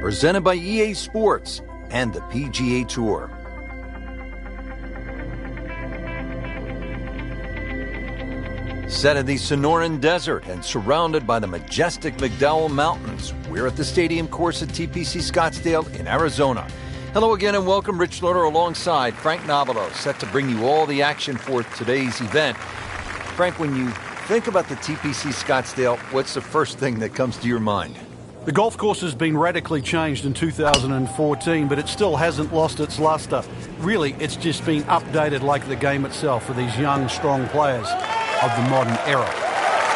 presented by EA Sports and the PGA Tour. Set in the Sonoran Desert and surrounded by the majestic McDowell Mountains, we're at the stadium course at TPC Scottsdale in Arizona. Hello again and welcome. Rich Lerner alongside Frank Nobilo, set to bring you all the action for today's event. Frank, when you think about the TPC Scottsdale, what's the first thing that comes to your mind? The golf course has been radically changed in 2014, but it still hasn't lost its luster. Really, it's just been updated like the game itself for these young, strong players of the modern era.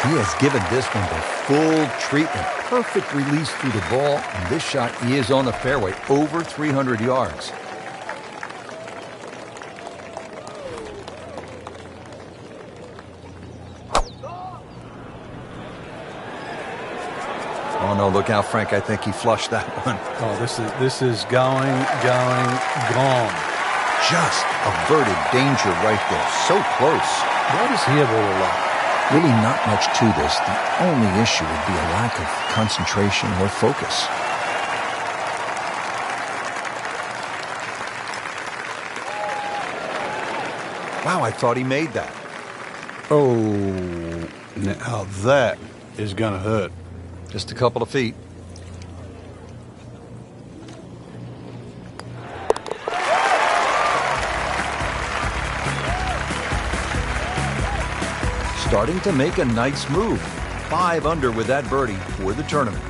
He has given this one the full treatment. Perfect release through the ball, and this shot is on the fairway, over 300 yards. Oh no, look out, Frank. I think he flushed that one. Oh, this is going, gone. Just averted danger right there. So close. What is he all along? Really not much to this. The only issue would be a lack of concentration or focus. Wow, I thought he made that. Oh, now that is going to hurt. Just a couple of feet. Starting to make a nice move. 5 under with that birdie for the tournament.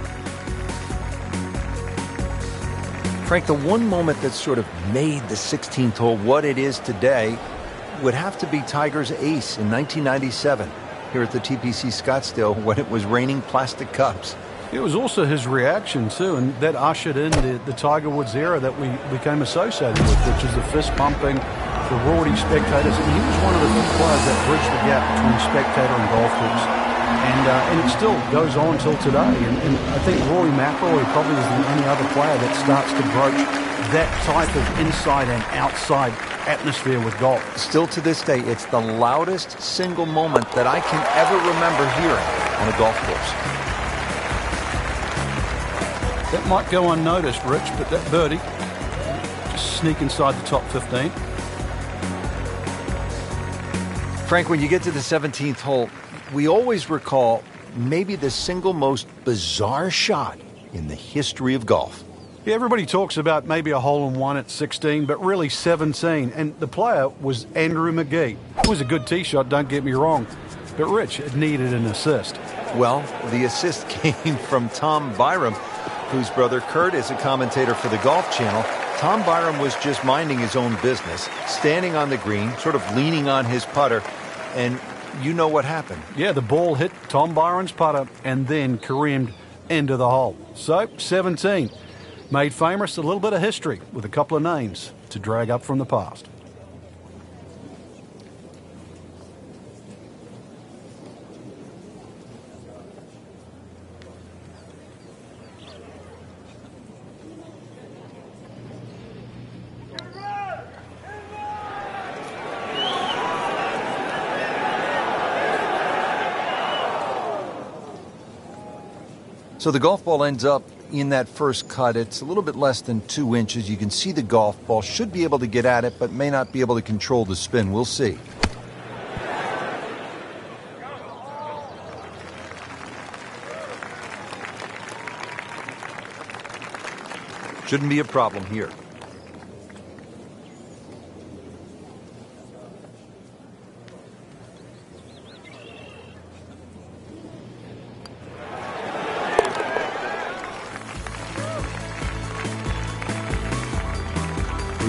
Frank, the one moment that sort of made the 16th hole what it is today would have to be Tiger's ace in 1997 here at the TPC Scottsdale when it was raining plastic cups. It was also his reaction, too, and that ushered in the Tiger Woods era that we became associated with, which is the fist-pumping, the rowdy spectators. And he was one of the few players that bridged the gap between spectator and golf course. And it still goes on till today. And I think Rory McIlroy probably is the only other player that starts to broach that type of inside and outside atmosphere with golf. Still to this day, it's the loudest single moment that I can ever remember hearing on a golf course. That might go unnoticed, Rich, but that birdie just sneak inside the top 15. Frank, when you get to the 17th hole, we always recall maybe the single most bizarre shot in the history of golf. Yeah, everybody talks about maybe a hole-in-one at 16, but really 17. And the player was Andrew McGee. It was a good tee shot, don't get me wrong. But Rich, it needed an assist. Well, the assist came from Tom Byram, whose brother Kurt is a commentator for the Golf Channel. Tom Byram was just minding his own business, standing on the green, sort of leaning on his putter, and you know what happened. Yeah, the ball hit Tom Byram's putter and then careened into the hole. So, 17. Made famous, a little bit of history with a couple of names to drag up from the past. So the golf ball ends up in that first cut. It's a little bit less than 2 inches. You can see the golf ball. Should be able to get at it, but may not be able to control the spin. We'll see. Shouldn't be a problem here.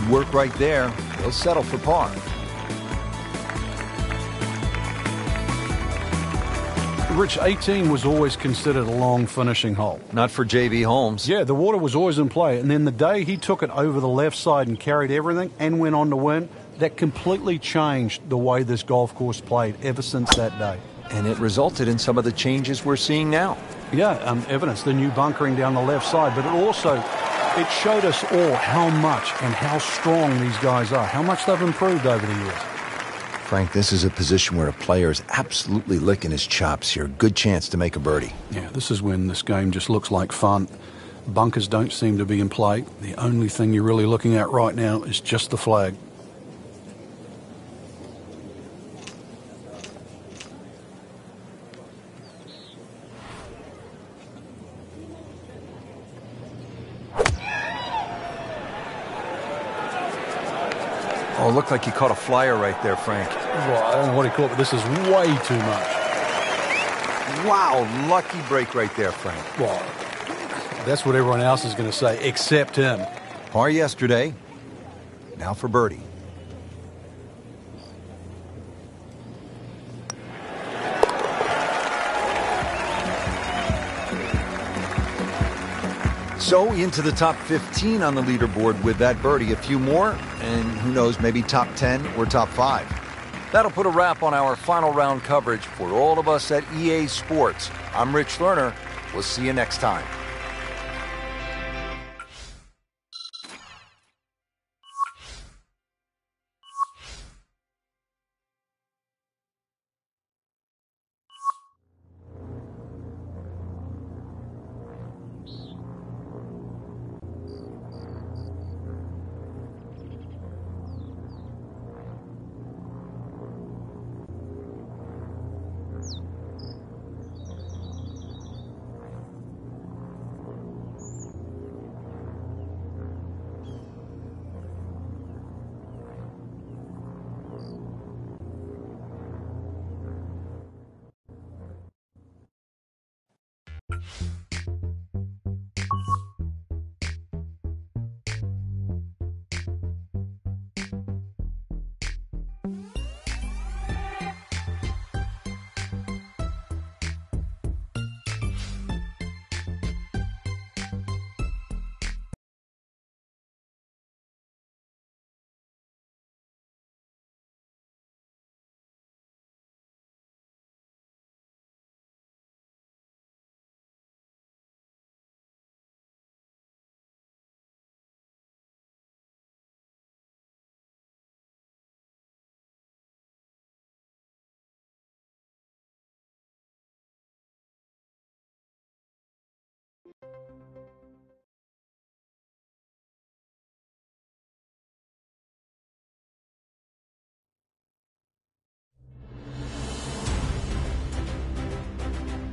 Work right there. He'll settle for par. Rich, 18 was always considered a long finishing hole. Not for J.B. Holmes. Yeah, the water was always in play. And then the day he took it over the left side and carried everything and went on to win, that completely changed the way this golf course played ever since that day. And it resulted in some of the changes we're seeing now. Yeah, evidence, the new bunkering down the left side, but it showed us all how much and how strong these guys are, how much they've improved over the years. Frank, this is a position where a player is absolutely licking his chops here. Good chance to make a birdie. Yeah, this is when this game just looks like fun. Bunkers don't seem to be in play. The only thing you're really looking at right now is just the flag. Oh, it looked like he caught a flyer right there, Frank. Well, I don't know what he caught, but this is way too much. Wow, lucky break right there, Frank. Well, that's what everyone else is going to say, except him. Par yesterday, now for birdie. So into the top 15 on the leaderboard with that birdie. A few more, and who knows, maybe top 10 or top 5. That'll put a wrap on our final round coverage for all of us at EA Sports. I'm Rich Lerner. We'll see you next time.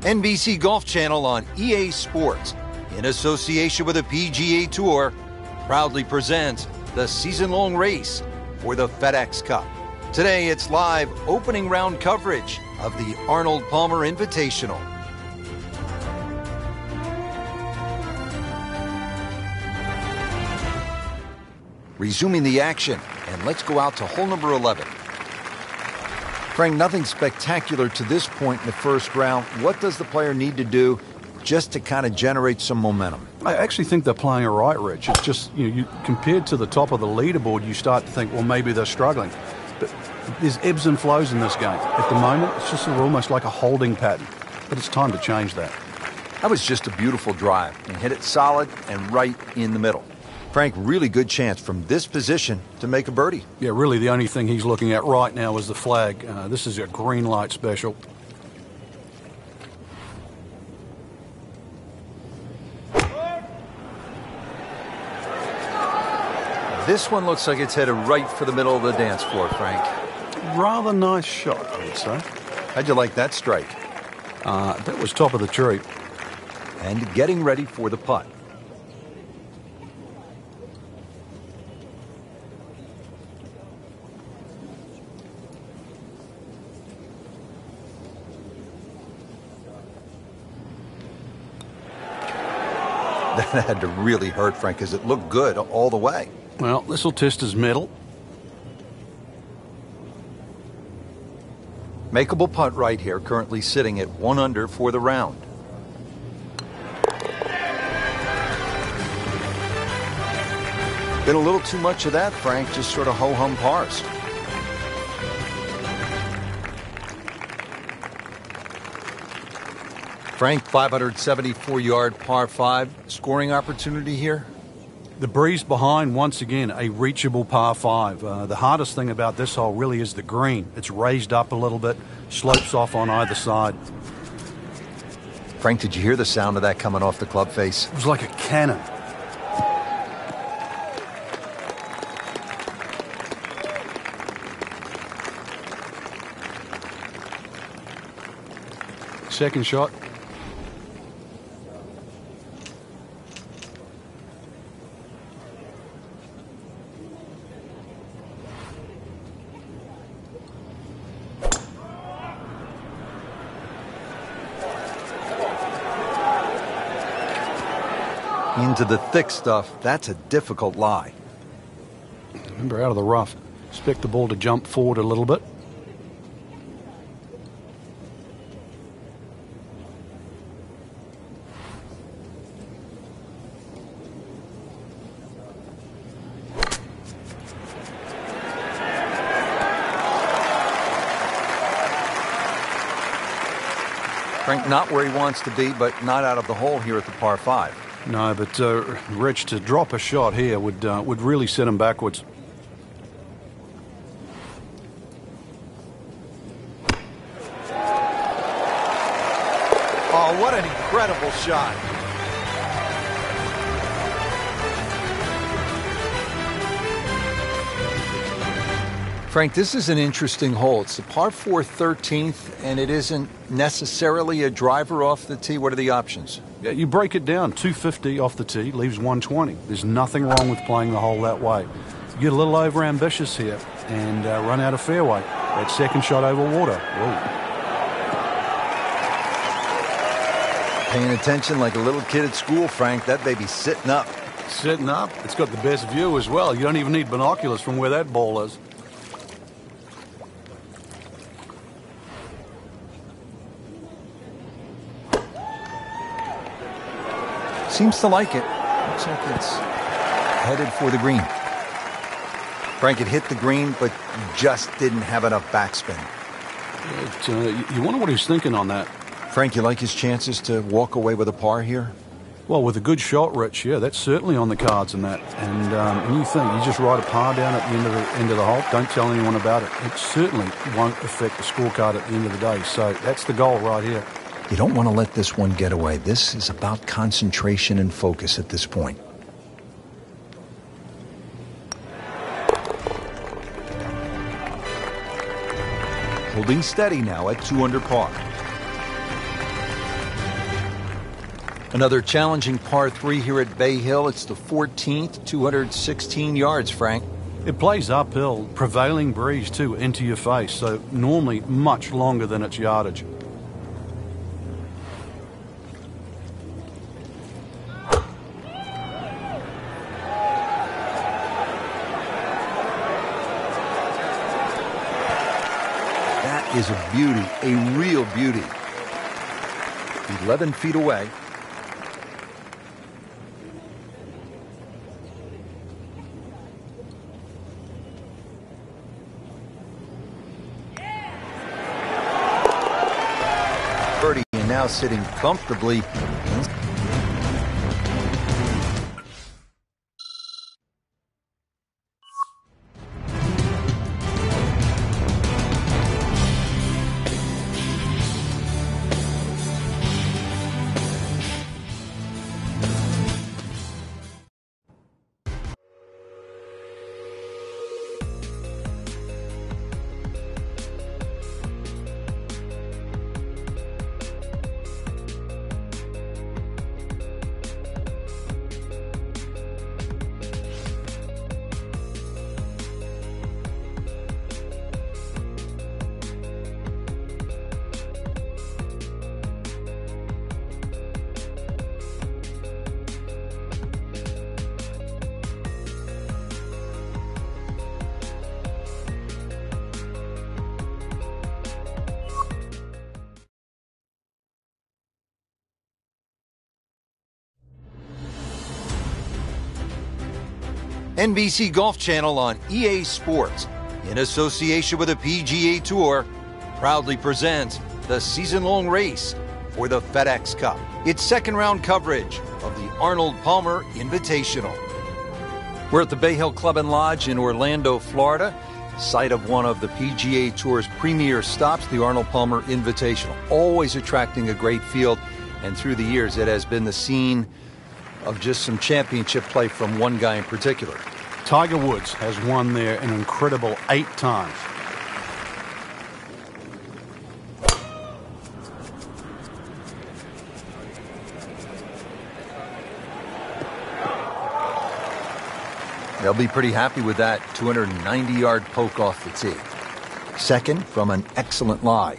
NBC Golf Channel on EA Sports, in association with the PGA Tour, proudly presents the season-long race for the FedEx Cup. Today, it's live opening round coverage of the Arnold Palmer Invitational. Resuming the action, and let's go out to hole number 11. Frank, nothing spectacular to this point in the first round. What does the player need to do just to kind of generate some momentum? I actually think they're playing it right, Rich. It's just, you compared to the top of the leaderboard, you start to think, well, maybe they're struggling. But there's ebbs and flows in this game. At the moment, it's just almost like a holding pattern. But it's time to change that. That was just a beautiful drive and hit it solid and right in the middle. Frank, really good chance from this position to make a birdie. Yeah, really the only thing he's looking at right now is the flag. This is a green light special. This one looks like it's headed right for the middle of the dance floor, Frank. Rather nice shot, I would say. How'd you like that strike? That was top of the tree. And getting ready for the putt. That had to really hurt, Frank, because it looked good all the way. Well, this will test his mettle. Makeable putt right here, currently sitting at 1 under for the round. Been a little too much of that, Frank, just sort of ho-hum pars. Frank, 574-yard par 5 scoring opportunity here. The breeze behind, once again, a reachable par 5. The hardest thing about this hole really is the green. It's raised up a little bit, slopes off on either side. Frank, did you hear the sound of that coming off the club face? It was like a cannon. Second shot. Into the thick stuff. That's a difficult lie. Remember, out of the rough. Expect the ball to jump forward a little bit. Frank, not where he wants to be, but not out of the hole here at the par 5. No, but Rich, to drop a shot here would really set him backwards. Oh, what an incredible shot. Frank, this is an interesting hole. It's the par 4 13th, and it isn't necessarily a driver off the tee. What are the options? Yeah, you break it down. 250 off the tee, leaves 120. There's nothing wrong with playing the hole that way. You get a little over-ambitious here and run out of fairway. That second shot over water. Whoa. Paying attention like a little kid at school, Frank. That baby's sitting up. Sitting up. It's got the best view as well. You don't even need binoculars from where that ball is. Seems to like it. Looks like it's headed for the green. Frank, it hit the green, but just didn't have enough backspin. You wonder what he's thinking on that. Frank, you like his chances to walk away with a par here? Well, with a good shot, Rich, yeah, that's certainly on the cards in that. And you think you just write a par down at the end of the hole, don't tell anyone about it. It certainly won't affect the scorecard at the end of the day. So that's the goal right here. You don't want to let this one get away. This is about concentration and focus at this point. Holding steady now at 2 under par. Another challenging par 3 here at Bay Hill. It's the 14th, 216 yards, Frank. It plays uphill, prevailing breeze too, into your face, so normally much longer than its yardage. Is a beauty, a real beauty. 11 feet away. Birdie and now sitting comfortably. NBC Golf Channel on EA Sports, in association with the PGA Tour, proudly presents the season-long race for the FedEx Cup. Its second-round coverage of the Arnold Palmer Invitational. We're at the Bay Hill Club and Lodge in Orlando, Florida, site of one of the PGA Tour's premier stops, the Arnold Palmer Invitational. Always attracting a great field. And through the years, it has been the scene of just some championship play from one guy in particular. Tiger Woods has won there an incredible 8 times. They'll be pretty happy with that 290-yard poke off the tee. Second from an excellent lie.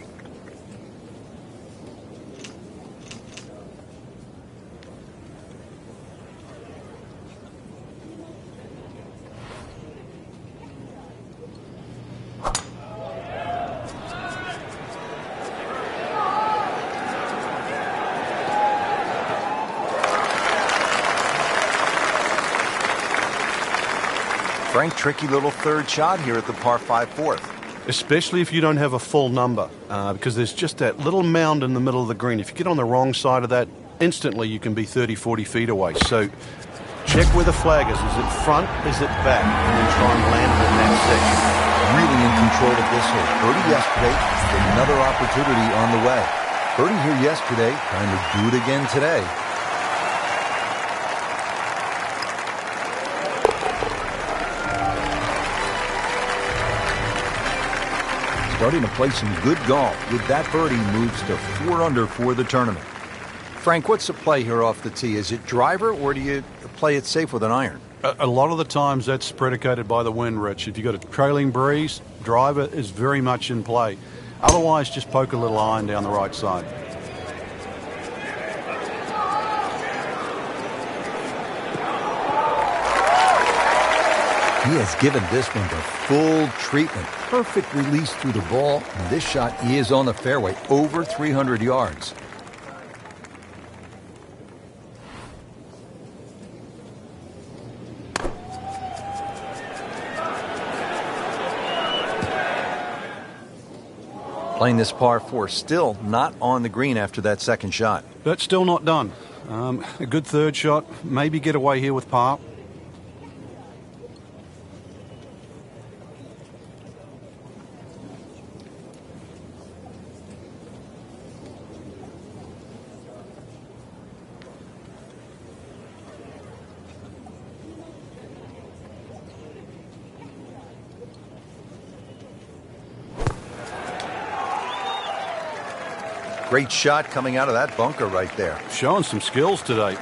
Frank, tricky little third shot here at the par 5 fourth. Especially if you don't have a full number, because there's just that little mound in the middle of the green. If you get on the wrong side of that, instantly you can be 30, 40 feet away. So check where the flag is. Is it front? Is it back? And then try and land it in that section. Really in control of this hole. Birdie yesterday, another opportunity on the way. Birdie here yesterday, trying to do it again today. Starting to play some good golf. With that birdie, moves to 4 under for the tournament. Frank, what's the play here off the tee? Is it driver, or do you play it safe with an iron? A lot of the times that's predicated by the wind, Rich. If you've got a trailing breeze, driver is very much in play. Otherwise, just poke a little iron down the right side. He has given this one the full treatment. Perfect release through the ball. And this shot is on the fairway, over 300 yards. Playing this par 4, still not on the green after that second shot. But still not done. A good third shot. Maybe get away here with par. Great shot coming out of that bunker right there. Showing some skills today.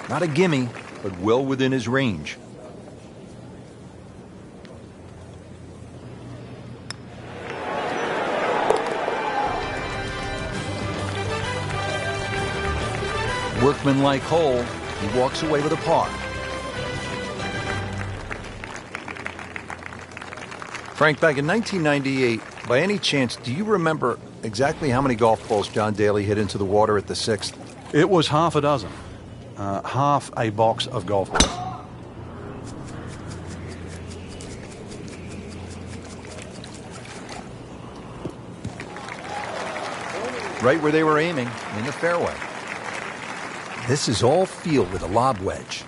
Not a gimme, but well within his range. Workmanlike hole. He walks away with a par. Frank, back in 1998, by any chance, do you remember exactly how many golf balls John Daly hit into the water at the 6th? It was half a dozen. Half a box of golf balls. Right where they were aiming, in the fairway. This is all field with a lob wedge.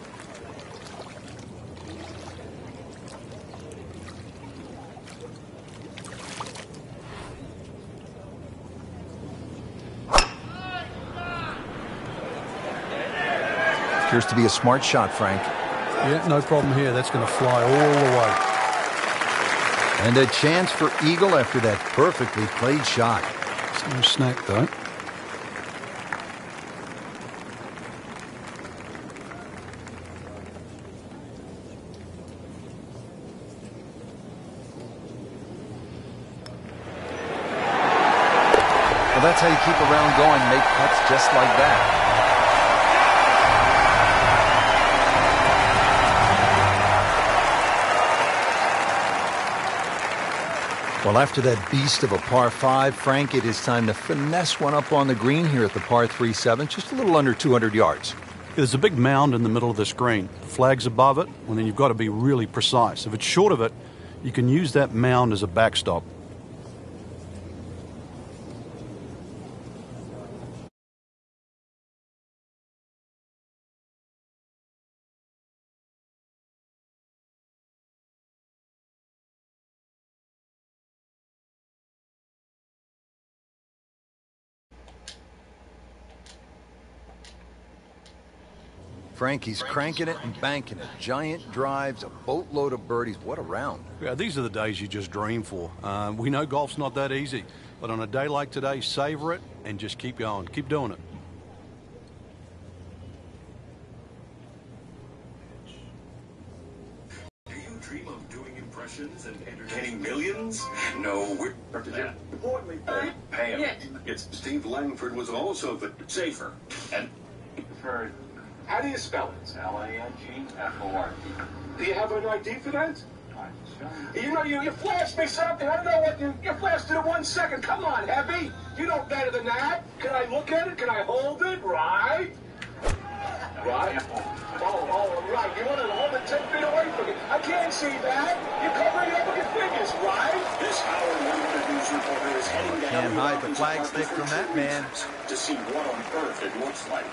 Appears to be a smart shot, Frank. Yeah, no problem here. That's going to fly all the way. And a chance for eagle after that perfectly played shot. It's no snack, though. Well, that's how you keep a round going, make putts just like that. Well, after that beast of a par 5, Frank, it is time to finesse one up on the green here at the par 3-7, just a little under 200 yards. There's a big mound in the middle of this green. The flag's above it, and then you've got to be really precise. If it's short of it, you can use that mound as a backstop. Frank, he's cranking it and banking it. Giant drives, a boatload of birdies. What a round. Yeah, these are the days you just dream for. We know golf's not that easy, but on a day like today, savor it and just keep going. Keep doing it. Do you dream of doing impressions and entertaining millions? No, we're importantly pay him. It's Steve Langford was also safer and for. How do you spell it? Langford. Do you have an ID for that? You know, you flashed me something. I don't know what you flashed it in 1 second. Come on, Heavy. You know better than that. Can I look at it? Can I hold it? Right? Right? Oh, right. You want to hold it 10 feet away from me. I can't see that. You're covering it up with your fingers, right? This Howard Langford news reporter is heading down. Can't hide the flagstick from that man. To see what on earth it looks like.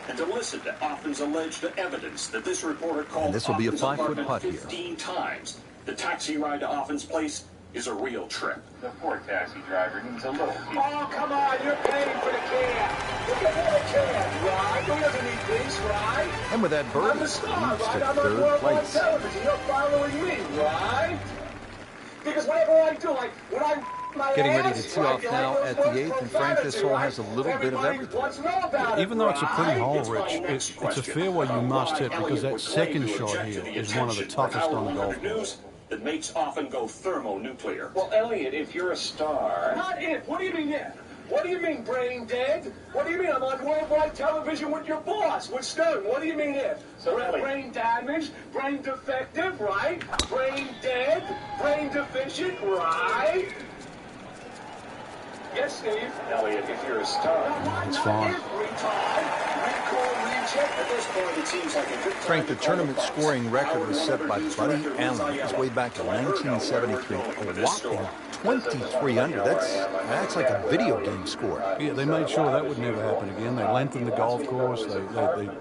And to listen to Offen's alleged evidence that this reporter called. And this will be a 5-foot putt 15 here. Times. The taxi ride to Offen's place is a real trip. The poor taxi driver needs a little. Oh, come on, you're paying for the cab. You're getting the cab, right? Who doesn't need this, right? And with that birdie, I'm the star, leads right? to I'm third on place. television. You're following me, right? Because whatever I do, like when I'm Getting ready to tee off now at the 8th, and Frank, this hole has a little bit of everything. Even though it's a pretty hole, Rich, it's a fairway you must hit because that second shot here is one of the toughest on the golf course. That makes often go thermonuclear. Well, Elliot, if you're a star... Not if. What do you mean if? What do you mean, brain dead? What do you mean? I'm on worldwide television with your boss, with Stern. What do you mean if? So brain damaged, brain defective, right? Brain dead, brain deficient, right? Yes, Steve. Elliot, if you're a star... It's fine. Frank, the tournament scoring record was set by Buddy Allen. It was way back in 1973. A whopping 23 under. That's like a video game score. Yeah, they made sure that would never happen again. They lengthened the golf course. They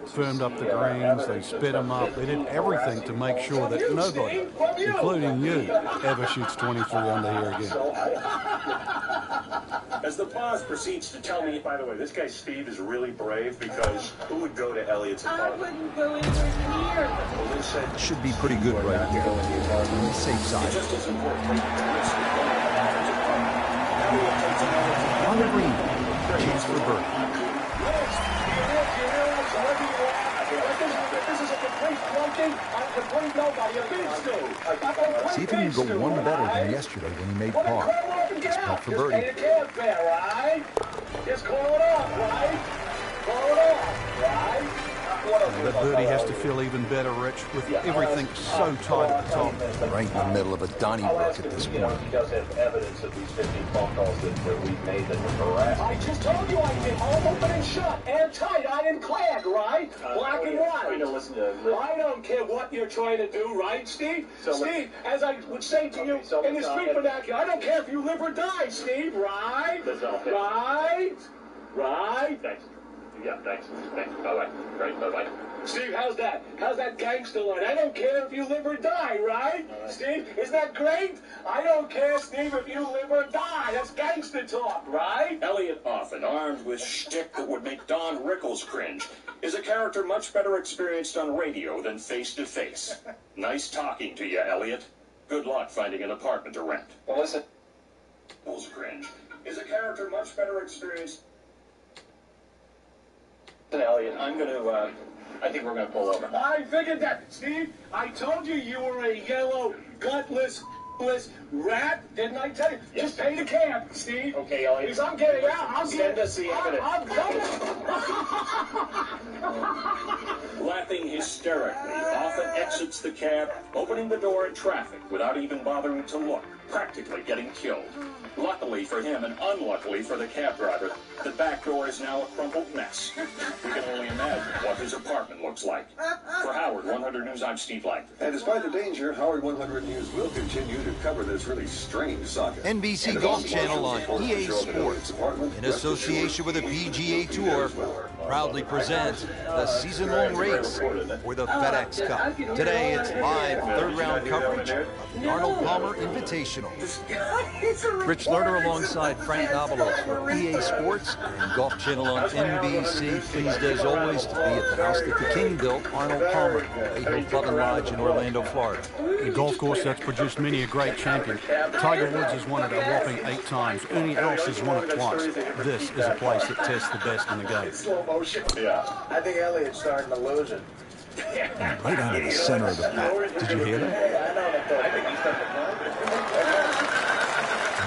firmed up the greens. They sped them up. They did everything to make sure that nobody, including you, ever shoots 23 under here again. As the boss proceeds to tell me, by the way, this guy Steve is really brave because who would go to Elliot's apartment? I wouldn't go anywhere near. Well, they said Should be pretty good right here. On the safe side. just as importantly, risk of going to Offen's apartment. Elliot takes another On the green, chance for birdie. See if he can go one better than yesterday when he made par. It's putt for birdie. Just call it off, right? Call it off, right? That birdie has to feel even better, Rich, with everything so tight at the top. Right in the middle of a Donnybrook at this point. He does have evidence of these 15 phone calls that we've made that were harassed. I just told you I did. All open and shut, airtight, ironclad, right? Black and white. I don't care what you're trying to do, right, Steve? Steve, as I would say to you in the street vernacular, I don't care if you live or die, Steve, right? Right? Right? Thanks. Yeah, thanks. Bye-bye. Great, bye-bye. Steve, how's that? How's that gangster line? I don't care if you live or die, right? Steve, isn't that great? I don't care, Steve, if you live or die. That's gangster talk, right? Elliot Offen, armed with shtick that would make Don Rickles cringe, is a character much better experienced on radio than face-to-face. Nice talking to you, Elliot. Good luck finding an apartment to rent. Well, listen. Rickles cringe is a character much better experienced... Elliot, I think we're going to pull over. I figured that, Steve. I told you were a yellow, gutless rat, didn't I tell you? Yes. Just pay the cab, Steve. Okay, Elliot. Because I'm getting out. Send us the evidence. Laughing hysterically, Offen exits the cab, opening the door at traffic without even bothering to look, practically getting killed. Luckily for him and unluckily for the cab driver, the back door is now a crumpled mess. We can only imagine what his apartment looks like. For Howard 100 News, I'm Steve Langford. And despite the danger, Howard 100 News will continue to cover this really strange saga. NBC Golf Channel on EA Sports, in association with the PGA Tour, proudly presents the season-long race for the FedEx Cup. Today, it's live third-round coverage of the Arnold Palmer Invitational. Invitational. Rich Lerner alongside Frank Novelos for EA Sports and Golf Channel on NBC. Pleased as always to be at the house that the King built, Arnold Palmer, Bay Hill Club and Lodge in Orlando, Florida. A golf course that's produced many a great champion. Tiger Woods has won it a whopping 8 times. Ernie Els has won it twice. This is a place that tests the best in the game. Slow motion. Yeah. I think Elliott's starting to lose it. Right out of the center of the bat. Did you hear that?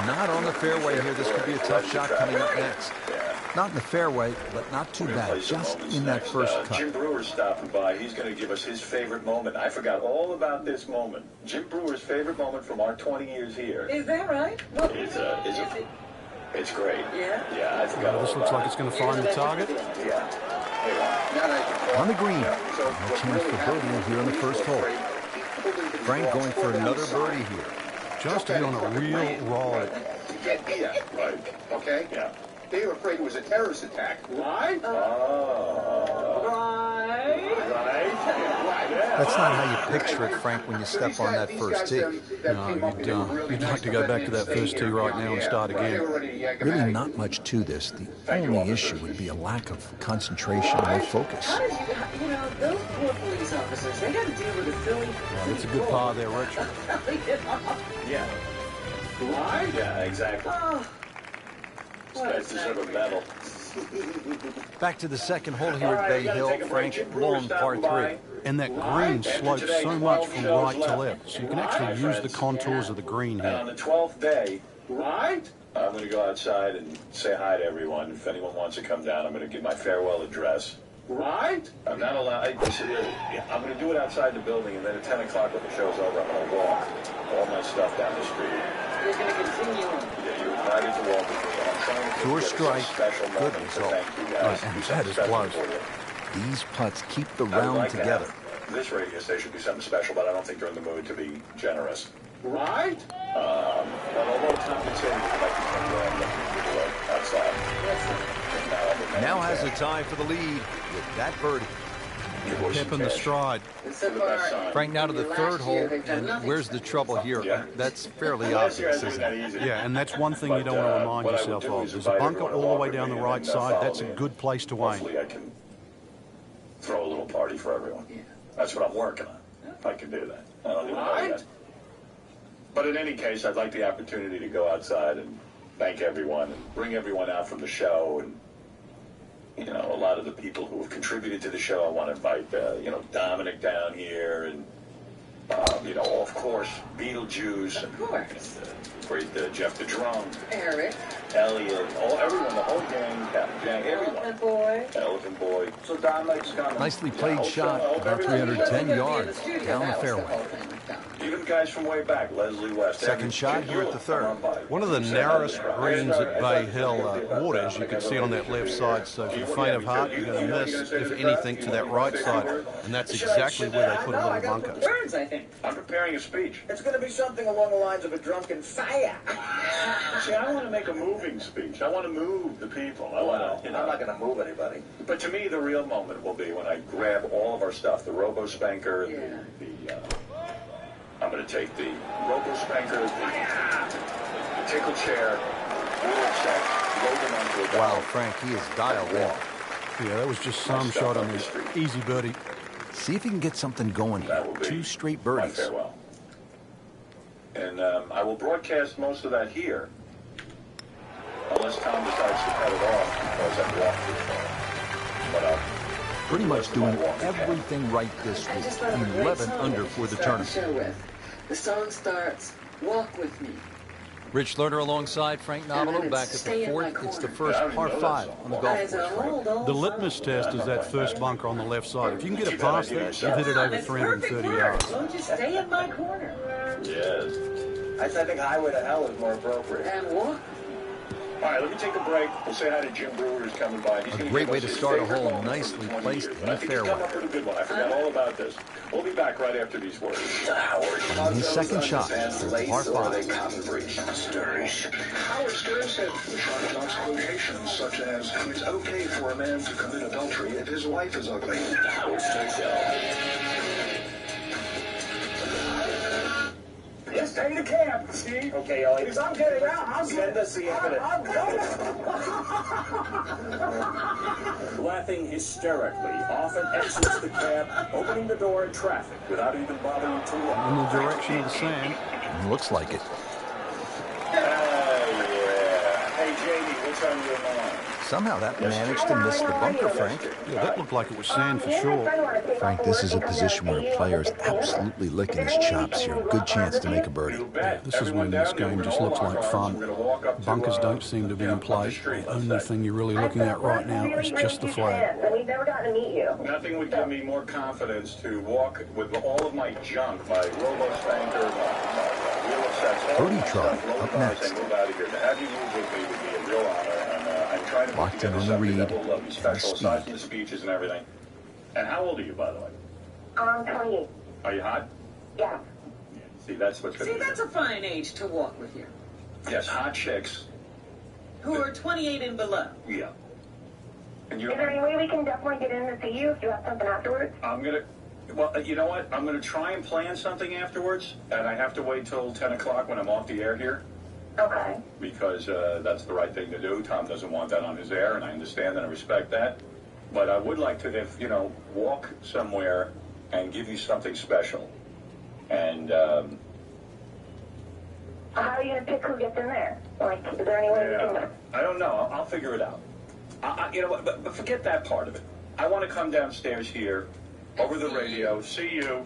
Not on the fairway here. This could be a tough shot coming up next. Not in the fairway, but not too bad. Just in that first cut. Jim Brewer's stopping by. He's going to give us his favorite moment. I forgot all about this moment. Jim Brewer's favorite moment from our 20 years here. Is that right? It's great. Yeah? Yeah, I forgot. This looks like it's going to find the target. On the green. No chance for birdie here on the first hole. Frank going for another birdie here. Just to be on a real roll. Yeah, right. Okay? Yeah. They were afraid it was a terrorist attack. Right? That's not how you picture it, Frank, when you step on that first tee. No, you'd like to go back to that first tee right now and start again. Really not much to this. The only issue would be a lack of concentration or focus. How did those poor police officers, they got to deal with a Philly. It's a good par there, Richard. Yeah. Right? Yeah, exactly. These guys deserve a medal. Back to the second hole here at Bay Hill. Frank, long par 3. And that green slopes so much from right to left, so you can actually use the contours of the green And on here. the 12th day, right? I'm going to go outside and say hi to everyone. If anyone wants to come down, I'm going to give my farewell address. Right? I'm not allowed. I'm going to do it outside the building, and then at 10 o'clock when the show's over, I'm going to walk all my stuff down the street. You're going to continue. Yeah, you're invited to walk with me. I'm trying to Pure give strike. some special Good moment to result. thank you guys. And Do that something is special close. for you. These putts keep the I would round like to together. have this radio station be something special, but I don't think they're in the mood to be generous. Right? But although compensating, I'd like to come around and outside. Now has a tie for the lead with that birdie. Pep in the stride. So far, Frank now to the third hole, and where's the trouble here? Yeah. That's fairly Last year I obvious, didn't isn't that it? easy. Yeah, and that's one thing you don't want to remind what I would yourself do of. is There's a invite bunker everyone all the way over down to the me right and side. follow That's a me. good place to aim. Hopefully I can throw a little party for everyone. That's what I'm working on. If I can do that. I don't even know yet. But in any case, I'd like the opportunity to go outside and thank everyone and bring everyone out from the show. And, a lot of the people who have contributed to the show, I want to invite, Dominic down here and, of course, Beetlejuice. of course. Great Jeff the Drum, Eric. Elliot, everyone, the whole gang, Captain Jack, everyone. Elephant boy. Elephant Boy. So Dominic's coming. Nicely played shot, about 310 yards down the fairway. Even guys from way back, Leslie West. Second shot here at the third. One of the narrowest greens at Bay Hill water, as you can see on that left side. So if you're faint of heart, you're going to miss, if anything, to that right side. And that's exactly where they put a little bunker. Birds, I think. I'm preparing a speech. It's going to be something along the lines of a drunken fire. See, I want to make a moving speech. I want to move the people. I want to, I'm not going to move anybody. But to me, the real moment will be when I grab all of our stuff, the Robo Spanker, I'm going to take the Robo Spanker, the tickle chair, check, load them onto a Wow, bag. Frank, he is dialed in. Yeah, that was just some shot on the easy birdie. See if he can get something going That here. will be 2 straight my birdies. farewell. And I will broadcast most of that here, unless Tom decides to cut it off because I've walked too far. But Pretty much doing everything right this I week. just thought of a great 11 song under we for could the start tournament. show with. The song starts, Walk With Me. Rich Lerner alongside Frank Novelo back at the fourth. It's the first par 5 on the golf That is a course, Frank. old The litmus test is that first bunker on the left side. If you can get it past that, you've hit it over It's 330 perfect yards. work. Won't you stay in my corner? yes. I think Highway to Hell is more appropriate. And walk. All right, let me take a break. We'll say hi to Jim Brewer who's coming by. He's A gonna great give way us to his start a favorite hole, moment from nicely 20 placed years. in the I think he's fairway. come up with a good one. I forgot all about this. We'll be back right after these words. And his second shot for par 5. Howard Stern said Sean John's quotations such as, "It's okay for a man to commit adultery if his wife is ugly." Yes, just pay the cab, Steve. Okay, Elliot. Because I'm getting out. I'm Send us the infinite. Laughing hysterically, often exits the cab, opening the door in traffic without even bothering to look. In the direction of the sand. Looks like it. Hey, JD, what's on your mind? Somehow that managed to miss the bunker, Frank. Yeah, that looked like it was sand for sure. Frank, this is a position where a player is absolutely licking his chops here. Good chance to make a birdie. Yeah, this is when this game just looks like fun. Bunkers don't seem to be in play. The only thing you're really looking at right now is just the flag. We've never gotten to meet you. Nothing would give me more confidence to walk with all of my junk, my robo-spanker, my wheel sets, all Birdie my trot stuff, load up them next. and move out of here. To have you move with me would be a real honor, and I'm trying to put Locked in together on the something that read. will be special, aside from the speeches and everything. And how old are you, by the way? I'm 28. Are you hot? Yeah. See, that's what's going See, to that's a fine age to walk with you. Yes, hot chicks. Who are 28 and below. Yeah. And Is there any way we can definitely get in to see you if you have something afterwards? I'm going to... Well, you know what? I'm going to try and plan something afterwards, and I have to wait till 10 o'clock when I'm off the air here, Okay. because that's the right thing to do. Tom doesn't want that on his air, and I understand and I respect that. But I would like to, if, walk somewhere and give you something special. And, How are you going to pick who gets in there? Like, is there any way we can... I don't know. I'll figure it out. You know what? But forget that part of it. I want to come downstairs here, over the radio, see you.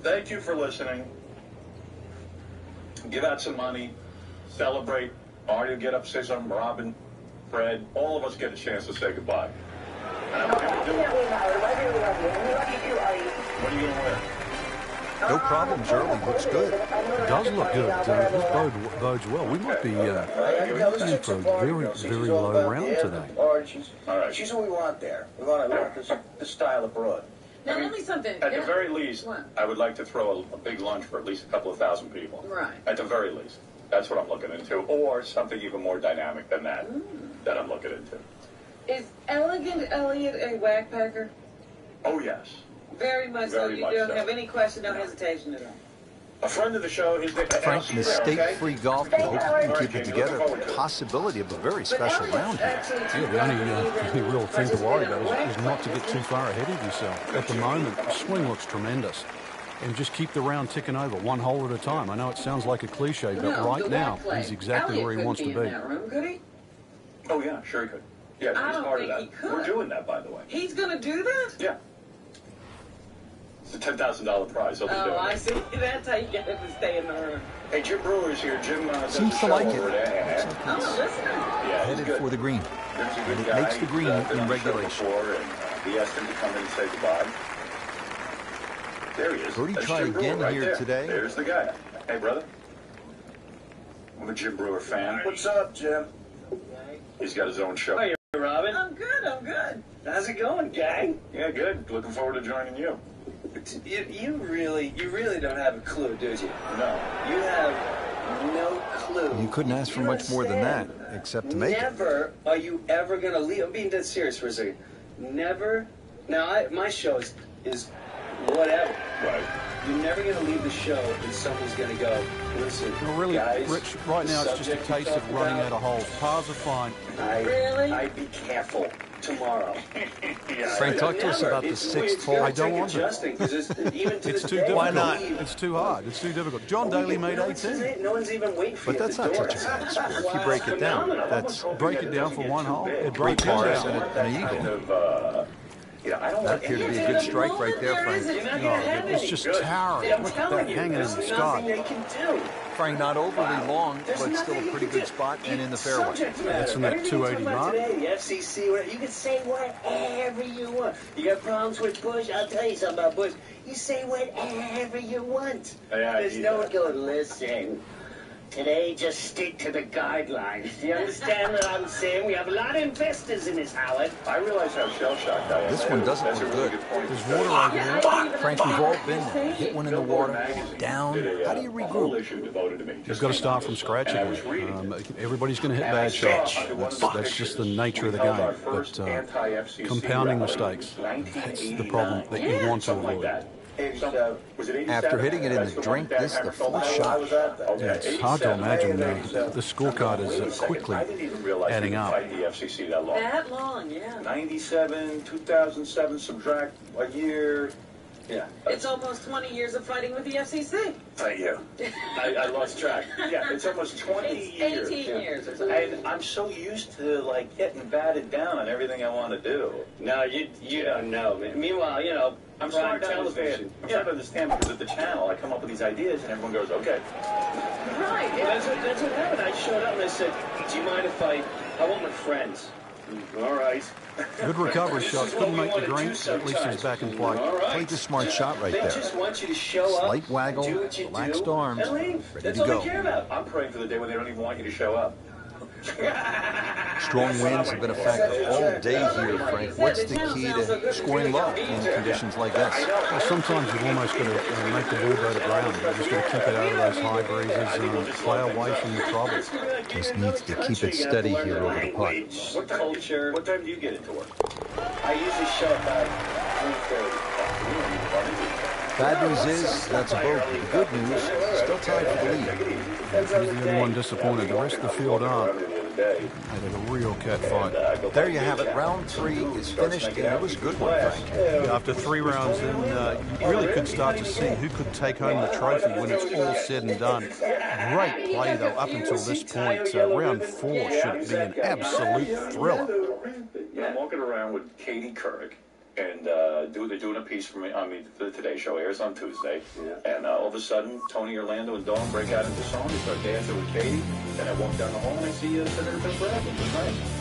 Thank you for listening. Give out some money. Celebrate. Artie will get up, say something. Robin, Fred, all of us get a chance to say goodbye. And I'm going to do it. Definitely, Howard. I really love you. And we love you too, Artie. What are you going to wear? No problems early. Looks good. It does look good. This bodes well. We might be looking for a very, very low round today. She's who we want there. We want this style abroad. Now, tell me something. At the very least, I would like to throw a big lunch for at least a couple of thousand people. Right. At the very least. That's what I'm looking into. Or something even more dynamic than that, that I'm looking into. Is Elegant Elliot a whackpacker? Oh, yes. Very much so. Very You much don't so. have any question, no hesitation at all. A friend of the show, his name... Frank, mistake-free golf. We hope you can keep it together. Possibility of a very special round here. Yeah, the only real thing to worry about is not to get too far ahead of yourself. At the moment, the swing looks tremendous. And just keep the round ticking over, one hole at a time. I know it sounds like a cliche, but right now, he's exactly where he wants to be. In that room, could he? Oh, yeah, sure he could. Yeah, I he's don't part of think that. he could. We're doing that, by the way. He's going to do that? Yeah. It's a $10,000 prize. He'll be doing Oh, I it. see. That's how you get him to stay in the room. Hey, Jim Brewer's here. Jim does Seems a to show like over it. there. Oh, listen. Yeah, he's Headed good. for the green. Jim's a good And it guy. makes the green He's, in been on the show regulation. before, and he asked him to come in and say goodbye. There he is. Birdie That's try Jim Brewer again right here there. today. There's the guy. Hey, brother. I'm a Jim Brewer fan. What's up, Jim? He's got his own show. Hey, Robin. I'm good, I'm good. How's it going, gang? Yeah, good. Looking forward to joining you. You really don't have a clue, do you? No. You have no clue. You couldn't ask for much more than that, except to make it. Never are you ever going to leave. I'm being dead serious for a second. Never. Now, my show is whatever. Right. You're never going to leave the show and someone's going to go, listen, Well, really, guys, Rich, right now it's just a subject you case of talked running about, out of holes. Pars are fine. Really? I'd be careful tomorrow. Frank, talk to us about the sixth hole. I don't want to. It's It's too difficult. It's too hard. It's too difficult. John Daly made 18. No one's even waiting for But you that's at the not door. such a bad score. If you break it down, that's Break it down for one hole. It three breaks pars down. and an eagle. I don't That want appeared to be a good strike right there, Frank. It's just towering. Look at that hanging in the Nothing sky. they can do. Frank, not overly long, There's but still nothing a you pretty can good do. spot and in the fairway. Subject matter. That's in that Everything you talk 280 about mark. today, the FCC, whatever, you can say whatever you want. You got problems with Bush? I'll tell you something about Bush. You say whatever you want. There's no one going, listen. Today, just stick to the guidelines. Do you understand what I'm saying? We have a lot of investors in this, Howard. I realize how shell-shocked I am. This one doesn't That's a look really good. point. There's water over there. Frank, we've all been there. Hit one in the water, down. How do you A whole regroup? issue devoted to me. You've got to start from scratch And I again. was reading Everybody's going to hit bad shots. That's just the nature of the game. But compounding mistakes, that's the problem that you want to avoid. Was it 87? After hitting it in the drink, this is the full shot. Yeah, it's hard to imagine the scorecard is quickly adding up. The FCC that long. That long, yeah. 97, 2007, subtract a year. Yeah. It's almost 20 years of fighting with the FCC. Thank you. I lost track. Yeah, it's almost 20 it's 18 years or something. And I'm so used to, like, getting batted down on everything I want to do. No, you don't know, man. Meanwhile, you know, I'm starting to understand. I'm starting to understand because at the channel, I come up with these ideas and everyone goes, okay. Right. Yeah. That's what happened. I showed up and I said, do you mind if I want my friends? All right. Good recovery shot. Couldn't make the green. At least he's back in play. Played the smart shot right They there. just want you to show up. Slight waggle, do what you relaxed do, arms, and leave. ready That's to all go. they care about. I'm praying for the day when they don't even want you to show up. Strong winds have been a factor all day here, Frank. What's the key to scoring low in conditions like this? Well, sometimes you've almost got to make the ball go to ground. You've just got to keep it out of those high breezes and play away from the trouble. Just needs to keep it steady here over the putt. What culture? What time do you get into work? I usually show up at 3:30. Bad news is, that's a bogey. The good news, still tied for the lead. He's the only one disappointed. The rest of the field aren't. They had a real cat fight. There you have it. Round 3 is finished, and it was a good one, Frank. Yeah, after 3 rounds in, you really could start to see who could take home the trophy when it's all said and done. Great play, though, up until this point. Round 4 should be an absolute thriller. I'm walking around with Katie Couric, and they're doing a piece for me on me. The Today Show airs on Tuesday, and all of a sudden, Tony Orlando and Dawn break out into song. They start dancing with Katie, and I walk down the hall and I see Senator Bill Bradley.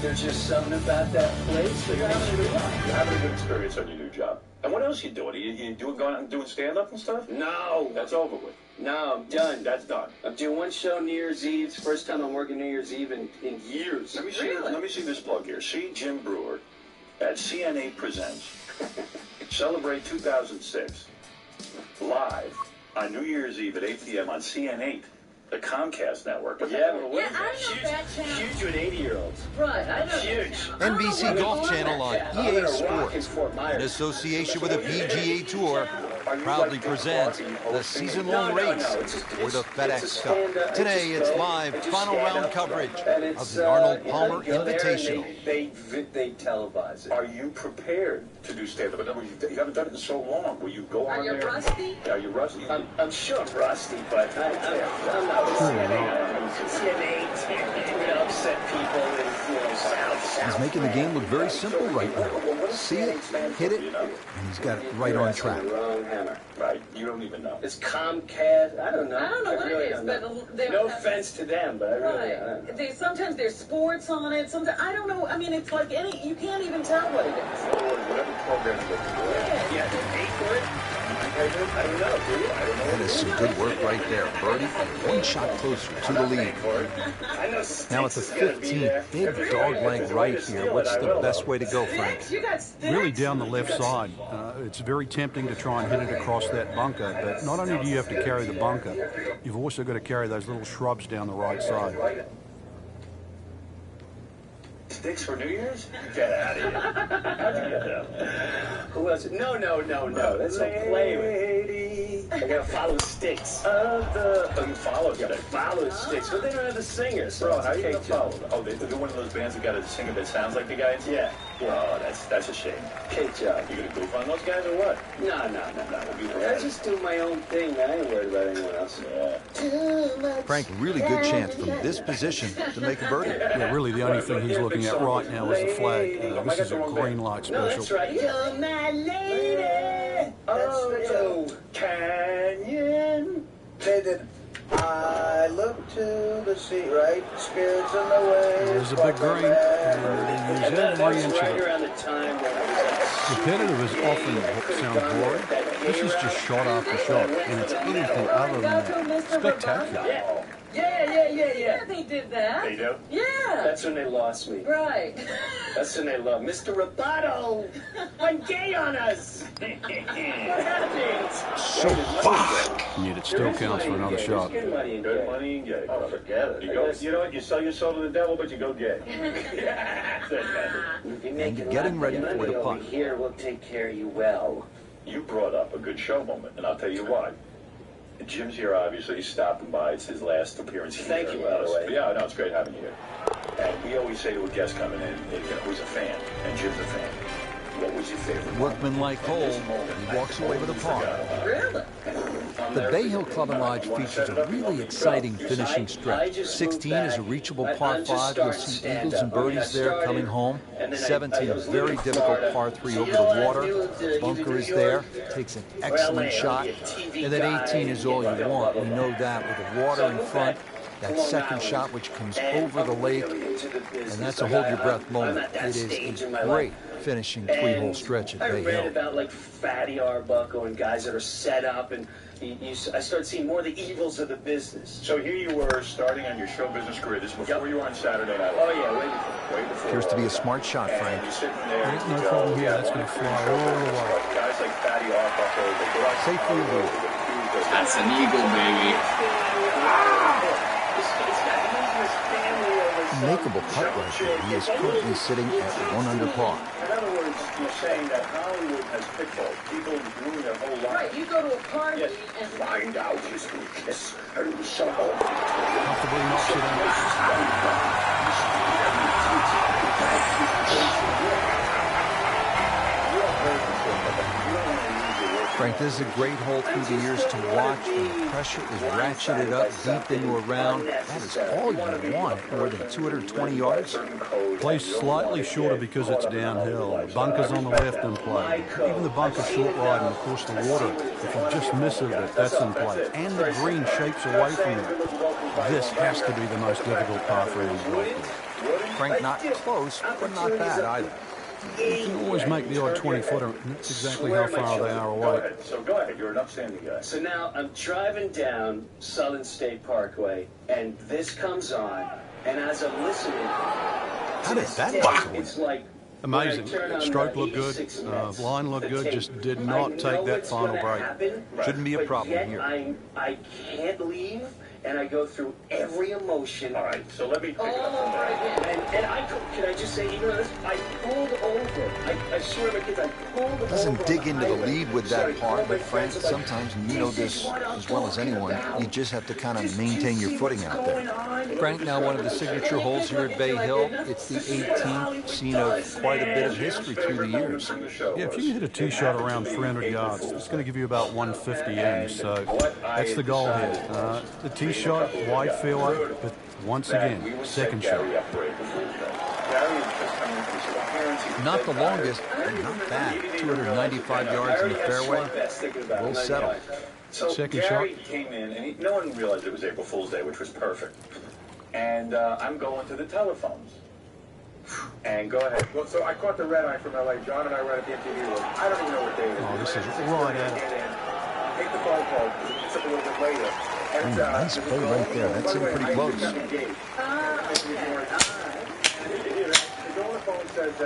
There's just something about that place. You're having a good experience on your new job. And what else you doing? You going out and doing stand-up and stuff? No. That's over with. No, I'm done. That's done. I'm doing one show New Year's Eve. It's the first time I'm working New Year's Eve in years. Let me see this plug here. See Jim Brewer at CNA Presents. Celebrate 2006 live on New Year's Eve at 8 p.m. on CN8, the Comcast network. Yeah, but what Yeah, I know that channel. huge with 80-years. Right, I know. Huge. NBC Golf Channel on EA Sports, Fort in Myers. association with the PGA Tour, proudly presents the season-long race for the FedEx Cup. Today, it's live final round coverage of the Arnold Palmer Invitational. They televise it. Are you prepared to do stand-up? You haven't done it in so long. Will you go on there? Are you rusty? Are you rusty? I'm sure I'm rusty, but I'm not CNA to upset people in South. He's making the game look very simple right now. See it, hit it, and he's got it right on track. Wrong hammer. Right. You don't even know. It's Comcast. I don't know. I don't know what really it is, don't know. but they No have- offense to them, but I really don't know. Sometimes there's sports on it. Sometimes I don't know. I mean, it's like you can't even tell what it is. Whatever program you go to. Yeah, they pay for it. I don't know, do you? I don't know. That is some good work right there. Birdie, one shot closer to the lead. I know Now at the 15th, big dog leg right here. What's the best way to go, Frank? Sticks? You got sticks? Really down the left side. It's very tempting to try and hit it across that bunker, but not only do you have to carry the bunker, you've also got to carry those little shrubs down the right side. Sticks for New Year's? Get out of here. How'd you get that? Who else? No. That's a play with. I gotta follow Sticks. You follow Yeah, Sticks. follow Sticks, but they don't have the singer, so Bro, it's how a you gonna cake job. follow them? Oh, they're one of those bands that got a singer that sounds like the guys? Yeah. Oh, that's a shame. Cake job. You gonna goof on those guys or what? No. We'll be I just do my own thing, man. I ain't worried about anyone else. Yeah. Frank, really good chance from this position to make a birdie. Yeah, really the only thing he's looking at right now is the flag. This is a green light No, special. that's right. You're my lady. Oh, canyon. I look to the sea, right? Spirits in the way. There's a big green, and they use every inch of right it. around the time when I Repetitive is often sounds boring. This is just shot after shot, and it's anything other than spectacular. Yeah. They did that. They do? Yeah. That's when they lost me. Right. That's when they loved Mr. Roboto went gay on us. What happened? So far. And yet it still counts for another shot. Good money in Good gay. money and gay. Oh, forget it. You know what? You sell your soul to the devil, but you go gay. If you make And it getting loud, ready money for the over putt. here, we'll take care of you well. you brought up a good show moment, and I'll tell you why. Jim's here, obviously. He's stopping by. It's his last appearance here. Thank you, by the way. Yeah, no, it's great having you here. And we always say to a guest coming in, who's a fan, and Jim's a fan. What was your favorite? Workman-like hole, he walks away with a par. Really? The Bay Hill Club and Lodge features a really exciting finishing stretch. 16 is a reachable par 5. You'll see eagles and birdies there coming home. 17, a very difficult par 3 over the water. Bunker is there. Takes an excellent shot. And then 18 is all you want. We know that with the water in front. That second shot, which comes over the lake, and that's a hold-your-breath moment. It is a great finishing 3-hole stretch at Bay Hill. I read about like Fatty Arbuckle and guys that are set up, and I started seeing more of the evils of the business. So here you were starting on your show business career. This is before you were on Saturday Night Live. Oh yeah, way before. Appears to be a smart shot, Frank. You're sitting there. There's no problem here. That's going to fly all the way. Guys like Fatty Arbuckle, they go out Safely ruled. That's an eagle, baby. Makeable putt right here. He is currently sitting at 1 under par. In other words, you're saying that Hollywood has pitfalls. People ruin their whole life. Right, you go to a party and Find out his weakness and somehow Comfortably knocks it Frank, this is a great hole through the years to watch. When the pressure is ratcheted up deep into a round, that is all you want at more than 220 yards. Plays slightly shorter because it's downhill. The bunker's on the left in play. Even the bunker short ride, and of course the water, if you just miss it, that's in play. And the green shapes away from it. This has to be the most difficult par 3 he's got. Frank, not close, but not bad either. You can always make the odd 20-footer, and that's exactly how far they are away. So go ahead, you're an upstanding guy. So now I'm driving down Southern State Parkway, and this comes on, and as I'm listening, how did that work? It's like amazing. Stroke looked good, line looked good, just did not take that final break. Shouldn't be a problem here. I can't leave, and I go through every emotion. All right, so let me pick it up from there. And can I just say, even this, I pulled over. I swear to my kids, I pulled over. Doesn't dig into the lead with that par, but Frank, sometimes, and you know this as well as anyone, you just have to kind of maintain your footing out there. Frank, now one of the signature holes here at Bay Hill. It's the 18th, seen of quite a bit of history through the years. Yeah, if you can hit a tee shot around 300 yards, it's going to give you about 150 in, so that's the goal here. The tee shot, wide fairway, but once again, second shot. Not the longest, but not bad. 295 yards in the fairway. We'll settle. So Second Gary shot. came in, and no one realized it was April Fool's Day, which was perfect. And I'm going to the telephones. And go ahead. Well, so I caught the red eye from LA. John and I were at the MTV room. I don't even know what day it is. Oh, this is right at it. Take the phone call. It's a little bit later. And, nice play right there. That's in pretty close.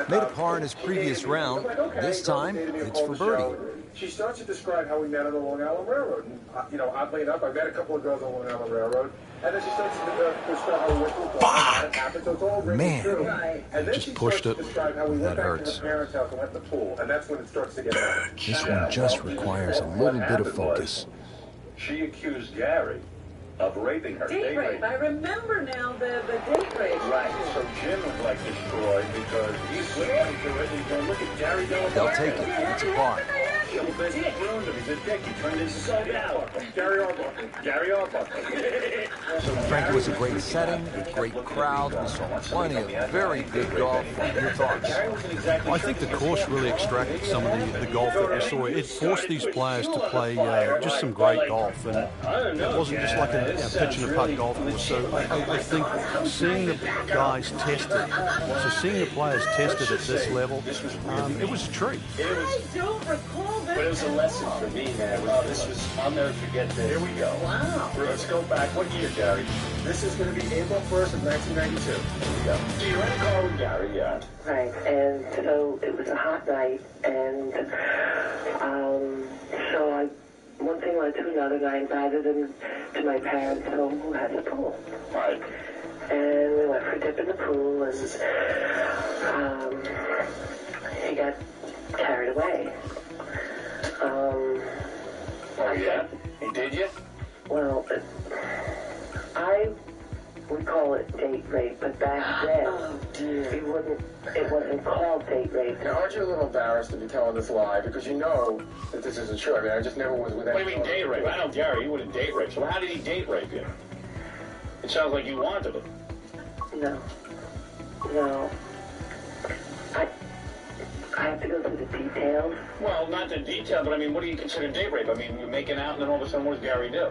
Made a par in his previous round. This time, it's for birdie. She starts to describe how we met on the Long Island Railroad. And, oddly enough, I met a couple of girls on the Long Island Railroad. And then she starts to describe how we went to a bar. So it's all ringing through. And then Just pushed it. That hurts. Parents' house and went to the pool. And that's when it starts to get better. This one just requires a little bit of focus. She accused Gary of raping her. Date rape. I remember now the date rape. Right. So Jim was like destroyed because he's listening to it and he's going, look at Gary going. They'll take it. It's a par. He's a dick. He turned into Gary Arbuckle. Gary Arbuckle. Frank, it was a great setting, a great crowd. We saw plenty of very good golf. Your thoughts? I think the course really extracted some of the golf that we saw. It forced these players to play just some great golf, and it wasn't just like a pitch and a putt golf course. So I think seeing the guys tested, so seeing the players tested at this level, it was a treat. I don't recall that. But it was a lesson for me, man. This was, I'll never forget this. Here we go. Wow. Let's go back. What year, Gary? This is going to be April 1st of 1992. Here we go. So you're in a car with Gary, yeah. Right, and so it was a hot night, and so one thing led to another, and I invited him to my parents' home who has a pool. Right. And we went for a dip in the pool, and he got carried away. Oh, yeah? He did you? Well, I would call it date rape, but back then, it wasn't called date rape. Now, aren't you a little embarrassed to be telling this lie? Because you know that this isn't true. I mean, I just never was with anyone. What do you mean date rape? I know Gary, he wouldn't date rape. So how did he date rape you? It sounds like you wanted it. No. I have to go through the details. Well, not the detail, but I mean, what do you consider date rape? I mean, you're making out, and then all of a sudden, what does Gary do?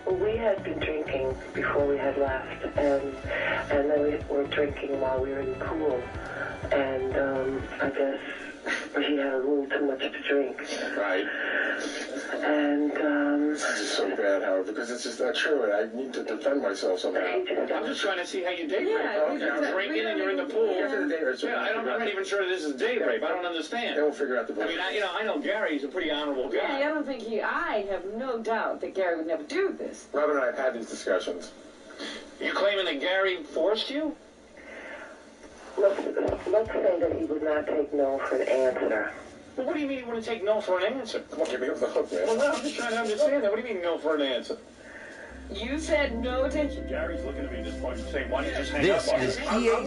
Well, we had been drinking before we had left, and then we were drinking while we were in the pool, and I guess he had a little too much to drink. Right. And this is so bad, Howard, because it's just not true, and I need to defend myself somehow. I'm just trying to see how you date rape. You're drinking and you're in the pool. I'm not even sure this is date rape. I don't understand. Then we'll figure out the I mean, I know Gary's a pretty honorable guy. Yeah, I don't think I have no doubt that Gary would never do this. Robin and I have had these discussions. You claiming that Gary forced you? Let's say that he would not take no for an answer. Well, what do you mean he wouldn't take no for an answer? Come on, get me off the hook, man. Well, no, I'm just trying to understand that. What do you mean no for an answer? You said no to... Gary's looking at me at this point and saying, why don't you just hang This up on is me? EA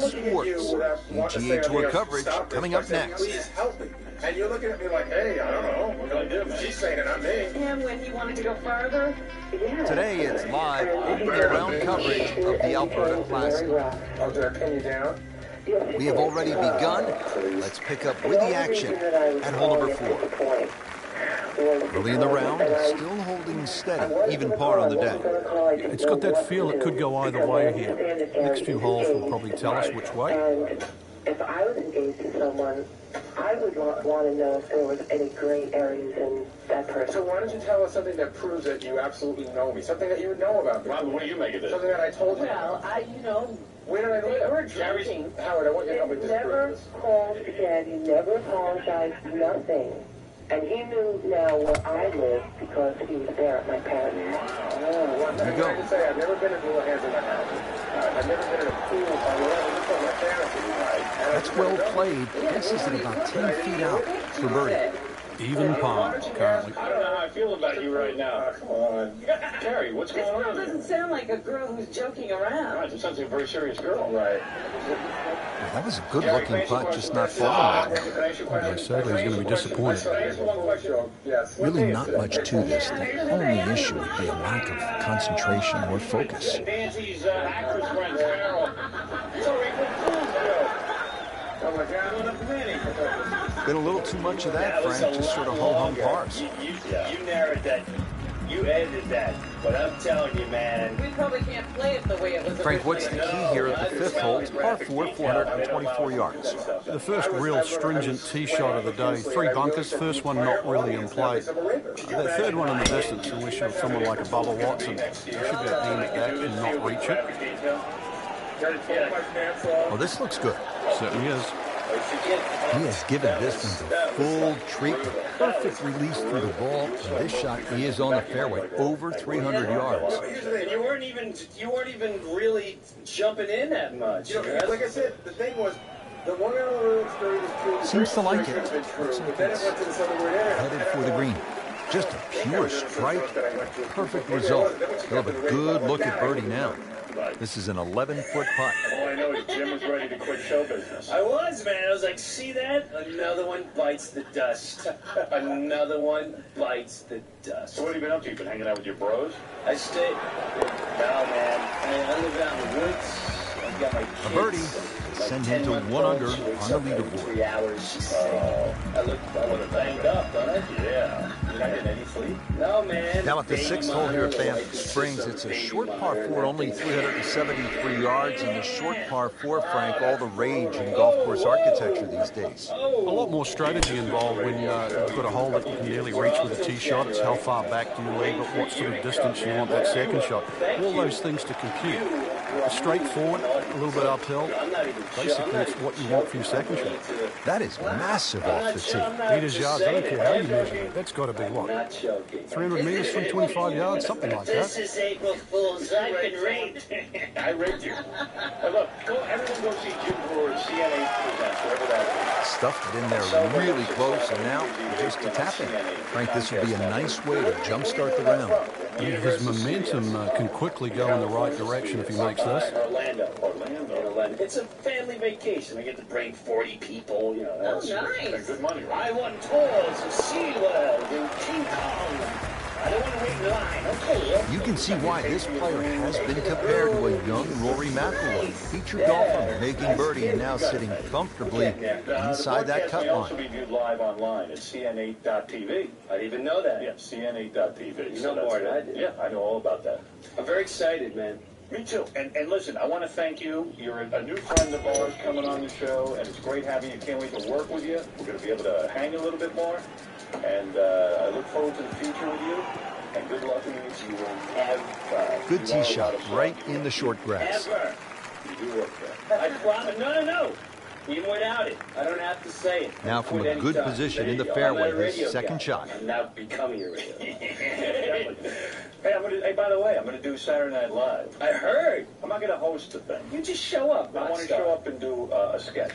Sports. PGA Tour coverage coming up next. Please help me. And you're looking at me like, hey, I don't know. What can I do? She's saying it, not me. And when he wanted to go further? Yeah. Today it's live open-round coverage of the Alberta Classic. Oh, did I pin you down? We have already begun. Let's pick up with the action at hole number 4. Early in the round, still holding steady, even par on the day. It's got that feel it could go either way here. Next few holes will probably tell us which way. And if I was engaged to someone, I would want to know if there was any gray areas in that person. So why don't you tell us something that proves that you absolutely know me? Something that you would know about me? Robin, what do you make of this? Something that I told you. Well, Where did I they were live? drinking. Howard, I want you to help me You disprove never this. called again. You never apologized. Nothing. And he knew now where I lived because he was there at my parents' house. One thing I'm trying to say, I've never been in little hands in my house. I've never been in a pool or whatever. This is my fantasy. That's well played. This is at about 10 feet out for birdie. Even par, currently. I don't know how I feel about you right now. Come on. Gary, what's This going girl on here? doesn't sound like a girl who's joking around. Right, it sounds like a very serious girl. Right. That was a good-looking putt, just not falling that well. Yeah, sadly, he's going to be disappointed. Really not much to this. The only issue would be a lack of concentration or focus. Nancy's actress friend, Carol. Sorry, Been a little too much of that, Frank, just sort of ho-hum pars. You narrowed that. You edited that. But I'm telling you, man. We probably can't play it the way it was Frank, what's the key here at the 5th hole? It's par 4, 424 yards. The first real stringent tee shot of the day. 3 bunkers, first one not really in play. The third one in the distance, unless you're someone like a Bubba Watson. You should be able to aim at that and not reach it. Oh, this looks good. Certainly is. He has given this one the full treatment. Perfect release through the ball. And this shot is on the fairway, over 300 yards. You weren't even really jumping in that much. You know, like I said, the thing was, the Long Island Railroad story was true. Seems to like it. Looks like it's headed for the green. Just a pure strike. Perfect result. He'll have a good look at birdie now. This is an 11-foot putt. All I know is Jim was ready to quit show business. I was, man. I was like, see that? Another one bites the dust. Another one bites the dust. So what have you been up to? You been hanging out with your bros? I stay. No, man. I live out in the woods. I've got my kids. A birdie. Send him to 1 under on the leaderboard. 3 hours. I look banged up, don't I? Yeah. You're not getting any sleep? No, man. Now at the 6th hole here at Banff Springs, it's a short par 4, only 373 yards, and the short par 4, Frank, all the rage in golf course architecture these days. A lot more strategy involved when you've got a hole that you can nearly reach with a tee shot. It's how far back do you leave it, what sort of distance you want that second shot. All those things to compute. Straightforward, a little bit uphill. Basically, it's what you want for your second shot. That is massive off the tee. Meters, yards, I don't care how you measure it. That's got to be what? 300 meters from 25 yards, something like that. This is April Fool's. I've been raped. I raped you. Look, everyone go see Jim Brewer at CNA Presents, whatever that is. Stuffed it in there really close, and now just a tap in. Frank, this would be a nice way to jumpstart the round. His momentum can quickly go in the right direction if he makes this. Orlando. It's a family vacation. I get to bring 40 people. You know, that's nice. Good money, right? I won tours of SeaWorld and King Kong. I don't want to wait in line. Okay. You can see why this player has been compared to a young Rory McIlroy. Featured golfer making birdie and now sitting comfortably inside that cut line. Also be viewed live online at cn8.tv. I didn't even know that. Yeah, cn8.tv. You know more than I did. Yeah, I know all about that. I'm very excited, man. Me too. And listen, I want to thank you. You're a new friend of ours coming on the show, and it's great having you. Can't wait to work with you. We're going to be able to hang a little bit more. And I look forward to the future with you. And good luck in it. You will have good tee shot right in the short grass. Ever. You do work there. I promise. No. Even without it. I don't have to say it. Now from a good position in the fairway, his second shot. I'm now becoming a radio. Hey, by the way, I'm going to do Saturday Night Live. I heard. I'm not going to host the thing. You just show up. I want to show up and do a sketch.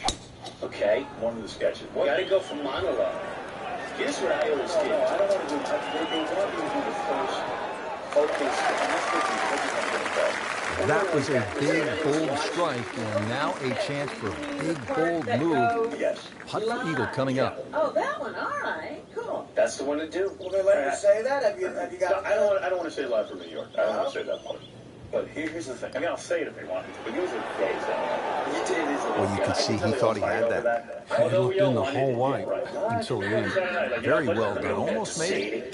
Okay. One of the sketches. You got to go for monologue. Here's what I always did. No, I don't want to do. They want me to do the first focus. That was a big, bold strike, and now a chance for a big, bold move. Yes. Putt for eagle coming up. Oh, that one. All right. Cool. That's the one to do. Well, they let you say that? Have you got? I don't want to say live from New York. I don't want to say that part. But here's the thing. I mean, I'll say it if they want me to, but usually it goes out. Well, you could see he thought he had that. He looked in the whole way until the end. Very well done. Almost made it.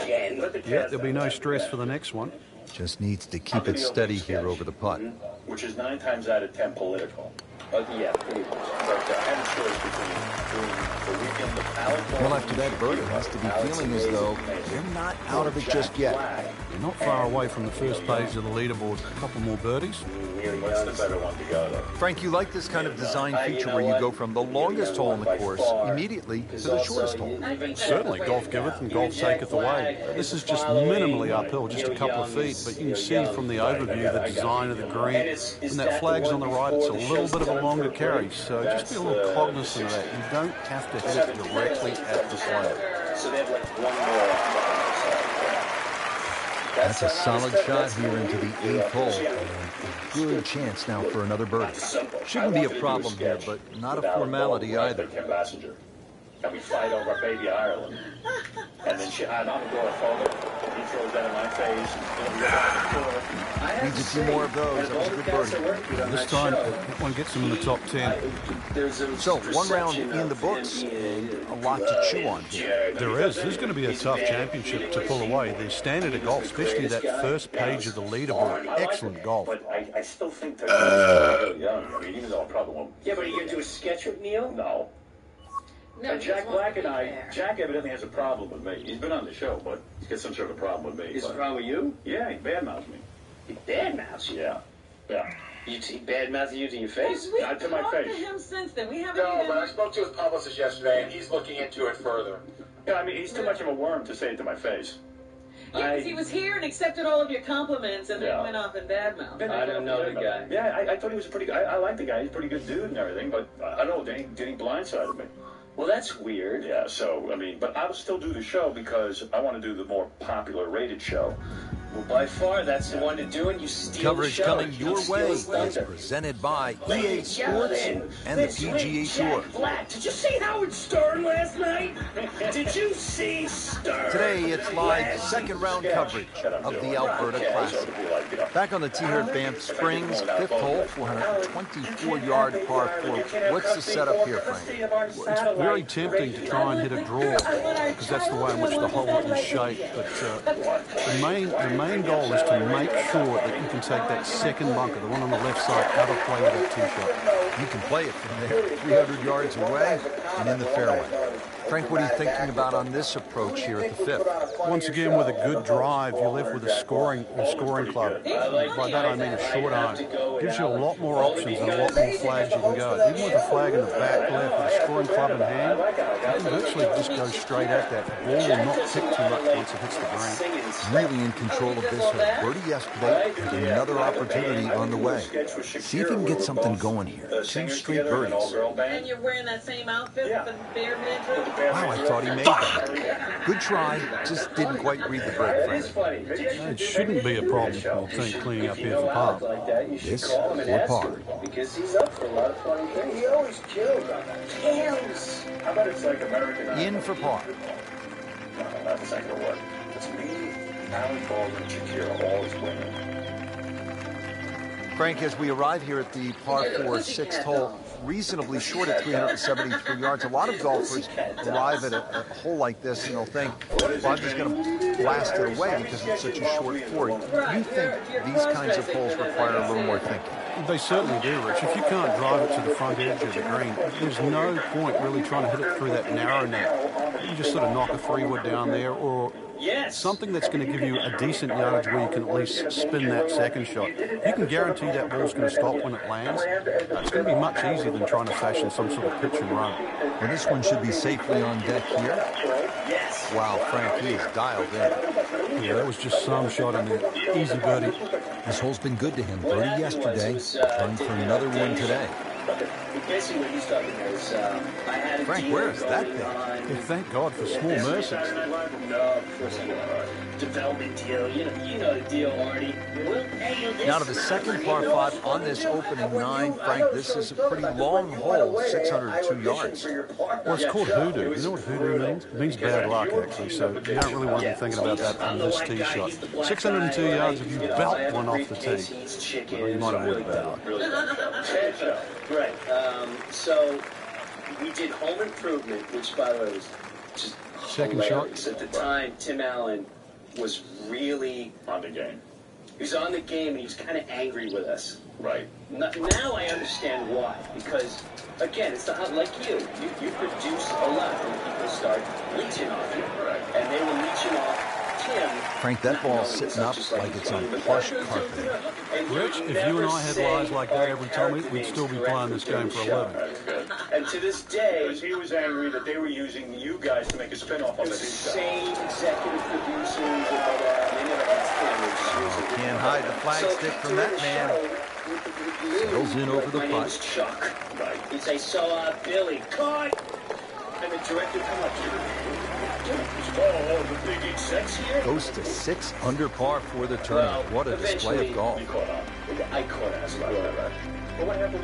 Yeah, there'll be no stress for the next one. Just needs to keep it steady here over the putt. Which is 9 times out of 10 political. Yeah, pretty much. But I had a choice between doing the weekend of Alec. Well, after that birdie, has to be feeling as though they're not out of it just yet. They're not far away from the first page of the leaderboard. A couple more birdies. What's the better one to go, though? Frank, you like this kind of design feature where you go from the longest hole in the course immediately to the shortest hole? Certainly, golf giveth and golf taketh away. This is just minimally uphill, just a couple of feet, but you can see from the overview the design of the green. And that flag's on the right, it's a little bit of a longer carry, so just be a little cognizant of that. You don't have to hit it directly at the flag. So they have like one more. That's a solid shot here into the 8th hole. And a good chance now for another birdie. Shouldn't be a problem here, but not a formality either. And we fight over baby Ireland. And then I'm agoraphobic. He throws that in my face. Needs a few more of those. That was a good birdie. This time, one gets him in the top 10. So, one round in the books and a lot to chew on here. There is. There's going to be a tough championship to pull away. The standard of golf, especially that first page of the leaderboard. Excellent golf. But I still think they're young. I mean, even though I probably won't. Yeah, but are you going to do a sketch with Neil? No. No, Jack Black and Jack evidently has a problem with me. He's been on the show, but he's got some sort of problem with me. Is a problem with you? Yeah, he badmouths me. He badmouths you? Yeah. He badmouths you to your face? Well, to my face. To him since then. We haven't No, even... but I spoke to his publicist yesterday, and he's looking into it further. Yeah, I mean, he's too much of a worm to say it to my face. Yeah, because he was here and accepted all of your compliments and then went off and badmouthed. I don't know the guy. Yeah, I thought he was a pretty good... I like the guy. He's a pretty good dude and everything, but I don't know, did he blindside me? Well, that's weird. Yeah, so, I mean, but I'll still do the show because I want to do the more popular rated show. Well, by far, that's the one to do, and you steal Coverage the show. coming your way is presented by EA Sports and the PGA Tour. Black. Did you see Howard Stern last night? Did you see Stern? Today, it's live second round coverage of the Alberta Classic. Back on the tee here at Banff Springs, 5th hole, 424-yard par 4. What's the setup here, Frank? Well, it's very tempting to try and hit a draw because that's the way in which the hole is shaped. But the main goal is to make sure that you can take that second bunker, the one on the left side, out of play with that tee shot. You can play it from there, 300 yards away and in the fairway. Frank, what are you thinking about on this approach here at the 5th? Once again, with a good drive, you're left with a scoring club. By that I mean a short iron. Gives you a lot more options and a lot more flags you can go. Even with a flag in the back left with a scoring club in hand, you can virtually just go straight at that. The ball will not tick too much once it hits the green. Really in control of this. Had birdie yesterday and another opportunity on the way. See if you can get something going here. 2 straight birdies. And you're wearing that same outfit with the bare midriff? Wow, I thought he made that. Good try, just didn't quite read the bread, Frank. It shouldn't be a problem, I think, cleaning up here for par. This for par. Because he's up for a lot of funny things. He always kills on that. Kills. How about it's like American Idol? In for par. No, that's not going to work. It's me, Alan Baldwin, Shakira, all is women. Frank, as we arrive here at the par 4 6th hole, reasonably short at 373 yards. A lot of golfers arrive at a hole like this and they'll think, well, I'm just going to blast it away because it's such a short 4. You think these kinds of holes require a little more thinking? They certainly do, Rich. If you can't drive it to the front edge of the green, there's no point really trying to hit it through that narrow net. You just sort of knock a 3-wood down there or something that's going to give you a decent yardage where you can at least spin that second shot. You can guarantee that ball's going to stop when it lands. It's going to be much easier than trying to fashion some sort of pitch and run. Well, this one should be safely on deck here. Wow, Frank, he is dialed in. Yeah, that was just some shot in there. Easy birdie. This hole's been good to him. Birdie yesterday, trying for another one today. Basically what he's talking about is, I had a Frank, where is that thing? Yeah, thank God for small mercies. No, of course I know. Development deal, you know the deal, Artie. We'll pay you this. Now to the second par 5 on this opening 9. Frank, this is a pretty long hole, 602 yards. Well, it's called hoodoo. You know what hoodoo means? It means bad luck, actually, so you don't really want to be thinking about that on this tee shot. 602 yards if you belt one off the tee. Well, you might avoid bad luck. Right. So we did Home Improvement, which, by the way, was just second hilarious. shot. At the time, Tim Allen was really on the game. He was on the game, and he was kind of angry with us. Right. Now I understand why. Because, again, it's not like you. You produce a lot when people start leeching off you. Right. And they were leeching off Tim. Frank, that ball's sitting up like it's on plush carpet. Rich, if you and I had lives like that every time, we'd still be playing this game for a living. And to this day, he was angry that they were using you guys to make a spin-off of the same executive producers and all that. They never asked him. Can't hide the flag stick from that man. Settles in over the putt. Chuck. Right. He'd say, so, Billy, cut! And the director come up to oh, the big execs here? Goes to 6 under par for the tournament. What a display of golf. I caught us, by the way.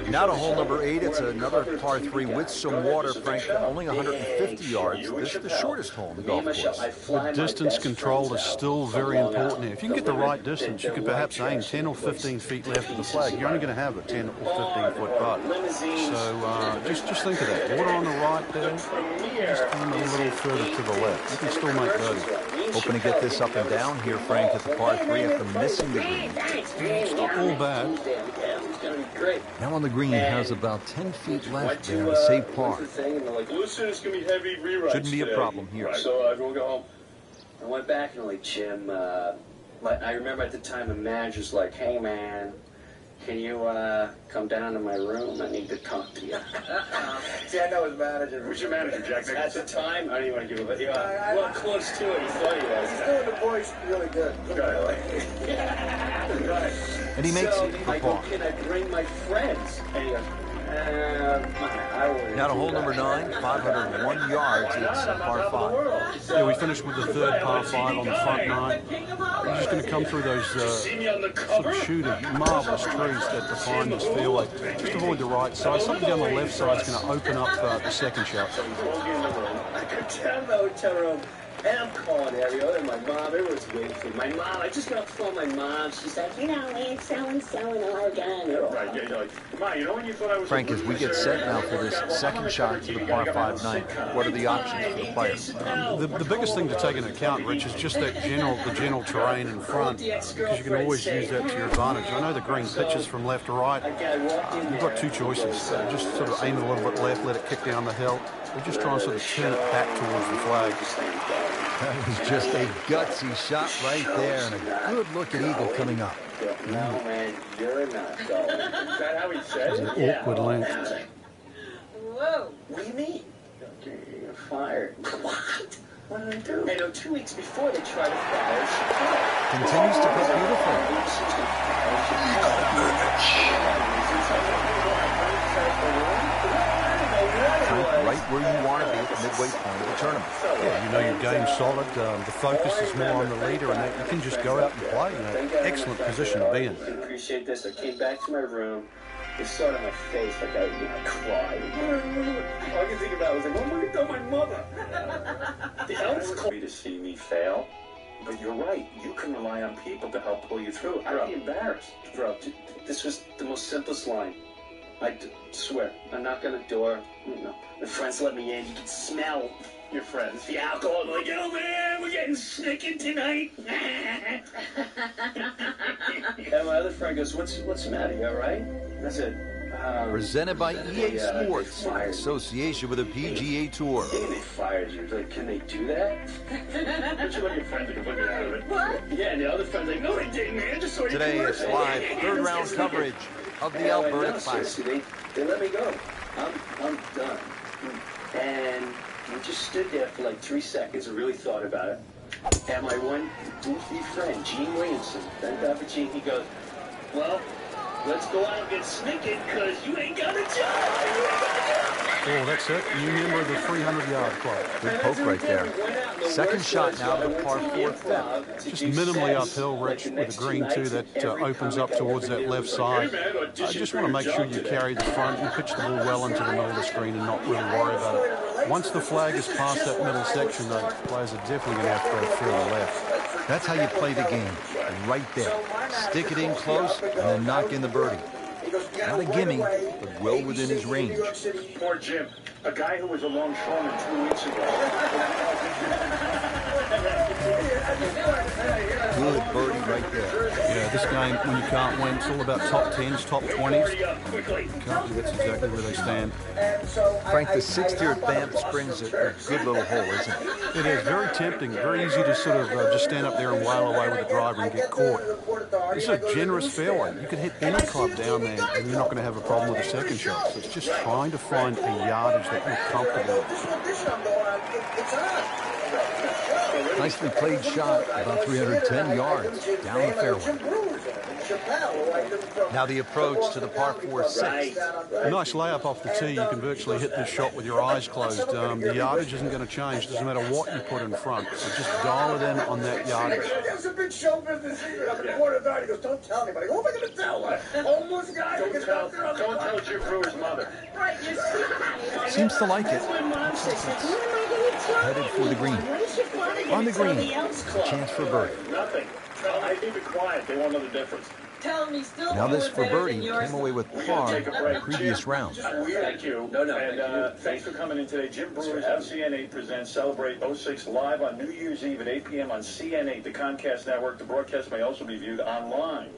Now to hole number 8. It's another par 3 with some water, Frank. Only 150 yards. This is the shortest hole in the golf course. The distance control is still very important here. If you can get the right distance, you could perhaps aim 10 or 15 feet left of the flag. You're only going to have a 10 or 15-foot putt. So just think of that. Water on the right there. Just come a little further to the left. You can still make birdie. Hoping to get this up and down here, Frank, at the par 3 after missing the green. It's not all bad. Now on the green, has about 10 feet left there to save par. Shouldn't be a problem here. So everyone go home. I went back and I'm like, Jim, I remember at the time the manager's like, hey man, can you come down to my room? I need to talk to you. See, I know his manager. Who's your manager, Jack? At the time, I don't even want to give it, well, close to it, he thought he was. He's doing the voice really good. And he makes it for par. Can I bring my friends? And he goes, now to hole number 9, 501 yards. It's par 5. Yeah, we finished with the third par 5 on the front 9. You're just going to come through those sort of shooting, marvelous trees that define this fairway. Just avoid the right side. Something down the left side is going to open up the second shot. I could tell in the hotel room. And I'm calling Ariel and my mom. Everyone's waiting for me. My mom, I just got off the phone with my mom. She's like, it's so-and-so in Oregon. Right, yeah, you're like, Ma, you know when you thought I was... Frank, as we get set now for this second shot to the par 5 9, what are the options for the players? The biggest thing to take into account, Rich, is just that the general terrain in front, because you can always use that to your advantage. I know the green pitches from left to right. You've got two choices. Just sort of aim it a little bit left, let it kick down the hill, or just try and sort of turn it back towards the flag. That was just a gutsy shot right there, and a good-looking eagle coming up. No, man, you're not. Is that how he said it? It's an awkward length. Whoa. What do you mean? You're fired. What? What did I do? I know 2 weeks before they tried to fire her. Continues to put beautifully. Right where you want to be at the midway point of the tournament. Yeah, you know your game's solid. The focus is more on the leader, and you can just go out and play. Excellent position to be in. I appreciate this. I came back to my room. It started on my face like I cried. All I could think about was like, what am I going to tell my mother? The elves called me to see me fail. But you're right. You can rely on people to help pull you through. I'd be embarrassed. Bro, this was the most simplest line. I swear, I knock on the door. My friends let me in. You can smell your friends. The alcohol. I'm like, oh man, we're getting snicking tonight. And my other friend goes, what's the matter? You all right? And I said, presented by EA Sports in association with the PGA Tour. They fired you. Like, can they do that? But you let your friends can put me out of it. What? Yeah, and the other friend's like, no, they didn't, man. Just so today it's live third round coverage of the Alberta Classic. They let me go. I'm done. And we just stood there for like 3 seconds and really thought about it. And my one goofy friend, Gene Williamson, thank God for Gene, he goes, well, let's go out and get snicking because you ain't got a job. Oh, that's it. You remember the 300-yard club. Good poke right there. Second shot now to the par 4 fifth. Just minimally uphill, Rich, with a green too that opens up towards that left side. I just want to make sure you carry the front and pitch the ball well into the middle of the screen and not really worry about it. Once the flag is past that middle section, the players are definitely going to have to go further left. That's how you play the game, right there. Stick it in close and then knock in the birdie. Not a gimme, but well within his range. Poor Jim, a guy who was a longshoreman 2 weeks ago. Good birdie right there. Yeah, this game, when you can't win, it's all about top 10s, top 20s. Can't, that's exactly where they stand. Frank, the 6th here at Banff Springs is a good little hole, isn't it? It is very tempting, very easy to sort of just stand up there and wail away with the driver and get caught. This is a generous fairway. You could hit any club down there and you're not going to have a problem with the second shot. So it's just trying to find a yardage that you're comfortable with. Nicely played shot, about 310 yards down the fairway. Now the approach to the par 4 6th. A nice layup off the tee. You can virtually hit this shot with your eyes closed. The yardage isn't going to change. Doesn't matter what you put in front. So just dial it in on that yardage. There's a big show business secret up in Florida. He goes, don't tell anybody. Who am I going to tell? Almost guy who gets out there on the Don't tell Jim Brewer's mother. Seems to like it. Headed for the green. On the green. A chance for birdie. Nothing. I keep it quiet. They won't know the difference. Tell him he's still Now this for better birdie than yours. came away with par in the previous round. Thank you. And thanks for coming in today. Jim Brewer's CN8 presents Celebrate 06 live on New Year's Eve at 8 p.m. on CN8, the Comcast network. The broadcast may also be viewed online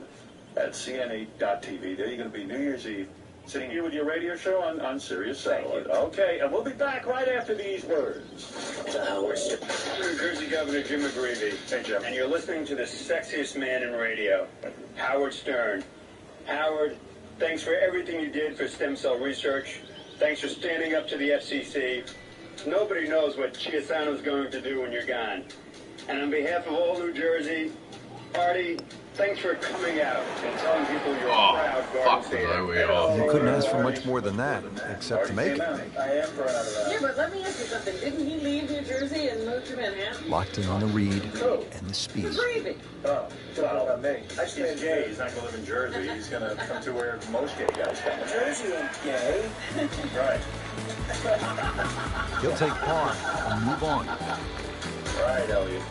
at cn8.tv. There you're going to be New Year's Eve, sitting here with your radio show on Sirius Satellite. Okay, and we'll be back right after these words. New Jersey Governor Jim McGreevey. Hey, Jim. And you're listening to the sexiest man in radio, Howard Stern. Howard, thanks for everything you did for stem cell research. Thanks for standing up to the FCC. Nobody knows what Chiasano's going to do when you're gone. And on behalf of all New Jersey, Artie, thanks for coming out and telling people you're proud Garden State. You couldn't ask for much more than that, except to make it. Yeah, but let me ask you something. Didn't he leave New Jersey and move to Manhattan? Locked in on the read and the speed. Gravy. Oh, well, he's gay. He's not going to live in Jersey. He's going to come to where most gay guys come. Jersey ain't gay. Right. He'll take par and move on. Right, Elliot.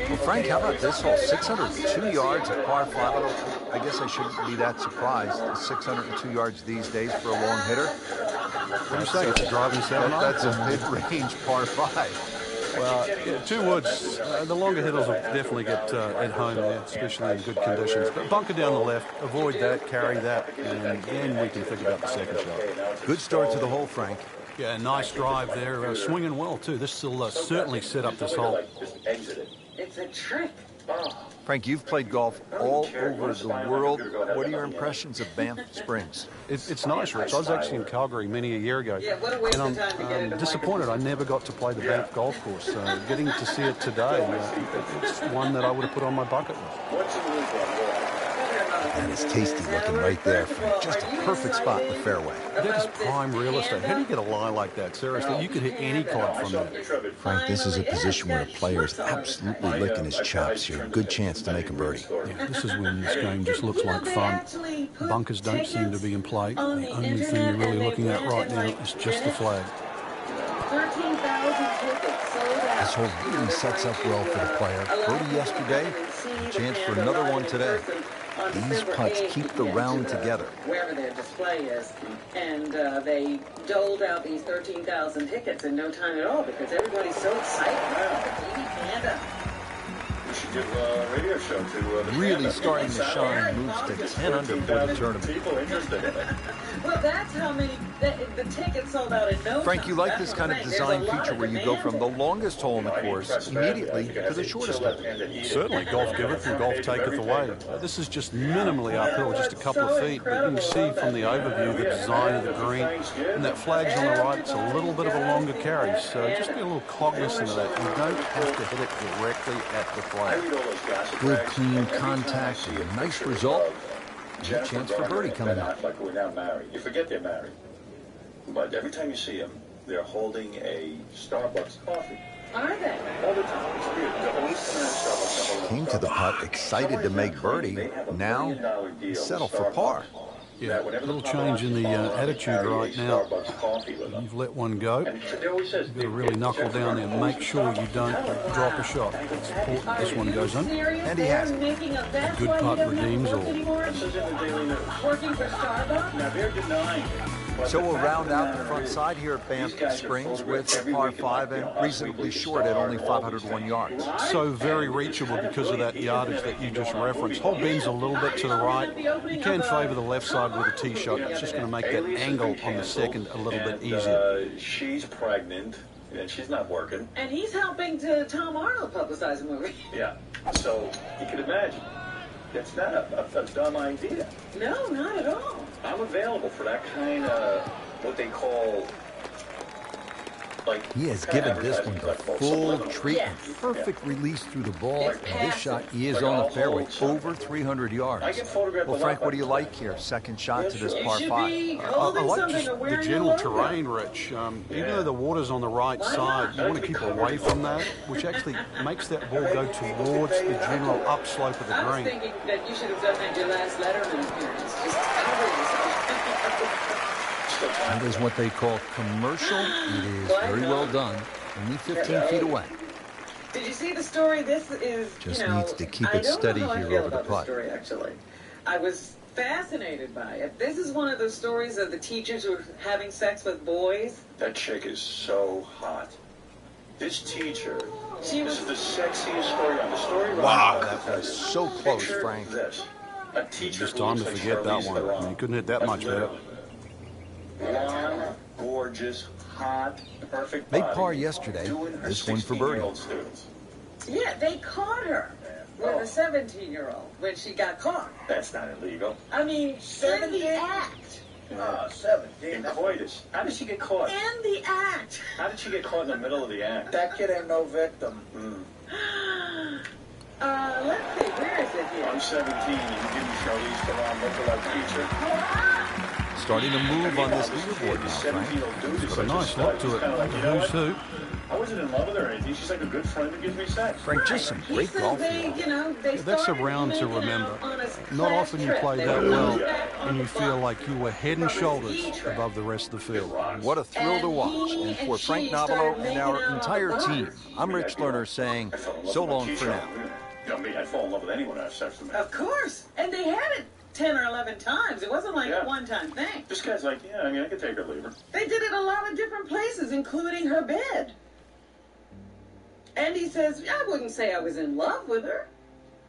Well, Frank, how about this hole? 602 yards at par 5. I guess I shouldn't be that surprised. 602 yards these days for a long hitter. What do you say? It's a driving 7 iron? That's a mid-range par 5. Well, yeah, 2 woods. The longer hitters will definitely get at home there, especially in good conditions. But bunker down the left, avoid that, carry that, and then we can think about the second shot. Good start to the hole, Frank. Yeah, nice drive there. Swinging well, too. This will certainly set up this hole. It's a trick. Frank, you've played golf all over the world. What are your impressions of Banff Springs? It's nice, Rich. I was actually in Calgary many a year ago. Yeah, what a waste of time to get I'm disappointed I never got to play the Banff golf course. Getting to see it today, it's one that I would have put on my bucket list. And it's tasty looking right there, Frank. Just a perfect spot in the fairway. That is prime real estate. How do you get a lie like that? Seriously, you could hit any club from that. Frank, this is a position where a player is absolutely licking his chops. You have a good chance to make a birdie. Yeah, this is when this game just looks like fun. Bunkers don't seem to be in play. The only thing you're really looking at right now is just the flag. 13,000 tickets sold out. This hole really sets up well for the player. Birdie yesterday, a chance for another one today. These putts keep the round together. Wherever their display is. And they doled out these 13,000 tickets in no time at all because everybody's so excited about the TV Panda. We should give a radio show to really starting to shine, moves to 10 under for the tournament. People interested in it. Well, that's how many the tickets sold out in no time. Frank, you like this kind of design feature where you go from the longest hole in the course immediately to the shortest hole. Certainly, golf giveth and golf taketh away. This is just minimally uphill, just a couple of feet, but you can see from the overview the design of the green, and that flag's on the right. It's a little bit of a longer carry, so just be a little cognizant of that. You don't have to hit it directly at the flag. Good, clean contact and a nice result. Good chance for birdie coming up. Like we're now married. You forget they're married. But every time you see them, they're holding a Starbucks coffee. Are they? All the time. It's weird. The only time Starbucks Came to the putt excited to make birdie. Now settle for par. Yeah, a little change in the attitude right now. You've let one go. You've got to really knuckle down there and make sure you don't drop a shot. It's important this one goes in. And he has it. A good putt redeems all. Working for Starbucks? Now they're denying it. So we'll round out the front side here at Banff Springs with a par 5 and reasonably short at only 501 yards. So very reachable because of that yardage that you just referenced. Hole bends a little bit to the right. You can favor the left side with a tee shot. It's just going to make that angle on the second a little bit easier. She's pregnant and she's not working. And he's helping to Tom Arnold publicize a movie. Yeah. So you can imagine. It's not a dumb idea. No, not at all. I'm available for that kind of what they call, like, he has given this one the full treatment. Perfect release through the ball. And this shot is on the fairway, over 300 yards. Well, Frank, what do you like here? Second shot to this par 5. I like just the general terrain, Rich. Even though the water's on the right side, you want to keep away from that, which actually makes that ball go towards the general upslope of the green. I was thinking that you should have done that your last Letterman appearance. Just cover yourself. That is what they call commercial. It is very well done. Only 15 feet away. Did you see the story? This is, just needs to keep it steady here over the putt. Story, actually. I was fascinated by it. This is one of those stories of the teachers who are having sex with boys. That chick is so hot. This teacher, this is the sexiest story on the story. Wow, that was so close, Frank. A teacher just time to forget that one. I mean, you couldn't hit that much better. Blonde, gorgeous, hot, perfect made body. par yesterday. This one for birdie. Yeah, they caught her with a 17-year-old when she got caught. That's not illegal. I mean, 17? In the act. 17. In coitus. How did she get caught? In the act. How did she get caught in the middle of the act? That kid ain't no victim. Let's see, where is it here? I'm 17 and you didn't show these to Ron lookalike teacher. Starting to move on this leaderboard now, Frank. It's got a nice look to it. Who's who? I wasn't in love with her or anything. She's like a good friend who gives me sex. Frank, just some great golf. That's a round to remember. Not often you play that well and you feel like you were head and shoulders above the rest of the field. What a thrill to watch. And for Frank Nobilo and our entire team, I'm Rich Lerner saying so long for now. You know me, I'd fall in love with anyone I have sex with. Of course. And they had it 10 or 11 times. It wasn't like a one-time thing. This guy's like, yeah, I mean, I could take her or leave her. They did it a lot of different places, including her bed. And he says, I wouldn't say I was in love with her.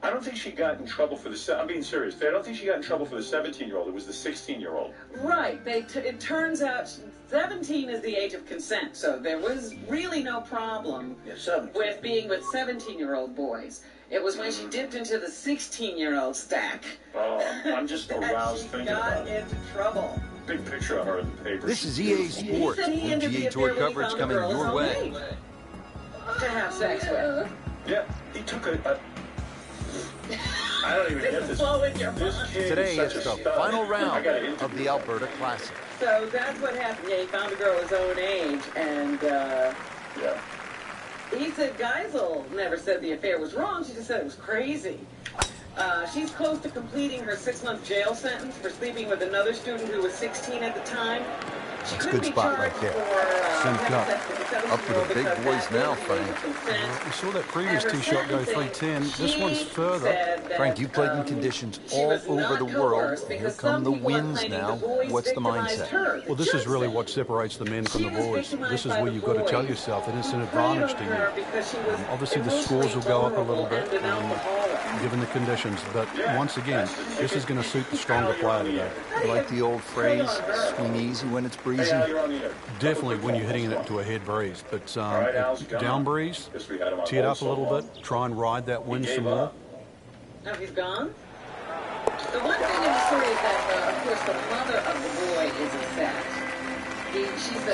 I don't think she got in trouble for the... I'm being serious. I don't think she got in trouble for the 17-year-old. It was the 16-year-old. Right. It turns out 17 is the age of consent, so there was really no problem with being with 17-year-old boys. It was when she dipped into the 16-year-old stack. Oh, I'm just aroused thinking about got it. into trouble. Big picture of her in the paper. This is EA Sports. PGA Tour coverage coming your way. To have sex with. Yeah, he took a I don't even get this. Today it's the final round of the Alberta Classic. So that's what happened. Yeah, he found a girl his own age, and he said Geisel never said the affair was wrong. She just said it was crazy. She's close to completing her 6-month jail sentence for sleeping with another student who was 16 at the time. It's a good spot right there. Synced up. Up to the big boys now, Frank. We saw that previous tee shot go 310. This one's further. Frank, you played in conditions all over the world. And here come the wins now. What's the mindset? Well, this is really what separates the men from the boys. This is where you've got to tell yourself that it's an advantage to you. Obviously, the scores will go up a little bit given the conditions. But once again, this is going to suit the stronger player today. You like the old phrase, swing easy when it's breezy? Definitely when you're hitting it to a head breeze. But down breeze, tee it up a little bit, try and ride that wind some more. Oh, he's gone? The one thing in the story is that, of course, the mother of the boy is upset.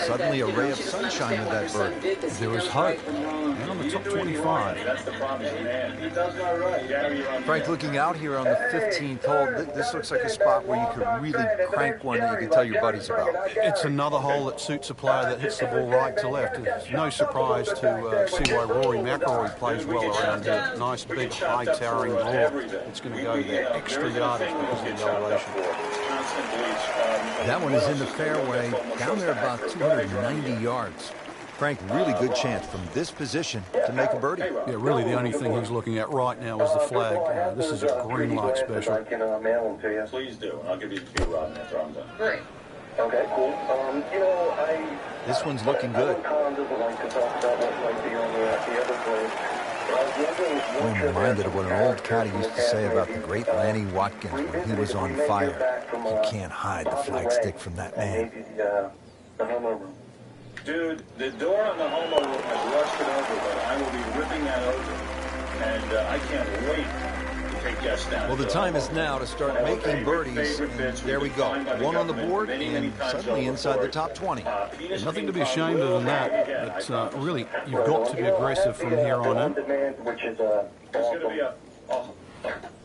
Suddenly a ray of sunshine with that bird. There was hope. And on the top 25. That's the problem. Man, he does not right. Frank, looking out here on the 15th hole, this looks like a spot where you could really crank one that you could tell your buddies about. It's another hole that suits a player that hits the ball right to left. It's no surprise to see why Rory McIlroy plays well around here. Nice, big, high, towering ball. It's going to go that extra yardage because of the elevation. That one is in the fairway, down there about 290 yards. Frank, really good chance from this position to make a birdie. Yeah, really the only thing he's looking at right now is the flag. This is a green light special. Please do. I'll give you the cue, Robin, after I'm done. Great. Okay, cool. This one's looking good. I'm reminded of what an old caddy used to say about the great Lanny Watkins when he was on fire. You can't hide the flagstick from that man. Dude, the door on the homo room has rusted over, but I will be ripping that open. And I can't wait to take guests down. Well, the time is now to start making birdies. And there we go. One on the board and suddenly inside the top 20. There's nothing to be ashamed of in that. But really, you've got to be aggressive from here on in.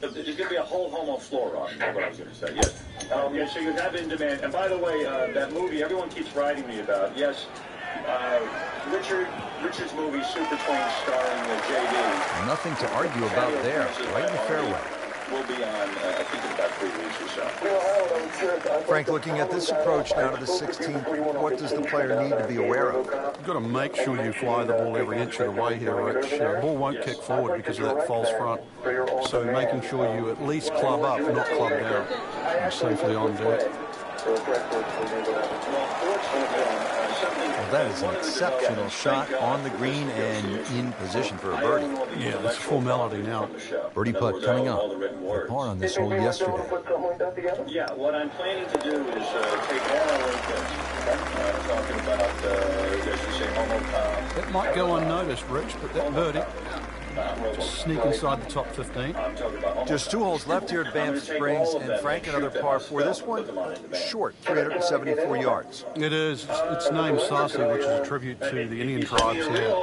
There's going to be a whole homo floor on what I was going to say. Yes. Yeah, so you have in demand. And by the way, that movie everyone keeps writing me about. Yes. Richard's movie, Super Twins, starring J.D. Nothing to argue about there, right in the fairway. We'll be on, I think, in about 3 weeks or so. Frank, looking at this approach now to the 16th, what does the player need to be aware of? You've got to make sure you fly the ball every inch of the way here, Rich. The ball won't kick forward because of that false front. So making sure you at least club up, not club down. And safely on deck. Well, that is an exceptional shot on the green and in position for a birdie. Yeah, that's formality now. Birdie putt coming up. Par on this hole yesterday. Yeah, what I'm planning to do is take all our work talking about, as you say, homo. That might go unnoticed, Rich, but that birdie just sneak inside the top 15. I'm talking about Just 2 holes left here at Banff Springs, and Frank, another par 4. This one, short, 374 yards. It is. It's named Sarsi, which is a tribute to the Indian tribes here,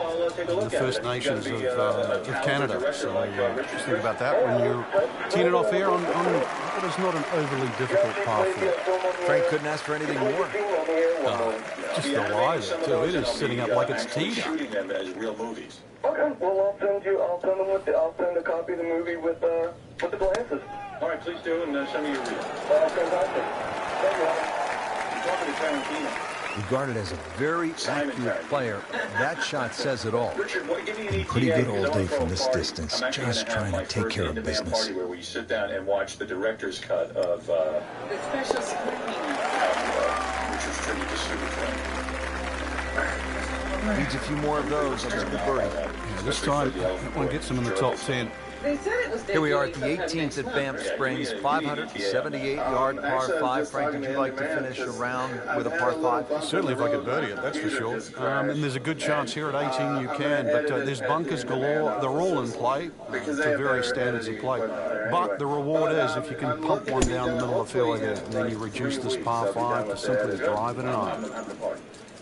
the First Nations of Canada. So just think about that when you're teeing it off here on what is not an overly difficult par 4. Frank couldn't ask for anything more. Just the lie there, too. It is sitting up like it's teed up. Shooting them as real movies. Okay, well, I'll send a copy of the movie with the glasses. All right, please do, and send me your reel. Fantastic. Thank you. You're talking to Tarantino. Regarded as a very accurate player, that shot says it all. Richard, give me an ETA. Pretty good all day from this distance, just trying to take care of business. Party where we sit down and watch the director's cut of the special screening. Richard's tribute to Superman. Needs a few more of those. That was a good birdie. Yeah, this time, that one gets him in the top 10. They said it was Here we are at the 18th at Banff Springs, 578-yard par 5. Frank, would you like to finish a round with a par 5? Certainly if I could birdie it, that's for sure. And there's a good chance here at 18 you can, but there's bunkers galore. They're all in play to various standards of play. But the reward is if you can pump one down the middle of the fairway there, and then you reduce this par 5 to simply drive it in iron.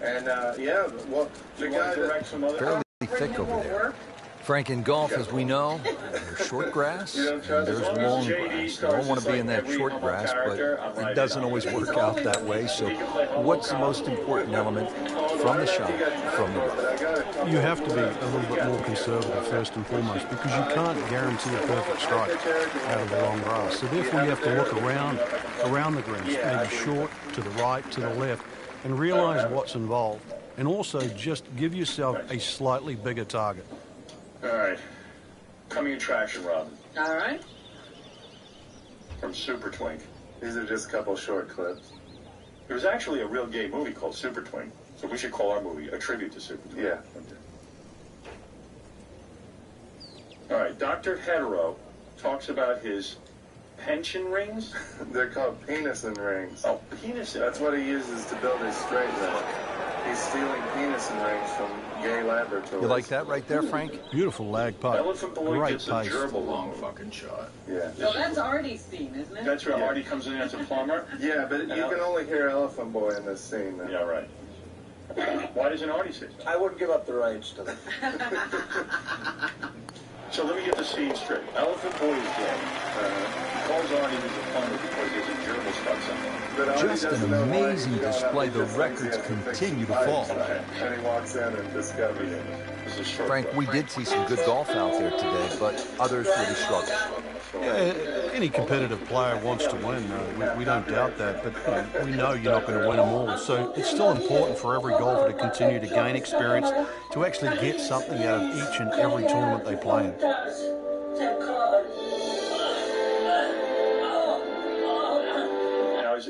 And, yeah, well, the guy that... Fairly thick over there. Frank, in golf, as we know, there's short grass and there's long grass. You don't want to be in that short grass, but it doesn't always work out that way. So what's the most important element from the shot, from the rough? You have to be a little bit more conservative first and foremost, because you can't guarantee a perfect strike out of the long grass. So therefore you have to look around the greens, maybe short, to the right, to the left, and realize what's involved. And also just give yourself a slightly bigger target. All right. Coming attraction, Robin. All right. From Super Twink. These are just a couple short clips. There was actually a real gay movie called Super Twink, so we should call our movie a tribute to Super Twink. Yeah. Okay. All right. Dr. Hetero talks about his pension rings. They're called penison rings. Oh, penison. That's what he uses to build his straight leg. He's stealing penison rings from gay laboratories. You like that right there, Frank? Beautiful lag putt. Elephant Boy Great gets a pace. gerbil long fucking shot. Yeah. So that's Artie's scene, isn't it? That's where Artie comes in as a plumber. Yeah, but you can only hear Elephant Boy in this scene. Then. Yeah, right. Why doesn't Artie say so? I wouldn't give up the rights to them. So let me get the scene straight. Elephant Boy is gay. He calls Artie as a plumber because he has a gerbil stuck somewhere. Just an amazing display. The records continue to fall. And he walks in and discovers it. Frank, we did see some good golf out there today, but others really struggled. Yeah, any competitive player wants to win. We don't doubt that, but we know you're not going to win them all. So it's still important for every golfer to continue to gain experience, to actually get something out of each and every tournament they play in.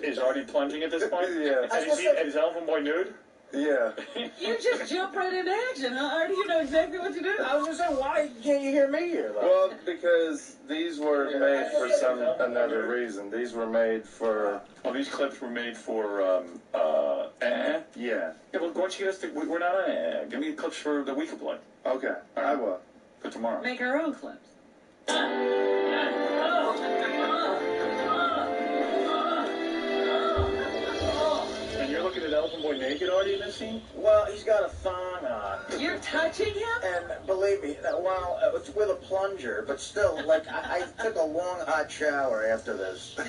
Is Artie plunging at this point? Yeah. And is Elephant Boy nude? Yeah. You just jump right into action, huh, Artie? You know exactly what to do. I was just saying, why can't you hear me here? Well, because these were made for another reason. These were made for... Oh, these clips were made for, Yeah. Yeah, well, why don't you get us we're not on Give me the clips for the week of play. Okay, I will. For tomorrow. Make our own clips. And you're looking at Elephant Boy naked, Artie, in this scene? Well, he's got a thong on. You're touching him? And believe me, well, it's with a plunger, but still, like, I took a long, hot shower after this. Boy,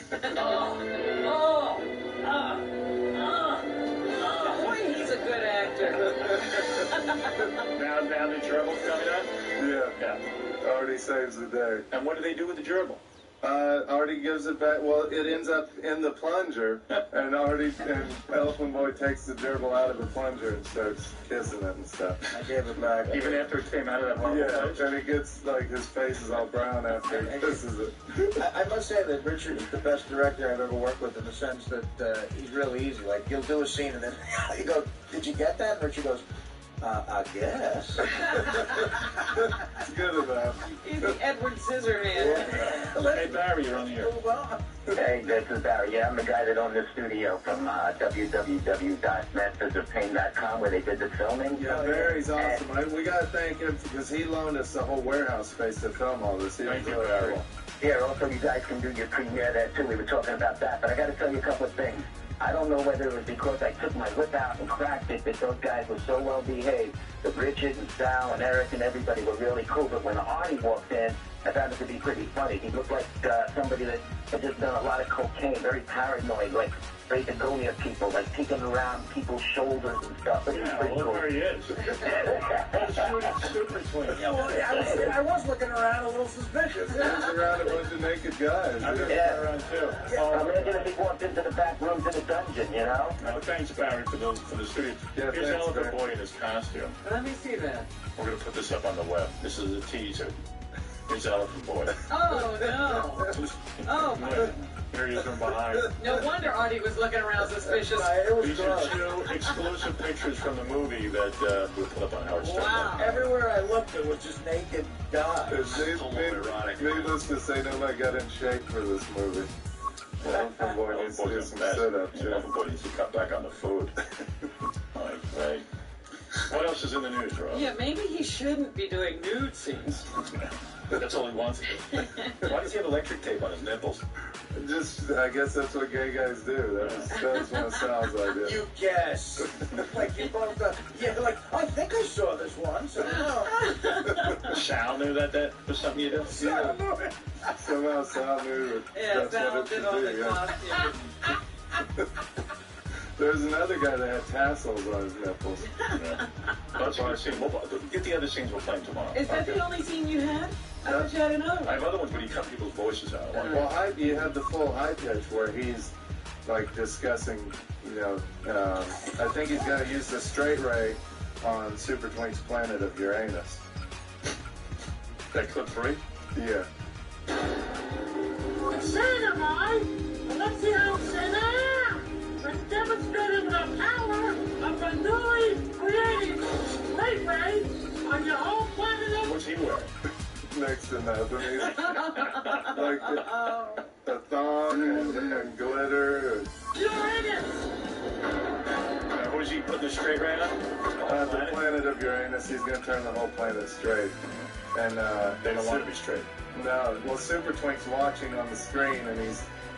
he's a good actor. Now the gerbil's coming up? Yeah. Artie saves the day. And what do they do with the gerbil? Artie gives it back. Well, it ends up in the plunger, and Elephant Boy takes the gerbil out of the plunger and starts kissing it and stuff. I gave it back. Even after it came out of that horrible place? And it gets, like, his face is all brown after he kisses it. I must say that Richard is the best director I've ever worked with in the sense that he's really easy. Like, you'll do a scene and then you go, did you get that? And Richard goes, I guess. It's good enough. He's the Edward Scissorhands. Hey, Barry, you're on the air. Hey, This is Barry. Yeah, I'm the guy that owned the studio from www.mastersofpain.com where they did the filming. Yeah, Barry's awesome. We got to thank him because he loaned us the whole warehouse space to film all this. Thank you, Barry. Yeah, also you guys can do your premiere there too. We were talking about that, but I got to tell you a couple of things. I don't know whether it was because I took my whip out and cracked it that those guys were so well behaved. That Richard and Sal and Eric and everybody were really cool. But when Artie walked in, I found it to be pretty funny. He looked like somebody that had just done a lot of cocaine, very paranoid, like ready to go near people, like peeking around people's shoulders and stuff. But Yeah, pretty look cool. where he is. He's shooting super twin. Yeah, well, I was looking around a little suspicious. He's around a bunch of naked guys. I'm looking around too. Imagine if he walked into the back room to the dungeon, you know? No, thanks, Barry, for the studio. Yeah, Here's thanks, Elephant Barry. Boy in his costume. Let me see that. We're going to put this up on the web. This is a teaser. Here's Elephant Boy. Oh, no. Oh, my. Here he is from behind. No wonder Artie was looking around suspicious. These are 2 exclusive pictures from the movie that we put up on Howard Stern. Wow. Everywhere I looked, it was just naked guys. Needless to say, nobody got in shape for this movie. Elephant Boy needs to do some sit-ups. Elephant Boy needs to cut back on the food. Right. What else is in the news, Rob? Yeah, maybe he shouldn't be doing nude scenes. That's all he wants to do. Why does he have electric tape on his nipples? I guess that's what gay guys do. That's one of Sal's ideas. You guess. Like you both, like, I think I saw this once. Sal knew that was something you did? Somehow Sal knew Yeah, that's Sal what it did all should the do. Yeah. costumes. There's another guy that had tassels on his nipples. Yeah. That's our scene. Get the other scenes we're playing tomorrow. Is that the only scene you had? I thought you had another I have one. other ones where you cut people's voices out. Well, you have the full high pitch where he's like discussing, I think he's going to use the straight ray on Super Twink's planet of Uranus. That clip 3? Yeah. Dynamite! Let's see how Santa is demonstrating the power of a newly created straight ray on your whole planet of... What's he wearing? Next to nothing. He's like a thong and glitter. Uranus! Who's he putting the straight ray on? The planet of Uranus, he's going to turn the whole planet straight. And they don't want to be straight. No, well, Super Twink's watching on the screen, and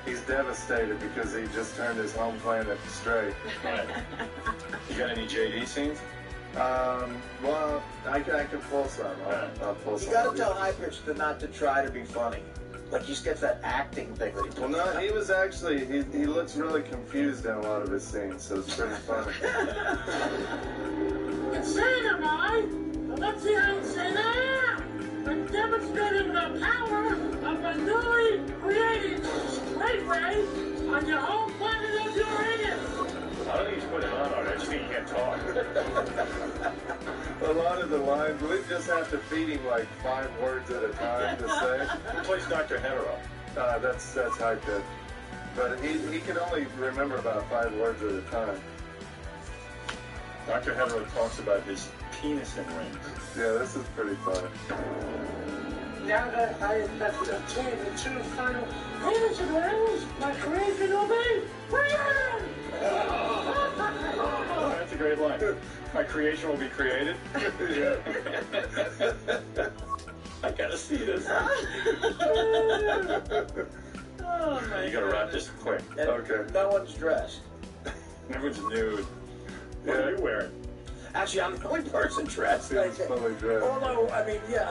he's devastated because he just turned his home planet straight. Right. You got any JD scenes? Well, I can pull some. I'll pull some. You gotta tell High Pitch not to try to be funny. Like, he just gets that acting thing that he does. Well, no, he was actually, he looks really confused in a lot of his scenes, so it's pretty funny. It's Dynamite! Let's see how Santa is demonstrating the power of a newly created straight ray on your whole planet of Uranus! I don't think he's putting it on already. I just think he can't talk. A lot of the lines, we just have to feed him like 5 words at a time to say. Who plays Dr. Hetero? That's high pitch. But he can only remember about 5 words at a time. Dr. Hetero talks about his penis and rings. Yeah, this is pretty funny. Now that I have obtained the 2 final penis and rings, my creation will be freedom! Oh, that's a great line. My creation will be created. I gotta see this. Oh, my You gotta wrap this quick. Okay. No one's dressed. Everyone's nude. What are you wearing? Actually, I'm the only person dressed. He's fully dressed. Although, I mean, yeah,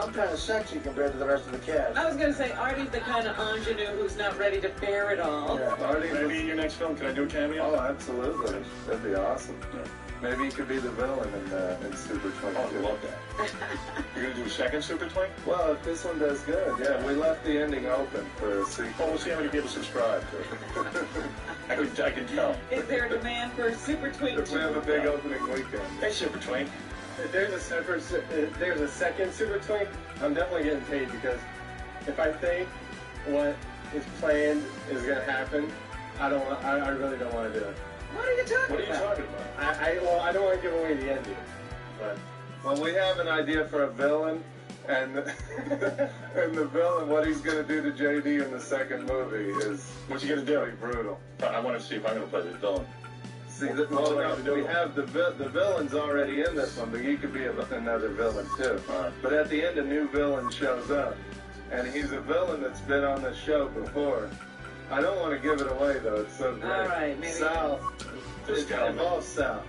I'm kind of sexy compared to the rest of the cast. I was going to say, Artie's the kind of ingenue who's not ready to bear it all. Yeah, Maybe in your next film, can I do a cameo? Oh, absolutely. That'd be awesome. Yeah. Maybe you could be the villain in Super Twink. Oh, I love that. You're gonna do a second Super Twink? Well, if this one does good, yeah. We left the ending open for a sequel. Well, we'll see how many people subscribe to it. I can tell. Is there a demand for a Super Twink? If we have a big opening weekend. Hey, Super Twink. If there's a second Super Twink, I'm definitely getting paid because if I think what is planned is going to happen, I really don't want to do it. What are you talking about? I don't want to give away the ending, but Well, we have an idea for a villain, And and the villain, what he's going to do to JD in the second movie is what's he going to do? Pretty brutal. I want to see if I'm going to play the villain. See, we have the villain's already in this one, but he could be another villain too. But at the end, a new villain shows up, and he's a villain that's been on the show before. I don't want to give it away though; it's so great. All right, maybe. Sal, it involves Sal,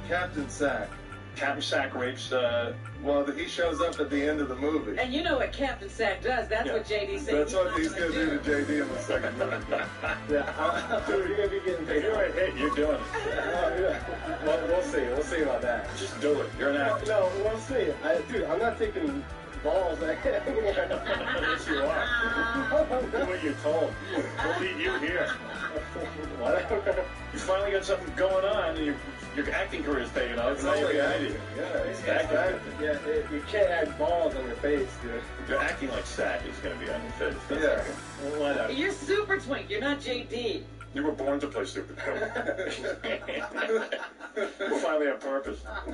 Captain Sack. Captain Sack rapes. Well, he shows up at the end of the movie. And you know what Captain Sack does. That's what JD said. That's what he's going to do to JD in the second movie. Yeah, dude, you're going to be getting paid. You're a hit. You're doing it. Well, we'll see. We'll see about that. Just do it. You're an actor. No, we'll see. Dude, I'm not taking balls. Yes, you are. Do what you're told. We'll leave you here. You finally got something going on, and your acting career is taking off. Now you're an idiot. Yeah, you can't have balls on your face, dude. You're acting like Sack is going to be on your face. Yeah. Whatever. You're Super Twink. You're not JD. You were born to play Super Twink. We'll finally have purpose. All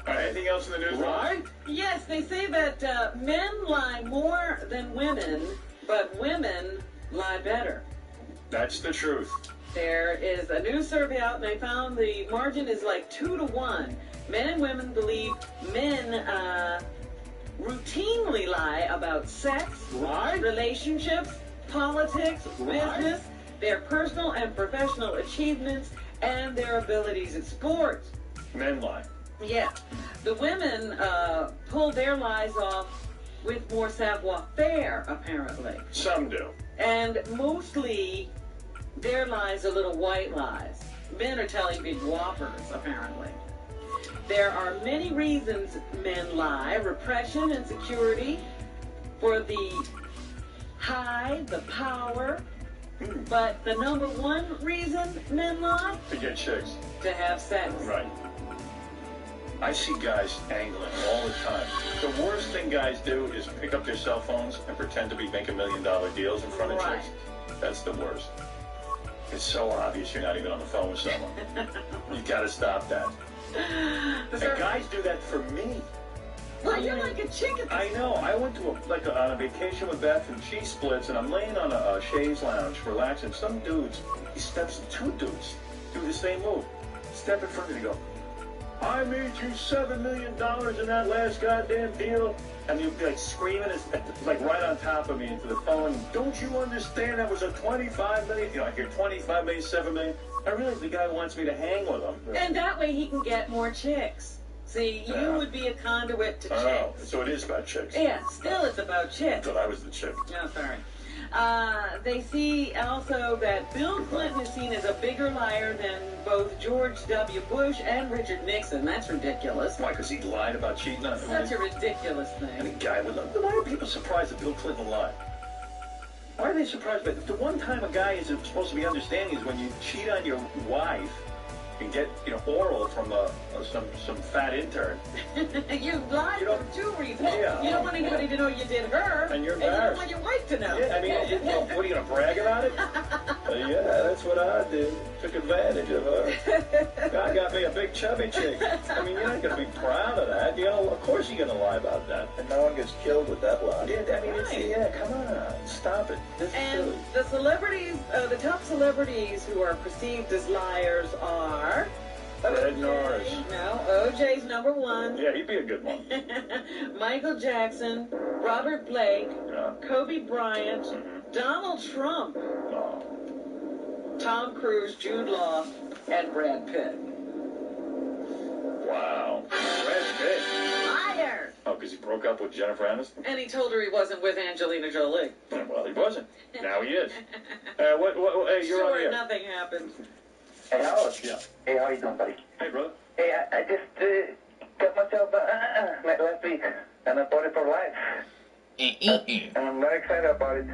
right, anything else in the news? Why? Yes, they say that men lie more than women, but women lie better. That's the truth. There is a new survey out, and they found the margin is like 2 to 1. Men and women believe men routinely lie about sex, relationships, politics, business, their personal and professional achievements, and their abilities in sports. Men lie. Yeah. The women pull their lies off with more savoir-faire, apparently. Some do. And mostly their lies are little white lies. Men are telling big whoppers, apparently. There are many reasons men lie. Repression, insecurity, for the high, the power. But the number one reason men lie? To get chicks. To have sex. Right. I see guys angling all the time. The worst thing guys do is pick up their cell phones and pretend to be making $1 million deals in front of chicks. That's the worst. It's so obvious you're not even on the phone with someone. You gotta stop that. And guys do that for me. Well, you're like a chicken. I know. I went to on a vacation with Beth, and she splits, and I'm laying on a chaise lounge, relaxing. Two dudes do the same move. Step in front of me and go, I made you $7 million in that last goddamn deal. And you'd be like screaming, like right on top of me into the phone. Don't you understand that was a $25 million? You know, like you're $25 million, $7 million. I realize the guy wants me to hang with him. And that way he can get more chicks. See, you would be a conduit to chicks. Oh, so it is about chicks. Yeah, still it's about chicks. I thought I was the chick. No, sorry. They see also that Bill Clinton is seen as a bigger liar than both George W. Bush and Richard Nixon. That's ridiculous. Why? Because he lied about cheating on him? Such a ridiculous thing. And a guy would lie. Why are people surprised that Bill Clinton lied? Why are they surprised? But the one time a guy is supposed to be understanding is when you cheat on your wife and get oral from some fat intern. You lied for two reasons. Yeah. You don't want anybody to know you did her, and you're embarrassed. And you don't want your wife to know. Yeah, I mean, what are you gonna brag about it? Yeah, that's what I did. Took advantage of her. God got me a big chubby chick. I mean, you're not gonna be proud of that. Of course you're gonna lie about that. And no one gets killed with that lie. Yeah, I mean, come on, stop it. This is silly. The celebrities, the top celebrities who are perceived as liars are. Red Norris. No, OJ's number one. Yeah, he'd be a good one. Michael Jackson, Robert Blake, Kobe Bryant, Donald Trump, Tom Cruise, Jude Law, and Brad Pitt. Wow. Brad Pitt. Liar! Oh, because he broke up with Jennifer Aniston? And he told her he wasn't with Angelina Jolie. Well, he wasn't. Now he is. Hey, you're on the air. Nothing happened. Hey, Howard. Yeah. Hey, how you doing, buddy? Hey, brother. Hey, I just got myself last week, and I bought it for life. And I'm very excited about it.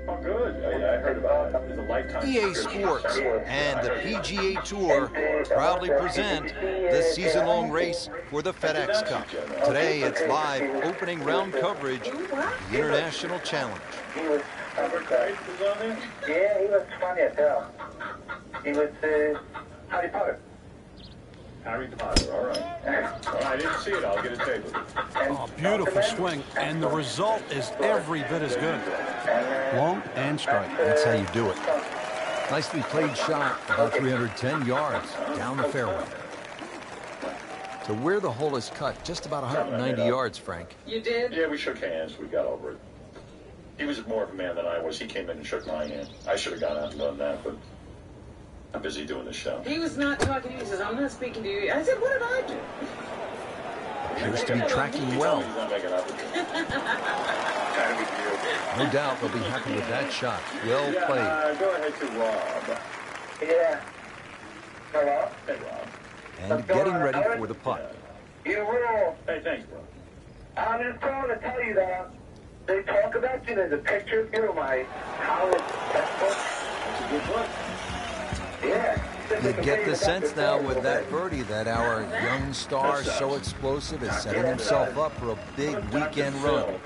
Oh, good. I heard about it. It's a lifetime. EA Sports and the PGA Tour proudly present the season-long race for the FedEx Cup. Today, it's live opening round coverage, the International Challenge. He was Albert White was on there? Yeah, he was funny as hell. He was Harry Potter. Harry Potter, all right. All right, I didn't see it. I'll get a table. Oh, beautiful swing. And the result is every bit as good. Long and straight. That's how you do it. Nicely played shot, about 310 yards down the fairway. So where the hole is cut, just about 190 yards, Frank. You did? Yeah, we shook hands. We got over it. He was more of a man than I was. He came in and shook my hand. I should have gone out and done that, but I'm busy doing the show. He was not talking to you. He says, I'm not speaking to you. I said, what did I do? Appears to be tracking well. He's not making up with you. Kind of a deal. No doubt they'll be happy with that shot. Well played. Go ahead to Rob. Yeah. Hello? Hey, Rob. And getting ready for the putt. You rule. Hey, thanks, bro. I'm just calling to tell you that they talk about you. There's a picture of you in my college textbook. That's a good putt. Yeah. You get the sense now with that birdie that our young star, so explosive, is setting himself up for a big weekend run.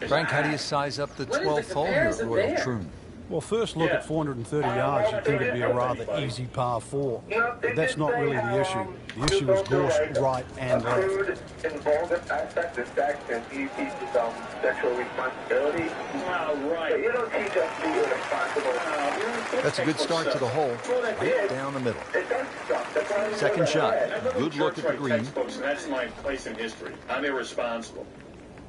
Frank, how do you size up the 12th hole here at Royal Troon? Well, first look at 430 yards, you'd think it'd be a rather easy par 4. But that's not really the issue. The issue is course right and left. In vulgar aspect of sex, and you teach them sexual responsibility. Wow, right. You don't teach us to be irresponsible. That's a good start to the hole, right down the middle. Second shot, good look at the green. Textbooks, and that's my place in history. I'm irresponsible.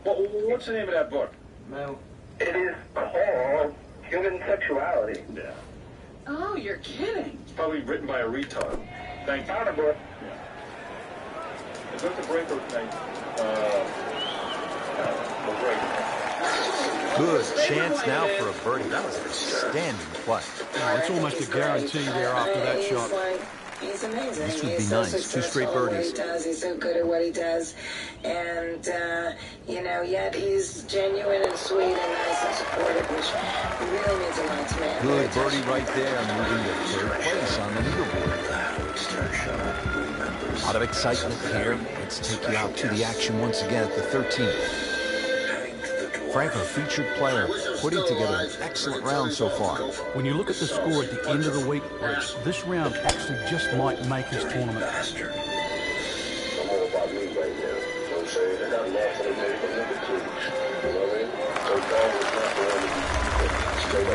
Well, what's the name of that book? No. It is called Human Sexuality. Yeah. Oh, you're kidding. It's probably written by a retard. Thank you. Found a book. Yeah. Is that the break or thank the break? Good chance now for a birdie. That was a standing play. Oh, it's almost a guarantee there after that shot. He's amazing. This would be He's nice. So 2 straight birdies. He's so good at what he does. And, yet he's genuine and sweet and nice and supportive, which really means a lot to me. Good birdie right there, moving to 3rd place on the leaderboard. A lot of excitement here. Let's take you out to the action once again at the 13th. Frank, our featured player, putting together an excellent round so far. When you look at the score at the end of the week, Rich, this round actually just might make his tournament.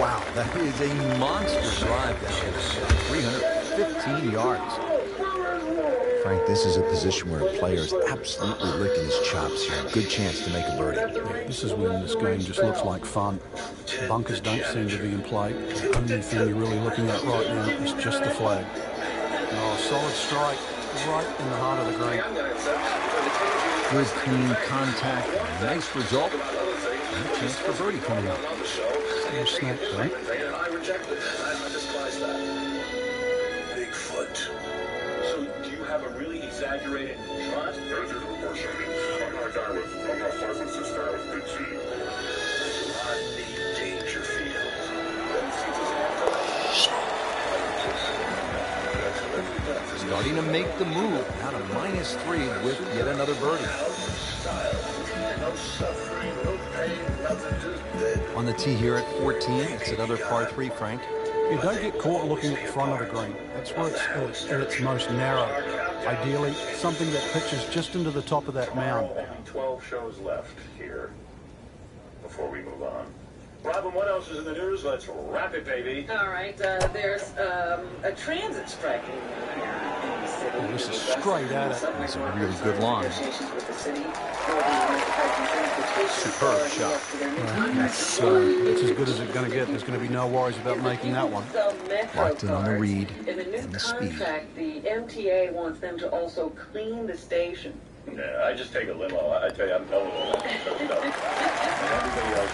Wow, that is a monster drive down there. 315 yards. Frank, this is a position where a player is absolutely licking his chops here. Good chance to make a birdie. Yeah, this is when this game just looks like fun. Bunkers don't seem to be in play. The only thing you're really looking at right now is just the flag. Oh, solid strike right in the heart of the green. Good clean contact. Nice result. And a chance for birdie coming up. Still snap, right? I reject it. I despise that. Bigfoot. So, do you have a really exaggerated shot? I'm not a guy with, I'm not 5'6" guy with big feet. On the Dangerfield. Starting to make the move. Now to -3 with yet another birdie. On the tee here at 14, it's another par 3, Frank. You don't get caught looking at the front of the green. That's where it's at its most narrow. Ideally, something that pitches just into the top of that mound. Only 12 shows left here before we move on. Robin, what else is in the news? Let's wrap it, baby. All right, there's a transit strike in the city. Oh, this is straight at it. That's a really good line. Superb shot. It's as good as it's going to get. There's going to be no worries about making that one. Locked in on the read In the new and the speed. contract, the MTA wants them to also clean the station. Yeah, I just take a limo. I tell you, I'm done with all that. Everybody else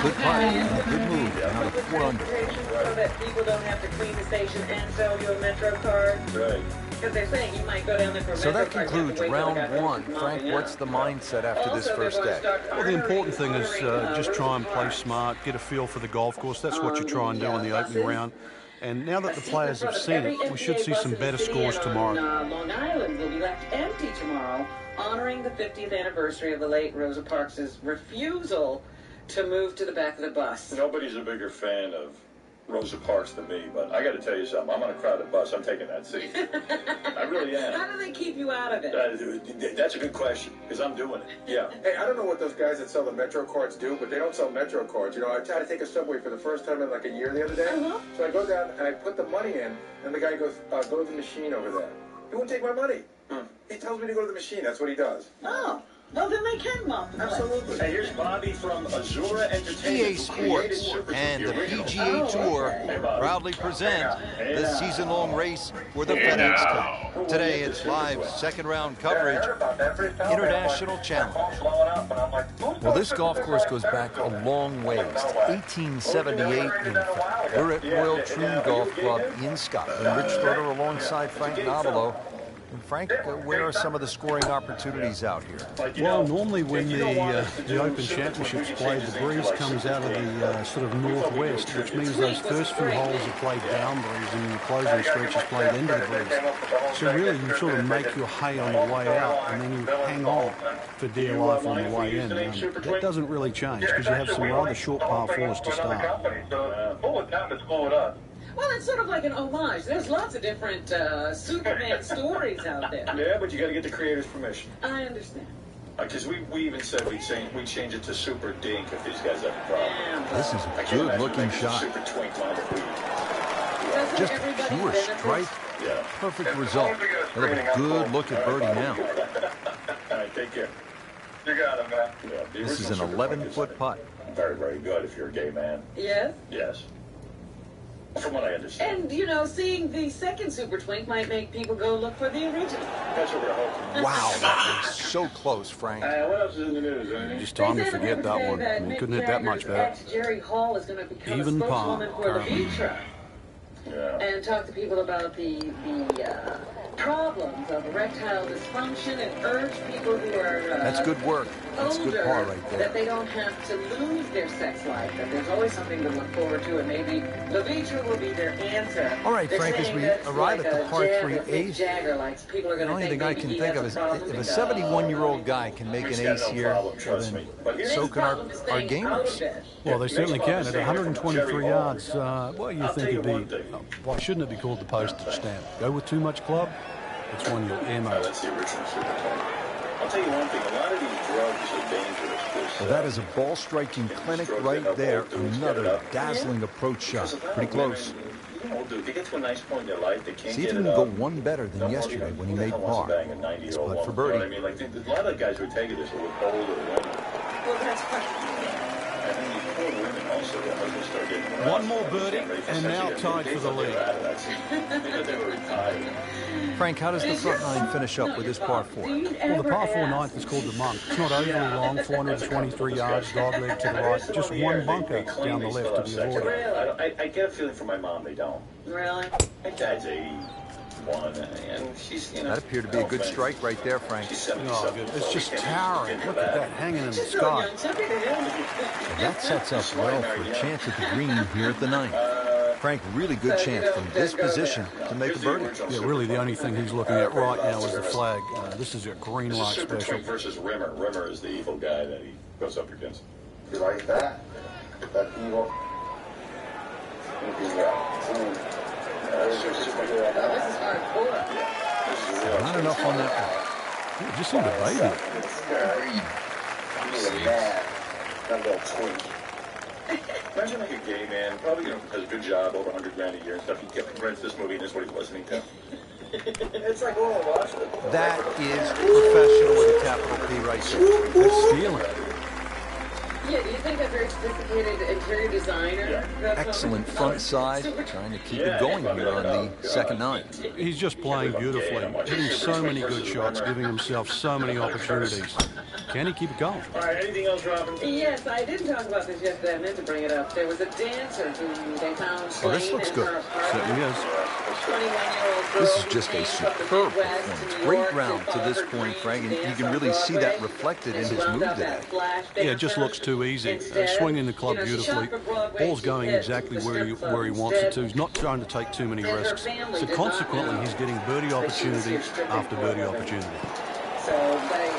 Good putt. Good move. Now to 4 under. So that people don't have to clean the station and sell you a Metro card. Right. Because they're saying you might go down there for a So Metro that card, you have to concludes wait till round they got 1. them Frank, mopping what's up. the mindset after this Also, first they're day? gonna start Well, the important thing is honoring, just try and play smart, get a feel for the golf course. That's what you try and do in the opening round. And now that the players have seen it, we should see some better scores tomorrow. Long Island will be left empty tomorrow, honoring the 50th anniversary of the late Rosa Parks' refusal to move to the back of the bus. Nobody's a bigger fan of Rosa Parks to me, but I got to tell you something. I'm on a crowded bus. I'm taking that seat. I really am. How do they keep you out of it? That's a good question, because I'm doing it. Yeah. Hey, I don't know what those guys that sell the Metro cards do, but they don't sell Metro cards. You know, I tried to take a subway for the first time in like a year the other day. So I go down and I put the money in, and the guy goes, go to the machine over there. He won't take my money. He tells me to go to the machine. That's what he does. Oh. Well, then they can mop the Absolutely. Hey, here's Bobby from Azura Entertainment. EA Sports and the PGA Tour proudly present this season-long race for the FedEx Cup. Today it's live second-round coverage, International Challenge. Well, this golf course goes back a long ways, to 1878 in fact. We're at Royal Troon Golf Club in Scotland. Rich Schroeder alongside Frank Nobilo. And Frank, where are some of the scoring opportunities out here? Well, normally when the Open Championships played, the breeze comes out of the sort of northwest, which means those first few holes are played down breeze and the closing stretch is played into the breeze. So really you sort of make your hay on the way out and then you hang on for dear life on the way in. That doesn't really change because you have some rather short par fours to start. Well, it's sort of like an homage. There's lots of different Superman stories out there. Yeah, but you got to get the creator's permission. I understand. Because we even said we'd change it to Super Dink if these guys have a problem. This is a good-looking shot. Super Twink line if we... Just a pure strike. Yeah. Perfect result. We'll have a good look at birdie now. All right, take care. You got it, man. Yeah, this is an 11-foot putt. Very, very good if you're a gay man. Yes? Yes. From what I understand. And, you know, seeing the second Super Twink might make people go look for the original. That's what we're hoping. Wow, that was so close, Frank. What else is in the news? Just time to forget that one. We couldn't hit that much better. Jerry Hall is going to become Even a spokeswoman for the currently. Vitra. Yeah. And talk to people about the problems of erectile dysfunction and urge people who are That's good work. That's older, good par right there. that they don't have to lose their sex life, that there's always something to look forward to, and maybe the Vitra will be their answer. All right, They're Frank, as saying we that's arrive like at the a par jab 3 that Mick ace, Jagger likes. People are the going to only think thing I maybe can he think has of is a problem. if a 71-year-old guy can make an ace here, well, then so can our gamers. Well, they certainly can. At 123 yards, well, you think it'd be, why shouldn't it be called the postage stamp? Go with too much club, it's one you'll ammo. That's the original Super Twink. I'll tell you one thing, a lot of these drugs are dangerous. Well, that is a ball-striking clinic right there. Another dazzling approach shot. Pretty close. They get to a nice point in their life, they can't See if get he it can go up. one better than yesterday when he made par. It's putt for birdie. You know what I mean? Like, a lot of the guys who are taking this are with older women. Well, that's fine. And then these poor women also, their husbands start getting around. One more birdie, and now tied for the lead. They thought they were retired. Frank, how does the front nine finish up with this par 4? Well, the par 4 ninth is called the Monk. It's not overly long, 423 yards, dogleg to the right, just one bunker down the left to be avoided. I get a feeling from my mom they don't. Really? My dad's 81, and she's, you know... That appeared to be a good strike right there, Frank. She's 77. Oh, good. It's just towering. Look at that hanging in the sky. That sets up well for a chance at the green here at the ninth. Frank, really good chance from this position to make a birdie. Yeah, really the only thing he's looking at right now is the flag. This is a green light Super special. Twink versus Rimmer. Rimmer is the evil guy that he goes up against. You like that? That evil? This is hardcore. Not enough on that one. Yeah, just seemed to baby That little twink. Imagine like a gay man, probably does a good job, over 100 grand a year and stuff. He rents this movie and this is what he's listening to. It's like Oral Washington. That is professional with a capital P right there. That's stealing. Yeah, do you think a very sophisticated interior designer? Excellent front side, trying to keep it going here on the second nine. He's just playing beautifully, hitting so many good shots, giving himself so many opportunities. Can he keep it going? All right, anything else, Robin? Yes, I didn't talk about this yesterday. I meant to bring it up. There was a dancer who they found slain this looks in good. her apartment. Certainly is. 21-year-old girl This is who just a came from the superb Midwest to performance. New Great York round to to this follow her point, Frank, and dreams you to can dance really on see that Broadway. reflected in And she his wound move up today. that flash Yeah, it dancer just looks too easy. instead. Swinging the club You know, she beautifully. shot for Broadway, Ball's she going hit exactly the where strip club he wants it to. instead. He's not trying to take too many And her risks. family So did not consequently, know he's getting birdie that she was opportunity here stripping after for birdie a living. opportunity. So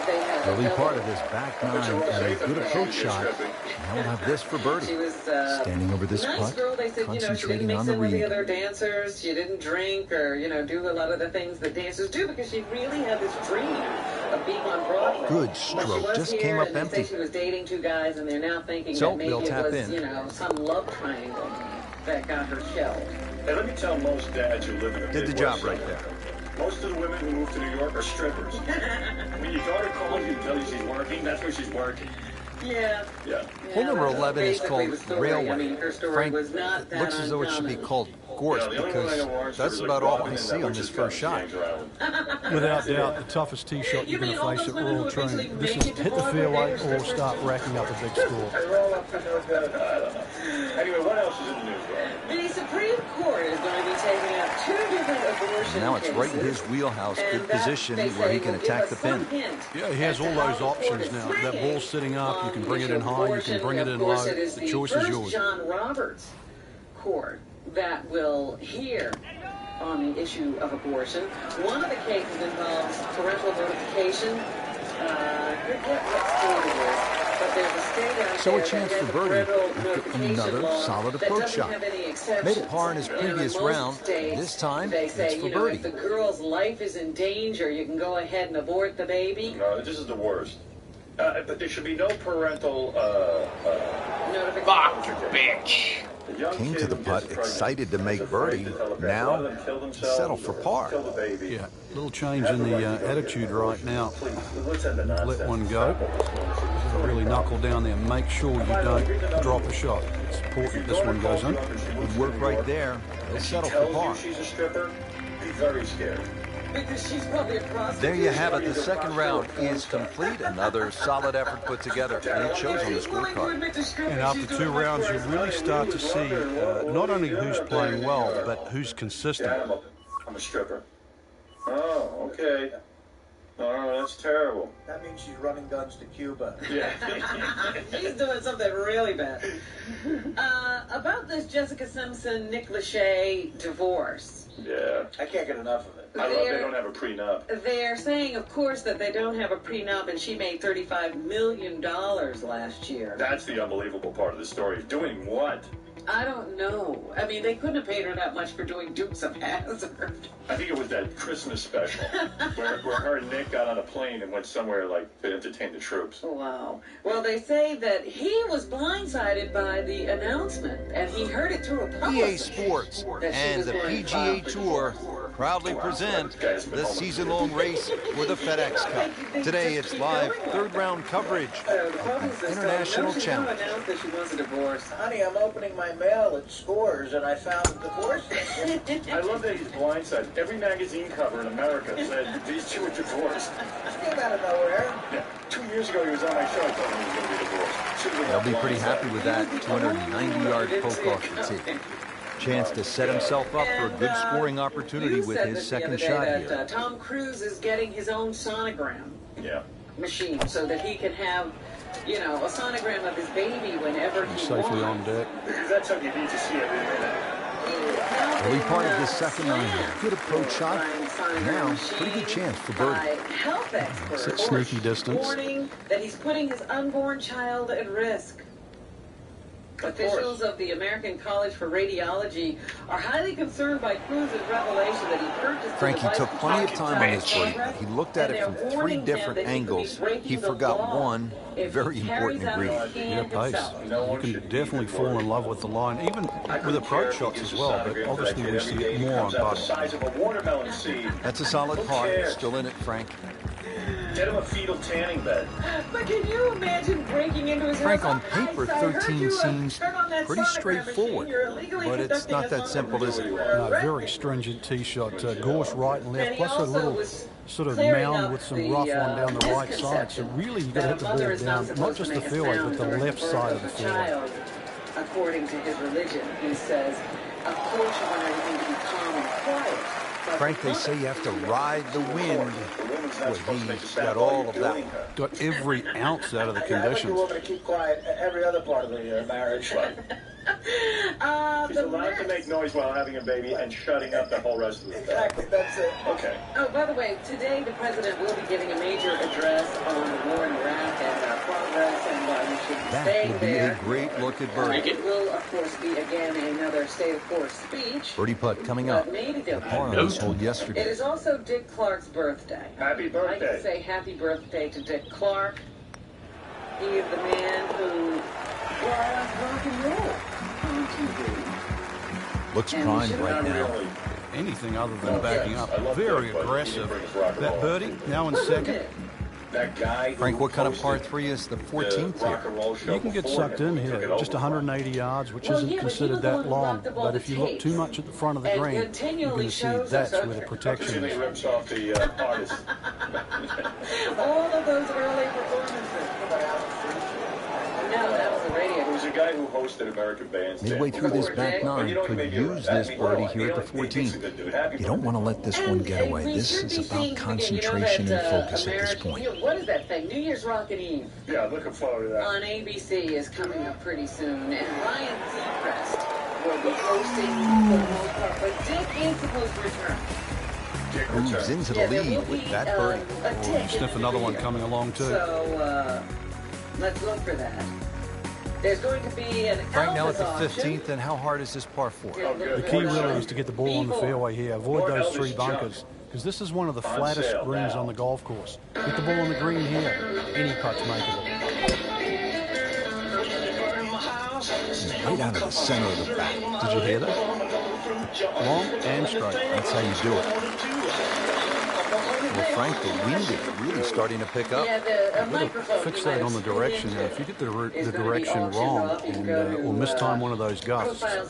they had Early part of this back nine and a good approach shot. Now we'll have this for birdie. She was standing over this nice putt, girl. They said, concentrating she on didn't mix the in with the read. other dancers. She didn't drink or, do a lot of the things that dancers do because she really had this dream of being on Broadway. Good stroke. Just came up empty. She was dating two guys, and they're now thinking So that maybe they'll it tap was, in. Some love triangle that got her shelved. Hey, let me tell most dads who live in the Did the Midwest job right there. Most of the women who move to New York are strippers. When your daughter calls you and tells you she's working, that's where she's working. Yeah. Hole number 11 is called Railway. I mean, her story Frank, was not that looks as though it should be uncommon. called Gorse because that's about all I see on this first shot. Without doubt, the toughest tee shot you're going to face at Royal Training. This is hit the fairway or start racking up a big score. Anyway, what else is in the news, Rob? The Supreme Court is going to be taking up two different abortion Now it's right in his cases, wheelhouse, and good that, position they where he say, can will give attack us the some pin. hint Yeah, he has as all to how those the court options is now. That swinging ball's sitting up. You can bring it in on high. You can bring it in low. It is The choice is first yours. John Roberts court that will hear on the issue of abortion. One of the cases involves parental notification. I forget what state it is, but there's a state out So there a chance that for has birdie parental after notification another law solid that approach doesn't shot. have any exceptions. Made a par in his And previous in most round. states, This time, they it's say, for if birdie. the girl's life is in danger, you can go ahead and abort the baby. No, this is the worst. But there should be no parental notification. Fuck, bitch. Came to the putt, excited to make birdie. Now, settle for par. Yeah, little change in the attitude right now. Let one go. Really knuckle down there. Make sure you don't drop a shot. It's important this one goes in. Good work right there. He'll settle for par. She's a stripper. Be very scared. Because she's probably a prostitute. There you have it. The second round is complete. Another solid effort put together, and it shows on the scorecard. And after two rounds, you really start to see not only who's playing well, but who's consistent. Dad, I'm a stripper. Oh, okay. Oh, that's terrible. That means she's running guns to Cuba. Yeah. She's doing something really bad. About this Jessica Simpson, Nick Lachey divorce. Yeah. I can't get enough of it. I love they don't have a prenup. They're saying, of course, that they don't have a prenup, and she made $35 million last year. That's the unbelievable part of the story. Doing what? I don't know. I mean, they couldn't have paid her that much for doing Dukes of Hazzard. I think it was that Christmas special where her and Nick got on a plane and went somewhere like to entertain the troops. Wow. Well, they say that he was blindsided by the announcement, and he heard it through a EA publicist. Sports and the PGA Tour proudly present the season-long race for the FedEx Cup. Today it's live third-round coverage of the International Challenge. Announced that she wants a divorce. Honey, I'm opening my mail at Scores, and I found a divorce. I love that he's blindsided. Every magazine cover in America said these two are divorced. Came out of nowhere. Yeah. 2 years ago he was on my show. I told him he was going to be divorced. They'll be pretty happy with that 290-yard poke off the tee. Chance to set himself up for a good scoring opportunity with his second shot here. Tom Cruise is getting his own sonogram machine so that he can have, a sonogram of his baby whenever he Safely on wants. deck. Because that's something you need to see every minute. Early part of this second round, good approach shot. Now, pretty good chance for birdie. Health experts It's at sneaky distance. warning that he's putting his unborn child at risk. Officials of the American College for Radiology are highly concerned by Cruz's revelation that he purchased. Frankie took plenty of time on his break, but he looked at it from three different angles. He forgot one very important ingredient. Yeah, pace. You can definitely fall in love with the line, even with approach shots as well, but obviously we see it more on putting. That's a solid par. Still in it, Frank. Get him a fetal tanning bed. But can you imagine breaking into his Frank, house? on paper, 13 seems pretty straightforward, but it's not that simple, is it? Very stringent tee shot. Gorse right and left, plus a little sort of mound with some rough on down the right side. So really, you've got to hit the ball down, not just the fairway, but the left side of the fairway. According to his religion, he says, of course you want everything to be calm and quiet. Frank, they say you have to ride the wind. Well, he's got all of that. Got every ounce out of the conditions. I want you to keep quiet every other part of the marriage. She's allowed to make noise while having a baby and shutting up the whole rest of the day. Exactly, that's it. Okay. Oh, by the way, today the president will be giving a major address on the war in Iraq and progress and why we should be That staying would be there. a great look at birdie. It will, of course, be again another state of force speech. Birdie putt coming up. Maybe The they'll par on this hole yesterday. It is also Dick Clark's birthday. Happy I'd like birthday. to say happy birthday to Dick Clark. He is the man who was rock and roll on TV. Looks primed right now. Anything other than backing up. Very aggressive. That birdie, now in second. That guy. Frank, what kind of par 3 is the 14th here? You can get sucked in here, just 180 yards, which isn't considered that long. But if you look too much at the front of the green, you're going to see that's where the protection is. rips off the artist. All of those early performances. No, that was the radio. There was a guy who hosted American Bands. Midway through this back nine, could use this birdie here at the 14th. You don't want to let this one get away. This is about concentration and focus at this point. What is that thing? New Year's Rockin' Eve. Yeah, I'm looking forward to that. On ABC is coming up pretty soon, and Ryan Seacrest will be hosting for the most part, but Dick is supposed to return. Moves into the lead with that birdie. Oh, sniff another one coming along too. So let's look for that. There's going to be an Frank, now at the Elvis 15th, and how hard is this par 4? The key really is to get the ball on the fairway here. Avoid those 3 bunkers, because this is one of the flattest greens on the golf course. Get the ball on the green here. Any putt's makeable. Right out of the center of the bat. Did you hear that? Long and straight. That's how you do it. Well, Frank, the wind is really starting to pick up. Yeah, the microphone. Fix that on the direction. If you get the direction wrong and or mistime one of those gusts, all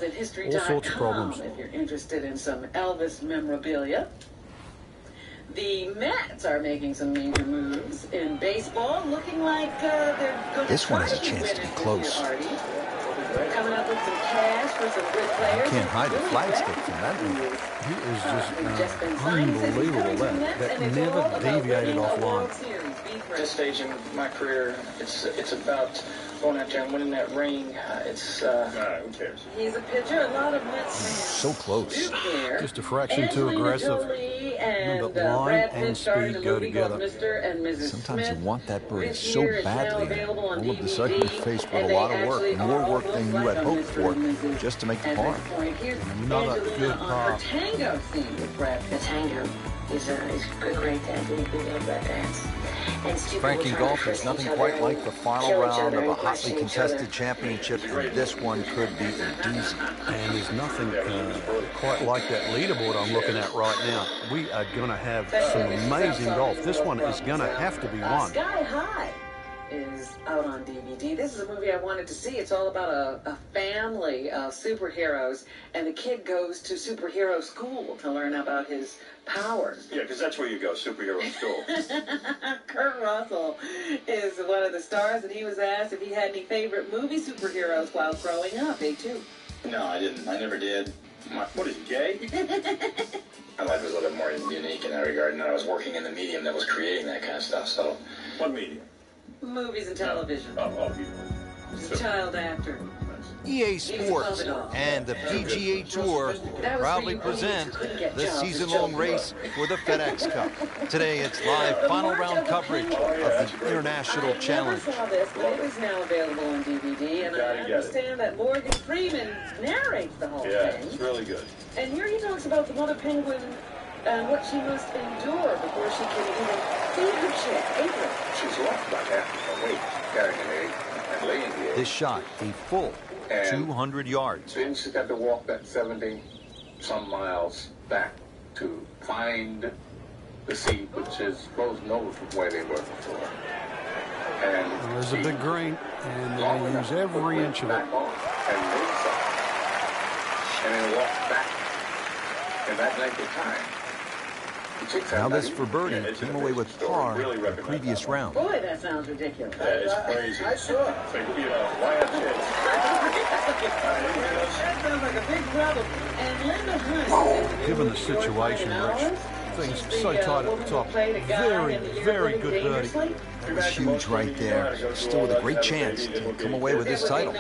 sorts of problems. If you're interested in some Elvis memorabilia. The Mets are making some major moves in baseball, looking like they're going to This one has a chance to be close. They're coming up with some cash for some good players. You can't hide a flagstick from that one. He is just unbelievable. That never deviated off line. At this stage in my career, it's about going out there and winning that ring. Who cares? He's a pitcher. A lot of Mets fans So close. Just a fraction too aggressive. Remember, line and speed go together. Sometimes you want that birdie so badly, and all of a sudden you're faced with a lot of work, more work than you had hoped for, just to make the par. Another good par. Tango theme with Brad. The tango is a great dance. We love that dance. Frank, in golf, there's nothing quite like the final round of a hotly contested championship, and this one could be a doozy. And there's nothing quite like that leaderboard I'm looking at right now. We are going to have some amazing golf. This one is going to have to be won. Sky High is out on DVD. This is a movie I wanted to see. It's all about a family of superheroes, and the kid goes to superhero school to learn about his powers. Yeah, because that's where you go, superhero school. Kurt Russell is one of the stars, and he was asked if he had any favorite movie superheroes while growing up. They too. No, I didn't. I never did. What is he, gay? My life was a little bit more unique in that regard, and I was working in the medium that was creating that kind of stuff. So, What medium? Movies and television. He's a child actor. EA Sports and the PGA Tour proudly present the season-long race for the FedEx Cup. Today, it's live final round coverage of the International Challenge. I saw this, but it is now available on DVD, and I understand that Morgan Freeman narrates the whole thing. Yeah, it's really good. And here he talks about the mother penguin and what she must endure before she can even feed her chick, April. she's lost about half of her weight carrying an egg and laying the egg. This shot, a full 200 yards. Then she's got to walk that 70-some miles back to find the seed, which is close nose from where they were before. And there's a big green, and they use every inch of it. And then walk back in that length of time. Now this for birdie came away with par in the previous round. Boy, that sounds ridiculous. That is crazy. I saw it. So, why have kids? That sounds like a big problem. And Linda Hunt. Given the situation, Rich, things so tight at the top. Very, very good birdie. It was huge right there. Still with a great chance to come away with this title.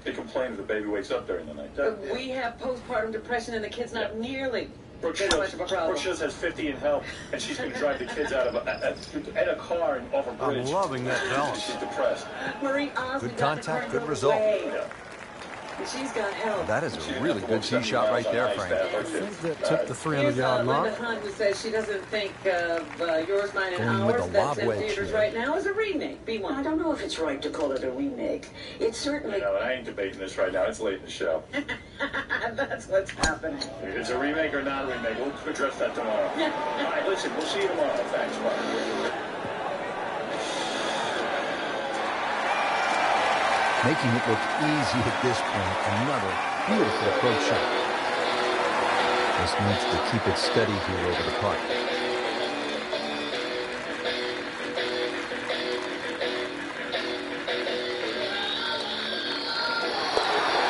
They complain if the baby wakes up during the night. But we have postpartum depression, and the kid's not nearly Brooke as much of a problem. Shields has 50 in help, and she's going to drive the kids out of a car and off a bridge. I'm loving that balance. She's depressed. Marie Osmond Good contact, good result. Yeah. She's got help. That is a really good tee shot right there, Frank. I think that took the 300-yard mark. Linda Hunt, who says she doesn't think of Yours, Mine, and Going with Ours, the that's lob in wedge theaters here. right now, is a remake. B1. I don't know if it's right to call it a remake. It's certainly... You know, and I ain't debating this right now. It's late in the show. That's what's happening. If it's a remake or not a remake, we'll address that tomorrow. All right, listen, we'll see you tomorrow. Thanks, bye. Making it look easy at this point. Another beautiful approach shot. Just needs to keep it steady here over the putt.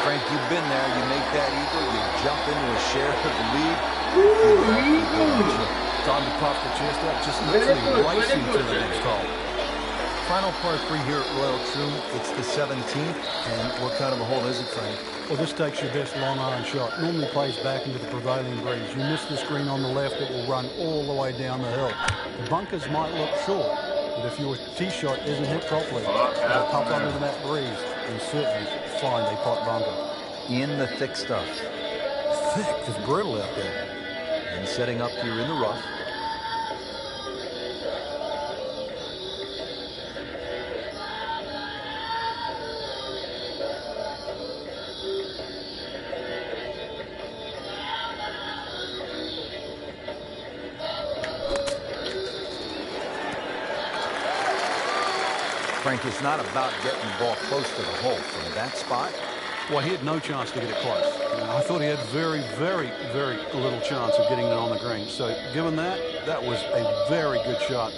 Frank, you've been there. You make that eagle, you jump into a share of the lead. Time to puff the chest up, just literally racing to the next hole. Final par 3 here at Royal Troon. It's the 17th. And what kind of a hole is it, Frank? Well, this takes your best long iron shot. Normally plays back into the prevailing breeze. You miss this green on the left, it will run all the way down the hill. The bunkers might look short, but if your tee shot isn't hit properly, it'll pop up into that breeze and certainly find a pot bunker. In the thick stuff. Thick, it's brittle out there. And setting up here in the rough. Frank, it's not about getting the ball close to the hole. From that spot, well, he had no chance to get it close. I thought he had very, very, very little chance of getting it on the green. So given that, that was a very good shot.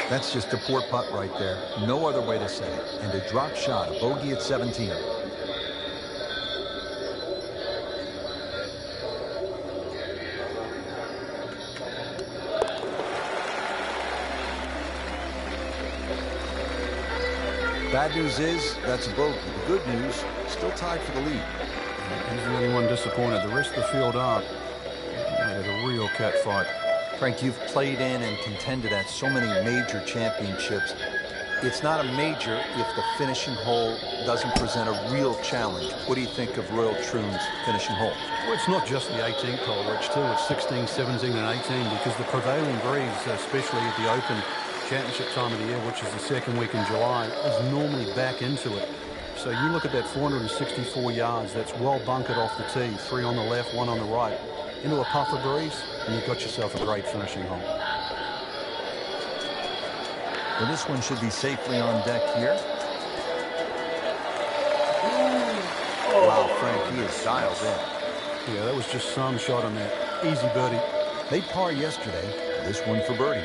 That's just a poor putt right there. No other way to say it. And a drop shot, a bogey at 17. Bad news is, that's a bogey. The good news, still tied for the lead. He's the only one disappointed. The rest of the field aren't. It's a real cat fight. Frank, you've played in and contended at so many major championships. It's not a major if the finishing hole doesn't present a real challenge. What do you think of Royal Troon's finishing hole? Well, it's not just the 18th hole, Rich, too. It's 16, 17, and 18 because the prevailing breeze, especially at the Open Championship time of the year, which is the second week in July, is normally back into it. So you look at that 464 yards, that's well bunkered off the tee, 3 on the left, 1 on the right, into a puffer breeze, and you've got yourself a great finishing hole. Well, this one should be safely on deck here. Wow, Frank, he is dialed in. Yeah, that was just some shot on that. Easy birdie. They par yesterday. This one for birdie.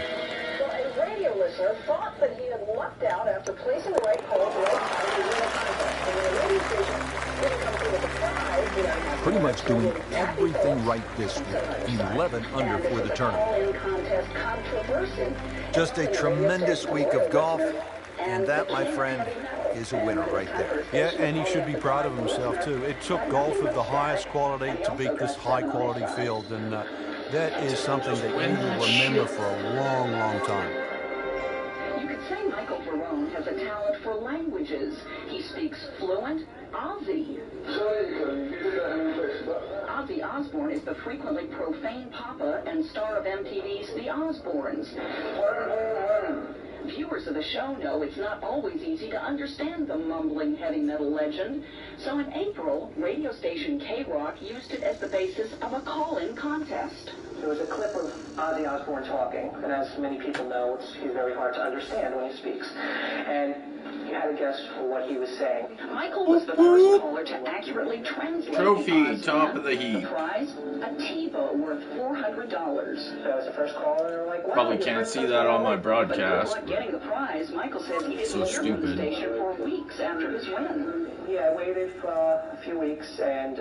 Well, a radio listener thought that he had lucked out after placing the right hole right behind the winner contest. And when the radio station didn't come through with a prize, pretty much doing everything right this week. 11 under for the tournament. Just a tremendous week of golf, and that, my friend, is a winner right there. Yeah, and he should be proud of himself, too. It took golf of the highest quality to beat this high-quality field, and that is something that you will remember for a long, long time. You could say Michael Verone has a talent for languages. He speaks fluent Aussie. Ozzy Osbourne is the frequently profane papa and star of MTV's The Osbournes. Viewers of the show know it's not always easy to understand the mumbling heavy metal legend. So in April, radio station K-Rock used it as the basis of a call-in contest. There was a clip of Ozzy Osbourne talking, and as many people know, he's very hard to understand when he speaks. And you had to guess what he was saying. Michael was the first caller to accurately translate Trophy, top of the heap. The prize, a TiVo worth $400. That was the first caller, and they were like, wow, Probably can't see that on my broadcast. But getting the prize, Michael says he didn't So hear from the stupid. station for weeks after his win. Yeah, I waited for a few weeks and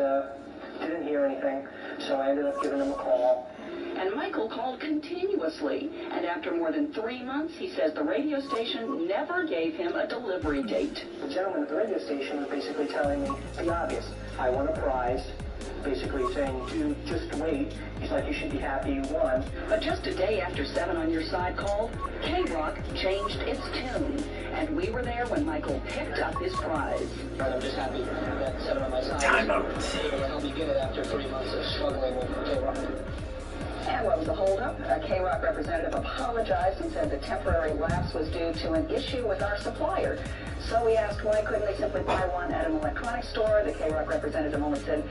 didn't hear anything, so I ended up giving him a call. And Michael called continuously, and after more than 3 months, he says the radio station never gave him a delivery date. The gentleman at the radio station was basically telling me the obvious. I won a prize, basically saying, dude, just wait. He's like, you should be happy you won. But just a day after 7 on Your Side called, K-Rock changed its tune, and we were there when Michael picked up his prize. I'm just happy that 7 on my side. Time out. Help me get it after 3 months of struggling with K-Rock. And what was the holdup? A K-Rock representative apologized and said the temporary lapse was due to an issue with our supplier. So we asked why couldn't they simply buy one at an electronics store. The K-Rock representative only said,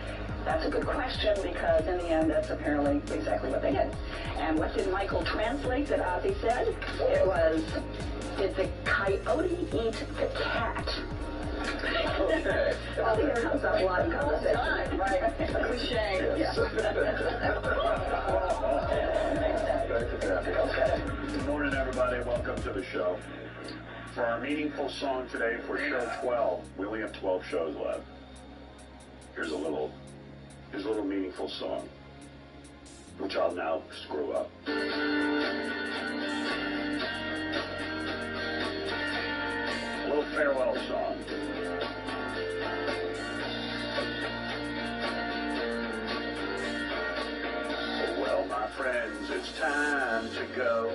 that's a good question, because in the end, that's apparently exactly what they did. And what did Michael translate that Ozzy said? It was, did the coyote eat the cat? Okay. Well, here comes up a lot of conversation. Right. A cliche. Yes. Good morning, everybody. Welcome to the show. For our meaningful song today for show 12, we only have 12 shows left. Here's a little meaningful song, which I'll now screw up. A little farewell song. Well, my friends, it's time to go.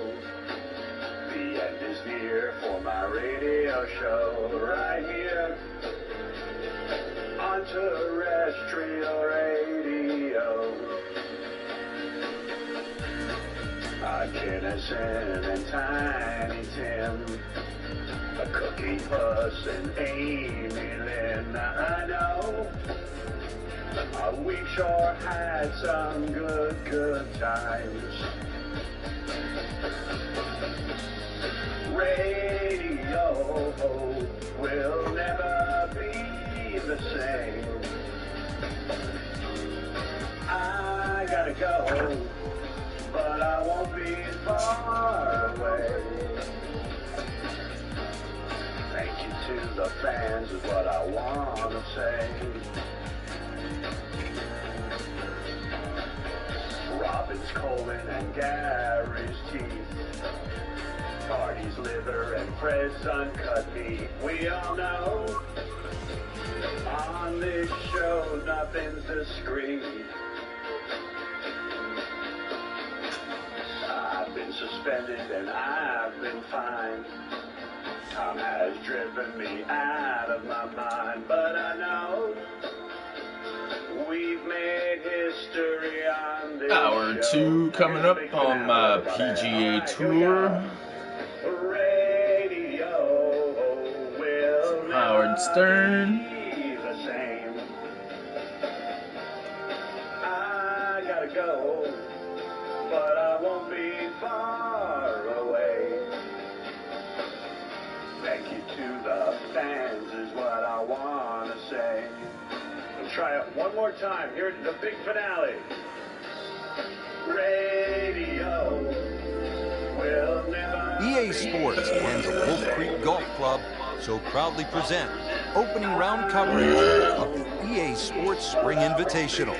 The end is near for my radio show right here on terrestrial radio. Kinnison and Tiny Tim, a Cookie Puss and Amy Lynn. I know we've sure had some good times. Radio will never be the same. I gotta go, but I won't be far away. Thank you to the fans is what I wanna say. Robin's colon and Gary's teeth, Marty's liver and Fred's uncut meat. We all know on this show nothing's discreet. I've been suspended and I've been fined. Tom has driven me out of my mind, but I know we've made history on this Hour show. 2 coming up on my PGA Tour. Radio will Howard Stern. be the same. I gotta go, but I won't be far away. Thank you to the fans is what I wanna say. We'll try it one more time. Here's the big finale. Radio will never EA Sports and the Wolf Creek Golf Club so proudly present opening round coverage of the EA Sports Spring Invitational.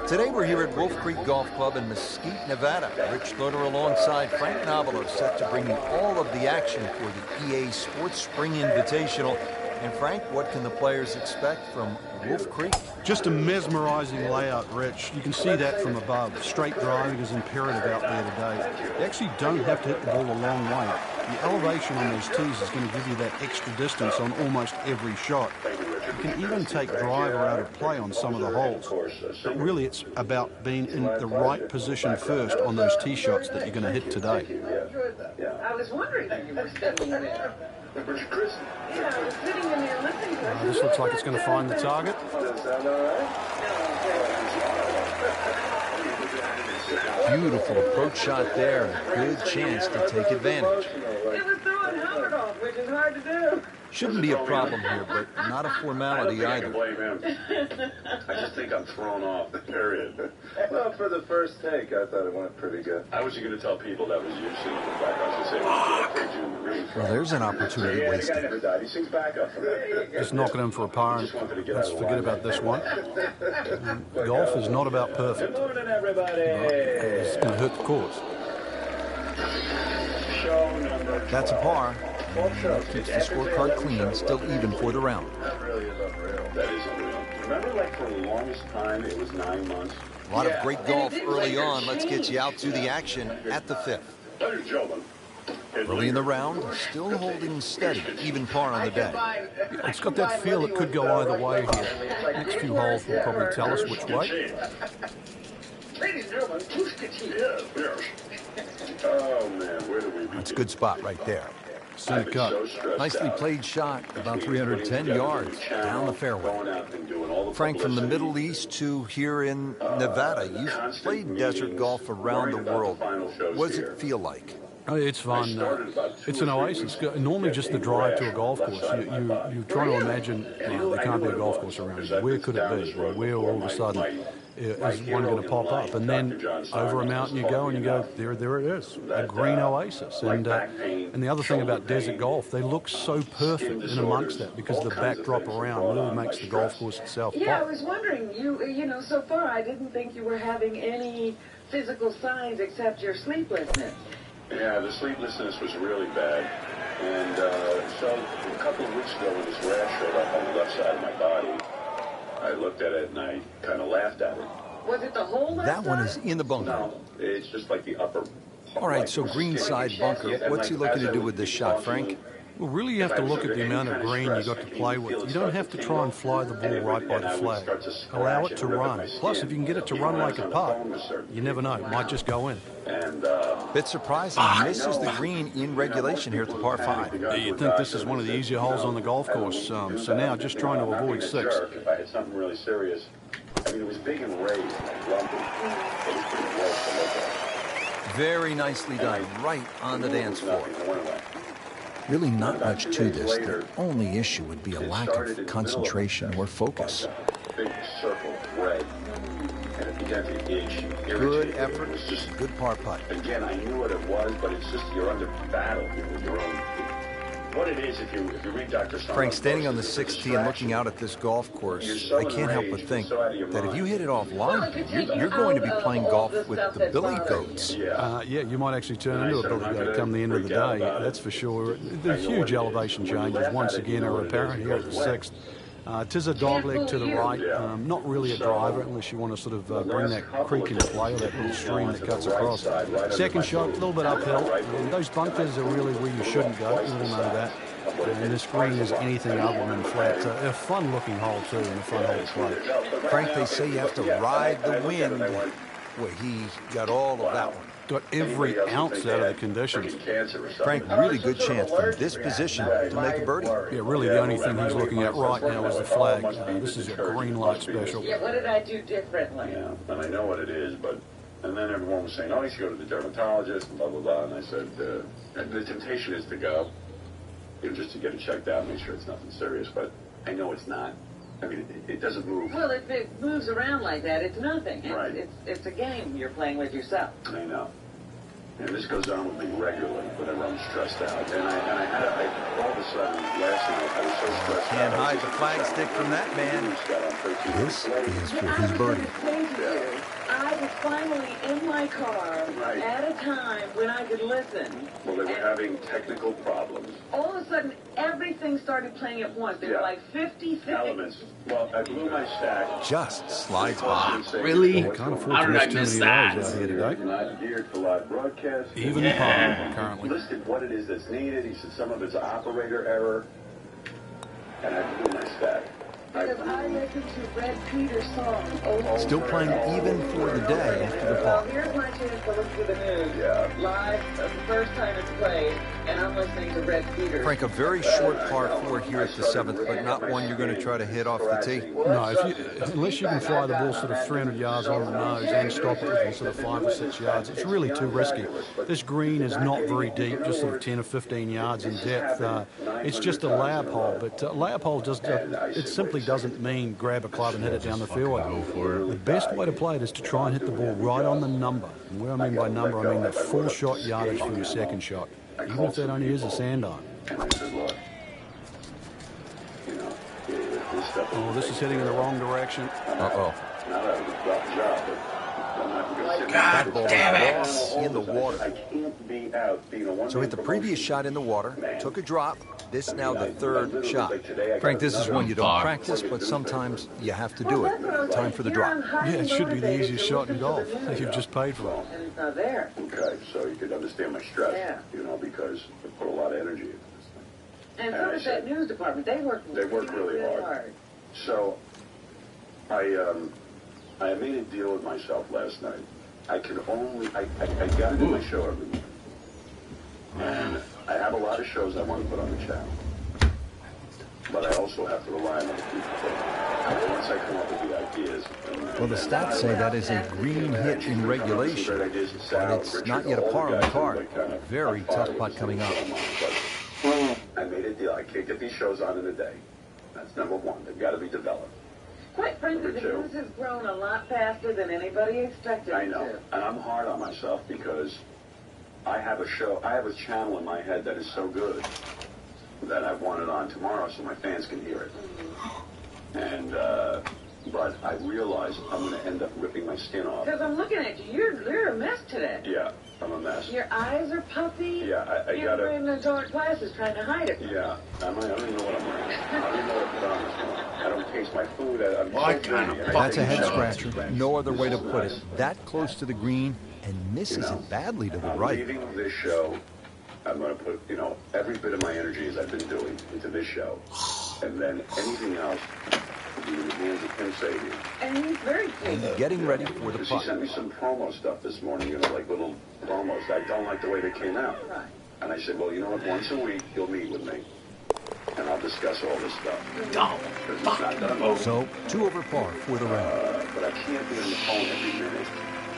Today we're here at Wolf Creek Golf Club in Mesquite, Nevada. Rich Loader alongside Frank Novello set to bring you all of the action for the EA Sports Spring Invitational. And Frank, what can the players expect from Wolf Creek? Just a mesmerizing layout, Rich. You can see that from above. Straight driving is imperative out there today. You actually don't have to hit the ball a long way. The elevation on those tees is going to give you that extra distance on almost every shot. You can even take driver out of play on some of the holes. But really it's about being in the right position first on those tee shots that you're going to hit today. I was wondering if you were standing there. Yeah, I was sitting in there listening to it. This looks like it's going to find the target. Beautiful approach shot there. A good chance to take advantage. It was throwing Howard off, which is hard to do. Shouldn't be a problem here, but not a formality I either. don't think I can blame him. I just think I'm thrown off, period. Well, for the first take, I thought it went pretty good. How was you going to tell people that was you singing in the back? I was going to say, Well, there's an opportunity the guy wasted. never died. He sings backup for me. Just knocking him for a par, and let's forget about this one. Golf is not about perfect. Good morning, everybody. It's going to hurt the course. Show number 12. That's a par. Keeps the scorecard clean, still even for the round. That really is unreal. That is unreal. Remember, like, for the longest time, it was 9 months? A lot of great golf early on. Let's get you out to the action at the 5th. Ladies and gentlemen. Early in the round, still holding steady, even par on the day. It's got that feel it could go either way here. Next few holes will probably tell us which way. Ladies and gentlemen, Oh, man, where do we begin? That's a good spot right there. Center cut. Nicely played shot, about 310 yards down the fairway. Frank, from the Middle East to here in Nevada, you've played desert golf around the world. What does it feel like? Oh, it's fun. It's an oasis. Normally just the drive to a golf course. You're trying to imagine, there can't be a golf course around here. Where could it be? Where all of a sudden is one going to pop up? And then over a mountain you go, there it is, a green oasis. And the other thing about desert golf, they look so perfect in amongst that because the backdrop around really makes the golf course itself pop. Yeah, I was wondering, you know, so far I didn't think you were having any physical signs except your sleeplessness. Yeah, the sleeplessness was really bad. And so a couple of weeks ago when this rash showed up on the left side of my body, I looked at it and I kind of laughed at it. Was it the whole left That one is side? in the bunker. No, it's just like the upper. All right, so green side bunker. What's he looking to do with this shot, Frank? Well, really you have to look at the amount of green you got to play with. You don't have to try and fly the ball right by the flag. Allow it to run. Plus, if you can get it to run like a putt, you never know. It might just go in. Bit surprising. Misses the green in regulation here at the par 5. You'd think this is one of the easier holes on the golf course. So now just trying to avoid 6. If I had something really serious, I mean, it was big and raised, like lumpy. It was pretty gross to look at. Very nicely done, right on the dance floor. Really not much to this. The only issue would be a lack of concentration or focus. Big circle of red, and it began to itch. Good effort, good par putt. Again, I knew what it was, but it's just you're under battle here with your own. What it is, if you read Dr. Frank, standing on the 6th tee and looking out at this golf course, I can't help but think that if you hit it offline, you're going to be playing golf with the billy goats. Yeah, you might actually turn into a billy goat come the end of the day, that's for sure. The huge elevation changes once again are apparent here at the 6th. Tis a dog leg to the right, not really a driver unless you want to sort of bring that creek into play or that little stream that cuts across. Second shot, a little bit uphill. And those bunkers are really where you shouldn't go, you all know that. And this green is anything other than flat. A fun-looking hole too, and a fun hole to play. Frank, they say you have to ride the wind. Well, he got all of that one. Got every ounce out of the conditions. Frank, really good chance from this position to make a birdie. Yeah, really the only thing he's looking at right now is the flag. This is a green light special. Yeah, what did I do differently? Yeah, and I know what it is, but... And then everyone was saying, oh, you should go to the dermatologist, and blah, blah, blah. And I said, the temptation is to go, just to get it checked out, make sure it's nothing serious. But I know it's not. I mean, it doesn't move. Well, if it moves around like that, it's nothing. Right. It's a game you're playing with yourself. I know. And this goes on with me regularly whenever I'm stressed out. And all of a sudden, last night, I was so stressed out. Can't hide the flag stick from that man. This is for his birdie. I was finally in my car at a time when I could listen. Well, they were having technical problems. All of a sudden, everything started playing at once. There were like 50 elements. Well, I blew my stack. Just slides by. Really? Can't afford to miss too many hours out here today. Not geared for live broadcast. Even par currently. He listed what it is that's needed. He said some of it's operator error. And I blew my stack. Because I listened to Red Peter's song. Still playing even for the day after the Well, par. here's my chance to listen to the news. Live, the first time it's played. And I'm listening to Red Peter. Frank, a very short par 4 here at the 7th, but not one you're going to try to hit off the tee. No, unless you can fly the ball sort of 300 yards on the nose and stop it within sort of 5 or 6 yards, it's really too risky. This green is not very deep, just sort of 10 or 15 yards in depth. It's just a layup hole, but a layup hole just it simply doesn't mean grab a club and hit it down the fairway. The best way to play it is to try and hit the ball right on the number. And what I mean by number, I mean the full shot yardage for your second shot, even if that only is a sand iron. Oh, this is heading in the wrong direction. Uh-oh. God damn it! In the water. So hit the previous shot in the water, took a drop. This now the third shot. Frank, this is one you don't practice, but sometimes you have to do it. Time for the drop. Yeah, it should be the easiest shot in golf. You've just paid for it. And it's not there. Okay, so you could understand my stress, Yeah. you know, because I put a lot of energy into this thing. And so does that news department. They work really hard. So I made a deal with myself last night. I got to do my show every week. And I have a lot of shows I want to put on the channel. But I also have to rely on other people. Once I come up with the ideas. Well, the stats say that is a green hit in regulation, but it's not yet a par on the card. Very tough putt coming up. I made a deal. I can't get these shows on in a day. That's number one. They've got to be developed. Quite frankly, the news has grown a lot faster than anybody expected I know. And I'm hard on myself because I have a channel in my head that is so good that I want it on tomorrow so my fans can hear it. And, but I realize I'm going to end up ripping my skin off. Because I'm looking at you. You're a mess today. Yeah, I'm a mess. Your eyes are puffy. Yeah, You're wearing the dark glasses trying to hide it. Yeah, I don't even know what I'm wearing. I don't even know what to put on this morning. I don't taste my food. That's a head scratcher. No other way to put it. That close to the green and misses it badly to the right. Leaving this show, I'm going to put, every bit of my energy as I've been doing into this show. And then anything else will be in the hands of Tim Sabian. And he's very pleased. Getting ready for the putt. She sent me some promo stuff this morning, like little promos. I don't like the way they came out. Right. And I said, well, you know what? Once a week, you'll meet with me. And I'll discuss all this stuff. So, 2 over par for the round. But I can't be on the phone every minute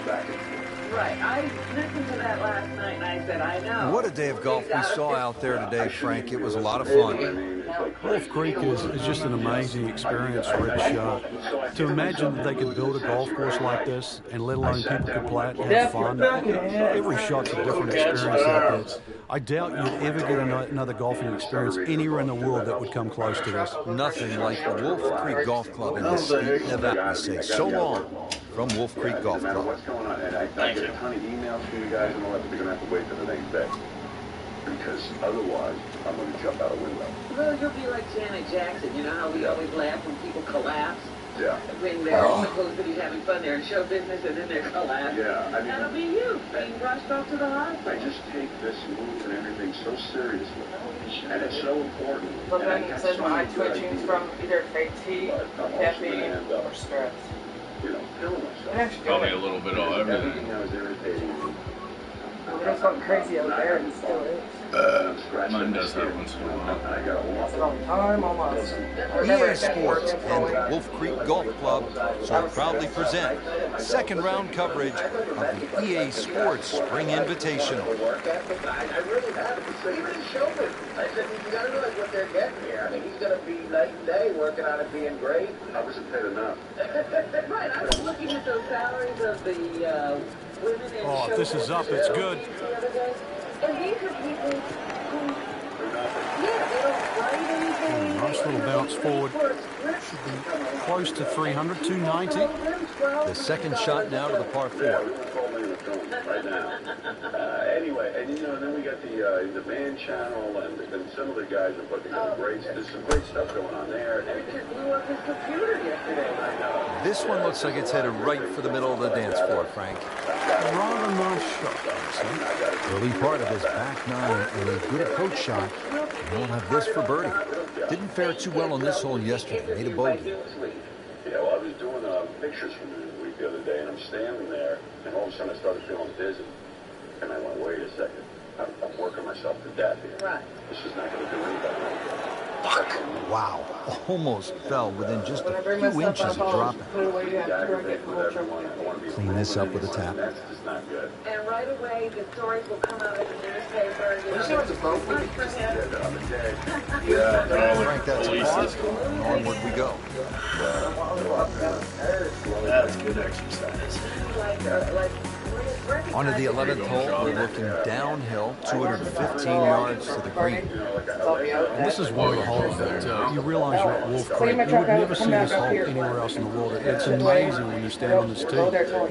back and forth. Right. I listened to that last night, and I said, I know. What a day of golf we saw out there today, Frank. It was a lot of fun. Wolf Creek is just an amazing experience, Rich. To imagine that they could build a golf course like this, and let alone people could play it and have fun. Every shot's a different experience out there. I doubt you'd ever get another golfing experience anywhere in the world that would come close to this. Nothing like the Wolf Creek Golf Club in Mesquite, Nevada. We say so long from Wolf Creek Golf No matter Club. what's going on, and I get a ton of emails from you guys and all that, but they're going to have to wait for the next day. Because otherwise, I'm going to jump out a window. Well, you'll be like Janet Jackson. You know how we always laugh when people collapse? Yeah. When they're supposed to be having fun, they're in show business, and then they're collapsing. Yeah, I mean, that'll be you, being rushed off to the hospital. I just take this move and everything so seriously. And it's so important. But then it says my eye twitching from either fatigue, caffeine, or stress. Killing myself. Probably a little bit of everything. Everything that was irritating me. It was going crazy out there, and it still is. Mine does that once in a while. That's a long time, almost. EA Sports and the Wolf Creek Golf Club so proudly present second round coverage of the EA Sports Spring Invitational. I really have. Even in showbiz. I said, you got to realize what they're getting here. I mean, he's going to be night and day working on it being great. I wasn't paid enough. Right, I was looking at those salaries of the women in Oh, if this is up, it's good. And these are people who, they don't write anything. Nice little bounce forward. Should be close to 300, 290. The second shot now to the par 4. Right now. Anyway, and then we got the man channel, and some of the guys are putting together there's some great stuff going on there. They just blew up his computer yesterday. I know. This one looks like it's headed right for the middle of the dance floor, Frank. Rather nice shot. Early part of his back 9 and a good approach shot. And we'll have this for birdie. Didn't fare too well on this hole yesterday. Made a bogey. I was doing pictures from the week the other day, and I'm standing there, and all of a sudden I started feeling dizzy. And I went, wait a second. I'm working myself to death here. Right. This is not going to do anybody any good. Wow. Almost fell within just a few inches of dropping. Clean this up with a tap. That's just not good. And right away, the stories will come out in the newspaper. You know, it's a boat for him. Yeah. Frank, that's a par. And onward we go. That's good exercise. On to the 11th hole, we're looking downhill, 215 yards to the green. And this is one of the holes that you realize you're at Wolf Creek. You would never see this hole anywhere else in the world. It's amazing when you stand on this tee.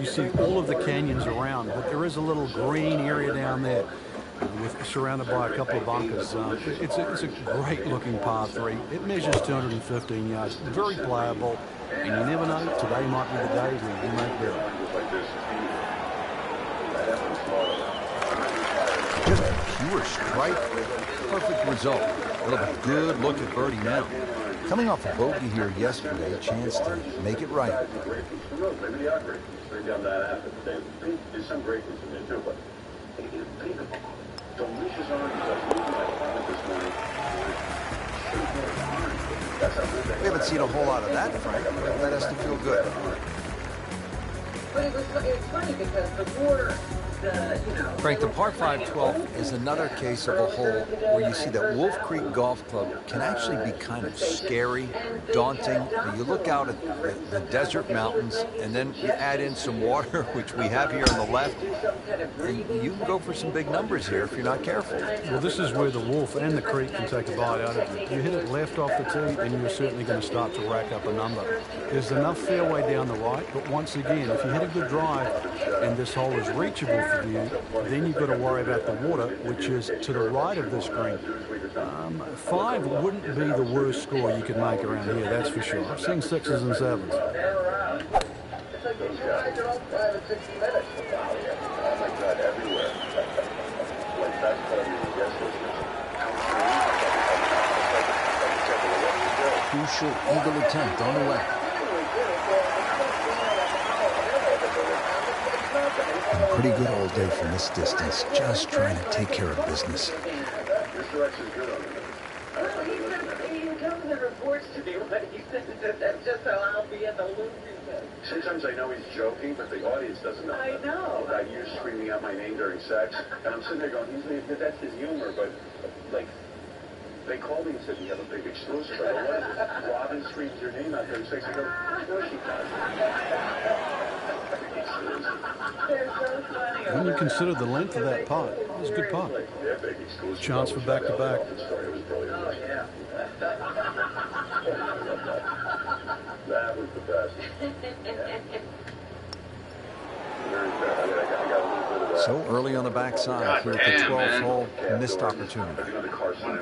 You see all of the canyons around, but there is a little green area down there surrounded by a couple of bunkers. It's a great-looking par 3. It measures 215 yards, very playable, and you never know, today might be the day when you make better. Just a pure strike. Perfect result. We'll have a good look at birdie now. Coming off a bogey here yesterday, a chance to make it right. Maybe they are great. They've done that after today. There's some greatness in there too, but think of delicious oranges. I was looking at it this morning. We haven't seen a whole lot of that, Frank, but that has to feel good. But it's funny because before Frank, the par 5 12 is another case of a hole where you see that Wolf Creek Golf Club can actually be kind of scary, daunting. You look out at the desert mountains, and then you add in some water, which we have here on the left, and you can go for some big numbers here if you're not careful. Well, this is where the Wolf and the Creek can take a bite out of you. You hit it left off the tee, and you're certainly going to start to rack up a number. There's enough fairway down the right, but once again, if you hit a good drive and this hole is reachable for you, then you've got to worry about the water, which is to the right of this green. 5 wouldn't be the worst score you could make around here, that's for sure. I've seen 6s and 7s. Crucial eagle attempt on the way. Pretty good all day from this distance, just trying to take care of business. He comes and reports to me what he says, that's just how I'll be in the loop. Sometimes I know he's joking, but the audience doesn't know. I know. About you screaming out my name during sex, and I'm sitting there going, that's his humor, but like, they called me and said, we have a big exclusive. I go, what is it? Robin screams your name out during sex. I go, of course she does. When you consider the length of that putt, it was a good putt. Chance for back-to-back. That was the best. So early on the backside here at the 12th hole, missed opportunity.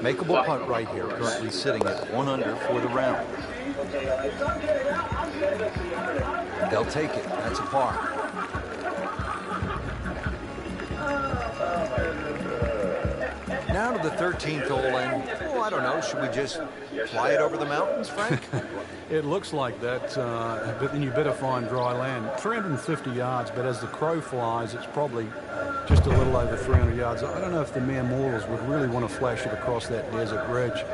Makeable putt right here, currently sitting at 1 under for the round. They'll take it. That's a par. Now to the 13th hole, and I don't know, should we just fly it over the mountains, Frank? It looks like that, but then you better find dry land. 350 yards, but as the crow flies, it's probably just a little over 300 yards. I don't know if the mere mortals would really want to flash it across that desert ridge.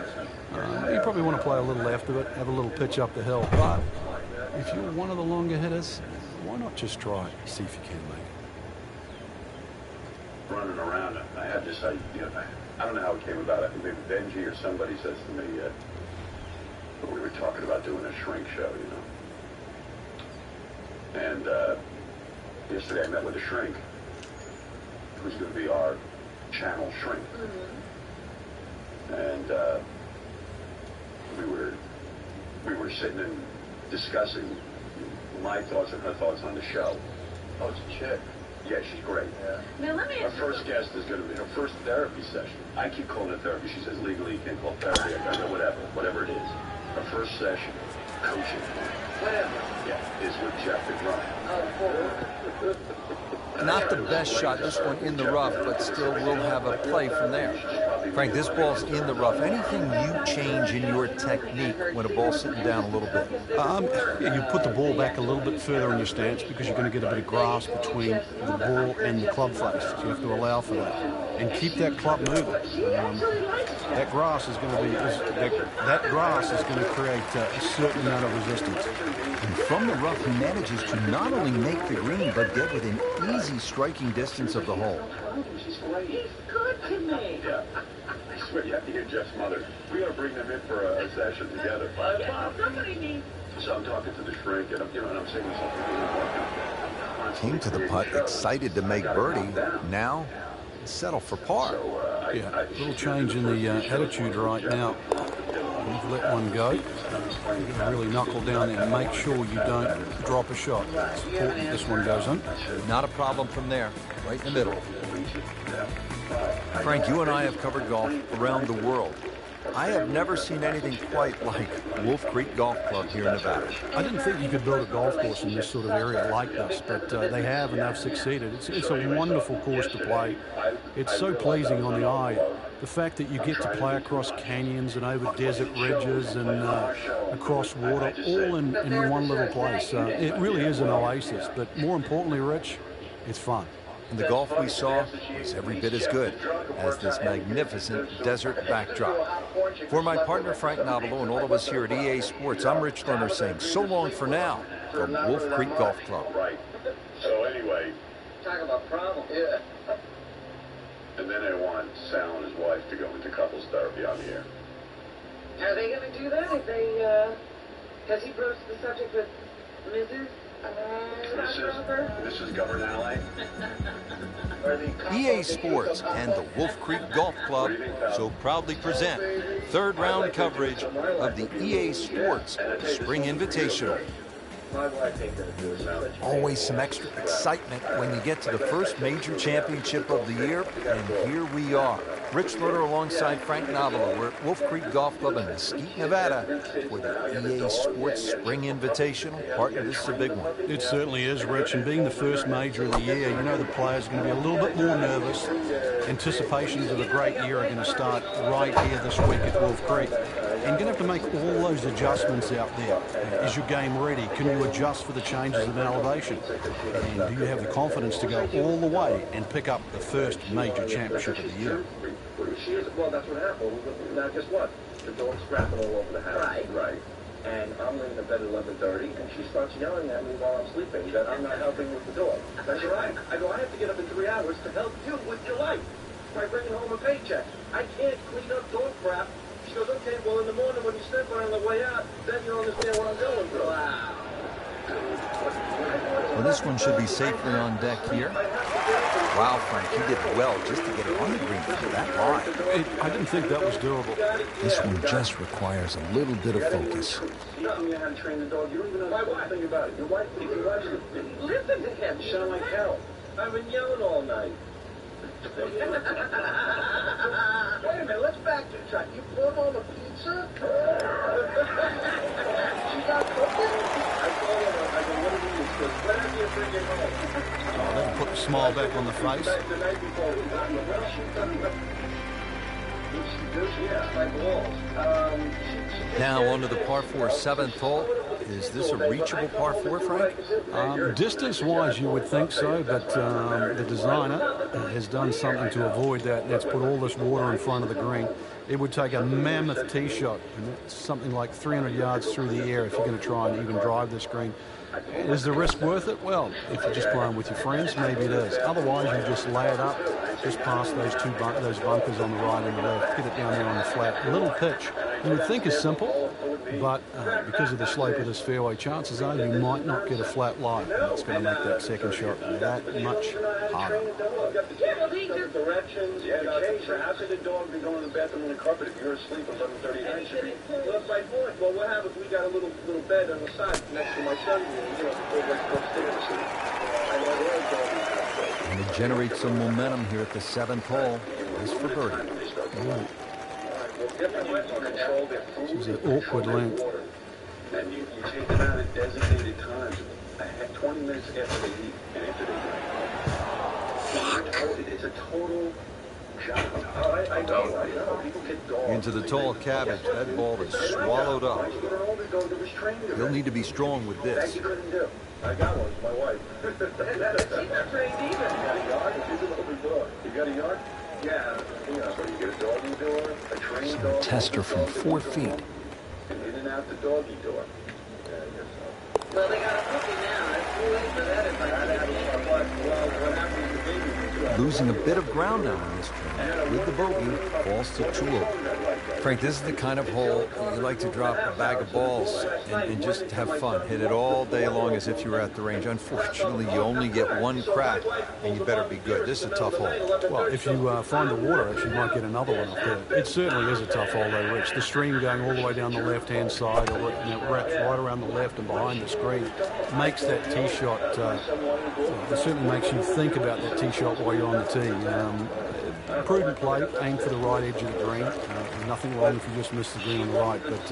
You probably want to play a little left of it, have a little pitch up the hill. But if you're one of the longer hitters, why not just try it, see if you can make it. Running around, I had this idea. I don't know how it came about. I think maybe Benji or somebody says to me, we were talking about doing a shrink show, And yesterday I met with a shrink who's going to be our channel shrink. And we were sitting and discussing my thoughts and her thoughts on the show. Oh, it's a chick. Yeah, she's great. Yeah. Now let me. Our first guest is going to be her first therapy session. I keep calling it therapy. She says legally you can't call it therapy. I go, whatever it is. Her first session, coaching. Whatever. Yeah, is with Jeff the Grunt. not the best shot. This one in the rough, but still will have a play from there. Frank, this ball's in the rough. Anything you change in your technique when a ball's sitting down a little bit? Yeah, you put the ball back a little bit further in your stance because you're going to get a bit of grass between the ball and the club face. So you have to allow for that. And keep that club moving. That grass is going to be, that grass is going to create a certain amount of resistance. And from the rough, he manages to not only make the green, but get within easy striking distance of the hole. He's good to me. Yeah. I swear you have to hear Jeff's mother. We got to bring them in for a session together. Somebody needs. So I'm talking to the shrink, and I'm saying something. Came to the putt, excited to make birdie. Now, settle for par. Yeah, a little change in the attitude right now. You've let one go. You've got to really knuckle down there and make sure you don't drop a shot. It's important this one goes in. Not a problem from there, right in the middle. Frank, you and I have covered golf around the world. I have never seen anything quite like Wolf Creek Golf Club here in Nevada. I didn't think you could build a golf course in this sort of area like this, but they have and they've succeeded. It's a wonderful course to play. It's so pleasing on the eye. The fact that you get to play across canyons and over desert ridges and across water, all in one little place. It really is an oasis, but more importantly, Rich, it's fun. And the golf we saw was every bit as good as this magnificent desert backdrop. For my partner Frank Nobilo and all of us here at EA Sports, I'm Rich Lerner saying so long for now from Wolf Creek Golf Club. Right. So anyway. Talk about problems. Yeah. And then I want Sal and his wife to go into couples therapy on the air. Are they going to do that if they, has he broached the subject with Mrs. This is Governor Ally. EA Sports and the Wolf Creek Golf Club so proudly present third round coverage of the EA Sports Spring Invitational. Always some extra excitement when you get to the first major championship of the year, and here we are. Rich Lerner alongside Frank Nobilo. We're at Wolf Creek Golf Club in Mesquite, Nevada for the EA Sports Spring Invitational. Partner, this is a big one. It certainly is, Rich, and being the first major of the year, you know the players are going to be a little bit more nervous. Anticipations of a great year are going to start right here this week at Wolf Creek. And you're going to have to make all those adjustments out there. Is your game ready? Can you adjust for the changes in elevation? And do you have the confidence to go all the way and pick up the first major championship of the year? Well, that's what happened. Now, guess what? The dog's scrapping all over the house. Right. And I'm laying in bed at 11:30, and she starts yelling at me while I'm sleeping that I'm not helping with the dog. That's right. I go, I have to get up in 3 hours to help you with your life by bringing home a paycheck. I can't clean up dog crap. She goes, okay, well, in the morning when you step on the way out, then you'll understand what I'm going through. Wow. Well, this one should be safely on deck here. Wow, Frank, he did well just to get it on the green for that line. I didn't think that was doable. This one just requires a little bit of focus. You don't know how to train the dog. You don't even know anything about it. Your wife, if you watch it, listen to him. You sound like hell. I've been yelling all night. Wait a minute, let's back to the track. You brought home a pizza? She got cooking? I told her, I go, what do you do? She goes, whatever you bring it home. Oh, let him put the smile back on the face. The night before we got the well, she Now onto the par 4 7th hole. Is this a reachable par 4, Frank? Distance-wise, you would think so, but the designer has done something to avoid that, and that's put all this water in front of the green. It would take a mammoth tee shot, and it's something like 300 yards through the air if you're going to try and even drive this green. Is the risk worth it? Well, if you're just playing with your friends, maybe it is. Otherwise, you just lay it up, just past those those bunkers on the right and the left, get it down there on the flat. A little pitch, you would think is simple, but because of the slope of this fairway, chances are you might not get a flat lie. That's going to make that second shot that much harder. Directions, how could the dog be going to the bathroom on the carpet if you're asleep at 11:30 at night? Well, that's my point. Well, what happens? We got a little bed on the side next to my son's room. You know, and to generate some momentum here at the 7th hole is for birdie. This is an awkward length. And you take them out at designated times. I had 20 minutes after they eat and after they drink. total Into the tall cabbage. That ball is swallowed up. He'll need to be strong with this. I got one. My wife. She's not trained either. You got a yard? Yeah. You know, so you get a doggy door, a train So door. test her from 4 feet. And in and out the doggy door. Yeah, I guess so. Well, they got a puppy now. It's too late for that. It's like what happens to babies? Losing a bit of ground now in this train. With the bogey, balls to 2 over. Frank, this is the kind of hole you like to drop a bag of balls and just have fun. Hit it all day long as if you were at the range. Unfortunately, you only get 1 crack, and you better be good. This is a tough hole. Well, if you find the water, actually, you might get another one up there. It certainly is a tough hole, though, Rich. The stream going all the way down the left-hand side, or wraps right around the left and behind the screen, makes that tee shot. It certainly makes you think about that tee shot while you're on the tee. Prudent play, aim for the right edge of the green. Nothing wrong if you just miss the green on the right, but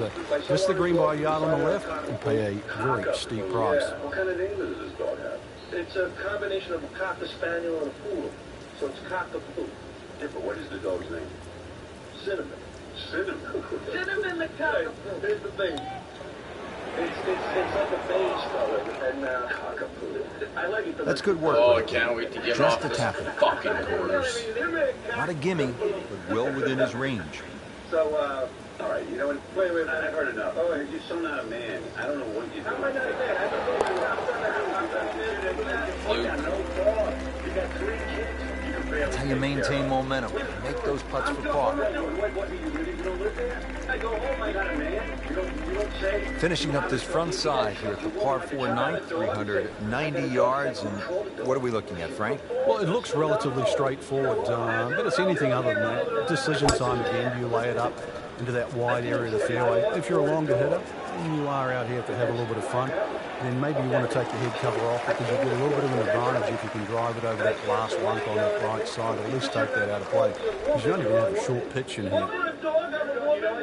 miss the green by a yard on the left and pay a very steep price. What kind of name does this dog have? It's a combination of a Cocker Spaniel and a Poodle. So it's Cockapoo. Yeah, but what is the dog's name? Cinnamon. Cinnamon? Cinnamon the Cockapoo. Here's the thing. It's like a beige color, and Cockapoo. I like it. That's good work. Oh, I can't wait to get Just off a this tap. fucking course. Not a gimme, but well within his range. So, all right, you know what? Wait, I've heard enough. Oh, you're so not a man. I don't know what you're doing. How am I not a man? You got no dog. You got 3 kids. That's how you maintain momentum. Make those putts for par. Finishing up this front side here at the par 4 ninth, 390 yards. And what are we looking at, Frank? Well, it looks relatively straightforward, but it's anything other than that. Decision time again, you lay it up into that wide area of the fairway. If you're a longer hitter, and you are out here to have a little bit of fun, then maybe you want to take the head cover off because you get a little bit of an advantage if you can drive it over that last lunk on that right side, or at least take that out of play. Because you don't even have a short pitch in here.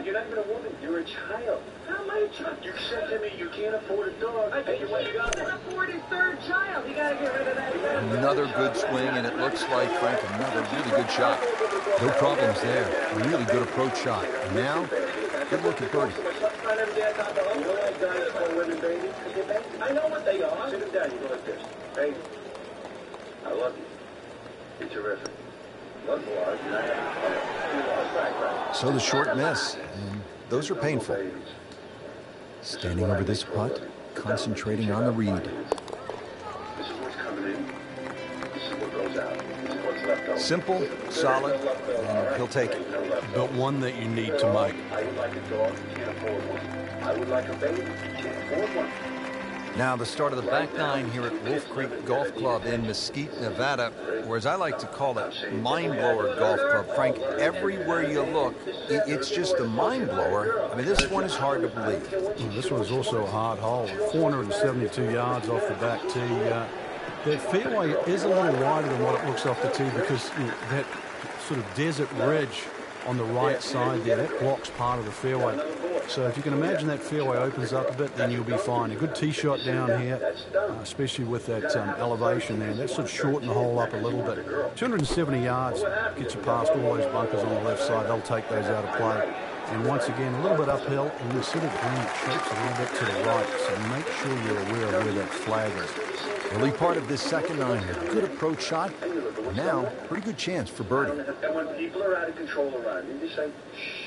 You're not even a woman. You're a child. How am I a child? You said to me you can't afford a dog. I think he can't afford his 3rd child. You got to get rid of that. Another good swing, and it looks like, Frank, another really good shot. No problems there. A really good approach shot. And now, good look at birdie. I know what they are. Sit them down. You go like this. Hey, I love you. You're terrific. Love you, Lars. So the short miss, and those are painful. Standing over this putt, concentrating on the read. This is what's coming in. This is what goes out. This is what's left over. Simple, solid, and he'll take it. But one that you need to make. I would like a dog. Can't afford one. I would like a baby. Can't afford one. Now the start of the back 9 here at Wolf Creek Golf Club in Mesquite, Nevada, or as I like to call it, Mind Blower Golf Club. Frank, everywhere you look, it's just a mind blower. I mean, this one is hard to believe. Well, this one is also a hard hole. 472 yards off the back tee. That fairway is a little wider than what it looks off the tee because that sort of desert ridge on the right side there, that blocks part of the fairway. So if you can imagine that fairway opens up a bit, then you'll be fine. A good tee shot down here, especially with that elevation there. That sort of shorten the hole up a little bit. 270 yards gets you past all those bunkers on the left side. They'll take those out of play. And once again, a little bit uphill, and the sort of green shapes a little bit to the right. So make sure you're aware of where that flag is. Early part of this second 9, a good approach shot. Now, pretty good chance for birdie. And when people are out of control around you, just say, shh.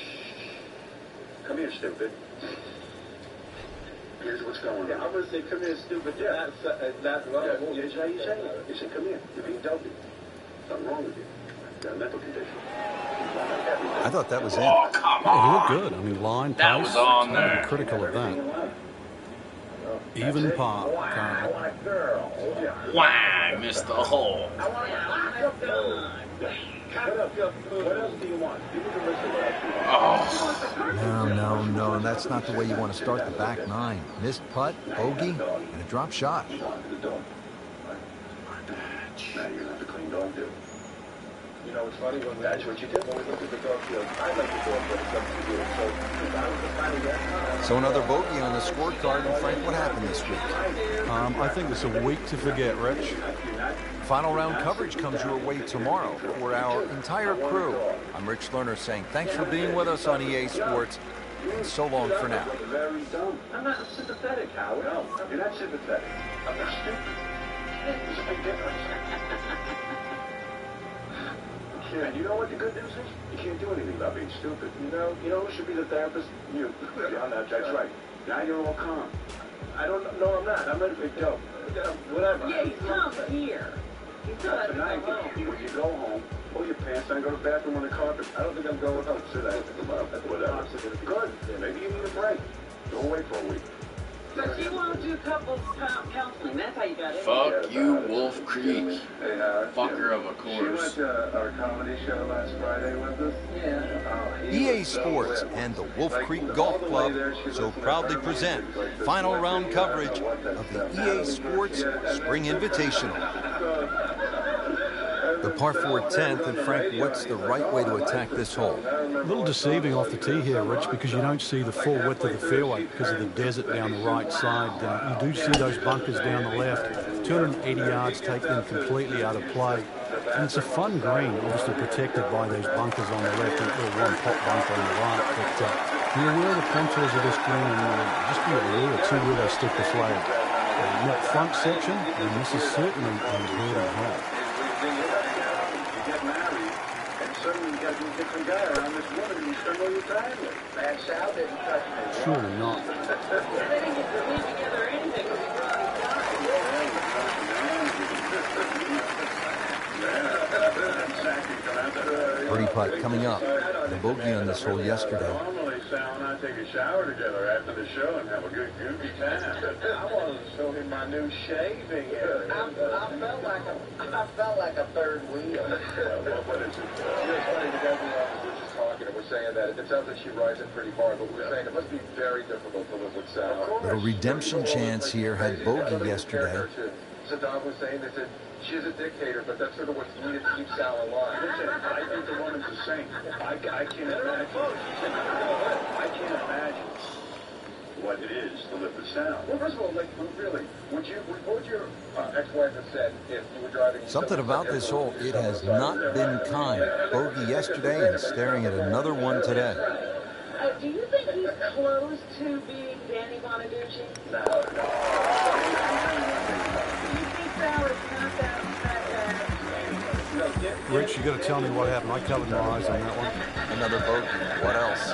Come here, stupid. Here's what's going on. I'm going to say, come here, stupid. Yeah, that's what here's how you say it. You say, come here. You're being dopey. Something wrong with you. You've got a mental condition. I thought that was it. Oh, come Yeah, on. it looked good. I mean, line, That pace, was on there. critical of that. Even par, currently. Wow, missed the hole. What else do you want? Give me the list of what else you want. No. That's not the way you want to start the back 9. Missed putt, bogey, and a drop shot. Now you're going to have to clean dog, dude. You know, it's funny when that's what you do. When we look at the dog field, I like the dog, but it's up to you. So if I was to find a guy, So another bogey on the scorecard. And Frank, what happened this week? I think it's a week to forget, Rich. Final round coverage comes your way tomorrow for our entire crew. I'm Rich Lerner saying thanks for being with us on EA Sports, and so long for now. I'm not sympathetic, Howard. No, you're not sympathetic. I'm not stupid. There's a big difference. And you know what the good news is? You can't do anything about being stupid. You know who should be the therapist? You. Yeah, that's right. Now you're all calm. I don't know. I'm not. I'm ready for a joke. Whatever. Yeah, he's calm here. He's not tonight, when you go home, pull your pants down, go to the bathroom on the carpet. I don't think I'm going home. Sit down. Whatever. Good. Maybe you need a break. Go away for a week. So she won't do couples counseling. That's how you got it. Fuck you, Wolf Creek. Hey, Fucker of a She course. went to our comedy show last Friday with us. Yeah. EA Sports and the Wolf Creek Golf Club so proudly present final round coverage of the EA Sports Spring Invitational. The par 4 10th, and Frank, what's the right way to attack this hole? A little deceiving off the tee here, Rich, because you don't see the full width of the fairway because of the desert down the right side. You do see those bunkers down the left. 280 yards take them completely out of play. And it's a fun green, obviously protected by those bunkers on the left and one pot bunker on the right. But be aware of the contours of this green and just be aware or two where they stick the flag. In that front section, and this is certainly a birdie hole. Suddenly you got to get some guy around this woman and you spend all your time with. Man, Sal didn't touch me. Surely not. They didn't get to live together or anything because he brought his guy. Birdie putt coming up. The bogey on this hole yesterday. Normally, Sal and I take a shower together after the show and have a good goofy time. I wanted to show him my new shaving area. I felt like a third wheel. What is it? It's funny because we were just talking and we're saying that it sounds like she rides it pretty hard, but we're saying it must be very difficult to live with Sal. Little redemption chance here. Had bogey yesterday. Saddam Hussein, they said she's a dictator, but that's sort of what's needed to keep Sal alive. Listen, I think the woman's a saint. I can't imagine. I can't imagine what it is to live with Sal. Well, first of all, like, really, what would your ex-wife have said if you were driving? Something about this hole, it has not been kind. Bogey yesterday and staring at another one today. Do you think he's close to being Danny Bonaducci? No. Rich, you got to tell me what happened. I covered my eyes on that one. Another bogey. What else?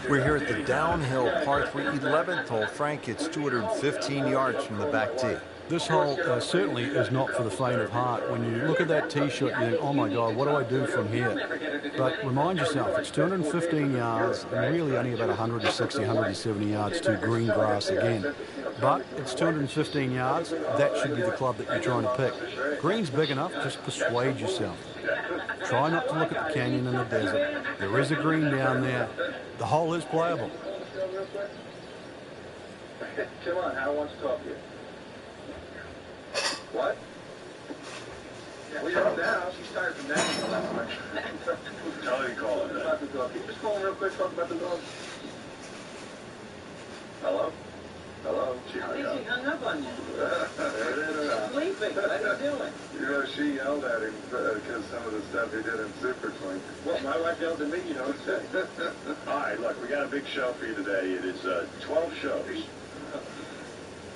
We're here at the downhill par 3 11th hole. Frank, it's 215 yards from the back tee. This hole certainly is not for the faint of heart. When you look at that tee shot, you think, oh my God, what do I do from here? But remind yourself, it's 215 yards and really only about 160, 170 yards to green grass again. But it's 215 yards. That should be the club that you're trying to pick. Green's big enough, just persuade yourself. Try not to look at the canyon and the desert. There is a green down there. The hole is playable. Come on, Hal wants to talk to you. What? Well, you're now. She's tired from that. Tell her to call it. About the dog. Can you just call him real quick, talk about the dog? Hello? Hello? She hung up on you. Sleeping. What are you doing? You know, she yelled at him because some of the stuff he did in Super Twink. Well, my wife yelled at me, you know. All right, look, we got a big show for you today. It is 12 shows.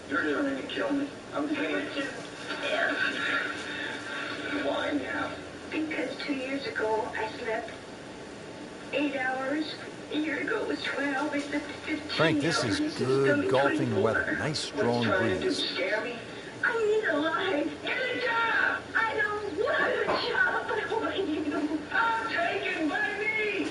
You're trying to kill me. I'm kidding. Why now? Because 2 years ago I slept 8 hours. A year ago it was 12. I slept 15 Frank, this is hours. good golfing weather. Nice strong breeze. You scare me? I need a life. Get a job. I don't want a job, but I want you. I'm taken by me.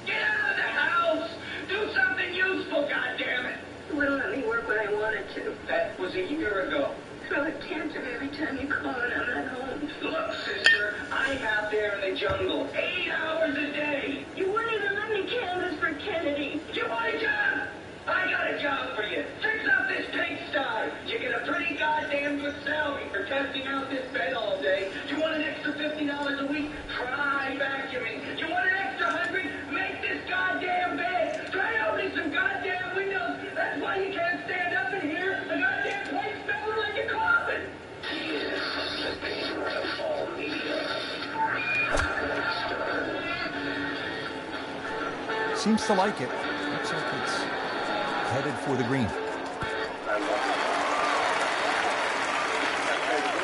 Get out of the house. Do something useful, goddammit. You wouldn't let me work when I wanted to. That was a year ago. Throw a tantrum every time you call and I'm not home. Look, sister, I'm out there in the jungle 8 hours a day. You wouldn't even let me canvass for Kennedy. You want a job? I got a job for you. Fix up this pigsty. You get a pretty goddamn good salary for testing out this bed all day. You want an extra $50 a week? Try vacuuming. You want an extra $100? Make this goddamn bed. Try opening some goddamn windows. That's why you can't stand up in here. The goddamn place smells like a coffin. seems to like it. Looks like it's headed for the green.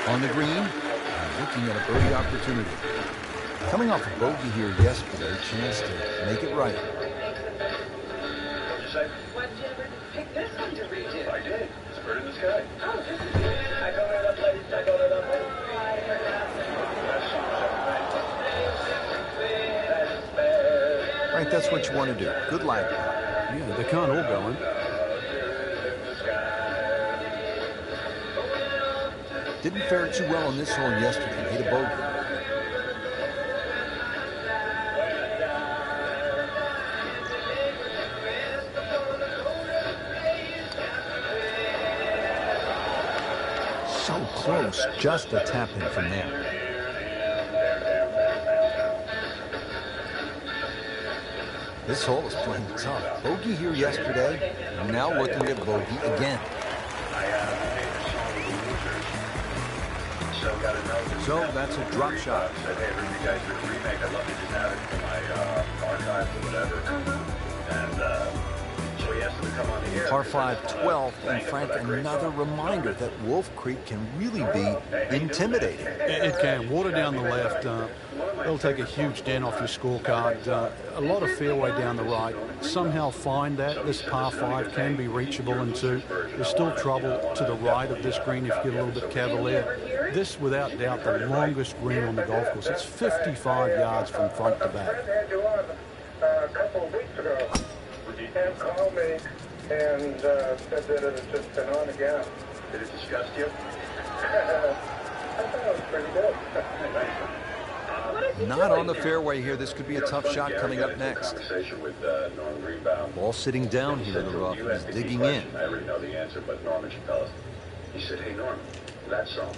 On the green, and looking at a birdie opportunity. Coming off a bogey here yesterday, chance to make it right. What'd you say? Why did you ever pick this one to redo? I did. It's a bird in the sky. Oh, this is it. I got it up, ladies. I got it up, ladies. Right, that's what you want to do. Good lag. Yeah, they can't all go in. Didn't fare too well on this hole yesterday. Hit a bogey. So close, just a tap in from there. This hole is playing tough. Bogey here yesterday, and now looking at bogey again. So that's a drop shot. Said, hey, you guys did a remake. I'd love to just add it to my archive or whatever. And so he asked him to come on the air. Par 5, 12th, and Frank, another reminder that Wolf Creek can really be intimidating. It can. Water down the left. It'll take a huge dent off your scorecard. A lot of fairway down the right. Somehow find that. This par 5 can be reachable in 2. There's still trouble to the right of this green if you get a little bit cavalier. This, without doubt, the longest green on the golf course. It's 55 yards from front to back. I had you on a couple of weeks ago. And called me and said that it had just been on again. Did it disgust you? I thought it was pretty good. Not on the fairway here. This could be a tough shot coming up next. Ball sitting down here in the rough. He's digging in. I already know the answer, but Norman should tell us. He said, hey, Norman, that song,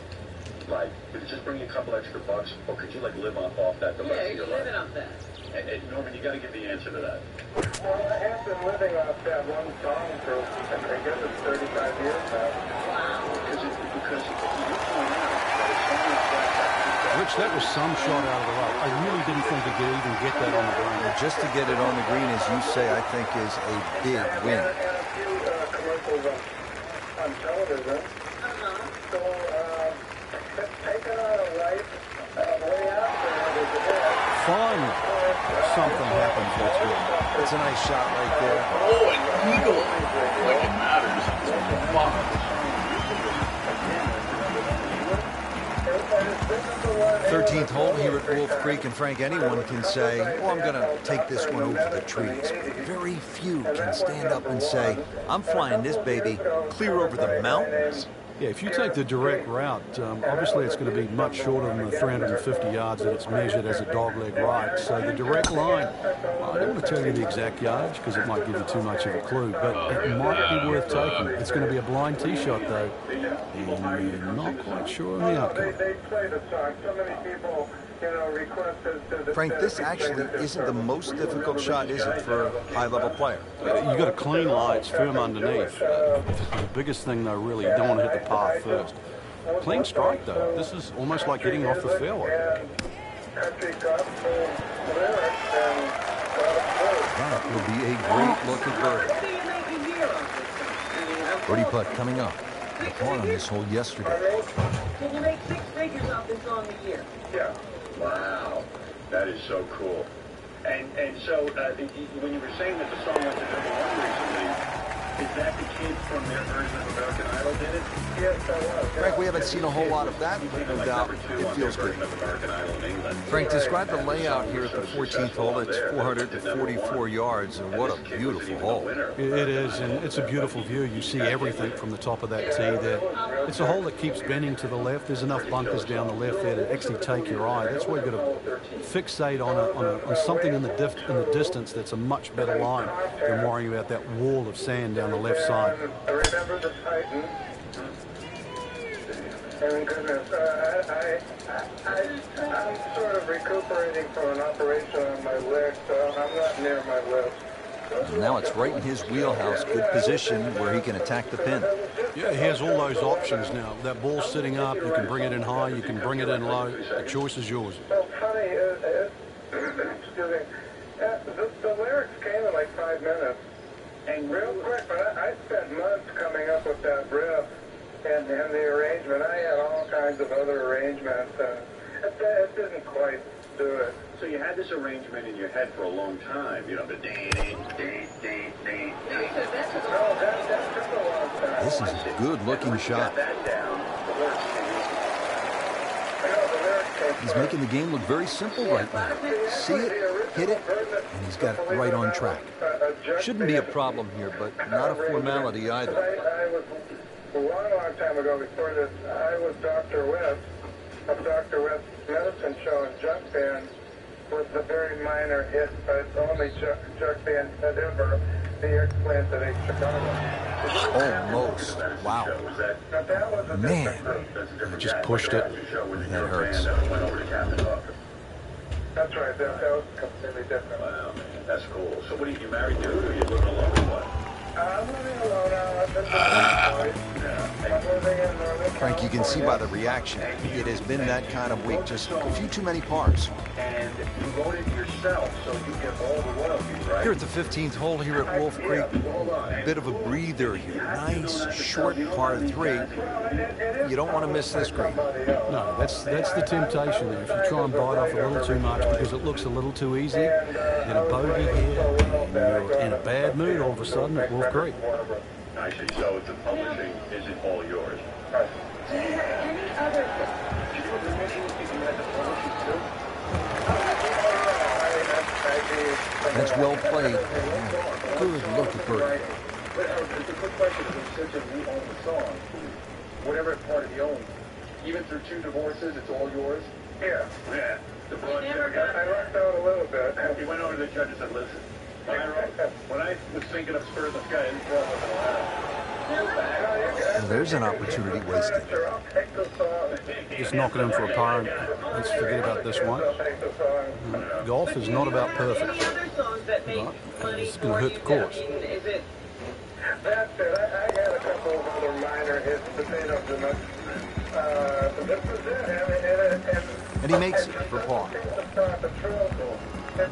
like, did it just bring you a couple extra bucks, or could you, like, live off that the rest of your life? Living off that. Hey, Norman, you got to give the answer to that. Well, I have been living off that one song for, I guess it's 35 years now. Wow. Because you point out that it's so much like Rich, that was some shot out of the rough. I really didn't think he could even get that on the green. Just to get it on the green, as you say, I think is a big win. And a few commercials on television. So, take it on a right, way out there. Finally, something happens that's good. It's a nice shot right there. Oh, an eagle. Like it matters. Wow. 13th hole here at Wolf Creek, and Frank, anyone can say, oh, I'm going to take this one over the trees. Very few can stand up and say, I'm flying this baby clear over the mountains. Yeah, if you take the direct route, obviously it's going to be much shorter than the 350 yards that it's measured as a dogleg right. So the direct line, I don't want to tell you the exact yardage because it might give you too much of a clue, but it might be worth taking. It's going to be a blind tee shot, though, and you're not quite sure on the outcome. They play the song. So many people, requested to Frank, this actually isn't the most difficult shot, is it, for a high-level player? You got a clean lie, it's firm underneath. The biggest thing, though, really, you don't want to hit the path first. Clean strike, though. This is almost like hitting off the fairway. That will be a great-looking birdie. Birdie putt coming up. The par on this hole yesterday. Can you make 6 figures off this song a year? Yeah. Wow. That is so cool. And so when you were saying that the song went to number 1 recently, is that the kid from their version of American Idol did it? Yes, that was. Frank, we haven't seen a whole lot of that, but no doubt it feels good. Frank, describe the layout here at the 14th hole. It's 444 yards, and what a beautiful hole. It is, and it's a beautiful view. You see everything from the top of that tee there. It's a hole that keeps bending to the left. There's enough bunkers down the left there to actually take your eye. That's why you've got to fixate on something in the distance that's a much better line than worrying about that wall of sand down the left side. I remember the Titan. And goodness, I'm sort of recuperating from an operation on my leg, so I'm not near my lips. Now it's right in his wheelhouse. Good position where he can attack the pin. Yeah, he has all those options now. That ball's sitting up. You can bring it in high. You can bring it in low. The choice is yours. So funny, excuse me, The lyrics came in like 5 minutes. And real quick, but I spent months coming up with that riff and the arrangement. I had all kinds of other arrangements. It didn't quite do it. So you had this arrangement in your head for a long time, you know, the ding, ding, ding, ding, ding. No, that took a long time. This is a good-looking shot. He's making the game look very simple right now. See it, hit it, and he's got it right on track. Shouldn't be a problem here, but not a formality either. I was, a long time ago before this, I was Dr. West of Dr. West's medicine show and junk band was a very minor hit, but it's the only junk band that ever the explanted in Chicago. Almost. Wow. Man, I just pushed it. That hurts. That's right. That was completely different. Wow, man, that's cool. So what are you married dude, or are you living alone or what? I'm living alone now. I've been I'm living in Northern Frank, you can see by the reaction, it has been that kind of week. Just a few too many pars. And you wrote it yourself, so you get all the royalties, right? Here at the 15th hole here at Wolf Creek, a bit of a breather here. Nice, short par 3. You don't want to miss this green. No, that's the temptation there. If you try and bite off a little too much because it looks a little too easy, then a bogey here, and you're in a bad mood all of a sudden at Wolf Creek. I see. So the publishing isn't all yours. Do you have any other... Did you ever mention if you had the publishing too? That's well played. Good look at Birdie. It's a quick question. Since you own the song, whatever part of you own, even through 2 divorces, it's all yours? Yeah. Yeah. The blood. I lucked out a little bit. He went over to the judge and said, listen, when I was thinking of Spirit in the Sky, this girl wasn't allowed. Well, there's an opportunity wasted. Just knock it in for a par and let's forget about this one. Golf is not about perfect, but it's going to hurt the course. That's it. I had a couple of other minor hits, but they don't do much. This was it. And he makes it for par. It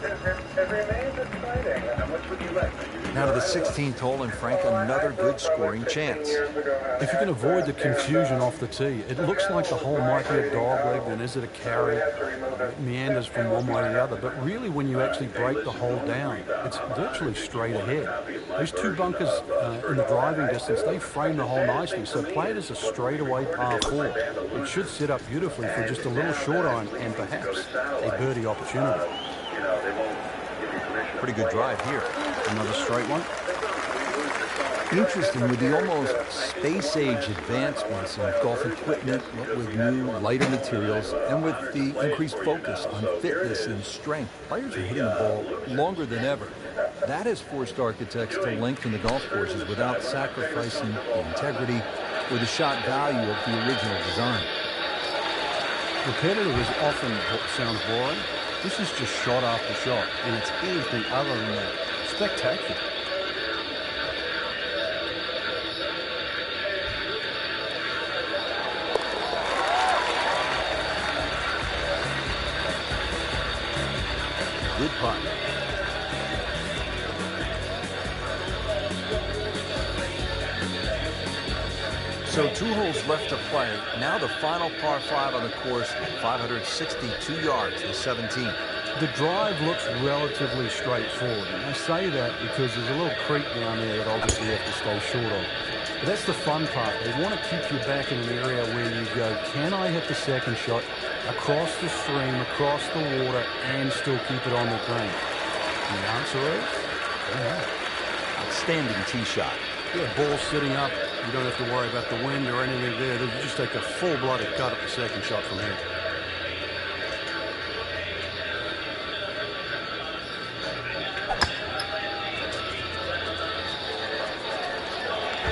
remains exciting. How much would you like? Now to the 16th hole, and Frank, another good scoring chance. If you can avoid the confusion off the tee, it looks like the hole might be a dogleg, then is it a carry? It meanders from one way to the other, but really when you actually break the hole down, it's virtually straight ahead. Those 2 bunkers in the driving distance, they frame the hole nicely, so play it as a straightaway par 4. It should set up beautifully for just a little short iron and perhaps a birdie opportunity. Pretty good drive here. Another straight one. Interesting, with the almost space-age advancements in golf equipment, with new, lighter materials, and with the increased focus on fitness and strength, players are hitting the ball longer than ever. That has forced architects to lengthen the golf courses without sacrificing the integrity or the shot value of the original design. Repetitive is often what sounds boring. This is just shot after shot, and it's anything other than that. Spectacular. Good putt. So 2 holes left to play. Now the final par 5 on the course, 562 yards, the 17th. The drive looks relatively straightforward. And I say that because there's a little creek down there that obviously you have to stay short of. But that's the fun part. They want to keep you back in an area where you go, can I hit the second shot across the stream, across the water, and still keep it on the green? And the answer is, outstanding tee shot. Yeah, ball sitting up. You don't have to worry about the wind or anything there. You just take a full-blooded cut at the second shot from here.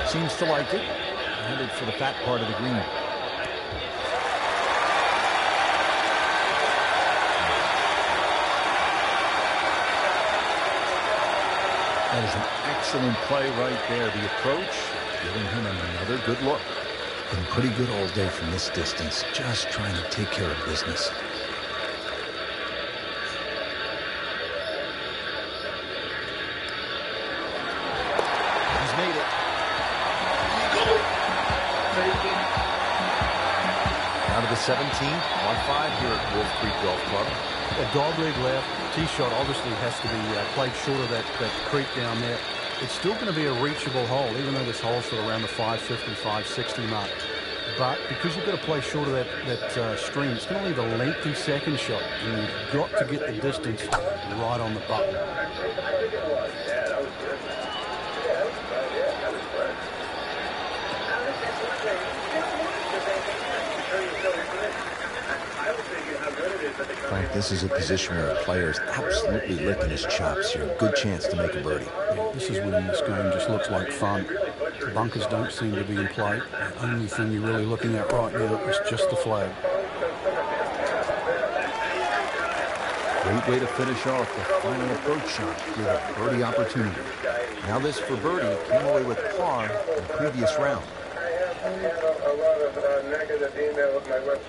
Seems to like it. Headed for the fat part of the green. That is an excellent play right there. The approach, giving him another good look. Been pretty good all day from this distance. Just trying to take care of business. the 17th, on 5 here at Wolf Creek Golf Club. A dogleg left. Tee shot obviously has to be played short of that creek down there. It's still going to be a reachable hole, even though this hole's sort of around the 550, 560 mark. But because you've got to play short of that stream, it's going to leave a lengthy second shot, and you've got to get the distance right on the button. Frank, this is a position where a player is absolutely licking his chops. You're a good chance to make a birdie. Yeah, this is when this game just looks like fun. The bunkers don't seem to be in play. The only thing you're really looking at right now is just the flag. Great way to finish off the final approach shot with a birdie opportunity. Now this for birdie came away with par in the previous round. I have a lot of negative email with my website.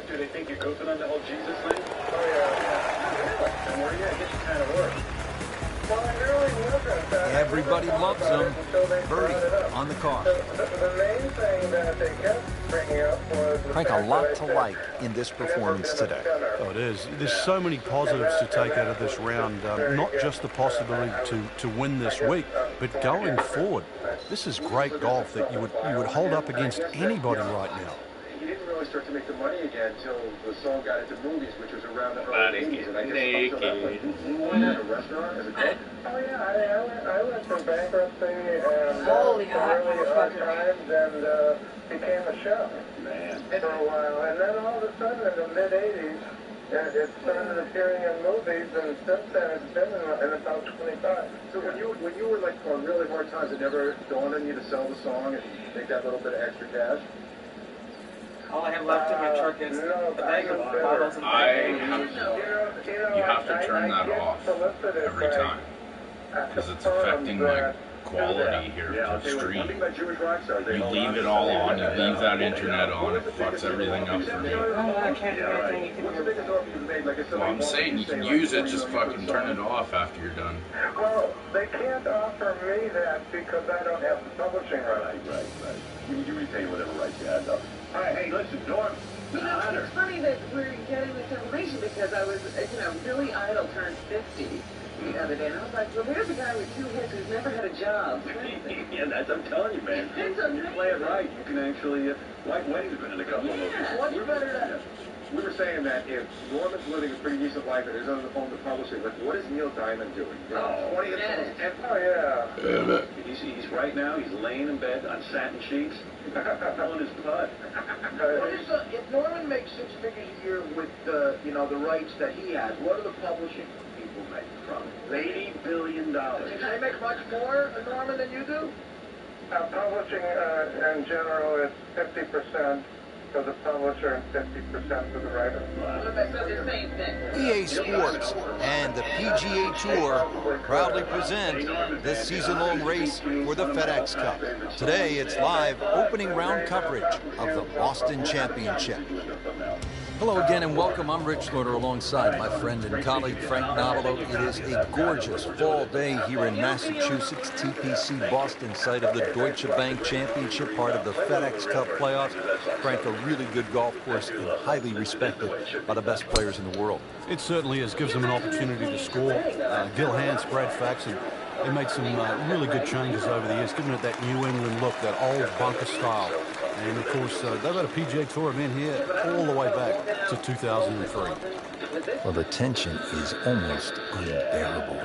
Do they think you're goofing on the whole Jesus thing? Oh, yeah. Don't worry, I guess you kind of work. Well, I really wasn't. Everybody loves them. Birdie on the car. The main thing that they kept bringing up was... Frank, a lot to like in this performance today. Oh, it is. There's so many positives to take out of this round. Not just the possibility to win this week, but going forward. This is great golf that you would hold up against anybody right now. He didn't really start to make the money again until the song got into movies, which was around the early 80s. And I guess you went at a restaurant as a cook? Oh, yeah. I went from bankruptcy and really hard times and became a chef for a while. And then all of a sudden in the mid-80s, it started appearing in movies, and since then it's been in about 25. So when you were like on really hard times, it never dawned on you to sell the song and make that little bit of extra cash? All I have left in my truck is a bag of bottles and You have to turn that off every time because it's affecting my quality here to stream. You leave it all on, you leave that internet on, it fucks everything up for me. I can't do anything. Well, I'm saying you can use it, just fucking turn it off after you're done. Well, they can't offer me that because I don't have the publishing rights. Right. You retain whatever rights you had, though. Hey, listen, Norm. You know, it's funny that we're getting this information because I was, Billy Idol turned 50 the other day, and I was like, well, there's a guy with 2 hits who's never had a job. Yeah, I'm telling you, man. When you play it right, you can actually... Like Wayne's been in a couple of movies. What's better than that? We were saying that if Norman's living a pretty decent life and is on the publishing, like, what is Neil Diamond doing? 20 yeah. He's right now, he's laying in bed on satin sheets, pulling his putt. If Norman makes 6 figures a year with the rights that he has, what do the publishing people make from it? $80 billion. Do they make much more, Norman, than you do? Publishing, in general, is 50% for the publisher and 50% for the writer. EA Sports and the PGA Tour proudly present this season-long race for the FedEx Cup. Today, it's live opening round coverage of the Boston Championship. Hello again and welcome. I'm Rich Slaughter alongside my friend and colleague Frank Novelo. It is a gorgeous fall day here in Massachusetts, TPC Boston, site of the Deutsche Bank Championship, part of the FedEx Cup playoffs. Frank, a really good golf course and highly respected by the best players in the world. It certainly is. Gives them an opportunity to score. Gil Hanse, Brad Faxon, they made some really good changes over the years, giving it that New England look, that old bunker style. And, of course, they've had a PGA Tour event here all the way back to 2003. Well, the tension is almost unbearable.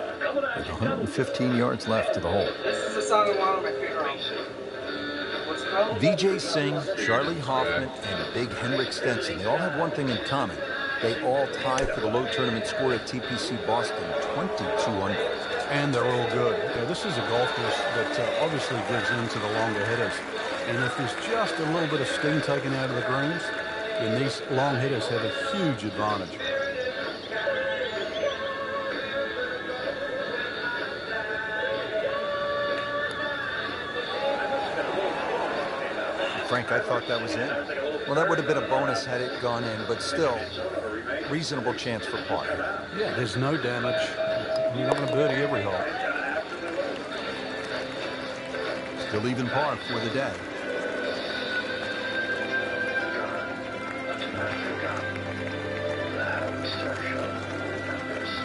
With 115 yards left to the hole. This is a song of one of my favorite. What's it called? Vijay Singh, Charlie Hoffman, and Big Henrik Stenson, they all have one thing in common. They all tied for the low tournament score at TPC Boston, 22 under. And they're all good. This is a golf course that obviously gives in to the longer hitters. And if there's just a little bit of steam taken out of the greens, then these long hitters have a huge advantage. Frank, I thought that was in. Well, that would have been a bonus had it gone in, but still, reasonable chance for par. Yeah, there's no damage. You're not going to birdie every hole. Still even par for the day.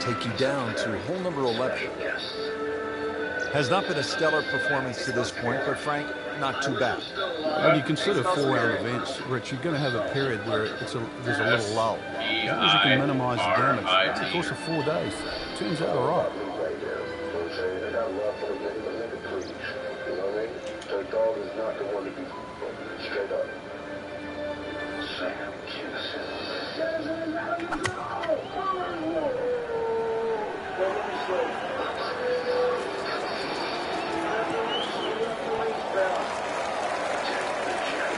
take you down to hole number 11. Has not been a stellar performance to this point, but Frank, not too bad. When you consider 4-round events, Rich, you're going to have a period where there's a little lull. As long as you can minimize the damage, over the course of 4 days, it turns out all right. The dog is not the one to be straight up.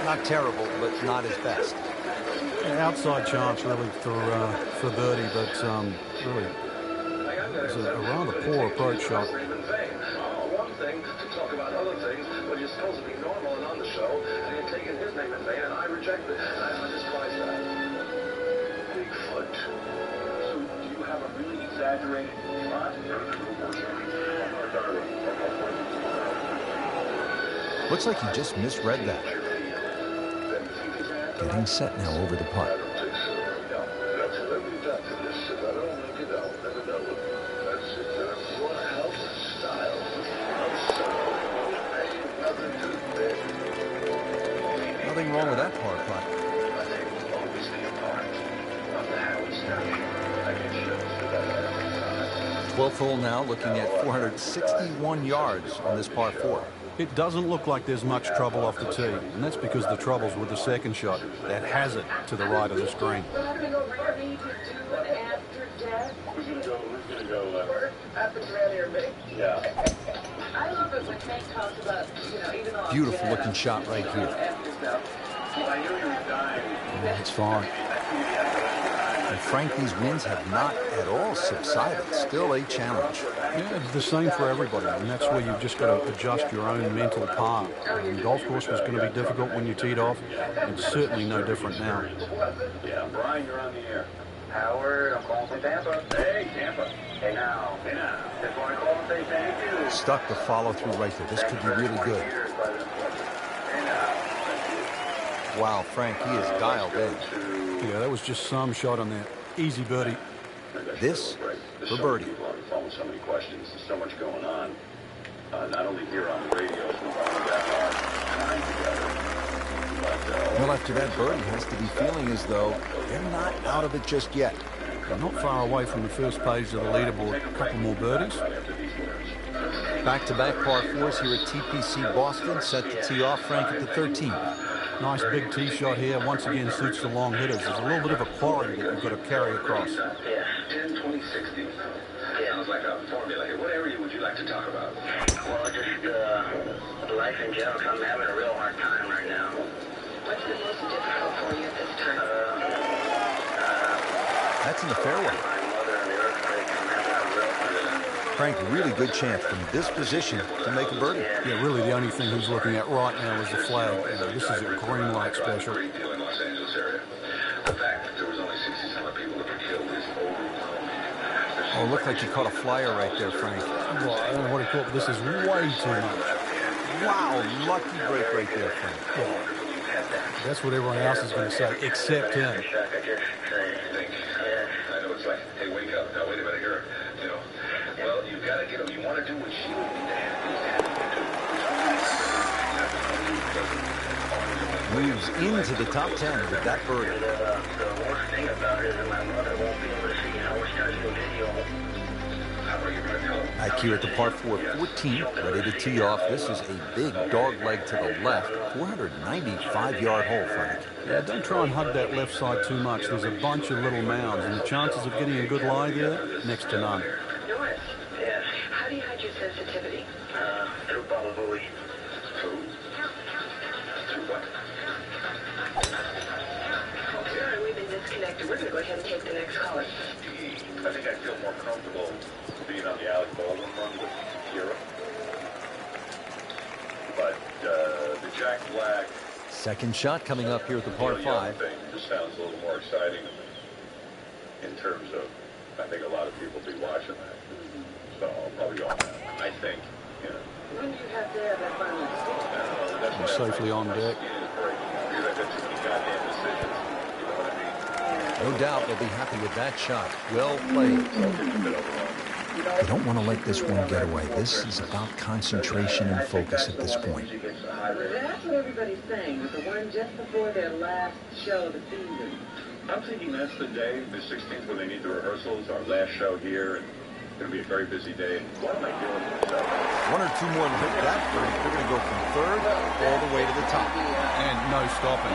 Not terrible, but not his best. Outside chance really for birdie, but really it's a rather poor approach shot. One thing to talk about other things, but you're supposed to be normal and on the show, and you're taking his name in vain, and I reject it. I despise that. Bigfoot. So, do you have a really exaggerated plot? Looks like he just misread that. Getting set now over the putt. Nothing wrong with that par putt. 12th hole now, looking at 461 yards on this par 4. It doesn't look like there's much trouble off the tee, and that's because the trouble's with the second shot. That has it to the right of the screen. Who's going to go Happens around here, Mick. Yeah. I love it when Hank talks about, even though Beautiful looking shot right here. I knew you were dying. It's fine. And Frank, these winds have not at all subsided. Still a challenge. Yeah, the same for everybody, and that's where you've just got to adjust your own mental par. The golf course was going to be difficult when you teed off. It's certainly no different now. Yeah, Brian, you're on the air. Howard, I'm calling from Tampa. Hey, Tampa. Hey now. Hey now. Just want to call and say thank you. Stuck the follow through right there. This could be really good. Wow, Frank, he is dialed in. Yeah, that was just some shot on that. Easy birdie. This for birdie. So many questions. There's so much going on. Not only here on the radio, but time together. Well, after that birdie, he has to be feeling as though they're not out of it just yet. They're not far away from the first page of the leaderboard. A couple more birdies. Back-to-back par 4s here at TPC Boston. Set to tee off, Frank, at the 13th. Nice big tee shot here. Once again, suits the long hitters. There's a little bit of a quality that you've got to carry across. Yeah, 10, 20, 60. Yeah, sounds like a formula here. What area would you like to talk about? Well, just life in general. I'm having a real hard time right now. What's the most difficult for you at this time? That's in the fairway. Frank, really good chance from this position to make a birdie. Yeah, really the only thing he's looking at right now is the flag. This is a green light special. Oh, looked like you caught a flyer right there, Frank. Well, I don't know what he caught, but this is way too much. Wow, lucky break right there, Frank. Well, that's what everyone else is going to say, except him. I know it's like, hey, wake up. Now, wait a minute here. Well, you got to get him. You want to do what she would need to have. Moves into the top 10 with that birdie. The worst thing about it is that my mother won't be able to see how we're starting the video. How are you going to tell him? Back here at the par 4 14th, ready to tee off. This is a big dog leg to the left. 495-yard hole, Frank. Yeah, don't try and hug that left side too much. There's a bunch of little mounds, and the chances of getting a good lie there, next to none. Norris. Yes. How do you hide your sensitivity? Through probably. Through what? Sir, we've been disconnected. We're going to go ahead and take the next caller. I think I feel more comfortable being on the Alec Baldwin run with Kira. But the Jack Black... Second shot coming up here at the par 5. Thing just sounds a little more exciting in terms of, I think a lot of people will be watching that. So I'll probably go on that. I think, When do you have to have that final Safely on deck. Because I've got too many goddamn decisions. You know what I mean? No doubt they'll be happy with that shot. Well played. You don't want to let this one get away. This is about concentration and focus at this point. That's what everybody's saying with the one just before their last show of the season. I'm thinking that's the day, the 16th, when they need the rehearsals, our last show here, and it's going to be a very busy day. What am I doing with myself? One or two more to hit that break. They're going to go from third all the way to the top. And no stopping.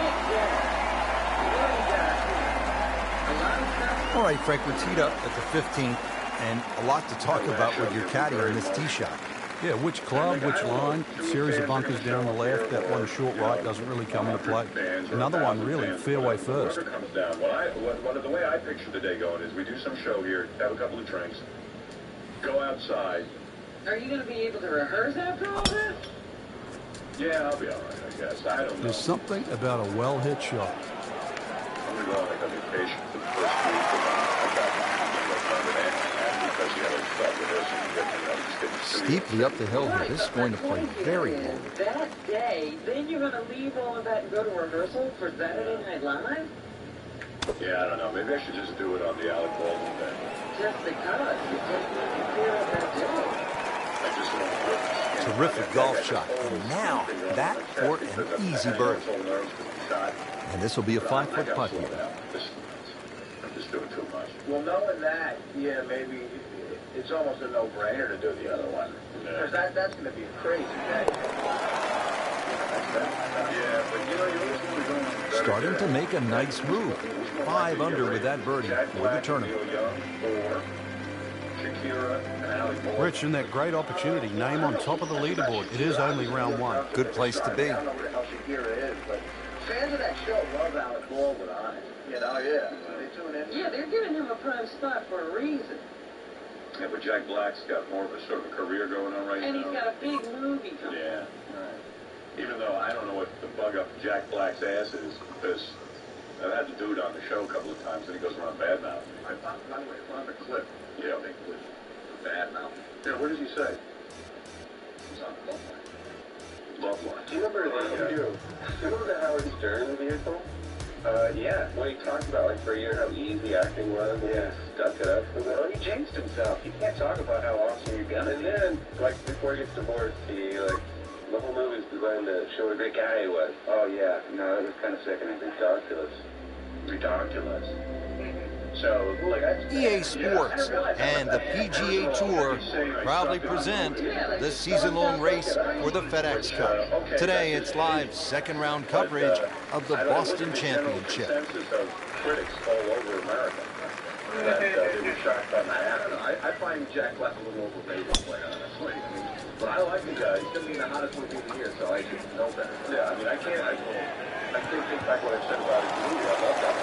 All right, Frank, we're teed up at the 15th, and a lot to talk about with your caddy on this tee shot. Yeah, which club, which line, series of bunkers down the left, that one short right doesn't really come into play. Another one really, fairway first. The way I picture the day going is we do some show here, have a couple of drinks, go outside. Are you going to be able to rehearse after all this? Yeah, I'll be all right, I guess. I don't know. There's something about a well-hit shot. I'm going to go on like a vacation for the first week. Because you have stuff with this and steeply up the hill here. This is going to play very low. That day, then you're going to leave all of that and go to rehearsal for Saturday Night Live? Yeah, I don't know. Maybe I should just do it on the Alec Baldwin day. Just because you just need to clear up that day. I just want to terrific golf shot. And now that for an easy birdie. And this will be a 5-foot putt here. I'm just doing too much. Well, knowing that, yeah, maybe it's almost a no-brainer to do the other one. Because that's going to be a crazy day. Yeah, but you know, you're starting to make a nice move. 5 under with that birdie for the tournament. Rich, in that great opportunity, name on top of the leaderboard. It is only round 1. Good place to be. I don't know where the hell Shakira is, but fans of that show love Alec Baldwin on it. You know, yeah. They tune in. Yeah, they're giving him a prime spot for a reason. Yeah, but Jack Black's got more of a sort of a career going on right now. And he's got a big movie coming. Yeah. Even though I don't know what the bug up Jack Black's ass is, because I've had the dude on the show a couple of times and he goes around badmouth. By the way, it's on the clip. Yeah. I think it was badmouth. Yeah, what does he say? It's on the Love line. Do you remember the Howard Stern vehicle? Yeah. When he talked about, like, for a year how easy acting was, yeah, stuck it up for that. Well, he changed himself. He can't talk about how awesome you're gonna be. And then, like, before he gets divorced, he, like, the whole movie's designed to show what a great guy he was. Oh, yeah. No, it was kind of sickening. Ridiculous. Ridiculous. So, like, EA Sports and the PGA Tour proudly present the season-long race for the FedEx Cup. Today, it's live second-round coverage of the Boston Championship. Critics all over America. I find Jack Black a little overrated, quite honestly. I mean, but I like the guy. He's going to be the hottest movie of the year, so I should know better. Yeah, I mean, I can't take back what I said about his movie. I love that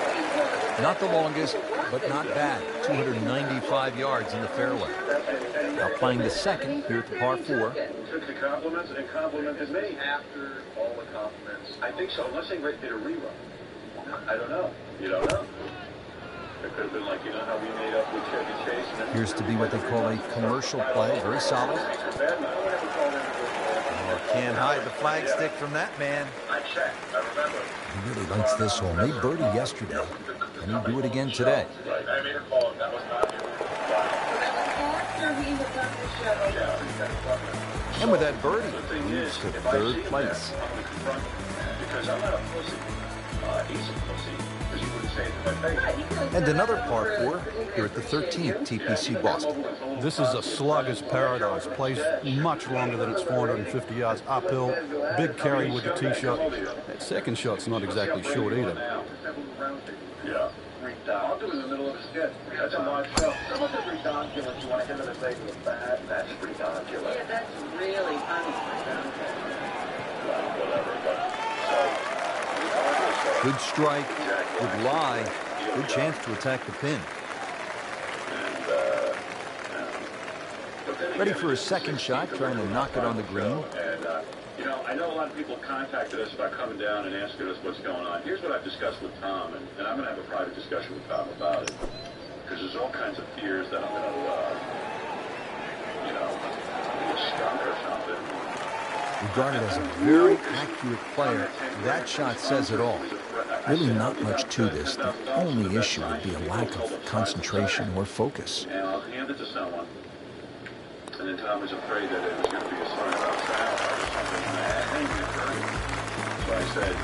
one. Not the longest, but not bad. 295 yards in the fairway. Now playing the second here at the par 4. Took the compliments and complimented me. After all the compliments. I think so, unless they did a rerun. I don't know. You don't know. It could have been like, you know how we made up with Chevy Chase. And appears to be what they call a commercial play. Very solid. Can't hide the flagstick from that man. He really likes this hole. Made birdie yesterday, and he'll do it again today. And with that birdie, he moves to 3rd place. Because I'm not a pussy. He's a pussy. Because you wouldn't say it to my face. And another par 4 here at the 13th TPC Boston. This is a slugger's paradise. Plays much longer than its 450 yards uphill. Big carry with the tee shot. That second shot's not exactly short either. Yeah. I'll do it in the middle of a skit. That's a large show. Someone says ridiculous. You want to hit him in the face with a bat? That's ridiculous. Yeah, that's really funny. Good strike, good lie, good chance to attack the pin. Ready for his second shot, trying to knock it on the green. You know, I know a lot of people contacted us about coming down and asking us what's going on. Here's what I've discussed with Tom, and I'm going to have a private discussion with Tom about it. Because there's all kinds of fears that I'm going to, you know, be a skunk or something. Regarded as a very accurate player, that shot says it all. Really not much to this. The only issue would be a lack of concentration or focus. And I'll hand it to someone. And then Tom was afraid that it was going to be a sign about Sal or something. So I said...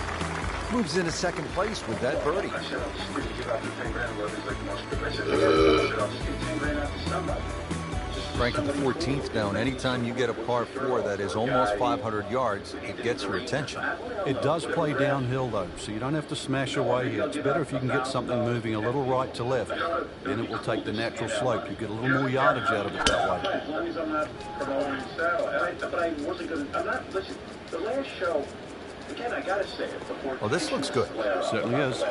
Moves into second place with that birdie. I said, I'll just give out the 10 grand. Well, he's like the most... I said, I'll just give 10 grand out to somebody. Frank at the 14th down. Anytime you get a par 4 that is almost 500 yards, it gets your attention. It does play downhill, though, so you don't have to smash away here. It's better if you can get something moving a little right to left. Then it will take the natural slope. You get a little more yardage out of it that way. As long as I'm not promoting Sal. But I wasn't going to... I'm not... Listen, the last show... Again, I got to say it before... Well, this looks good. Certainly is.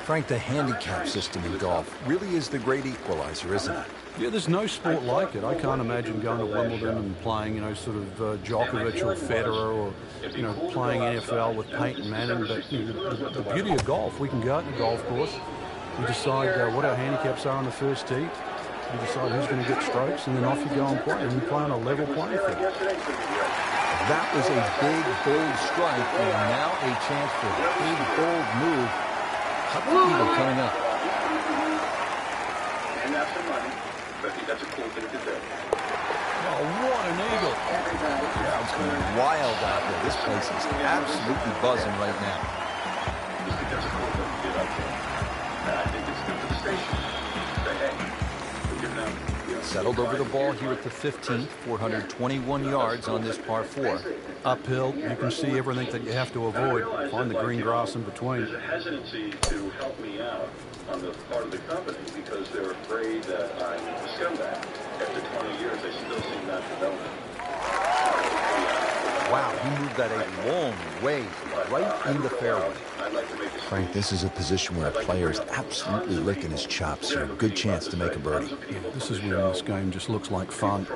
Frank, the handicap system in golf really is the great equalizer, isn't it? Yeah, there's no sport like it. I can't imagine going to Wimbledon and playing, you know, sort of Djokovic or Federer or, you know, playing NFL with Peyton Manning. But you know, the beauty of golf, we can go out to the golf course, we decide what our handicaps are on the first tee, we decide who's going to get strokes, and then off you go and play. And we play on a level playing field. That was a big, bold strike, and now a chance for a big, bold move. How about people coming up? And that's some money. But I think that's a cool thing to do. Oh, what an eagle. Yeah, it's going wild out there. This place is absolutely buzzing right now. I just think that's a cool thing to get up there. And I think it's good for the station. Say, hey, we're giving out... Settled over the ball here at the 15th, 421 yards on this par 4. Uphill, you can see everything that you have to avoid. Find the green grass in between. There's a hesitancy to help me out on the part of the company because they're afraid that I'm a scumbag. After 20 years, they still seem not to know me. Wow, he moved that a long way right in the fairway. Frank, this is a position where a player is absolutely licking his chops here. Good chance to make a birdie. Yeah, this is where this game just looks like fun.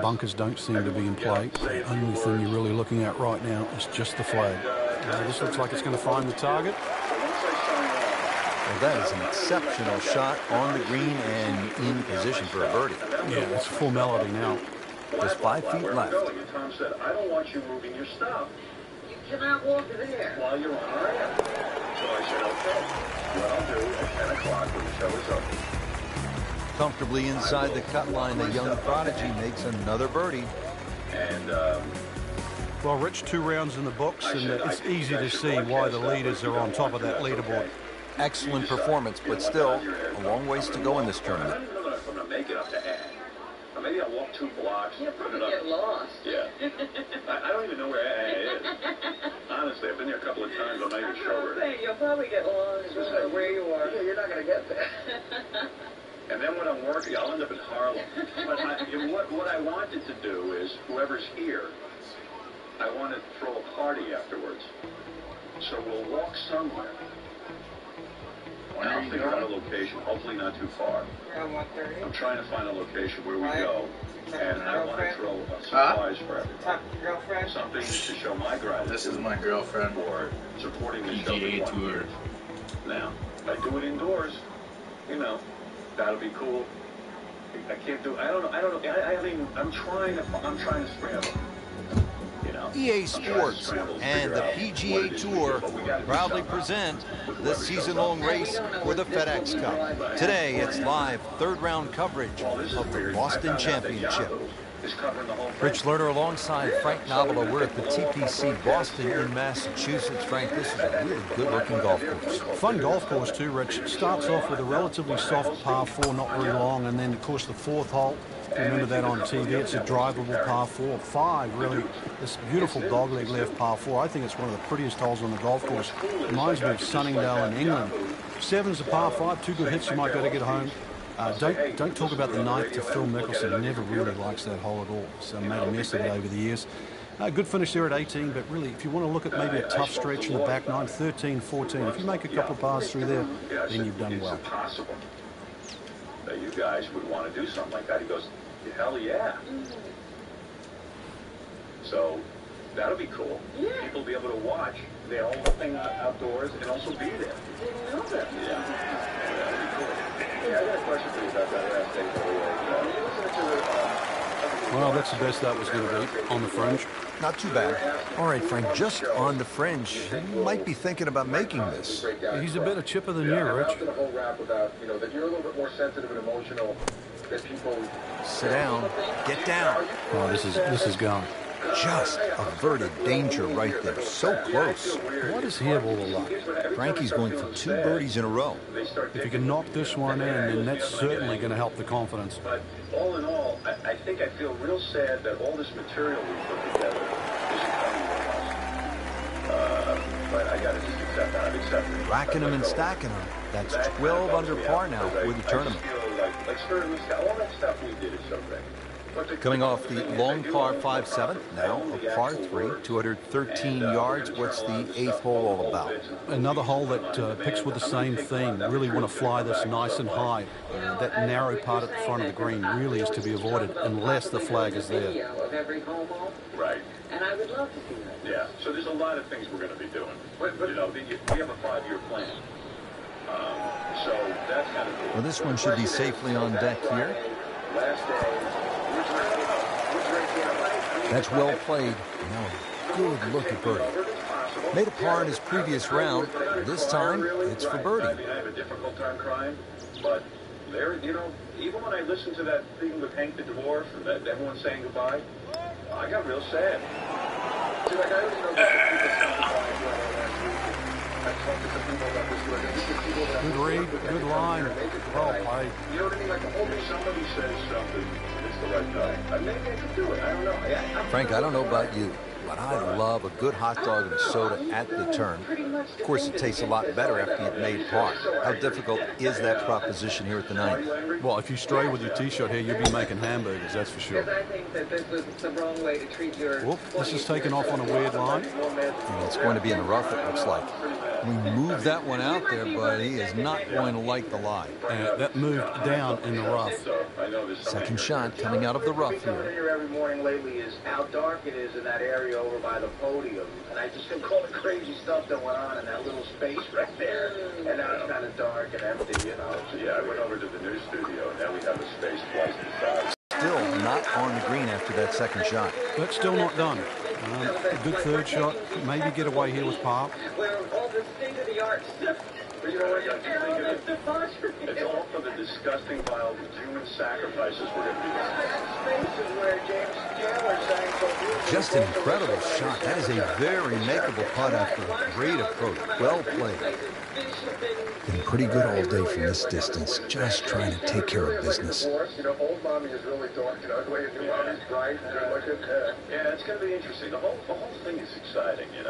Bunkers don't seem to be in play. The only thing you're really looking at right now is just the flag. This looks like it's going to find the target. Well, that is an exceptional shot on the green and in position for a birdie. Yeah, it's formality now. Just 5 feet left. Tom said, I don't want you moving your stuff. You cannot walk there. While you're on our ramp. So I said, okay. What I'll do at 10 o'clock when the show is over. Comfortably inside the cut line, the young prodigy makes another birdie. And, well, Rich, 2 rounds in the books, and it's easy to see why the leaders are on top of that leaderboard. Excellent performance, but still a long ways to go in this tournament. I don't even know if I'm going to make it up to Ag. Or maybe I'll walk 2 blocks. You'll probably get lost. Yeah. I don't even know where Ag is. Honestly, I've been there a couple of times. I'm not even sure. You'll probably get lost where you are. Yeah, you're not going to get there. And then when I'm working, I'll end up in Harlem. But what I wanted to do is, whoever's here, I want to throw a party afterwards. So we'll walk somewhere. And I'll figure out a location, hopefully not too far. Around 1:30. I'm trying to find a location where we go, and I want to throw a surprise for everyone. Girlfriend? Something to show my gratitude. This is my girlfriend. For supporting the show. PGA Tour. Now, if I do it indoors, you know, that'll be cool. I can't do. I don't know. I haven't even. I'm trying to scramble. You know, EA Sports and the PGA Tour proudly present the season-long race for the FedEx Cup. Today, it's live third-round coverage of the Boston Championship. Rich Lerner alongside Frank Nobilo. We're at the TPC Boston in Massachusetts. Frank, this is a really good-looking golf course. Fun golf course too, Rich. It starts off with a relatively soft par 4, not very long, and then, of course, the 4th hole. Remember that on TV. It's a drivable par 4. 5, really, this beautiful dogleg left par 4. I think it's one of the prettiest holes on the golf course. Reminds me of Sunningdale in England. 7's a par 5. 2 good hits, you might be able to get home. Don't talk about the 9th to Phil Mickelson. He never really likes that hole at all. So made a mess of it over the years. Good finish there at 18, but really, if you want to look at maybe a tough stretch in the back 9, 13, 14, if you make a couple of pars through there, then you've done well. It's possible that you guys would want to do something like that. He goes, hell yeah. So that'll be cool. Yeah. People will be able to watch the whole thing outdoors and also be there. Didn't know that. Yeah. That'll be cool. Yeah, I got a question for you about that last day. Well, that's the best that was going to be on the fringe. Not too bad. All right, Frank, just on the fringe, you might be thinking about making this. He's a bit of chipper than you, Rich. After the whole rap about, that you're a little bit more sensitive and emotional, that people... Sit down. Get down. Oh, this is going. Just averted danger right there. So close. What does he have all the luck? Frankie's going for 2 birdies in a row. If he can knock this one in, then that's certainly going to help the confidence. But all in all, I think I feel real sad that all this material we put together isn't coming with us. But I got to just accept that. I've accepted. Racking them and stacking them. That's 12 under par now for the tournament. All that stuff we did is so great. Coming off the long par 5/7, now a par 3, 213 yards. What's the 8th hole all about? Another hole that picks with the same theme. Really want to fly this nice and high. That narrow part at the front of the green really is to be avoided unless the flag is there. Right. And I would love to see that. Yeah. So there's a lot of things we're going to be doing. But we have a 5-year plan. So that's kind of cool. Well, this one should be safely on deck here. Last day. That's well played. Now a good look at birdie. Made a par in his previous round. This time, it's for birdie. I have a difficult time crying, but there, even when I listened to that thing with Hank the Dwarf and that everyone saying goodbye, I got real sad. See, like I already know that people sound last week. I talked to some people about this. Good read, good line. Well played. You know what I mean? Like the whole somebody says something. The right time. Maybe I could do it. I don't know. Frank, I don't know about you, but I love a good hot dog and a soda at the turn. Of course, it tastes a lot better after you've made par. How difficult is that proposition here at the 9th? Well, if you stray with your tee shot here, you'll be making hamburgers, that's for sure. Because I think that this was the wrong way to treat your... Whoop, this is taken off on a weird line. It's going to be in the rough, it looks like. We moved that one out there, but he is not going to like the lie. That moved down in the rough. Second shot coming out of the rough here. Here every morning lately is how dark it is in that area over by the podium. And I just think all the crazy stuff that went on in that little space right there. And now it's kind of dark and empty, So yeah, I went over to the new studio, and now we have a space twice the size. Still not on the green after that second shot. But still not done. A good third shot. Maybe get away here with par. Where all the state-of-the-art stuff... But you know what, it's all for the disgusting, vile human sacrifices we're going to be doing. Just an incredible shot. That is a very makeable putt after a great approach. Well played. Been pretty good all day from this distance, just trying to take care of business. Old mommy is really dark, the way new mommy's bright and good looking. Yeah, it's going to be interesting. The whole thing is exciting, and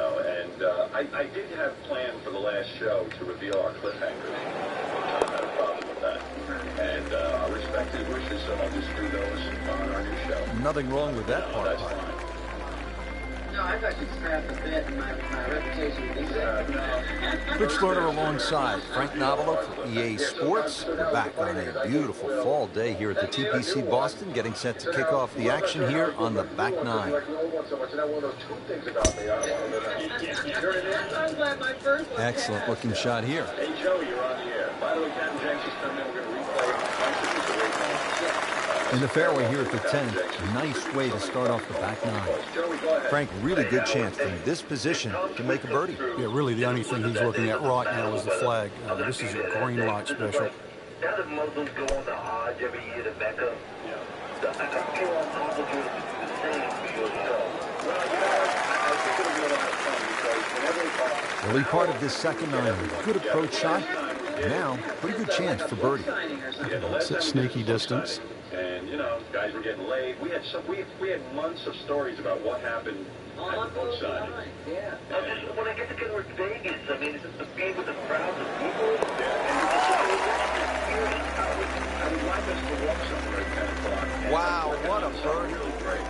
I did have planned for the last show to reveal our cliffhanger. I had a problem with that. And I respect his wishes, so I'll just do those on our new show. Nothing wrong with that part. That's fine. No, I thought you'd scrap the bit and my reputation would be set. Rich Lerner alongside Frank Novello for EA Sports. We're back on a beautiful fall day here at the TPC Boston, getting set to kick off the action here on the back 9. I'm glad my first one. Excellent looking shot here. Hey, Joe, you're on the air. By the way, Captain Jenks is coming in. We're going to replay. In the fairway here at the 10th, nice way to start off the back 9. Frank, really good chance from this position to make a birdie. Yeah, really the only thing he's looking at right now is the flag. This is a green light special. Now that Muslims go on to Hajj every year to Mecca, I feel uncomplicated to do the same for yourself. Early part of this second 9, good approach shot. Now, pretty good chance for birdie. It's at sneaky distance. And, guys were getting laid. We had months of stories about what happened at the boat signing. Yeah. When I get together in Vegas, I mean, it's just to be with the crowds of people. I would like us to walk somewhere at 10 o'clock. Wow, what a birdie. Really great.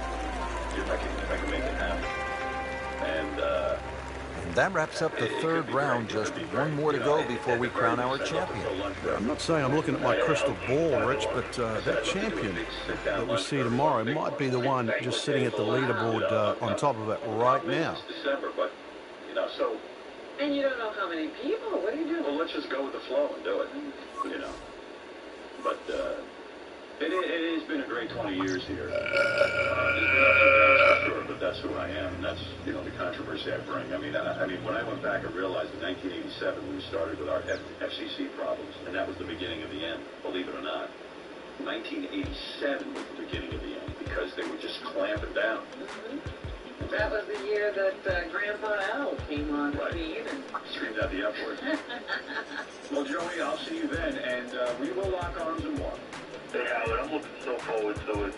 If I can make it happen. And that wraps up the third round. Just one more to go before we crown our champion. I'm not saying I'm looking at my crystal ball, Rich, but that champion that we see tomorrow might be the one just sitting at the leaderboard on top of it right now. December, but, so... And you don't know how many people. What are you doing? Well, let's just go with the flow and do it, But it It's been a great 20 years here. There's been ups and downs for sure, but that's who I am, and that's, you know, the controversy I bring. I mean, when I went back, I realized in 1987 we started with our FCC problems, and that was the beginning of the end, believe it or not. 1987 was the beginning of the end, because they were just clamping down. That was the year that Grandpa Al came on the feed and screamed out the F word. Well, Joey, I'll see you then, and we will lock arms and walk. Hey, Howard, I'm looking so forward to it.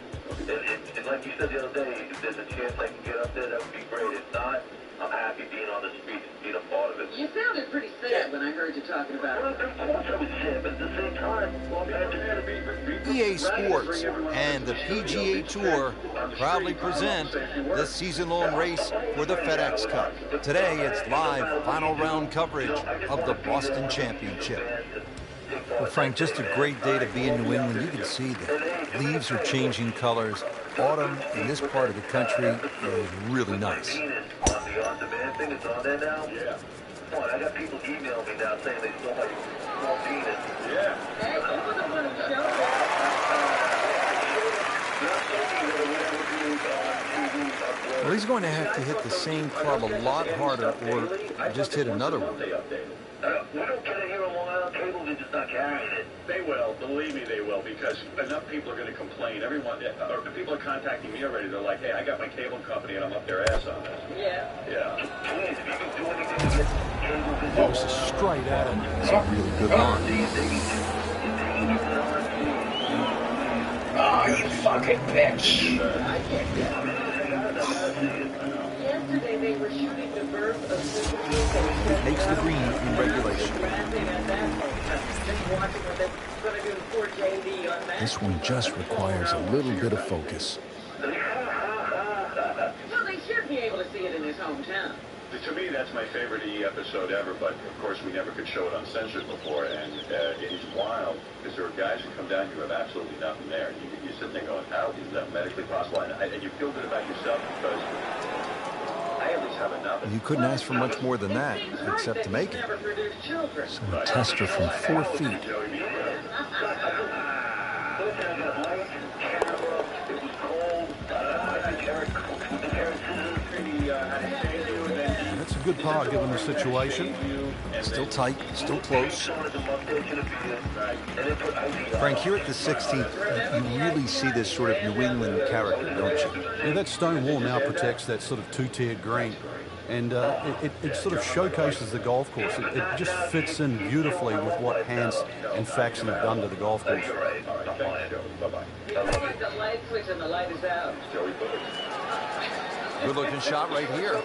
And like you said the other day, if there's a chance I can get up there, that would be great. If not, I'm happy being on the streets, being a part of it. You sounded pretty sad when I heard you talking about it. Of course I was sad, but at the same time, EA Sports and the PGA Tour proudly present this season-long race for the FedEx Cup. Today, it's live final round coverage of the Boston Championship. Well, Frank, just a great day to be in New England. You can see the leaves are changing colors. Autumn in this part of the country is really nice. The on-demand thing is on there now? Yeah. Come on, I got people emailing me now saying they saw my small penis. Yeah. Hey, you were the one who showed it. Well, he's going to have to hit the same club a lot harder or just hit another one. We don't get it here on Long Island Cable, they're just not carrying it. They will, believe me, they will, because enough people are going to complain. Everyone, or people are contacting me already. They're like, hey, I got my cable company and I'm up their ass on this. Yeah. Yeah. Please, if you can do anything to get cable visit. Oh, it's straight at him. It's a really good line. Oh, you fucking bitch. Yesterday they were shooting the birth of It makes the green in regulation. This one just requires a little bit of focus. Well, they should be able to see it in his hometown. To me, that's my favorite EE episode ever, but of course we never could show it uncensored before, and it's wild, because there are guys who come down here who have absolutely nothing there. You sit there going, how is that medically possible? And you feel good about yourself, because I at least have enough. You couldn't ask for much more than that, except to make it. So a tester from 4 feet. That's a good par given the situation. Still tight, still close. Frank, here at the 16th, you really see this sort of New England character, don't you? Yeah, that stone wall now protects that sort of two-tiered green. And it sort of showcases the golf course. It just fits in beautifully with what Hans and Faxon have done to the golf course. Like the light switch and the light is out. Good looking shot right here.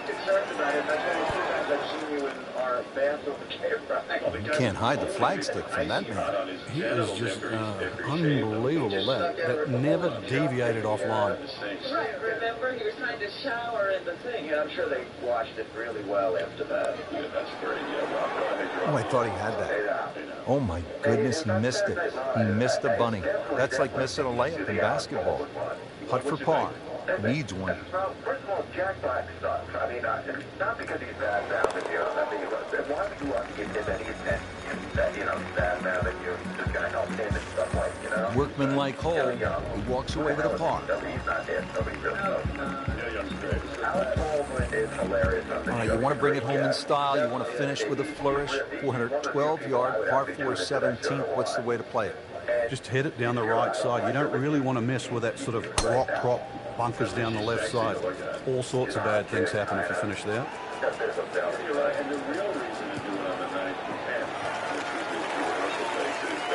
You can't hide the flagstick from that man. He is just unbelievable. That never deviated offline. Right, remember he was trying to shower in the thing. Yeah, I'm sure they washed it really well after that. That's great. Oh, I thought he had that. Oh my goodness, he missed it. He missed the bunny. That's like missing a layup in basketball. Putt for par. Needs one. First of all, Jack Black sucks. I mean, not because he's bad mouthed, you know, nothing about that. Why would you want to give him any attention that, you know, bad mouthed you? Just going to help him and stuff like, you know? Workman-like hole. He walks away with a par. Nobody's not there. Nobody's really knows. Alex Baldwin is hilarious. All right, you want to bring it home in style. You want to finish with a flourish. 412-yard, par 4 17th. What's the way to play it? Just hit it down the right side. You don't really want to mess with that sort of rock crop bunkers down the left side. All sorts of bad things happen if you finish there.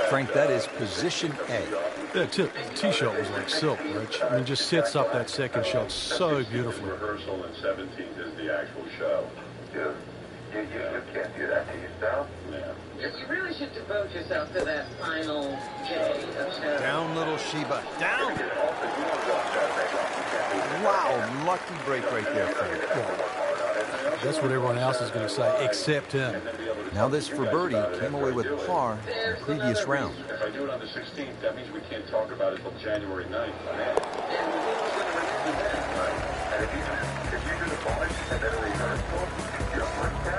Frank, that is position A. The tee shot was like silk, Rich. I mean, just sets up that second shot so beautifully. Rehearsal and 17th is the actual show. Dude, you can't do that to yourself. Yeah. You really should devote yourself to that final day of show. Down, little Sheba. Down! Wow, lucky break right there, Frank. That's what everyone else is going to say, except him. Now this for birdie came away with par in the previous round. If I do it on the 16th, that means we can't talk about it until January 9th.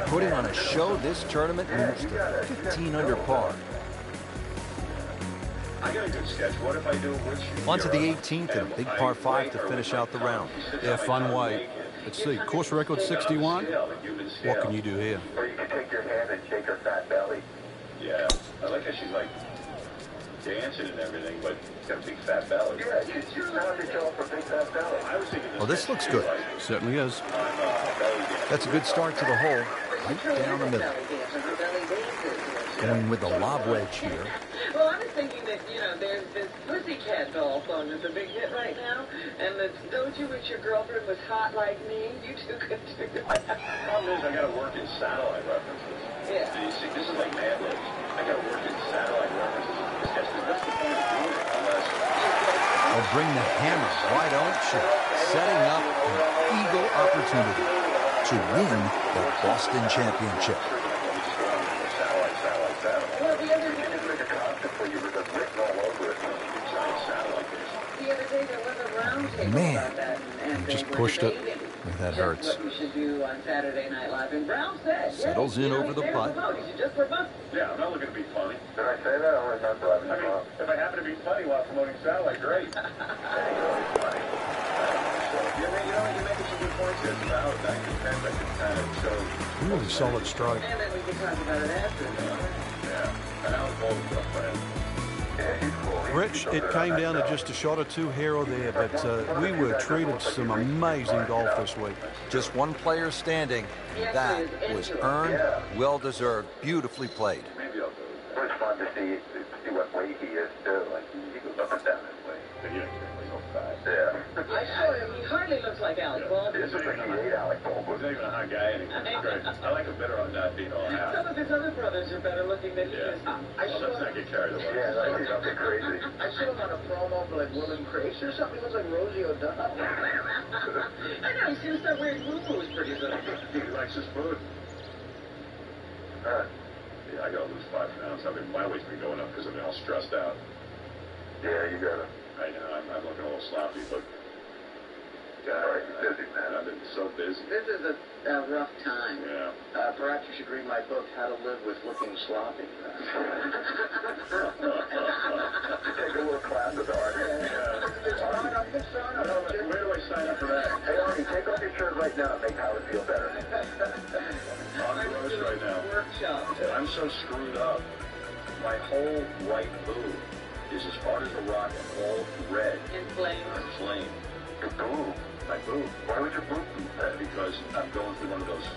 Putting on a show, this tournament moves to 15 under par. I got a good sketch. What if I do it with you? On to the 18th and a big par 5 to finish out the round. Yeah, fun way. Let's see, course record 61. What can you do here? Or you can take your hand and shake her fat belly. Yeah, I like how she's like dancing and everything, but she's got a big fat belly. Yeah, she's not to show off her big fat belly. I was thinking Well, this looks good. Certainly is. That's a good start to the hole. Right down the middle. Going with the lob wedge here. Well, I was thinking that, you know, there's this Pussycat Doll song that's a big hit right now, and the Don't You Wish Your Girlfriend Was Hot Like Me? You two could do that. The problem is I got to work in satellite references. Yeah. You see, this is like Mad Libs. I got to work in satellite references. That's the point of doing it, unless... Will bring the hammer. Why don't you? Setting up an eagle opportunity to win the Boston Championship. Man, he just pushed it. That hurts. What you should do on Saturday Night Live. And Brown said, settles in over the putt. Yeah, I'm not looking to be funny. Did I say that? I don't remember. I mean, if I happen to be funny while promoting satellite, great. Funny. You're making some good points here. About 9 to 10, I can kind of show. Really solid strike. And then we can talk about it after. Yeah. And I'll hold it up, friend. Rich, it came down to just a shot or two here or there, but we were treated some amazing golf this week. Just one player standing. That was earned, well-deserved, beautifully played. Maybe I'll do it. It was fun to see what weight he is, too. Like, he goes up and down this way. And you ain't so fast. Yeah. I saw him. He hardly looks like Alec Baldwin. This is like he ate Alec Baldwin. He's not even a hot guy anymore. Great. I like him better on not being all hot. Some of his other brothers are better looking than he is. Let's not get carried away. Yeah, that's something crazy. I saw him on a promo for like Women Crazy or something. He looks like Rosie O'Donnell. I know, he seems to wear boo-boos pretty good. He likes his food. Yeah, I gotta lose 5 pounds. I mean, my weight's been going up because I've been all stressed out. Yeah, you gotta. I know, I'm looking a little sloppy, but... Right, you're busy, man. I've been so busy. This is a rough time. Yeah. Perhaps you should read my book, How to Live with Looking Sloppy. Take a little class with Artie. Where do I sign up for that? Hey, Artie, take off your shirt right now and make Howard feel better. On the roast right now. Workshop. I'm so screwed up. My whole right boob is as hard as a rock and all red. Inflamed. Inflamed. Your boob? My boob. Why would your boob do that? Because I'm going through one of those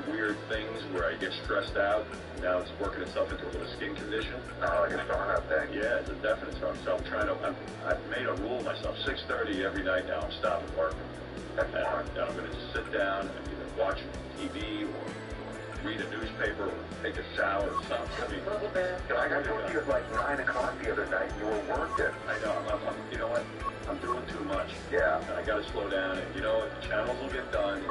weird things where I get stressed out. Now it's working itself into a little skin condition. Oh, like a sauna thing. Yeah, it's a definite sauna. So I'm trying to, I've made a rule myself. 6:30 every night now, I'm stopping work. And I'm going to just sit down and either watch TV or read a newspaper or take a shower or something. I mean, I told you at like 9 o'clock the other night you were working. I know. I'm you know what? I'm doing too much. Yeah. And I got to slow down. And you know what? The channels will get done.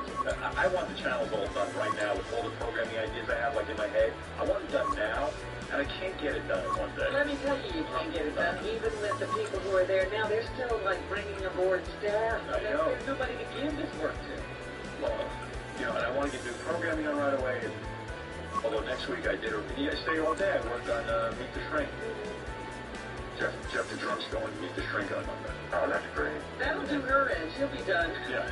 I want the channels all done right now with all the programming ideas I have like in my head. I want it done now, and I can't get it done in one day. Let me tell you can't get it done. Even with the people who are there now, they're still like bringing aboard staff. I know. There's nobody to give this work to. Well, you know, and I want to get new programming on right away. And, although next week I did, I stay all day. I worked on Meet the Shrink. Jeff the Drunk's going to Meet the Shrink on Monday. Oh, that's great. That'll do her in. She'll be done. Yeah.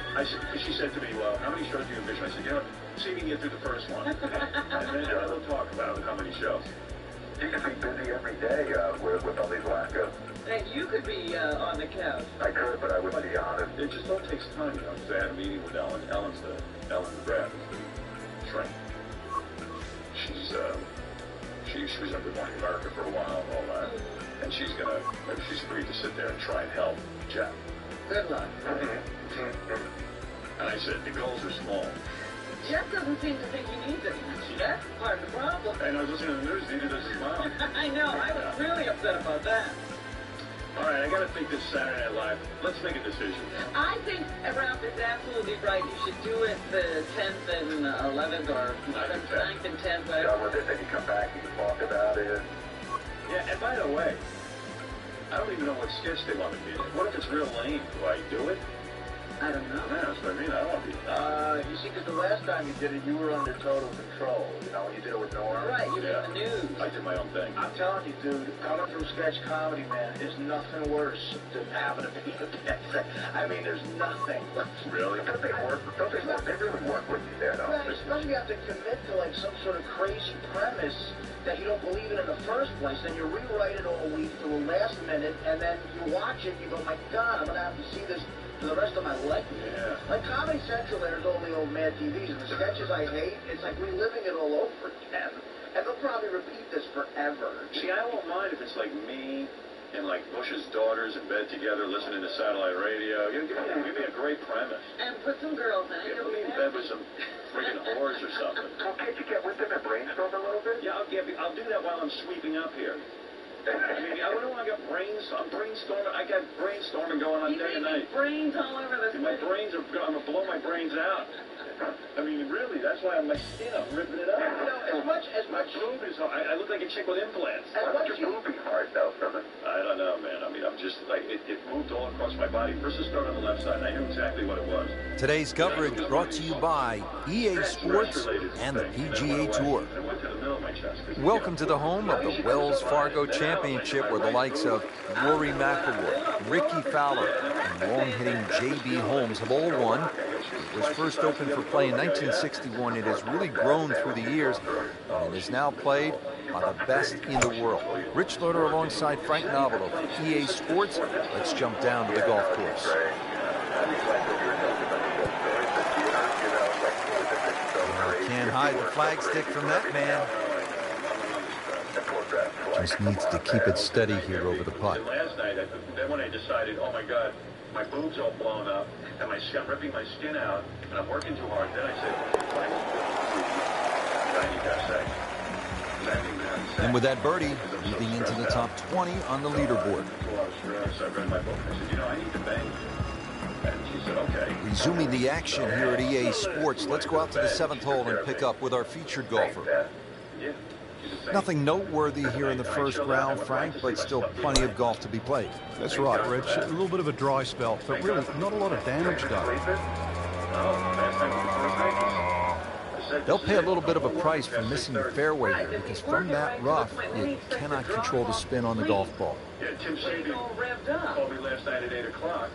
She said to me, well, how many shows do you envision? I said, you know, see me get through the first one. And then we'll talk about how many shows. You could be busy every day with all these lack-ups. And you could be on the couch. I could, but I wouldn't be honest. It just all takes time, you know, because I had a meeting with Ellen. Ellen McGrath, the Shrink. She was up Good Morning America for a while and all that. And she's agreed to sit there and try and help Jeff. Good luck. And I said, the goals are small. Jeff doesn't seem to think he needs it. That's part of the problem. And I was listening to the news, neither does his mom. I know, I was really upset about that. All right, I got to think this Saturday Night Live. Let's make a decision. I think Ralph is absolutely right. You should do it the 10th and 11th or 9th and 10th. Done with it, then you come back and you talk about it. Yeah, and by the way, I don't even know what sketch they want me to be in. What if it's real lame? Do I do it? I don't know. Yeah, that's what I mean. I don't want to be. You see, because the last time you did it, you were under total control. You know, when you did it with Norm. Right, you did the news. I did my own thing. I'm telling you, dude, coming from sketch comedy, man, is nothing worse than having to be a pet. I mean, there's nothing. Really? Don't they really work with you there, though? Right, especially you have to commit to, like, some sort of crazy premise that you don't believe in the first place, then you rewrite it all week to the last minute, and then you watch it, and you go, my God, I'm going to have to see this for the rest of my life. Yeah. Like Comedy Central, there's all the old Mad TVs, and the sketches I hate, it's like reliving it all over again. And they'll probably repeat this forever. See, I won't mind if it's like me and like Bush's daughters in bed together listening to satellite radio. Give me a great premise. And put some girls in it. Put me in bed with some friggin' whores or something. Well, can't you get with them and brainstorm a little bit? Yeah, I'll do that while I'm sweeping up here. I mean, I don't want to get I'm brainstorming. I got brainstorming going on day and night. Brains all over the my brains are, I'm going to blow my brains out. I mean, really, that's why I'm like, I'm ripping it up. You know, as much boob is hard. I look like a chick with implants. As much your boob be hard, though, from it. I don't know, man. I mean, I'm just like, it moved all across my body. First it started on the left side, and I knew exactly what it was. Today's coverage brought to you by EA Sports and the PGA Tour. I went to the middle of my chest. Welcome to the home of the Wells Fargo Championship, where the likes of Rory McIlroy, Ricky Fowler, and long-hitting J.B. Holmes have all won. It was first opened for play in 1961. It has really grown through the years, and it is now played by the best in the world. Rich Loader alongside Frank Novel of EA Sports. Let's jump down to the golf course. Can't hide the flagstick from that man. Just needs to keep it steady here over the putt. Last night, then when I decided, oh my God, my boob's all blown up, and I'm ripping my skin out, and I'm working too hard, then I said, And with that birdie, moving into the top 20 on the leaderboard. So I read my book, and I said, I need to bang. And she said, okay. Resuming the action here at EA Sports, let's go out to the 7th hole and pick up with our featured golfer. Yeah. Nothing noteworthy here in the first round, Frank, but still plenty of golf to be played. That's right, Rich. A little bit of a dry spell, but really not a lot of damage done. They'll pay a little bit of a price for missing the fairway here, because from that rough, you cannot control the spin on the golf ball. Yeah, Tim Sabian called me last night at 8 o'clock.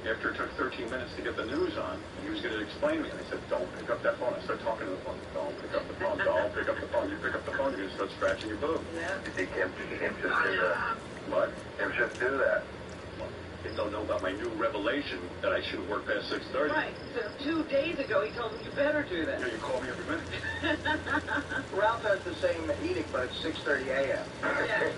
After it took 13 minutes to get the news on, he was going to explain to me, and I said, don't pick up that phone. I started talking to the phone. Don't pick up the phone. Don't pick up the phone. You pick up the phone, you're going to start scratching your boob. Yeah. You think him just do that? What? Him just do that? They don't know about my new revelation that I shouldn't work past 6:30. Right. So 2 days ago, he told him you better do that. Yeah, you call me every minute. Ralph has the same edict, but it's 6:30 a.m. Yeah.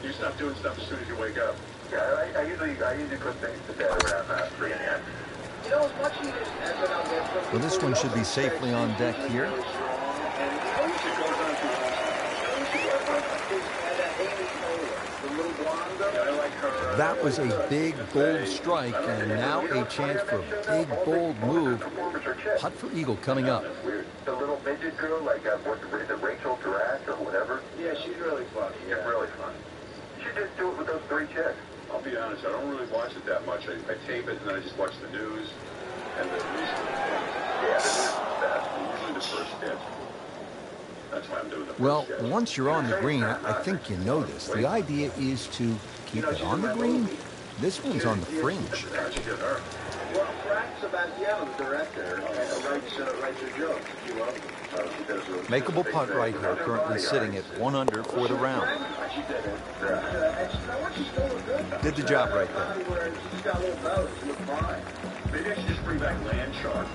You stop doing stuff as soon as you wake up. Yeah, I usually put things to bed around 3 a.m. You know, as much heat as I'll get from Well, this one should be safely on deck here. That was a big, bold strike, and now a chance for a big, bold move. Putt for eagle coming up. The little midget girl, like, what is it, Rachel Durack or whatever? Yeah, she's really funny. Yeah, really funny. You should just do it with those 3 chicks. I'll be honest, I don't really watch it that much. I tape it, and then I just watch the news and the news. Yeah, the news is best. Usually the first sketch. That's why I'm doing the first Well, sketch. once you're on the green, I think you know this. The idea is to keep it on the green. This one's on the fringe. Well, Frank Sebastiano, the director, writes your jokes. You love them. Makeable putt right here, currently sitting at 1 under for the round. Did the job right there. Maybe I should just bring back Land Shark.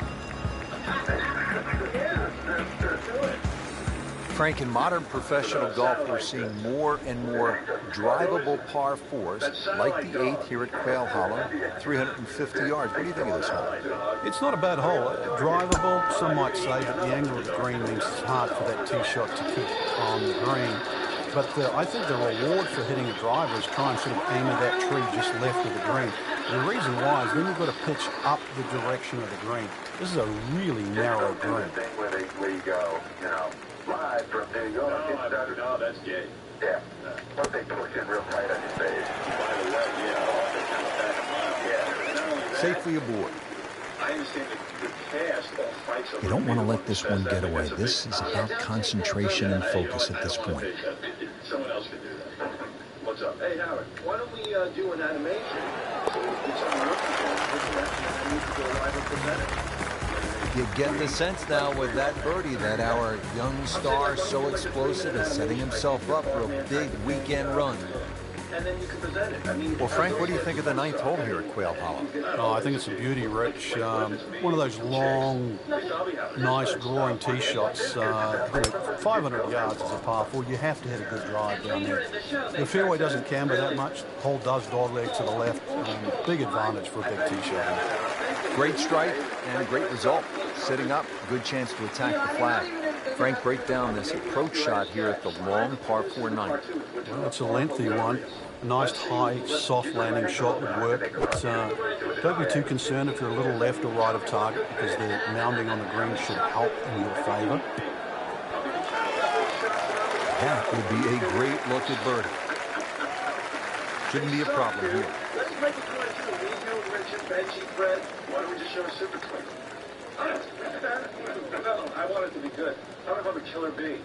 Frank, in modern professional golf, we're seeing more and more drivable par 4s, like the 8 here at Quail Hollow, 350 yards. What do you think of this hole? It's not a bad hole. Drivable, some might say that the angle of the green means it's hard for that tee shot to keep on the green. But I think the reward for hitting a driver is try and sort of aim at that tree just left of the green. The reason why is then you've got to pitch up the direction of the green. This is a really narrow green. Where you go, live from New York. No, that's gay. Yeah. What they push in real tight on your face. By the way, Safely aboard. I understand the cast of fights. You don't want to let this one get away. This is about concentration and focus at this point. Someone else can do that. What's up? Hey, Howard, why don't we do an animation? So we get some work and we can go live and present it. You get the sense now with that birdie that our young star, so explosive, is setting himself up for a big weekend run. And then you can present it. I mean, well, Frank, what do you think of the 9th hole here at Quail Hollow? Oh, I think it's a beauty, Rich. One of those long, nice drawing tee shots. 500 yards is a par 4. You have to hit a good drive down there. The fairway doesn't camber that much. The hole does dogleg to the left. Big advantage for a big tee shot. Great strike and a great result. Sitting up, good chance to attack the flag. Frank, break down this approach shot here at the long par 4 9th. Well, it's a lengthy one. A nice high, soft landing shot would work. But don't be too concerned if you're a little left or right of target, because the mounding on the green should help in your favor. That would be a great look at birdie. Shouldn't be a problem here. Let's make it good to the Rio, Richard, Benji, Fred. Why don't we just show a super twin? No, I want it to be good. I don't know if I'm a killer bee.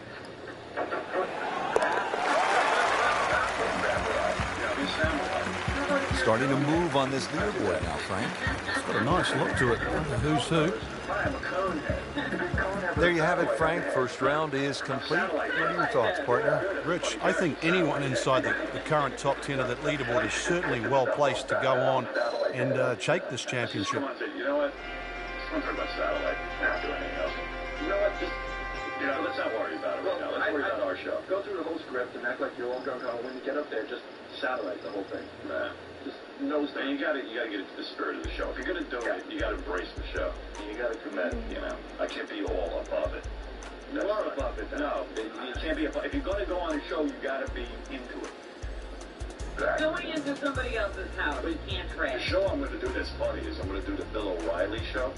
Starting to move on this leaderboard now, Frank. It's got a nice look to it. Who's who? There you have it, Frank. First round is complete. What are your thoughts, partner? Rich, I think anyone inside the current top 10 of that leaderboard is certainly well placed to go on and take this championship. You know what? Don't talk about satellite. Not do anything else. You know what? Just, let's not worry about it right now. Let's worry about our show. Go through the whole script and act like you're all gung ho. When you get up there, just satellite the whole thing. Nah. Just nose down. You gotta get into the spirit of the show. If you're gonna do it, you gotta embrace the show. You gotta commit. I can't be all above it. You are above it. No, you can't be above. If you're gonna go on a show, you gotta be into it. Going into somebody else's house, you can't trash. The show I'm going to do that's funny is I'm going to do the Bill O'Reilly show.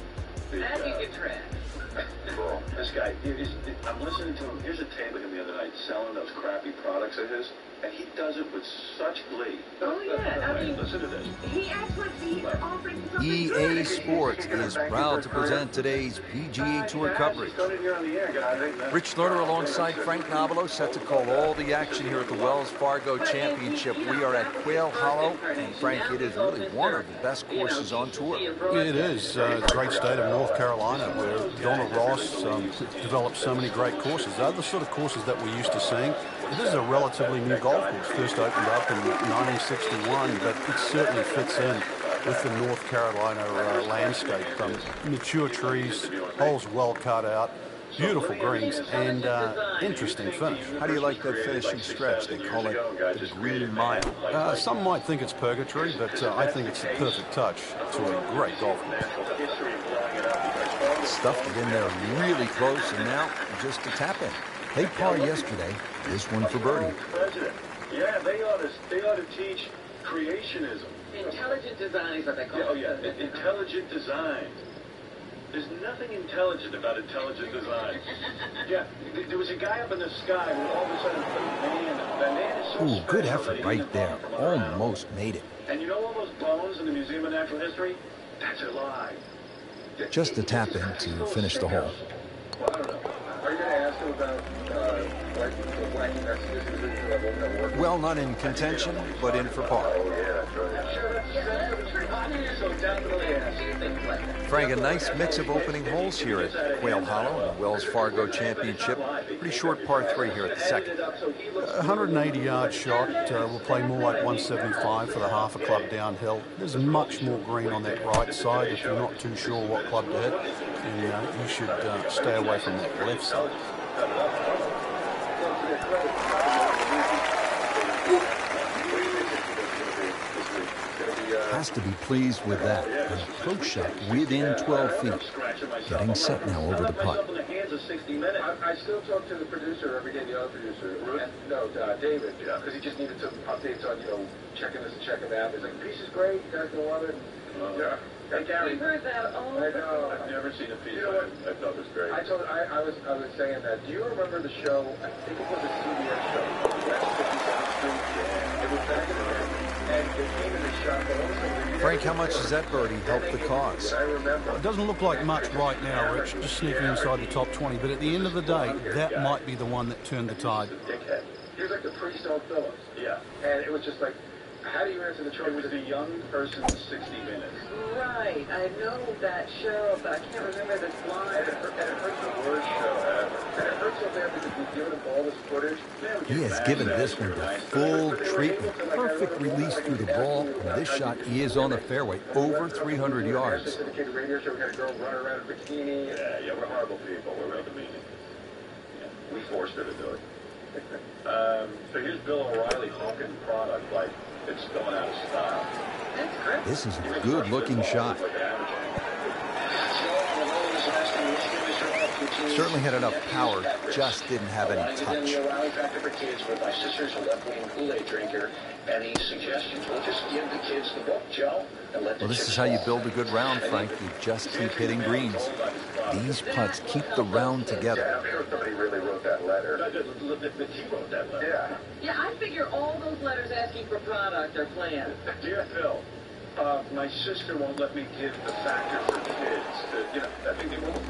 That you can trash. Bro, this guy, I'm listening to him. Here's a tape of him the other night selling those crappy products of his, and he does it with such glee. Oh, yeah. I mean, listen to this. He acts like he's offering something EA good. Sports is proud to present today's PGA Tour coverage. Rich Lerner alongside Frank Nobilo set to call all the action here at the Wells Fargo Championship. We are at Quail Hollow, and Frank, it is really one of the best courses on tour. It is a great state of North Carolina, where Donald Ross developed so many great courses. They're the sort of courses that we're used to seeing. This is a relatively new golf course. First opened up in 1961, but it certainly fits in with the North Carolina landscape. Mature trees, holes well cut out, beautiful greens, and interesting finish. How do you like that finishing stretch? They call it the Green Mile. Some might think it's purgatory, but I think it's the perfect touch to a great golf course. Stuffed it in there really close, and now just a tap in. They par yesterday. This one for birdie. Yeah, they ought to teach creationism. Intelligent design is what they call it. Oh, yeah, intelligent design. There's nothing intelligent about intelligent design. Yeah, there was a guy up in the sky who all of a sudden put the man is so Ooh, good effort right there. Almost made it. And you know all those bones in the Museum of Natural History? That's a lie. Just a tap in to finish the hole. Well, I don't know. Are you going to ask him about wacky messages? Well, not in contention, but in for par. Oh, yeah, that's right. So definitely ask. Frank, a nice mix of opening holes here at Quail Hollow in the Wells Fargo Championship. Pretty short par 3 here at the second. 180-yard shot will play more like 175 for the half a club downhill. There's much more green on that right side. If you're not too sure what club to hit, then you should stay away from that left side. Has to be pleased with that. An approach shot within 12 feet. Getting set now over the putt. I still talk to the producer every day, the other producer. No, David, because he just needed some updates on, checking this and checking that. He's like, piece is great, you guys gonna love it. Yeah. Hey, Gary. We've heard that all the time. I know. I've never seen a piece. You know what? I thought it was great. I was saying that. Do you remember the show? I think it was a CBS show, West 57th Street. Yeah. It was back in the day, and they came in the shop, and all of a sudden Frank, how much does that birdie help the cause? It doesn't look like much right now, Rich, just sneaking inside the top 20. But at the end of the day, that might be the one that turned the tide. He was like the priest on Phillips. Yeah. And it was just like, how do you answer the charge? It was the young person's 60 Minutes. Right. I know that show, but I can't remember this line. And it hurts the worst show ever. And it hurts so bad because we've given him all this footage. He has given this one the full treatment. Perfect release through the ball. And this shot is on the fairway, over 300 yards. The kid radio show, we got a girl running around in a bikini. Yeah, we're horrible people. We're real demeaning. Yeah, we forced her to do it. So here's Bill O'Reilly hawking product like it's going out of style. That's great. This is a good-looking shot. Certainly had enough power, just didn't have any touch. The O'Reilly Factor for Kids with my sister's a left-wing Kool-Aid drinker. Any suggestions? We'll just give the kids the book, Joe. Well, this is how you build a good round, Frank. You just keep hitting greens. These putts keep the round together. I'm sure somebody really wrote that letter. He wrote that letter. Yeah, I figure all those letters asking for product are planned. Dear Phil, my sister won't let me give the Factor for Kids. I think they won't.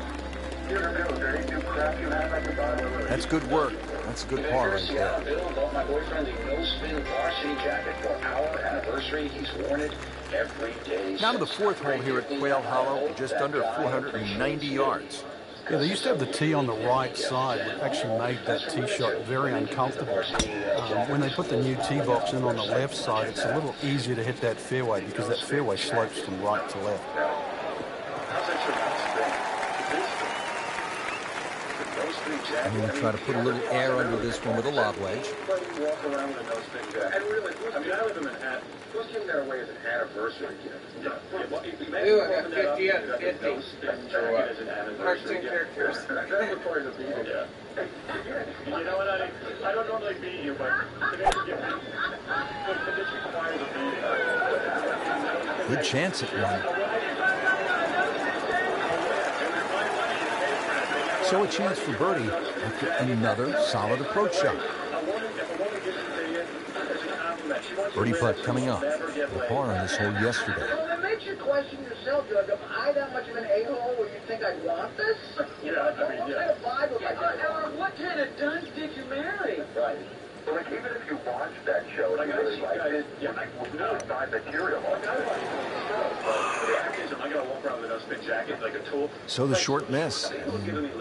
That's good work. That's a good par right there. Bill bought my boyfriend the no-spin varsity jacket for our anniversary. He's worn it every day. Now to the fourth hole here at Quail Hollow, just under 490 yards. Yeah, they used to have the tee on the right side, which actually made that tee shot very uncomfortable. When they put the new tee box in on the left side, it's a little easier to hit that fairway because that fairway slopes from right to left. I'm going to try to put a little air under this one with a lob wedge. And really, I live in Manhattan. Those kids got away as an anniversary gift. Ooh, I got 50 out of 50. 13 characters. That requires a beating. You know what, I don't normally beat you, but today's a gift. This requires a beating. Good chance at one. So a chance for birdie after another solid approach shot. Birdie putt coming up. The par on this hole yesterday. Well, it makes you question yourself, Doug. Am I that much of an a-hole where you think I'd want this? You know, what kind of vibe was I getting? What kind of dunk did you marry? Right. But like, even if you watch that show, and you really like it, with no bad material. I gotta walk around with a no-spin jacket like a tool. So the short miss.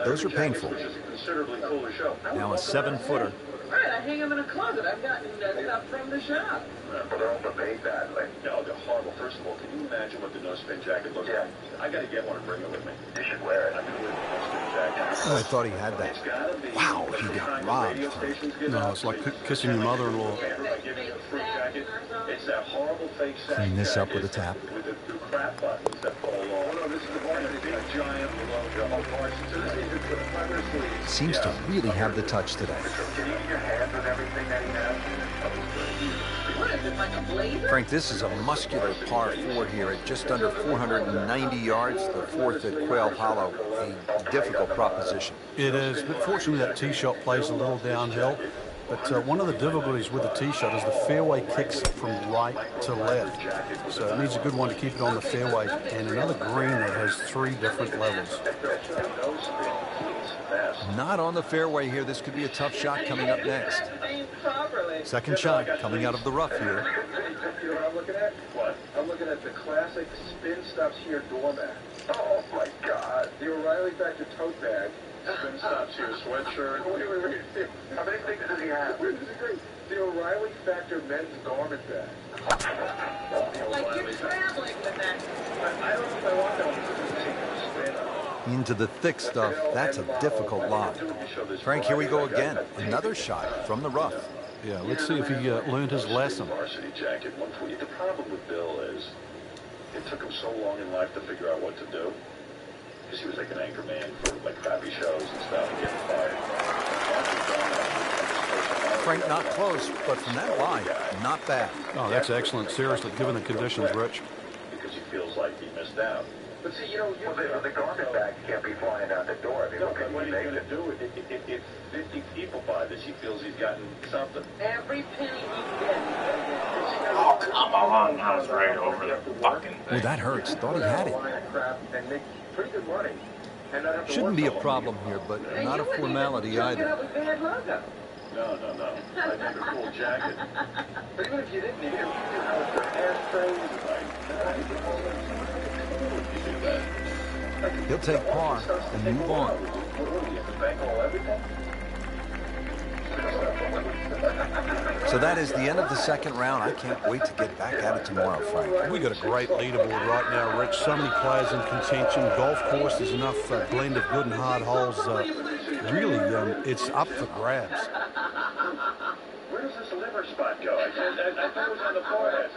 Those are painful. Which is a considerably cooler show. Now a 7-footer. Right, I hang them in a closet. I've gotten stuff from the shop. But they're all made badly. No, they're horrible. First of all, can you imagine what the no-spin jacket looks like? I gotta get one and bring it with me. You should wear it. I'm gonna wear the no-spin jacket. Oh, I thought he had that. Wow, he got robbed. No, it's like kissing your mother-in-law. It's that horrible fake sack. Clean this up with a tap. With the two crap buttons that fall off. Oh, no, this is the one that's a giant logo. Seems to really have the touch today. Can you get your hands on everything that he has? What is it, like a blazer? Frank, this is a muscular par 4 here at just under 490 yards. The fourth at Quail Hollow, a difficult proposition. It is, but fortunately that tee shot plays a little downhill. But one of the difficulties with the tee shot is the fairway kicks from right to left. So it needs a good one to keep it on the fairway. And another green that has 3 different levels. Not on the fairway here. This could be a tough shot coming up next. Second shot coming out of the rough here. You know what I'm looking at? What? I'm looking at the classic Spin Stops Here doormat. Oh my God. The O'Reilly Factor tote bag. Spin Stops Here sweatshirt. Wait. How many things does he have? This is great. The O'Reilly Factor men's garment bag. Like you're traveling with that. I don't know if I want that one. Into the thick stuff. That's a difficult lob. Frank, here we go again. Another shot from the rough. Yeah, let's see if he learned his lesson. Varsity jacket. The problem with Bill is it took him so long in life to figure out what to do. Because he was like an anchor man for like crappy shows and stuff and getting fired. Frank, not close, but from that line, not bad. Oh, that's excellent. Seriously, given the conditions, Rich. Because he feels like he missed out. But see, you know, the garbage bags can't be flying out the door. I mean, what are you going to do if 50 people buy this? He feels he's gotten something. Every penny he gets. Oh, come on. I was right over the fucking thing. Well, that hurts. Thought he had it. And make pretty good money. And not have to Shouldn't work be a all problem here, but not a formality either. No. I need a cool jacket. But even if you didn't need it, you could have the ashtrays. He'll take par and move on. So that is the end of the second round. I can't wait to get back at it tomorrow, Frank. We got a great leaderboard right now, Rich. So many players in contention. Golf course, there's enough blend of good and hard holes. Really, it's up for grabs. Where does this liver spot go? I thought it was on the forehead.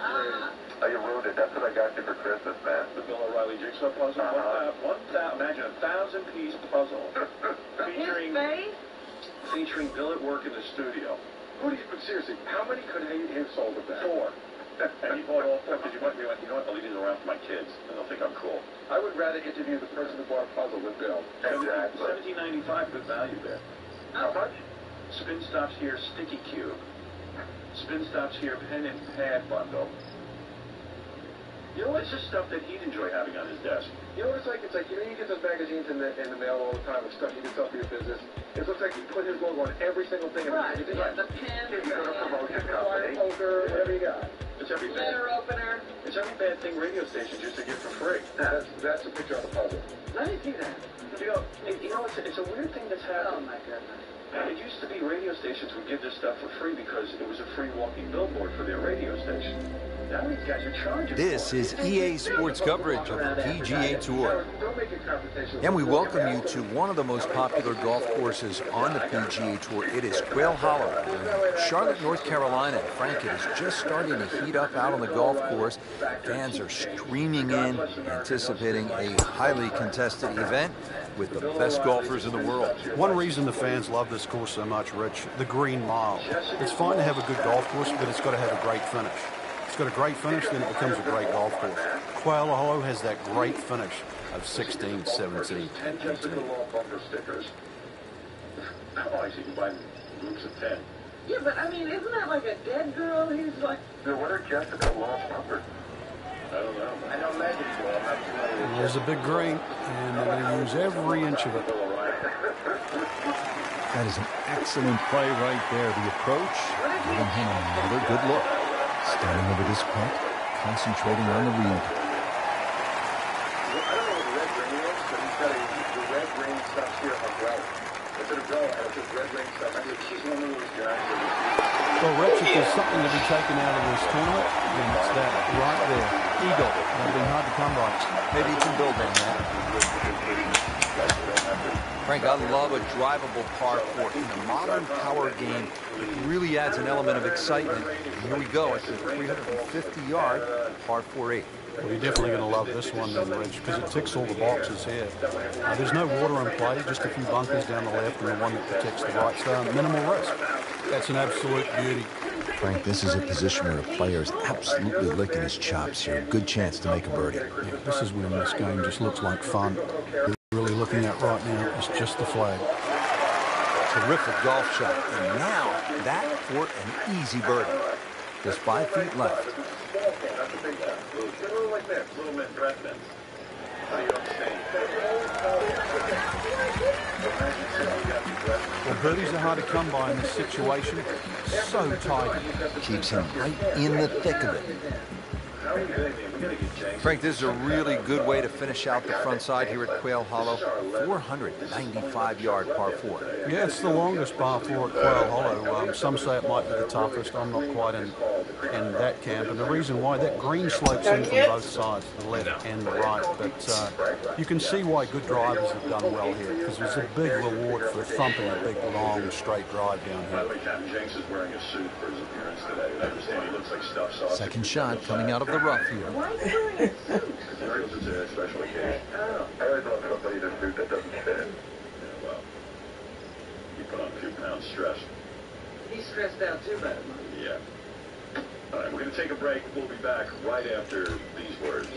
Oh, you ruined it. That's what I got you for Christmas, man. The Bill O'Reilly jigsaw puzzle. Imagine a 1,000-piece puzzle featuring Bill at work in the studio. But seriously, how many could he have sold of that? 4. And he bought all 4 because you went, you know what, I'll leave these around for my kids, and they'll think I'm cool. I would rather interview the person who bought a puzzle with Bill. Exactly. $17.95, good value there. How much? Spin Stops Here Sticky Cube. Spin Stops Here Pen and Pad Bundle. You know what? It's just stuff that he'd enjoy having on his desk. You know what it's like? It's like, you know, you get those magazines in the mail all the time with stuff you can sell for your business. It looks like you put his logo on every single thing. Right, the pen, you got a promotion company. Poker, whatever you got. It's every letter opener. It's every bad thing radio stations used to give for free. That's a picture of the puzzle. Let me see that. You know, it's a weird thing that's happened. Oh, my goodness. It used to be radio stations would give this stuff for free because it was a free walking billboard for their radio station. Now these guys are charging. This is EA Sports coverage of the PGA Tour. And we welcome you to one of the most popular golf courses on the PGA Tour. It is Quail Hollow in Charlotte, North Carolina. Frank, it is just starting to heat up out on the golf course. Fans are streaming in, anticipating a highly contested event with the best golfers in the world. One reason the fans love this course so much, Rich, the green mile. It's fine to have a good golf course, but it's got to have a great finish. It's got a great finish, then it becomes a great golf course. Quail Hollow has that great finish of 16, 17, 10 just in the law bumper stickers. Oh, I see. You can buy groups of 10. Yeah, but I mean, isn't that like a dead girl? He's like... What are Jessica Law's numbers? I don't know. I know Megan's law. I'm not familiar with There's a big green, and they're going to use every inch of it. That is an excellent play right there. The approach, giving him another good look. Standing over this putt, concentrating on the read. I don't know what the red ring is, but he's got the red ring stops here umbrella. It's an umbrella, and it's just red ring stuff. I mean, she's one of those guys that Well, Rich, if there's something to be taken out of this tournament, then it's that right there. Eagle. They've been hard to come by. Maybe you can build on that. Frank, I love a drivable par 4. In the modern power game, it really adds an element of excitement. And here we go at the 350-yard par 4-8. Well, you're definitely going to love this one then, Rich, because it ticks all the boxes here. There's no water in play, just a few bunkers down the left and the one that protects the right. So minimal risk. That's an absolute beauty. Frank, this is a position where a player is absolutely licking his chops here. Good chance to make a birdie. Yeah, this is when this game just looks like fun. Really looking at right now is just the flag. Terrific golf shot. And now that for an easy birdie. Just 5 feet left. Well, birdies are hard to come by in this situation. So tight. Keeps him right in the thick of it. Frank, this is a really good way to finish out the front side here at Quail Hollow. 495-yard par 4. Yeah, it's the longest par 4 at Quail Hollow. Some say it might be the toughest. I'm not quite in that camp. And the reason why, that green slopes in from both sides, the left and the right. But you can see why good drivers have done well here, because there's a big reward for thumping a big, long, straight drive down here. Captain Jenks is wearing a suit for his appearance today. I understand he looks like stuffed sausage. Second shot coming out of the rough here. It's a special occasion. I always love somebody in a suit that doesn't fit. Yeah, well, you put on a few pounds stress. He's stressed out too bad. Yeah. All right, we're going to take a break. We'll be back right after these words.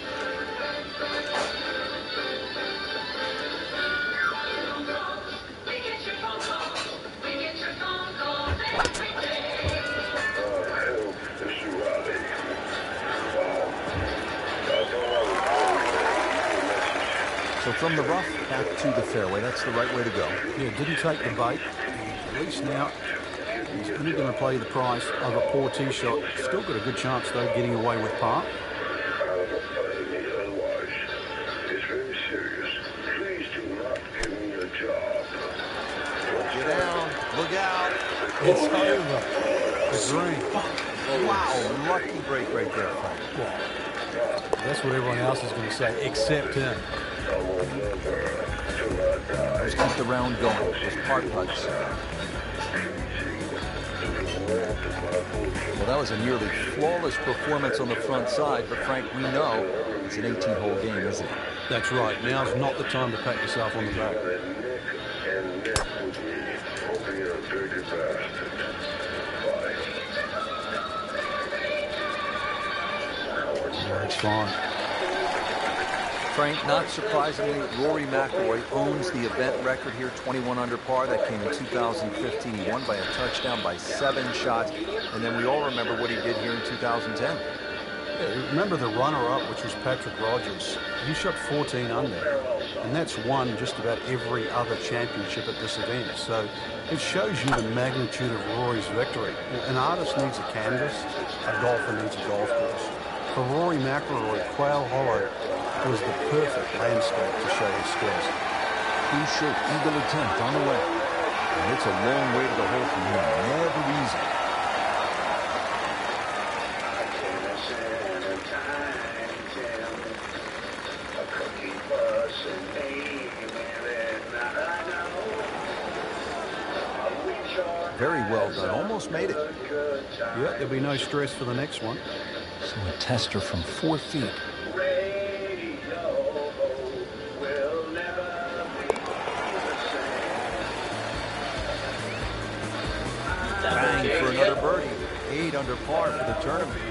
So from the rough back to the fairway, that's the right way to go. Yeah, didn't take the bait. At least now he's only going to play the price of a poor tee shot. Still got a good chance, though, getting away with par. Get down. Look out. It's over. The green. Wow, lucky break right there, Frank. Yeah. That's what everyone else is going to say, except him. Let's keep the round going with par putts. Well, that was a nearly flawless performance on the front side, but Frank, we know it's an 18-hole game, isn't it? That's right. Now's not the time to pat yourself on the back. It's fine. Frank, not surprisingly, Rory McIlroy owns the event record here, 21 under par. That came in 2015. He won by a touchdown by 7 shots. And then we all remember what he did here in 2010. Yeah, remember the runner-up, which was Patrick Rogers. He shot 14 under. And that's won just about every other championship at this event. So it shows you the magnitude of Rory's victory. An artist needs a canvas. A golfer needs a golf course. For Rory McIlroy, Quail Hollow was the perfect landscape to show his skills. Crucial eagle attempt on the way. And it's a long way to the hole for him. Never easy. Very well done. Almost made it. Yeah, there'll be no stress for the next one. So a tester from 4 feet. Bang for another birdie. 8 under par for the tournament.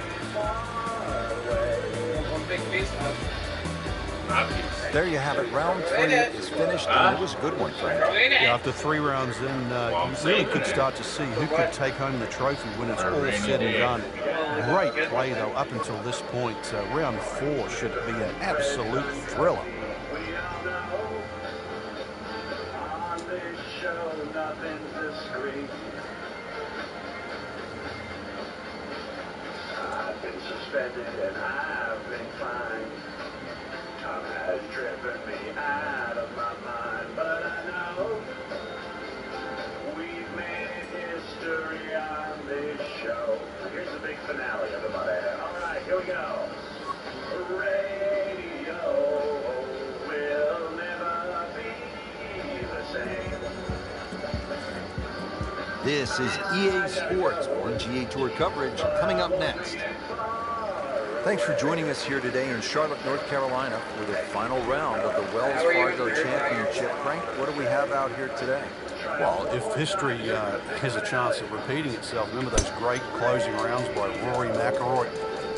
There you have it. Round 3 is finished, and it was a good one, Frank. Yeah, after 3 rounds in, you really could start to see who could take home the trophy when it's all said and done. Great play, though, up until this point. Round 4 should be an absolute thriller. I've been suspended and I've been fined. Time has driven me out of my mind, but I know we've made history on this show. Here's the big finale, everybody. All right, here we go. Radio will never be the same. This is EA Sports PGA Tour coverage coming up next. Thanks for joining us here today in Charlotte, North Carolina for the final round of the Wells Fargo Championship. Frank, what do we have out here today? Well, if history has a chance of repeating itself, remember those great closing rounds by Rory McIlroy?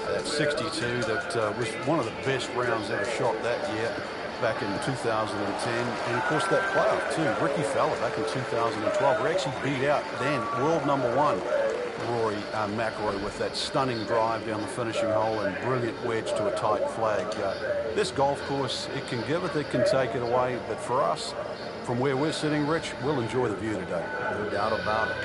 That 62, that was one of the best rounds ever shot that year, back in 2010. And, of course, that playoff, too. Ricky Fowler back in 2012. We actually beat out then world number 1, Rory McIlroy, with that stunning drive down the finishing hole and brilliant wedge to a tight flag. This golf course, it can give it, it can take it away. But for us, from where we're sitting, Rich, we'll enjoy the view today. No doubt about it.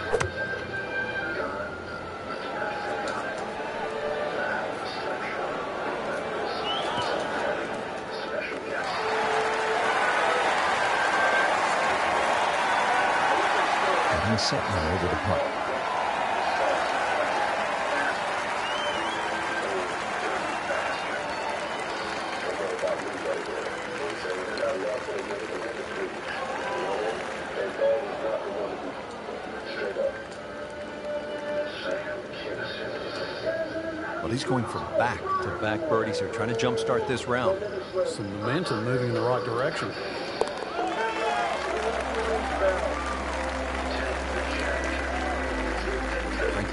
And set now over the putt. Well, he's going for back-to-back birdies here, trying to jumpstart this round. Some momentum moving in the right direction.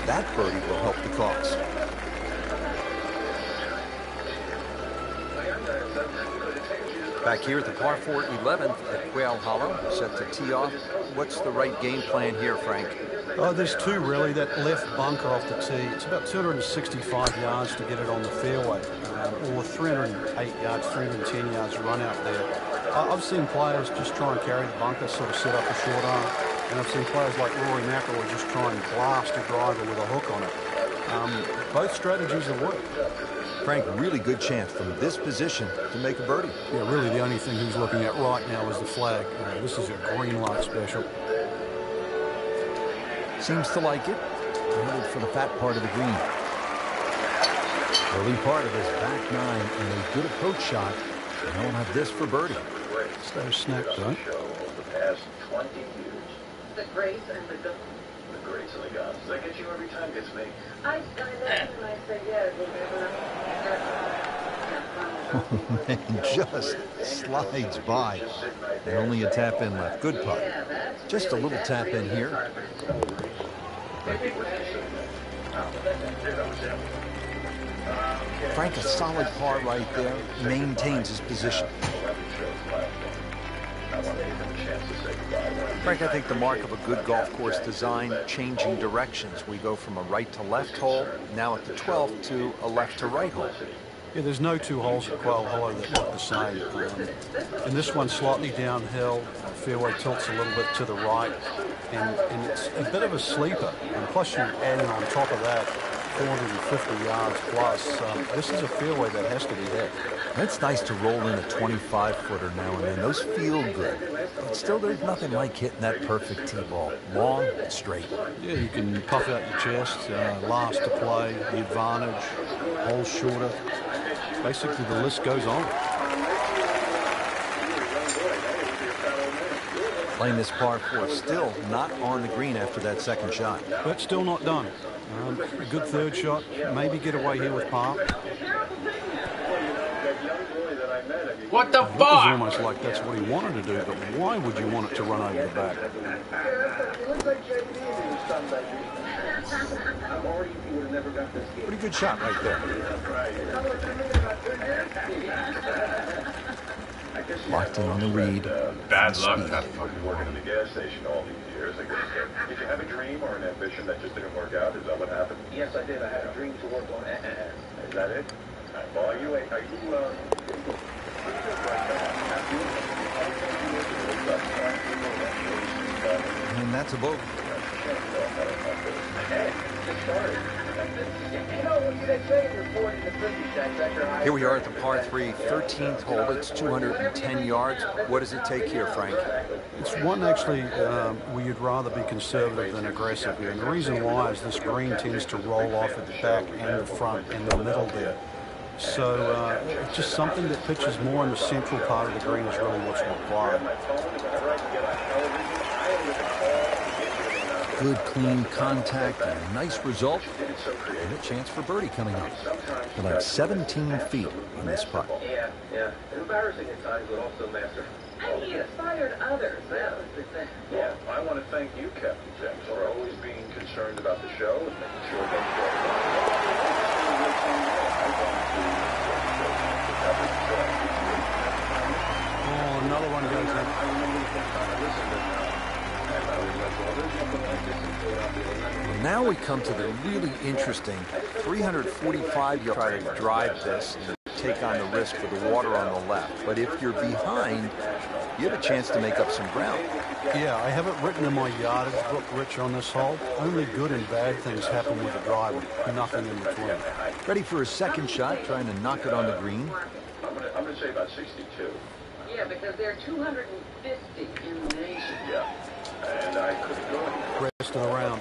That birdie will help the cause. Back here at the par 4 11th at Quail Hollow, set to tee off. What's the right game plan here, Frank? Oh, there's two really. That left bunker off the tee, it's about 265 yards to get it on the fairway, or 308 yards, 310 yards run out there. I've seen players just try and carry the bunker, sort of set up a short arm, and I've seen players like Rory McIlroy just try and blast a driver with a hook on it. Both strategies have worked. Frank, really good chance from this position to make a birdie. Yeah, really the only thing he's looking at right now is the flag. This is a green light special. Seems to like it. Headed for the fat part of the green. Early part of his back nine and a good approach shot. And he'll have this for birdie. Stay snapped, right? The past 20 years. The grace and the gun. The grace and the guns. Does that get you every time? Gets me. I looked and I said, yes. And just slides by. And only a tap in left. Good putt. Just a little tap in here. Frank, a solid par right there. Maintains his position. Frank, I think the mark of a good golf course design, changing directions. We go from a right to left hole, now at the 12th, to a left to right hole. Yeah, there's no two holes at Quail Hollow that look the same. And this one's slightly downhill. Fairway tilts a little bit to the right. And it's a bit of a sleeper. And plus you're adding on top of that 450 yards plus. This is a fairway that has to be hit. It's nice to roll in a 25-footer now and then. Those feel good. But still, there's nothing like hitting that perfect tee ball. Long and straight. Yeah, you can puff out your chest, last to play, the advantage, hole shorter. Basically, the list goes on. Playing this par 4, still not on the green after that second shot. But still not done. A good third shot. Maybe get away here with par. What the fuck? It was almost like that's what he wanted to do, but why would you want it to run over the back? Pretty good shot right there. Locked in on the read. Bad luck, that fucking working in the gas station all these years. Did you have a dream or an ambition that just didn't work out? Is that what happened? Yes, I did. I had a dream to work on it. Is that it? Well, are you and that's a bogey. Here we are at the par 3, 13th hole. It's 210 yards. What does it take here, Frank? It's one actually where you'd rather be conservative than aggressive here. And the reason why is this green tends to roll off at the back and the front and the middle there. So it's just something that pitches more in the central part of the green is really what's required. Good, clean contact and a nice result. And a chance for birdie coming up. He'll have 17 feet in this putt. Yeah. Embarrassing at times, but also master. And he inspired others. That was the thing. Yeah, I want to thank you, Captain James, for always being concerned about the show and making sure that Oh, another one goes in. Well, now we come to the really interesting 345 yard try to drive this and take on the risk for the water on the left. But if you're behind, you have a chance to make up some ground. Yeah, I have it written in my yardage book, Rich, on this hole. Only good and bad things happen with the driver. Nothing in between. Ready for his second shot, trying to knock it on the green. I'm going to say about 62. Yeah, because there are 250 in the nation. Yeah, and I couldn't go anywhere. Rest of the round.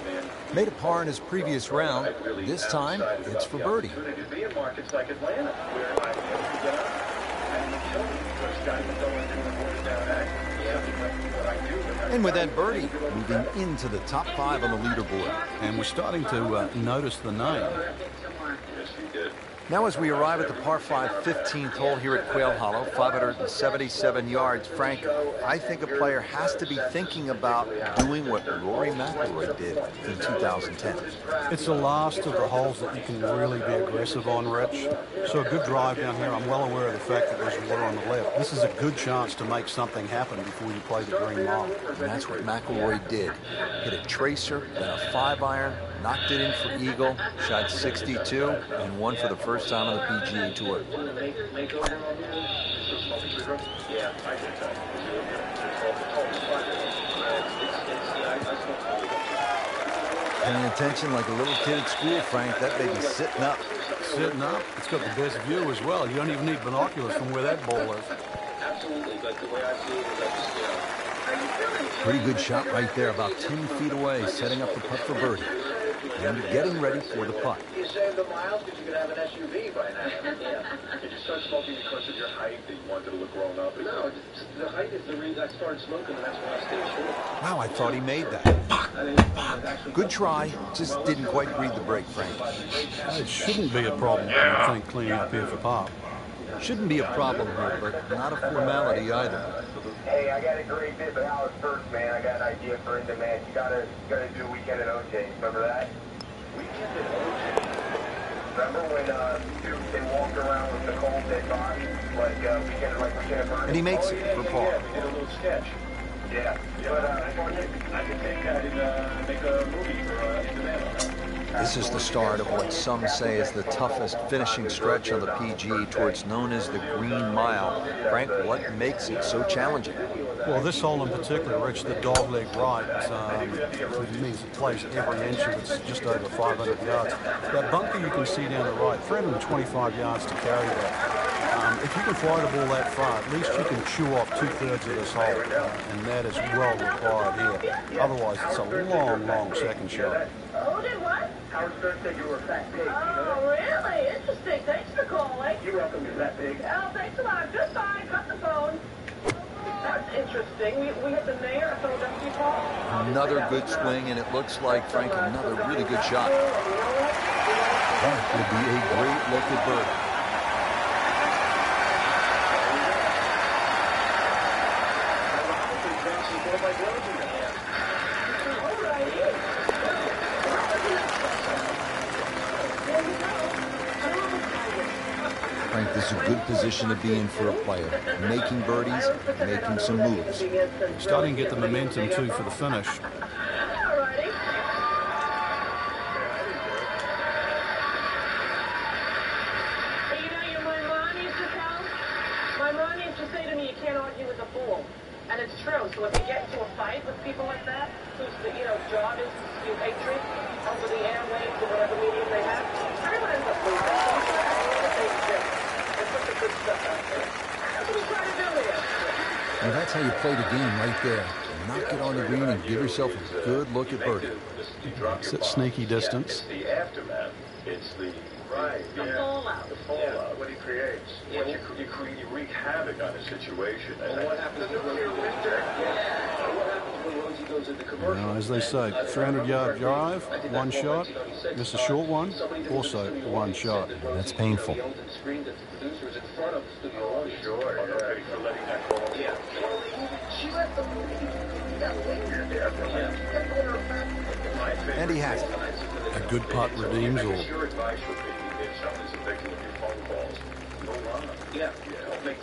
Made a par in his previous round. This time, it's for birdie. To be in markets like Atlanta, where I can get up and kill me because guys are going through the water down act. And with that birdie, moving into the top 5 on the leaderboard. And we're starting to notice the name. Yes, he did. Now as we arrive at the par 5 15th hole here at Quail Hollow, 577 yards, Frank, I think a player has to be thinking about doing what Rory McIlroy did in 2010. It's the last of the holes that you can really be aggressive on, Rich. So a good drive down here. I'm well aware of the fact that there's water on the left. This is a good chance to make something happen before you play the green mile. And that's what McIlroy did. Hit a tracer, then a 5-iron, knocked it in for eagle, shot 62, and won for the first time on the PGA Tour. Paying attention like a little kid at school, Frank. That baby's sitting up. Sitting up? It's got the best view as well. You don't even need binoculars from where that ball is. Absolutely, but the way I see it is I just, Pretty good shot right there, about 10 feet away, setting up the putt for birdie. And getting ready for the putt. You saved the miles because you could have an SUV by now. Yeah. Did you start smoking because of your height that you wanted to look grown up? No, the height is the reason I started smoking, and that's why I stayed short. Wow, I thought he made that. Good try, just didn't quite read the break, Frank. It shouldn't be a problem, I think, cleaning up here for par. Shouldn't be a problem here, but not a formality either. Hey, I got a great bit, but Howard first, man. I got an idea for it, man. You gotta do a weekend at OJ. Remember that? Weekend at OJ? Remember when they walked around with the cold dead body, weekend at Bernie? And he makes it for par. Yeah, we did a little sketch. Yeah. But I could take that and make a movie for This is the start of what some say is the toughest finishing stretch on the PGA Tour. Known as the Green Mile. Frank, what makes it so challenging? Well, this hole in particular, Rich, the dogleg right, means it plays every inch of it's just over 500 yards. That bunker you can see down the right, 325 yards to carry that. If you can fly the ball that far, at least you can chew off 2/3 of this hole, and that is well required here. Otherwise, it's a long, long second shot. Who did what? Howard Stern said you were a fat pig. Oh, really? Interesting. Thanks for calling. You're welcome, you fat pig. Oh, thanks a lot. Just fine. Cut the phone. That's interesting. We had the mayor of Philadelphia call. Another good swing, and it looks like, Frank, another really good shot. That would be a great look at birdie. Frank, this is a good position to be in for a player. Making birdies, making some moves. Starting to get the momentum, too, for the finish. My mom used to say to me, you can't argue with a fool. And it's true. So if you get into a fight with people like that, whose job is to spew hatred over the airwaves or whatever medium they have, everyone ends up losing. Good stuff out there. That's what we try to do here. Well, that's how you play the game right there. Knock it on the green and give yourself a good look at birdie. It's at sneaky distance. It's the aftermath. It's the fallout. The fallout. What he creates. You wreak havoc on a situation. And what happens to nuclear winter? What happens when Rosie goes into commercial? As they say, 300-yard drive, one shot. Miss a short one, also one shot. That's painful. And he has it. A good putt redeems all.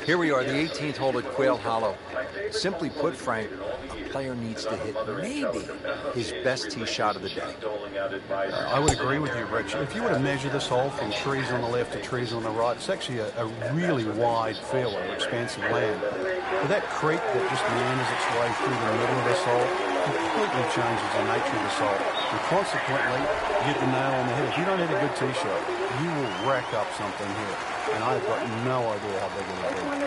Here we are, the 18th hole at Quail Hollow. Simply put, Frank, a player needs to hit maybe his best tee shot of the day. I would agree with you, Rich. If you were to measure this hole from trees on the left to trees on the right, it's actually a really wide fairway, expansive land. But that creek that just meanders its way through the middle of this hole completely changes the nature of this hole. And consequently, you get the nail on the head. If you don't hit a good tee shot, you will rack up something here. And I've got no idea how big it will be.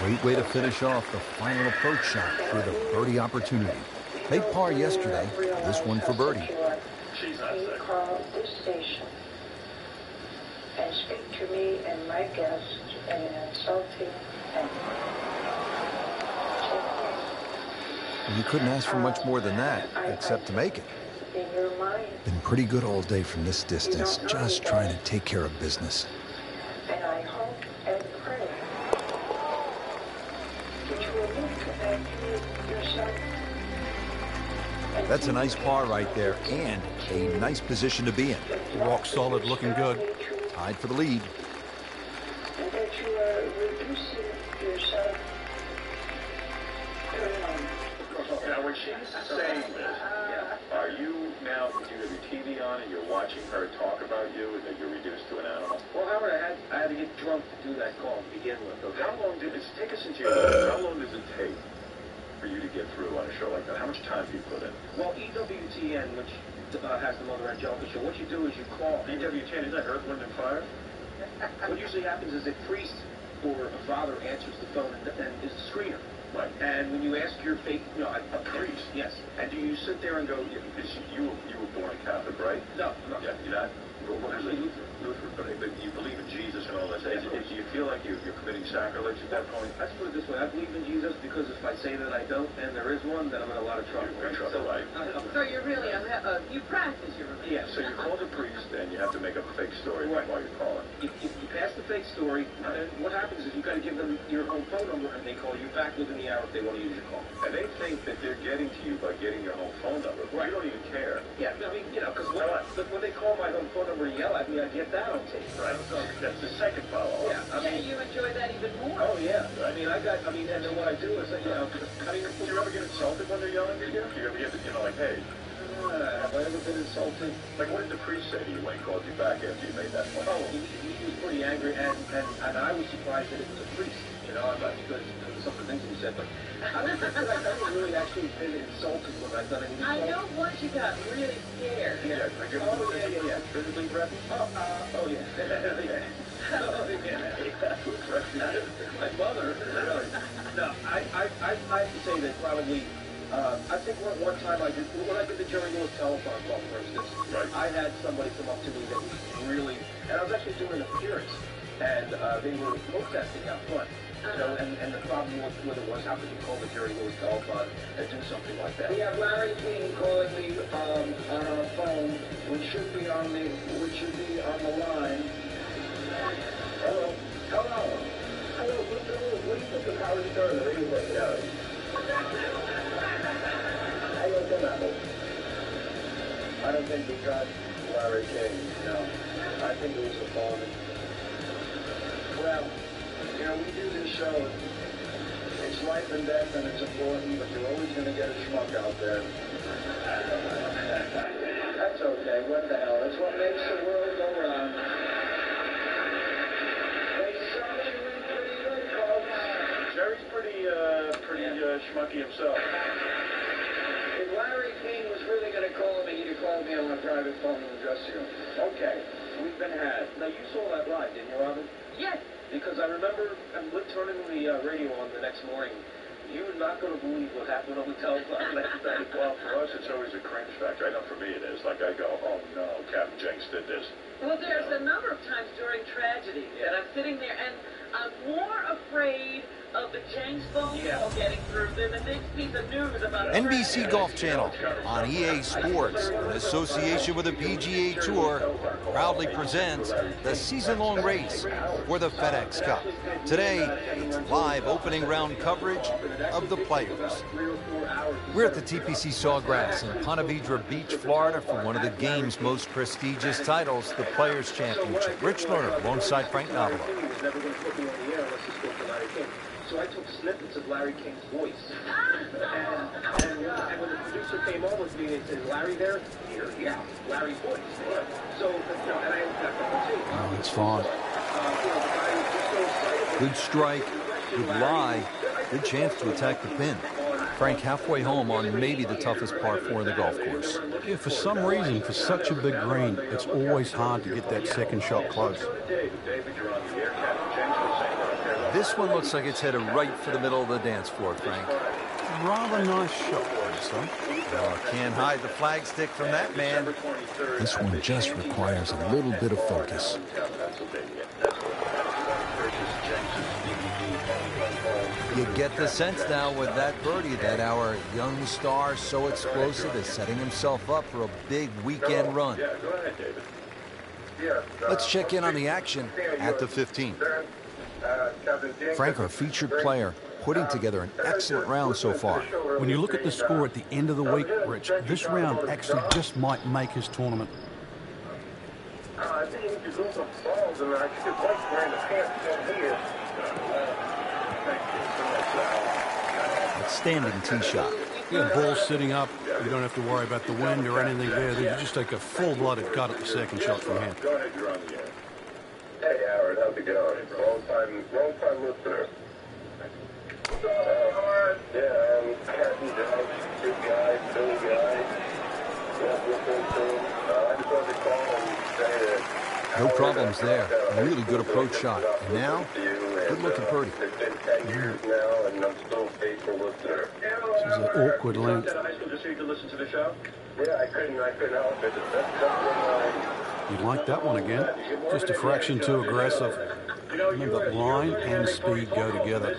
Great way to finish off the final approach shot with a birdie opportunity. Made par yesterday, this one for birdie. You call this station and speak to me and my guest and salty and You couldn't ask for much more than that, except to make it. in your mind. Been pretty good all day from this distance, just trying to take care of business. And I hope and pray that you will look at yourself. That's a nice par right there, and a nice position to be in. Rock solid, looking good. Tied for the lead. And that you are reducing yourself. Now, when she's saying this, are you now, you have your TV on and you're watching her talk about you and that you're reduced to an animal? Well, Howard, I had to get drunk to do that call to begin with. Okay? How long did it take us into your how long does it take for you to get through on a show like that? How much time do you put in? Well, EWTN, which has the Mother Angelica show, what you do is you call. EWTN, is that Earth, Wind, and Fire? What usually happens is a priest or a father answers the phone and is the screener. Right. And when you ask your faith, a priest? Yes. And do you sit there and go, you were born Catholic, right? No. Yeah, you're not? What is it? Lutheran. But you believe in Jesus and all that. Do you feel like you're committing sacrilege at that point? Let's put it this way. I believe in Jesus because if I say that I don't and there is one, then I'm in a lot of trouble. You're in trouble, right? So you're really, you practice your religion. Yeah, so you call the priest and you have to make up a fake story while you're calling. You pass the fake story, and what happens is you've got to give them your home phone number and they call you back within the hour if they want to use your call. And they think that they're getting to you by getting your home phone number. Right. You don't even care. Yeah, I mean, because when they call my home phone number and yell at me, I get that on tape. Right. So that's the second follow-up. Yeah, You enjoy that even more. Oh, yeah. I mean, and then what I do is, do you ever get insulted when they're yelling at you? Do you ever get, like, hey? Have I ever been insulted? Like, what did the priest say to you when he called you back after you made that point? Oh, he was pretty angry, and I was surprised that it was a priest. Because of some of the things he said, but I never really actually been insulted when I've done anything. I know once you got really scared. Yeah. Yeah. Physically threatened? Oh, yeah. My mother. No, I have to say that probably. I think one time when I did the Jerry Lewis telephone call, for instance, I had somebody come up to me that was really, and I was actually doing an appearance, and they were protesting out front. And the problem with it was, how could you call the Jerry Lewis telephone and do something like that? We have Larry King calling me on our phone, which should be on the line. Hello. What do you think of Howard Stern, the radio personality? I don't think we got Larry King, no. I think it was a phone. Well, we do this show. It's life and death and it's important, but you're always going to get a schmuck out there. That's okay. What the hell? That's what makes the world go round. They sell you in pretty good, folks. Jerry's pretty schmucky himself. If Larry King was really going to call me, he'd have called me on my private phone in the dressing room. Okay, we've been had. Now, you saw that live, didn't you, Robin? Yes. Because I remember turning the radio on the next morning. You're not going to believe what happened on the telephone last night. Well, for us, it's always a cringe factor. I know for me it is. Like, I go, oh, no, Captain Jenks did this. Well, there's a number of times during tragedy that I'm sitting there and I'm more afraid of the Jenks phone call getting through than the next piece of news about NBC Golf Channel on EA Sports, in association with the PGA Tour, proudly presents the season-long race for the FedEx Cup. Today, it's live opening round coverage of the Players. We're at the TPC Sawgrass in Ponte Vedra Beach, Florida, for one of the game's most prestigious titles, the Players Championship. Rich Lerner alongside Frank Navalo. So I took snippets of Larry King's voice. And when the producer came on with me, they said, Larry there? Here, yeah, Larry's voice. So, and I got the whole tape. Oh, it's fun. Good strike, good lie, good chance to attack the pin. Frank halfway home on maybe the toughest par 4 in the golf course. Yeah, for some reason, for such a big green, it's always hard to get that second shot close. This one looks like it's headed right for the middle of the dance floor, Frank. Rather nice shot, son. Oh, can't hide the flagstick from that man. This one just requires a little bit of focus. You get the sense now with that birdie that our young star, so explosive, is setting himself up for a big weekend run. Let's check in on the action at the 15th. Frank, our featured player, putting together an excellent round so far. When you look at the score at the end of the week, Rich, this round actually just might make his tournament. I think he needs to go some balls, and I should like wearing the pants down here. Outstanding tee shot. Yeah, ball sitting up. You don't have to worry about the wind or anything there. You just take a full-blooded cut at the second shot from here. Go ahead, you're on the air. Hey, Howard, how's it going? Long time listener. Captain Jones, good guy, Billy guy. I just wanted to call and say that. No problems there. Really good approach shot. And now, good looking birdie. It's been 10 years now, and I'm still a faithful listener. This is an awkward length. Just so you can listen to the show? Yeah, I couldn't help it. That's You'd like that one again. Just a fraction too aggressive. Remember, line and speed go together.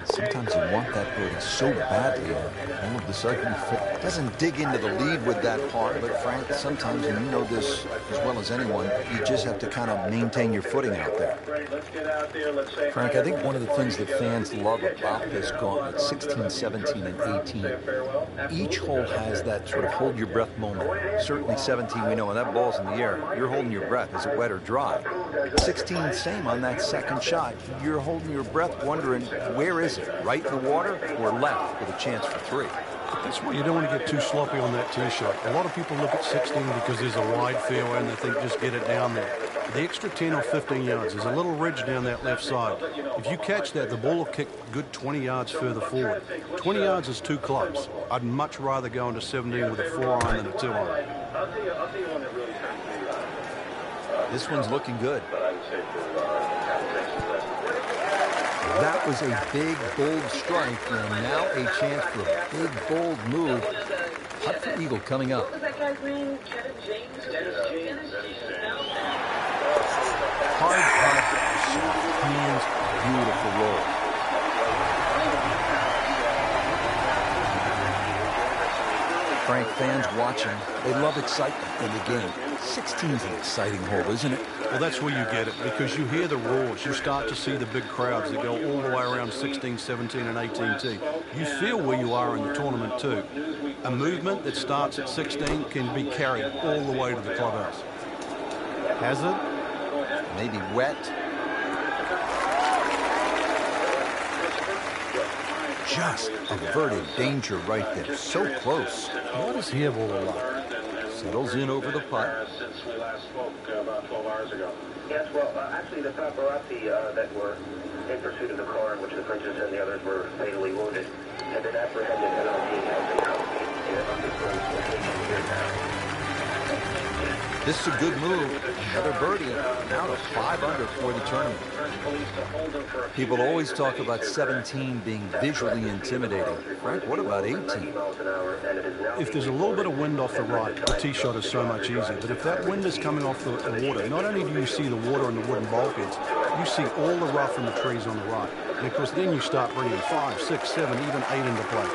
Sometimes you want that birdie so badly, and all of a sudden he doesn't dig into the lead with that par. But Frank, sometimes, and you know this as well as anyone, you just have to kind of maintain your footing out there. Frank, I think one of the things that fans love about this gauntlet, 16, 17, and 18, each hole has that sort of hold your breath moment. Certainly 17, we know when that ball's in the air, you're holding your breath. Is it wet or dry? 16, same on that second shot. You're holding your breath wondering, where is it? Right in the water or left with a chance for 3? That's why you don't want to get too sloppy on that tee shot. A lot of people look at 16 because there's a wide fairway and they think just get it down there. The extra 10 or 15 yards, there's a little ridge down that left side. If you catch that, the ball will kick good 20 yards further forward. 20 yards is too close. I'd much rather go into 17 with a 4-iron than a 2-iron. This one's looking good. That was a big, bold strike, and now a chance for a big, bold move. Putt for eagle coming up. What was that guy's name? Kevin James? Hard putt, soft hands, beautiful roll. Frank, fans watching, they love excitement in the game. 16 is an exciting hole, isn't it? Well, that's where you get it, because you hear the roars. You start to see the big crowds that go all the way around 16, 17, and 18T. You feel where you are in the tournament, too. A movement that starts at 16 can be carried all the way to the clubhouse. Hazard? Maybe wet. Just averted danger right there. So close. What is here ball like? Settles in over the putt. Since we last spoke about 12 hours ago. Yes, well, actually the paparazzi that were in pursuit of the car in which the princess and the others were fatally wounded have been apprehended and are being held in custody in an undisclosed location here now. This is a good move. Another birdie. Now to 5 under for the tournament. People always talk about 17 being visually intimidating. Frank, what about 18? If there's a little bit of wind off the right, the tee shot is so much easier. But if that wind is coming off the water, not only do you see the water and the wooden bulkheads, you see all the rough and the trees on the right. And of course, then you start bringing 5, 6, 7, even 8 into play.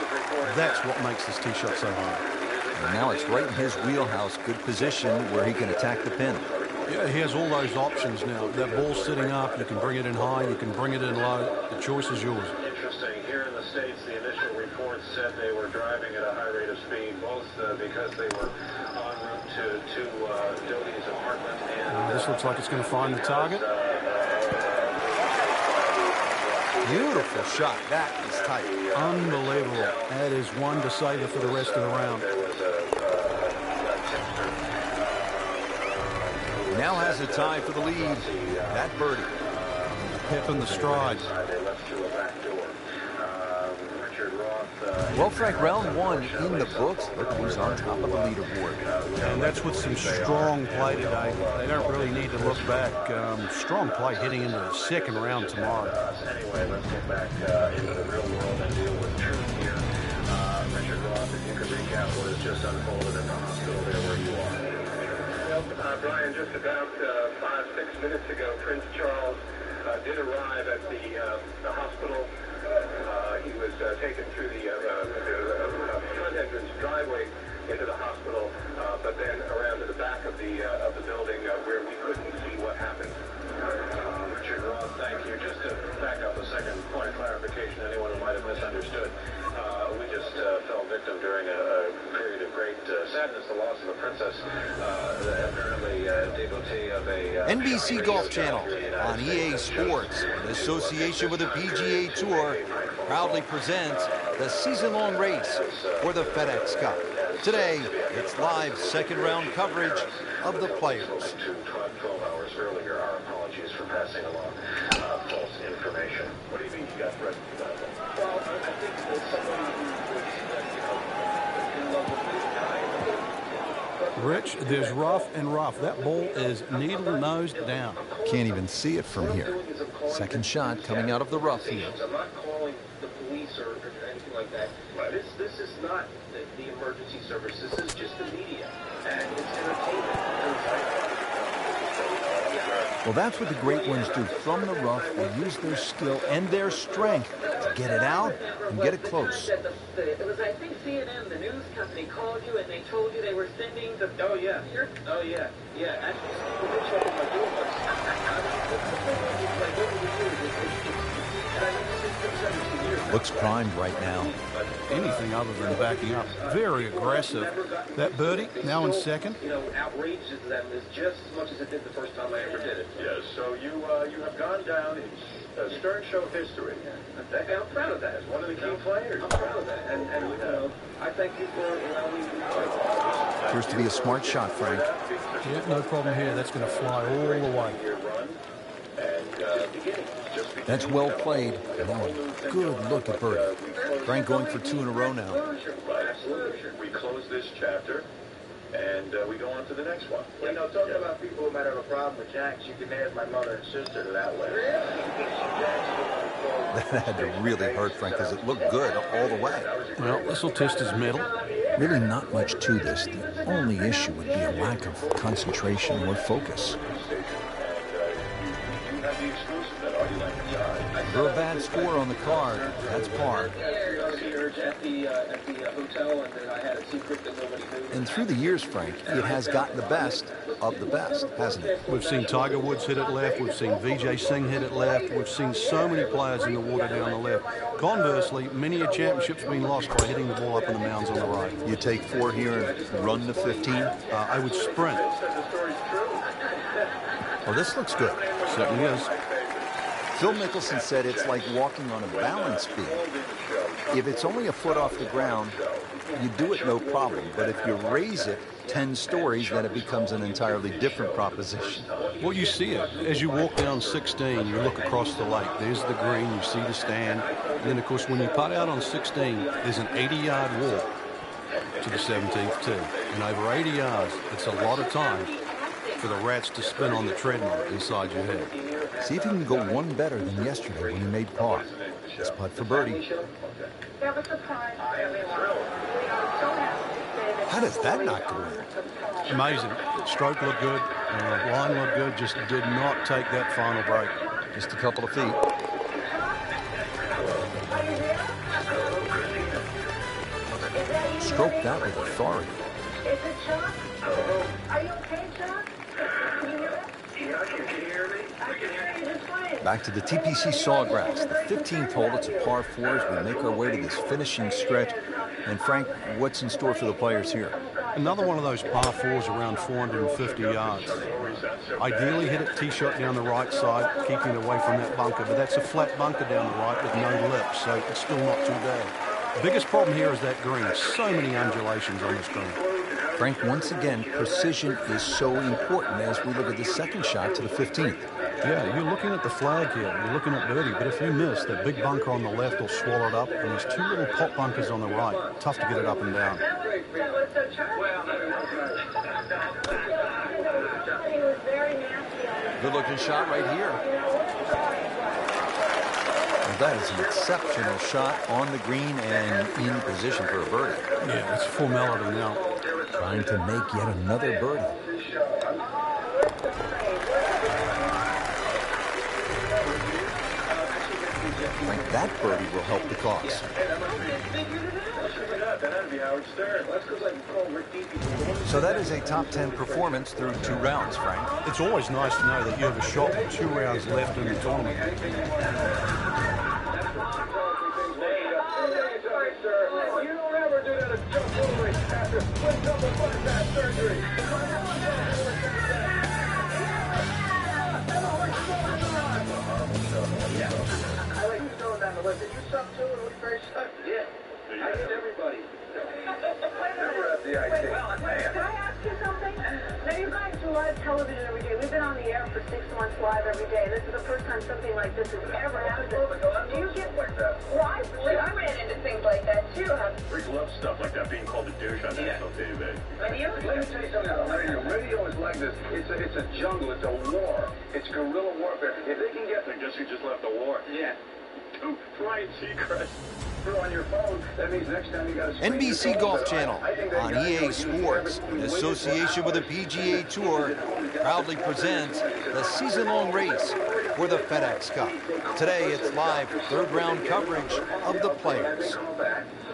That's what makes this tee shot so hard. And now it's right in his wheelhouse. Good position where he can attack the pin. Yeah, he has all those options now. That ball's sitting up. You can bring it in high. You can bring it in low. The choice is yours. Interesting. Here in the States, the initial reports said they were driving at a high rate of speed, both because they were en route to Doty's apartment. And this looks like it's going to find the target. Beautiful shot. That is tight. Unbelievable. That is one to savor for the rest of the round. Now has a tie for the lead. That birdie. Pep in the stride. Well, Frank, round 1 in the books. Look who's on top of the leaderboard. And that's with some strong play today. They don't really need to look back. Strong play heading into the second round tomorrow. Anyway, let's get back into the real world and deal with truth here. Richard Roth, if you could recap what has just unfolded at the hospital there where you are. Well, Brian, just about 5-6 minutes ago, Prince Charles did arrive at the hospital. He was taken through the front entrance driveway into the hospital, but then around to the back of the building where we couldn't see what happened. Richard Roth, thank you. Just to back up a second, point of clarification, anyone who might have misunderstood. We just fell victim during a period of great sadness, the loss of a princess, apparently devotee of a... NBC Golf Channel on EA Sports, in association with the PGA Tour, proudly presents the season-long race for the FedEx Cup. Today, it's live second-round coverage of the Players. 12 hours earlier, our apologies for passing along false information. What do you mean you got threatened? Well, I think that somebody who was, in love with this guy. Rich, there's rough and rough. That ball is needle-nosed down. Can't even see it from here. Second shot coming out of the rough here. I'm not calling the police or anything like that. This is not the emergency service. This is just the media. And it's entertainment. Well, that's what the great ones do. From the rough, they use their skill and their strength to get it out and get it close. It was, I think, CNN, the news company, called you and they told you they were sending the... Oh, yeah. Oh, yeah. Yeah, actually, Steve will check on my doorway. Looks primed right now. Anything other than backing up. Very aggressive. That birdie, now in second. You know, outrages them is just as much as it did the first time I ever did it. Yes, so you have gone down in Stern Show history. I'm proud of that. As one of the key players. I'm proud of that. And you know, I thank you for allowing me to play. Appears to be a smart shot, Frank. Yeah, no problem here. That's going to fly all the way. That's well played. Now a good look at birdie. Frank going for two in a row now. Absolutely. We close this chapter, and we go on to the next one. You know, talking about people who might have a problem with jacks, you can ask my mother and sister that way. That had to really hurt Frank because it looked good all the way. Well, this will test his mettle. Really not much to this. The only issue would be a lack of concentration or focus. For a bad score on the card, that's par. And through the years, Frank, it has gotten the best of the best, hasn't it? We've seen Tiger Woods hit it left. We've seen Vijay Singh hit it left. We've seen so many players in the water down the left. Conversely, many a championship's been lost by hitting the ball up in the mounds on the right. You take 4 here and run to 15? I would sprint. Well, this looks good. Certainly is. Phil Mickelson said it's like walking on a balance beam. If it's only a foot off the ground, you do it no problem. But if you raise it 10 stories, then it becomes an entirely different proposition. Well, you see it. As you walk down 16, you look across the lake. There's the green. You see the stand. And then, of course, when you putt out on 16, there's an 80-yard walk to the 17th tee. And over 80 yards, it's a lot of time for the rats to spin on the treadmill inside your head. See if you can go one better than yesterday when he made par. This putt for birdie. How does that not go in? Amazing. Stroke looked good. Line looked good. Just did not take that final break. Just a couple of feet. Stroke that with authority. Is it Chuck? Are you okay, Chuck? Can you hear me? Yeah, can you hear me? I can hear you just fine. Back to the TPC Sawgrass, the 15th hole. It's a par 4 as we make our way to this finishing stretch. And Frank, what's in store for the Players here? Another one of those par 4s around 450 yards. Ideally hit it tee shot down the right side, keeping it away from that bunker. But that's a flat bunker down the right with no lip, so it's still not too bad. The biggest problem here is that green. So many undulations on this green. Frank, once again, precision is so important as we look at the second shot to the 15th. Yeah, you're looking at the flag here. You're looking at birdie, but if you miss, that big bunker on the left will swallow it up, and there's 2 little pop bunkers on the right. Tough to get it up and down. Good-looking shot right here. Well, that is an exceptional shot on the green and in position for a birdie. Yeah, it's formality now. Trying to make yet another birdie. Frank, that birdie will help the cause. So that is a top 10 performance through 2 rounds, Frank. It's always nice to know that you have a shot with 2 rounds left in the tournament. You don't ever do that at Chuck Woolery after split double bypass surgery. I like you going down the list. Did you suck too? It was very suck. Yeah. I did everybody. Never at the IT. Can I ask you something? Now, you guys do live television every day. We've been on the air for 6 months live every day. This is the first time something like this has ever happened. Do you get like that? Why? I ran into things like that too. Freaks love stuff like that, being called a douche on national TV. Let me tell you something about radio. Radio is like this. It's a jungle. It's a war. It's guerrilla warfare. If they can get... I guess you just left the war. Yeah. Two Ryan Seacrest. On your phone, that means next time you got to NBC Golf Channel on EA Sports, in association with the PGA Tour, proudly presents the season-long race for the FedEx Cup. Today, it's live third-round coverage of the players.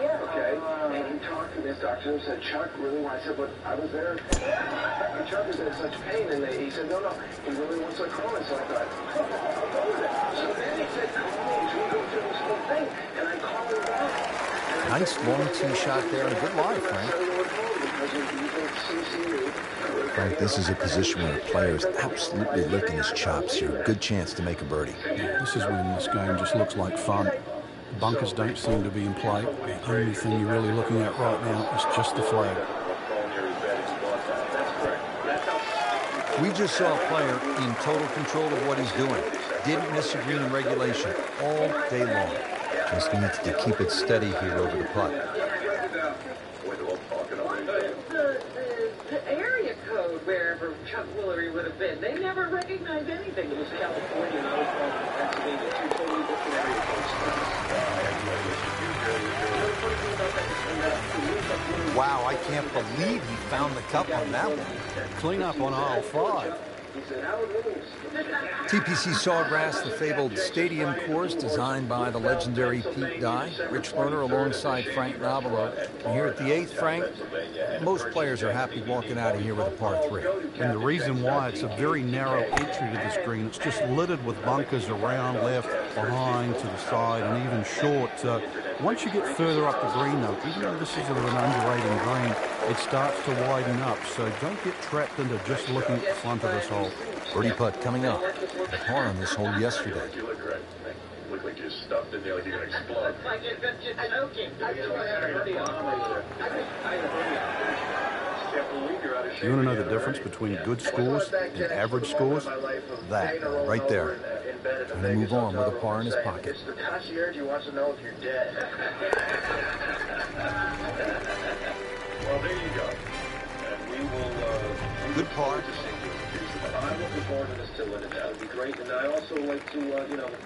Okay, and he talked to this doctor and said, Chuck really wants it, but I was there. And Chuck was in such pain, and he said, no, he really wants to call it. So I thought, I'll go with it. So then he said, call me, so we go through this whole thing, and I called him back. Nice long tee shot there and a good lie, Frank. Frank, this is a position where a player is absolutely licking his chops here. Good chance to make a birdie. Yeah, this is when this game just looks like fun. Bunkers don't seem to be in play. The only thing you're really looking at right now is just the flag. We just saw a player in total control of what he's doing. Didn't miss a green in regulation all day long. Just needs to keep it steady here over the putt. The area code wherever Chuck Woolery would have been, they never recognized anything. It was California and I was from Pennsylvania, 2 totally different area codes. Wow, I can't believe he found the cup on that one. Clean up on aisle 5. TPC Sawgrass, the fabled stadium course designed by the legendary Pete Dye. Rich Lerner alongside Frank Nobilo. And here at the 8th, Frank, most players are happy walking out of here with a par 3. And the reason why, it's a very narrow entry to this green. It's just littered with bunkers around, left, behind, to the side, and even short. Once you get further up the green, though, even though this is an undulating green, it starts to widen up. So don't get trapped into just looking at the front of this hole. Birdie putt coming up. The par on this hole yesterday. You look great. Look like you're stuffed in there like you're going to explode. Like you're choking. You want to know the difference between good scores and average scores? That, right there. And then move on with a par in his pocket. It's the concierge who wants to know if you're dead. Well, there you go. And we will... Good par. I'm looking forward to this too, and that would be great. And I also like to,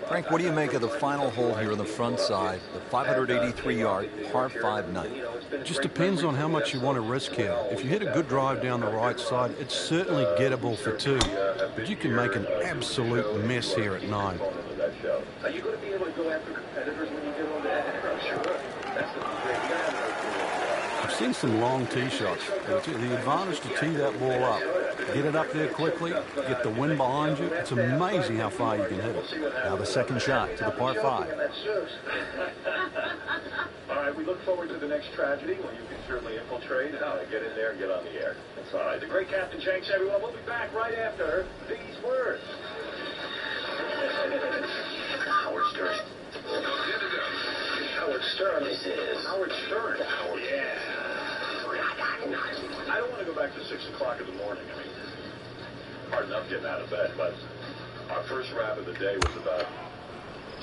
Frank, what do you make of the final hole here on the front side, the 583-yard par 5 9? It just depends on how much you want to risk here. If you hit a good drive down the right side, it's certainly gettable for 2. But you can make an absolute mess here at 9. Are you going to be able to go after competitors when you get on that? I'm sure. That's the great. I've seen some long tee shots. The advantage to tee that ball up, get it up there quickly, get the wind behind you. It's amazing how far you can hit it. Now the second shot to the par 5. All right, we look forward to the next tragedy when you can certainly infiltrate and get in there and get on the air. That's all right. The great Captain Jenks, everyone. We'll be back right after these words. Howard Stern. Howard Stern. This is Howard Stern. Yeah. I don't want to go back to 6 o'clock in the morning. I mean, hard enough getting out of bed, but our first rap of the day was about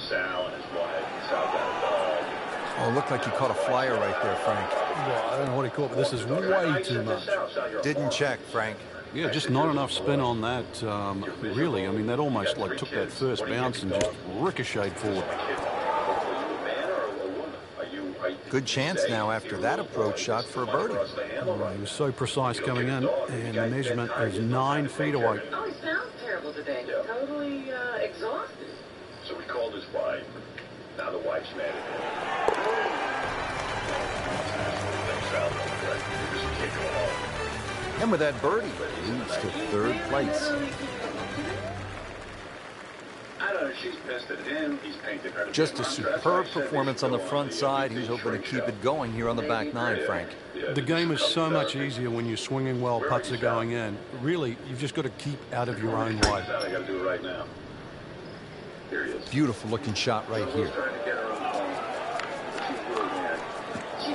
Sal and his wife. Sal got a dog. Oh, it looked like you caught a flyer right there, Frank. Well, I don't know what he caught, but this is way too much. Didn't check, Frank. Yeah, just not enough spin on that, really. I mean, that almost like took that first bounce and just ricocheted forward. Good chance now after that approach shot for a birdie. He was so precise coming in, and the measurement is 9 feet away. Oh, he sounds terrible today. Totally exhausted. So we called his wife. life's mad at And with that birdie, leads to third place. I don't know, she's pissed at him, he's painted her. Just a superb performance on the front side. He's hoping to keep it going here on the back nine, Frank. The game is so much easier when you're swinging well, putts are going in. Really, you've just got to keep out of your own way. I got to do it right now. Here he is. Beautiful looking shot right here.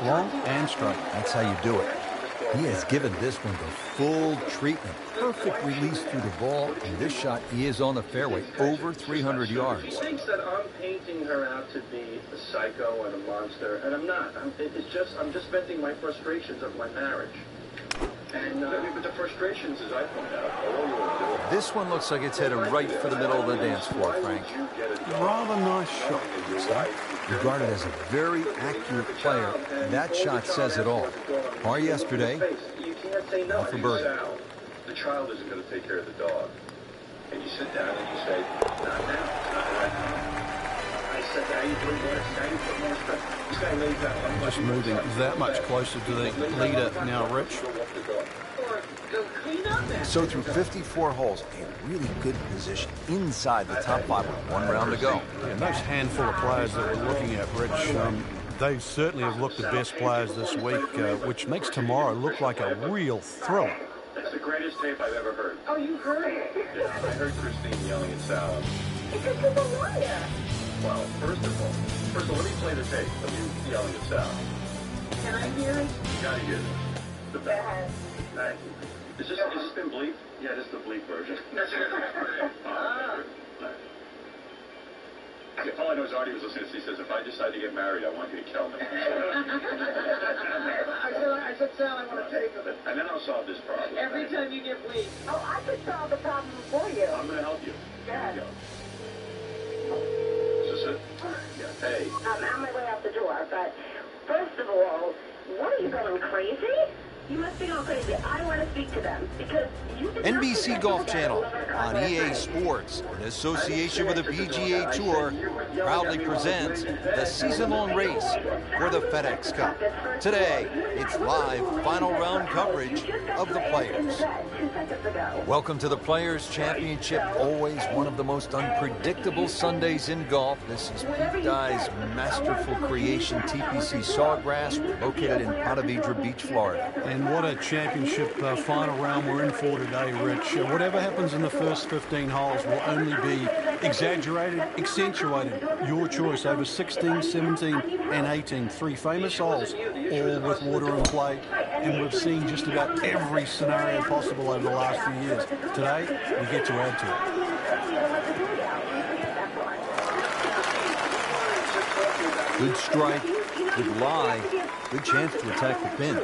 Long and straight. That's how you do it. He has given this one the full treatment. Perfect release through the ball, and this shot is on the fairway, over 300 yards. She thinks that I'm painting her out to be a psycho and a monster, and I'm not. I'm just venting my frustrations of my marriage. And but the frustrations, as I point out, this one looks like it's headed right for the middle of the dance floor, Frank. Rather nice shot. Regarded as a very accurate player, that shot says it all. Par yesterday, now for birdie. The child isn't going to take care of the dog. And you sit down and you say, not now, not right now. I said, now you put more stress. This guy lays out. Just moving that much closer to the leader now, Rich. So through 54 holes, a really good position inside the top five with one round to go. And those handful of players that we're looking at, Rich, they certainly have looked the best players this week, which makes tomorrow look like a real thriller. That's the greatest tape I've ever heard. Oh, you heard it? Yeah, I heard Christine yelling at Sal. Because she's a liar. Well, first of all, let me play the tape of you yelling at Sal. Can I hear it? You gotta hear this. The best. Thank you. Is this been bleeped? Yeah, this is the bleep version. All I know is Artie was listening to this. He says, if I decide to get married, I want you to kill me. I said, Sal, I want to take him. And then I'll solve this problem. Every time you get bleeped. Oh, I could solve the problem for you. I'm going to help you. Good. Is this it? Yeah. Hey. I'm on my way out the door, but first of all, what are you going crazy? You must be going crazy. I want to speak to them because you NBC Golf Channel on EA Sports, in association with the PGA Tour, proudly presents the season-long race for the FedEx Cup. Today, it's live final round coverage of the Players. Welcome to the Players Championship, always one of the most unpredictable Sundays in golf. This is Pete Dye's masterful creation, TPC Sawgrass, located in Ponte Vedra Beach, Florida. And what a championship final round we're in for today, Rich. Whatever happens in the first 15 holes will only be exaggerated, accentuated. Your choice over 16, 17, and 18. Three famous holes, all with water in play. And we've seen just about every scenario possible over the last few years. Today, we get to add to it. Good strike, good lie, good chance to attack the pin.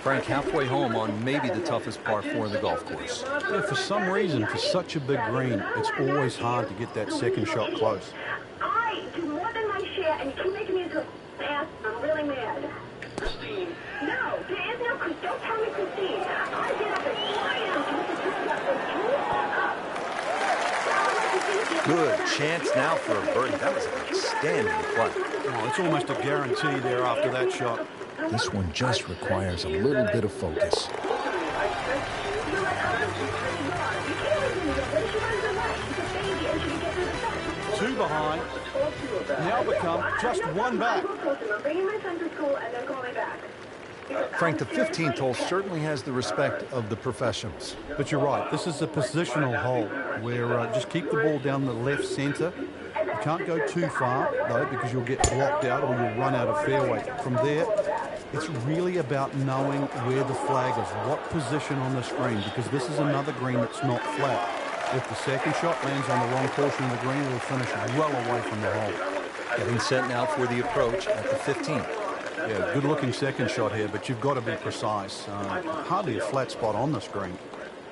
Frank halfway home on maybe the toughest par 4 in the golf course. Yeah, for some reason, for such a big green, it's always hard to get that second shot close. I do more than my share, and you keep making me into an ass. I'm really mad. Christine. No, there is no Christine. Don't tell me Christine. I get up at 4 a.m. Good chance now for a birdie. That was an outstanding play. Oh, it's almost a guarantee there after that shot. This one just requires a little bit of focus. Two behind. Now become just one back. Frank, the 15th hole certainly has the respect of the professionals. But you're right. This is a positional hole where just keep the ball down the left center. You can't go too far, though, because you'll get blocked out or you'll run out of fairway. From there, it's really about knowing where the flag is, what position on the screen, because this is another green that's not flat. If the second shot lands on the wrong portion of the green, it'll finish well away from the hole. Getting set now for the approach at the 15th. Yeah, good-looking second shot here, but you've got to be precise. Hardly a flat spot on this green.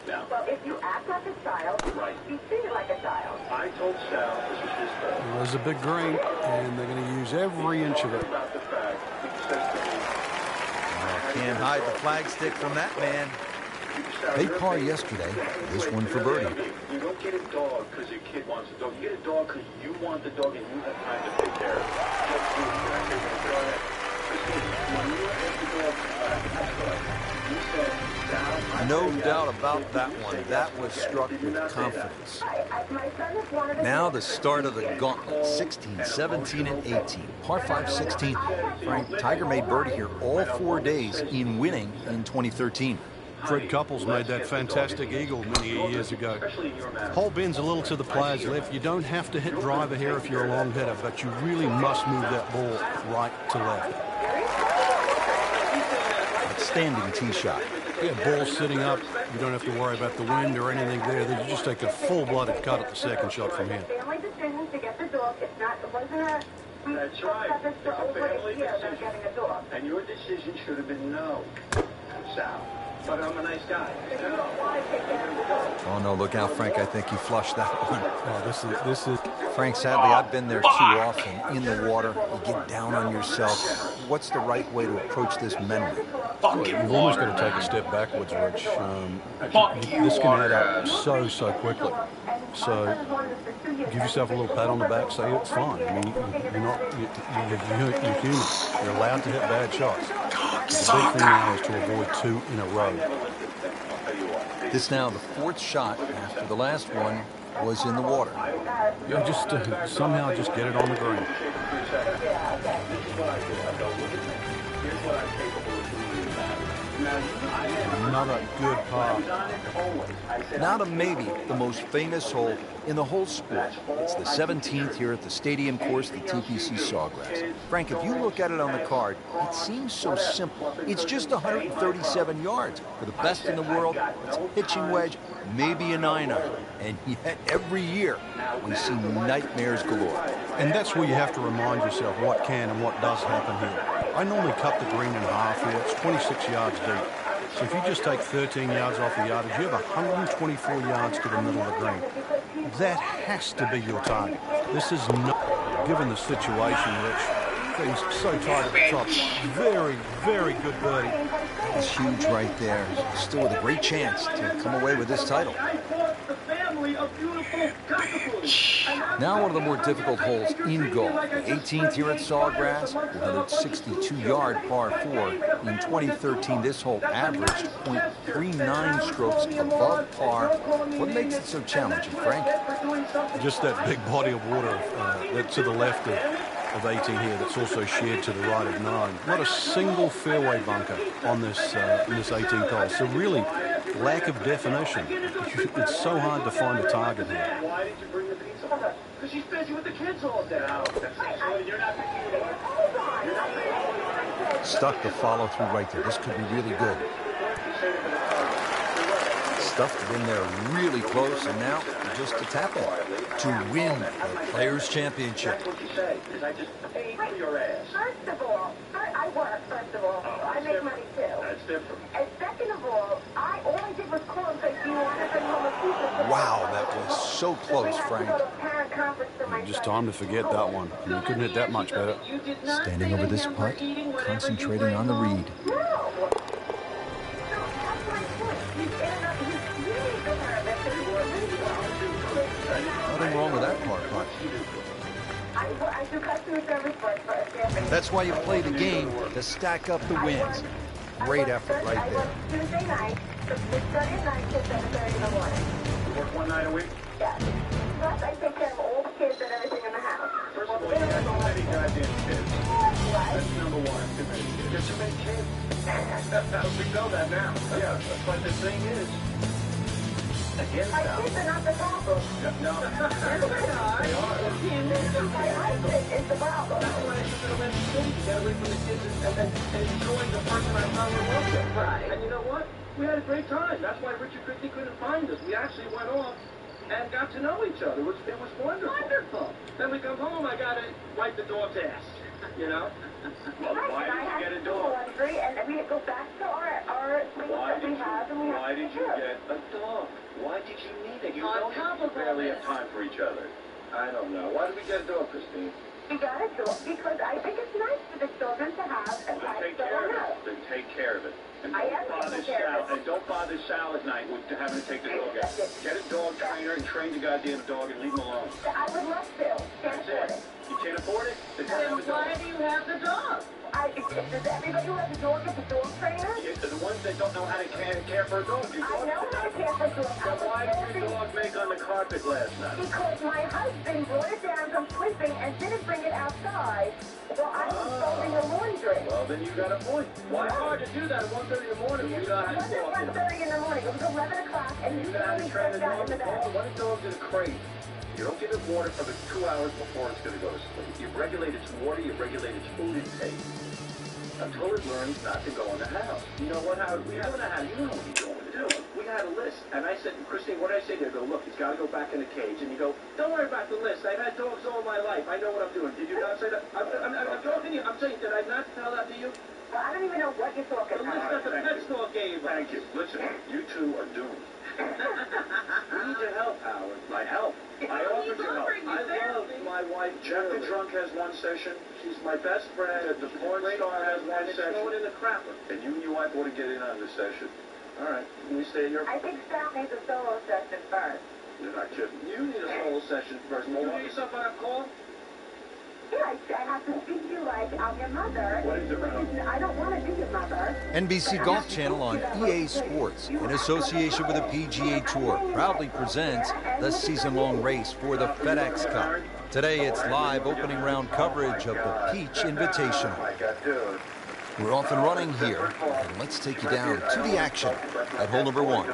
Well, if you act like a child, you feel like a child. I told Sal this was his fault. There's a big green, and they're going to use every inch of it. Can't hide the flagstick from that man. They par yesterday. This one for birdie. You don't get a dog because your kid wants a dog. You get a dog because you want the dog and you have time to take care of it. No doubt about that one. That was struck with confidence. Now the start of the gauntlet, 16, 17, and 18. Par 5, 16. Frank, Tiger made birdie here all 4 days in winning in 2013. Fred Couples made that fantastic eagle many years ago. Hole bends a little to the player's left. You don't have to hit driver here if you're a long hitter, but you really must move that ball right to left. Outstanding tee shot. Yeah, ball sitting up. You don't have to worry about the wind or anything there. You just take a full-blooded cut at the second shot from here. That's right. It's a family decision. And your decision should have been no, Sal. But I'm a nice guy. Oh, no, look out, Frank. I think he flushed that one. Oh, this is... Frank, sadly, I've been there too often in the water. You get down on yourself. What's the right way to approach this mentally? You've almost got to take a step backwards, Rich. This can add up so quickly. So give yourself a little pat on the back, say it's fine. I mean, you're human. You're allowed to hit bad shots. The big thing now is to avoid 2 in a row. This now the 4th shot after the last one was in the water. Yeah, just somehow just get it on the green. Another good par. Now to maybe the most famous hole in the whole sport. It's the 17th here at the stadium course, the TPC Sawgrass. Frank, if you look at it on the card, it seems so simple. It's just 137 yards. For the best in the world, it's a pitching wedge, maybe a 9-iron. And yet every year we see nightmares galore. And that's where you have to remind yourself what can and what does happen here. I normally cut the green in half here. It's 26 yards deep. So if you just take 13 yards off the yardage, you have 124 yards to the middle of the green. That has to be your target. This is not, given the situation, Rich, things so tight at the top. Very good birdie. It's huge right there. Still with a great chance to come away with this title. Now one of the more difficult holes in golf. The 18th here at Sawgrass, 162-yard par 4. In 2013, this hole averaged .39 strokes above par. What makes it so challenging, Frank? Just that big body of water to the left of 18 here that's also shared to the right of 9. Not a single fairway bunker on this 18th hole. So really, lack of definition. It's so hard to find a target here. Why did you bring the pizza? Because she's busy with the kids all day. You're not Stuck the follow through right there. This could be really good. Stuffed it in there really close, and now just to tap it to win the Players' Championship. That's what you say, because I just paid for your ass. First of all, I work, first of all. I make money too. That's different. And second of all, all I did was call and say, do you want to bring home a pizza? Wow, that was so close, Frank. Just time to forget that one. You couldn't hit that much better. Standing over this putt, concentrating on the read. Nothing wrong with that par putt. I do customer service for That's why you play the game, to stack up the wins. Great effort right there. Tuesday night, from 6:30 at night to 7:30 in the morning. You work 1 night a week? Yes. Plus, I take care of all the kids and everything in the house. First of all, you got too many goddamn kids. That's number one. There's too many kids. We know that now. Yeah, but the thing is, again, my kids are not the problem. No. They are. My husband is the problem. That's why I should have let the kids get away from the kids and enjoy the person I found in love with. Right. And you know what? We had a great time. That's why Richard Christie couldn't find us. We actually went off and got to know each other. It was wonderful. Wonderful. Then we come home, I got to wipe the dog's ass. You know? Well, why did you get a dog? Laundry, and we go back to our things that we have, and we have Why did you get a dog? Why did you need it? You know you barely have time for each other. I don't know. Why did we get a dog, Christine? We got a dog because I think it's nice for the children to have a Then pet take care of someone else. it. Then take care of it. And I am taking care of it. And don't bother Sal at night with having to take the dog out. Get a dog trainer and train the goddamn dog and leave him alone. I would love to. Can't afford it. You Can't afford it? Then why do you have the dog? Does everybody who has a dog get the dog trainer? The ones that don't know how to care for a dog. I know how to care for a dog. So why did your dog make on the carpet last night? Because my husband brought it down from sleeping and didn't bring it outside while I was folding the laundry. Well, then you got a point. Why hard to do that at 1:30 in the morning? You know how to It wasn't 1:30 in the morning. It was 11 o'clock, and You know how to train a dog? What a dog's in a crate. You don't give it water for the 2 hours before it's going to go to sleep. You regulate its water, you regulate its food intake until it learns not to go in the house. You know what, Howard? We know how you know what you're going to do. We had a list, and I said, Christine, what did I say to her? I go, look, he's got to go back in the cage. And you go, don't worry about the list. I've had dogs all my life. I know what I'm doing. Did you not say that? I'm talking to you. I'm saying, did I not tell that to you? Well, I don't even know what you're talking about. The list that the pet store gave us. Thank you. Listen, you two are doomed. We need your help, Howard. My help. I offered you help. I love my wife. Jeff the Drunk has one session. She's my best friend. The porn star has one session. Throw it in the crapper. And you and your wife ought to get in on this session. All right. Can we stay here? I think Sal needs a solo session first. You're not kidding. You need a solo session first. You need yourself on a call? Yeah, I have to speak to you like I'm your mother. What is it, I don't want to be your mother. NBC Golf Channel on EA Sports, in association with the PGA Tour, proudly presents the season-long race for the FedEx Cup. Today it's live opening round coverage of the Peach Invitational. We're off and running here, and let's take you down to the action at hole number 1.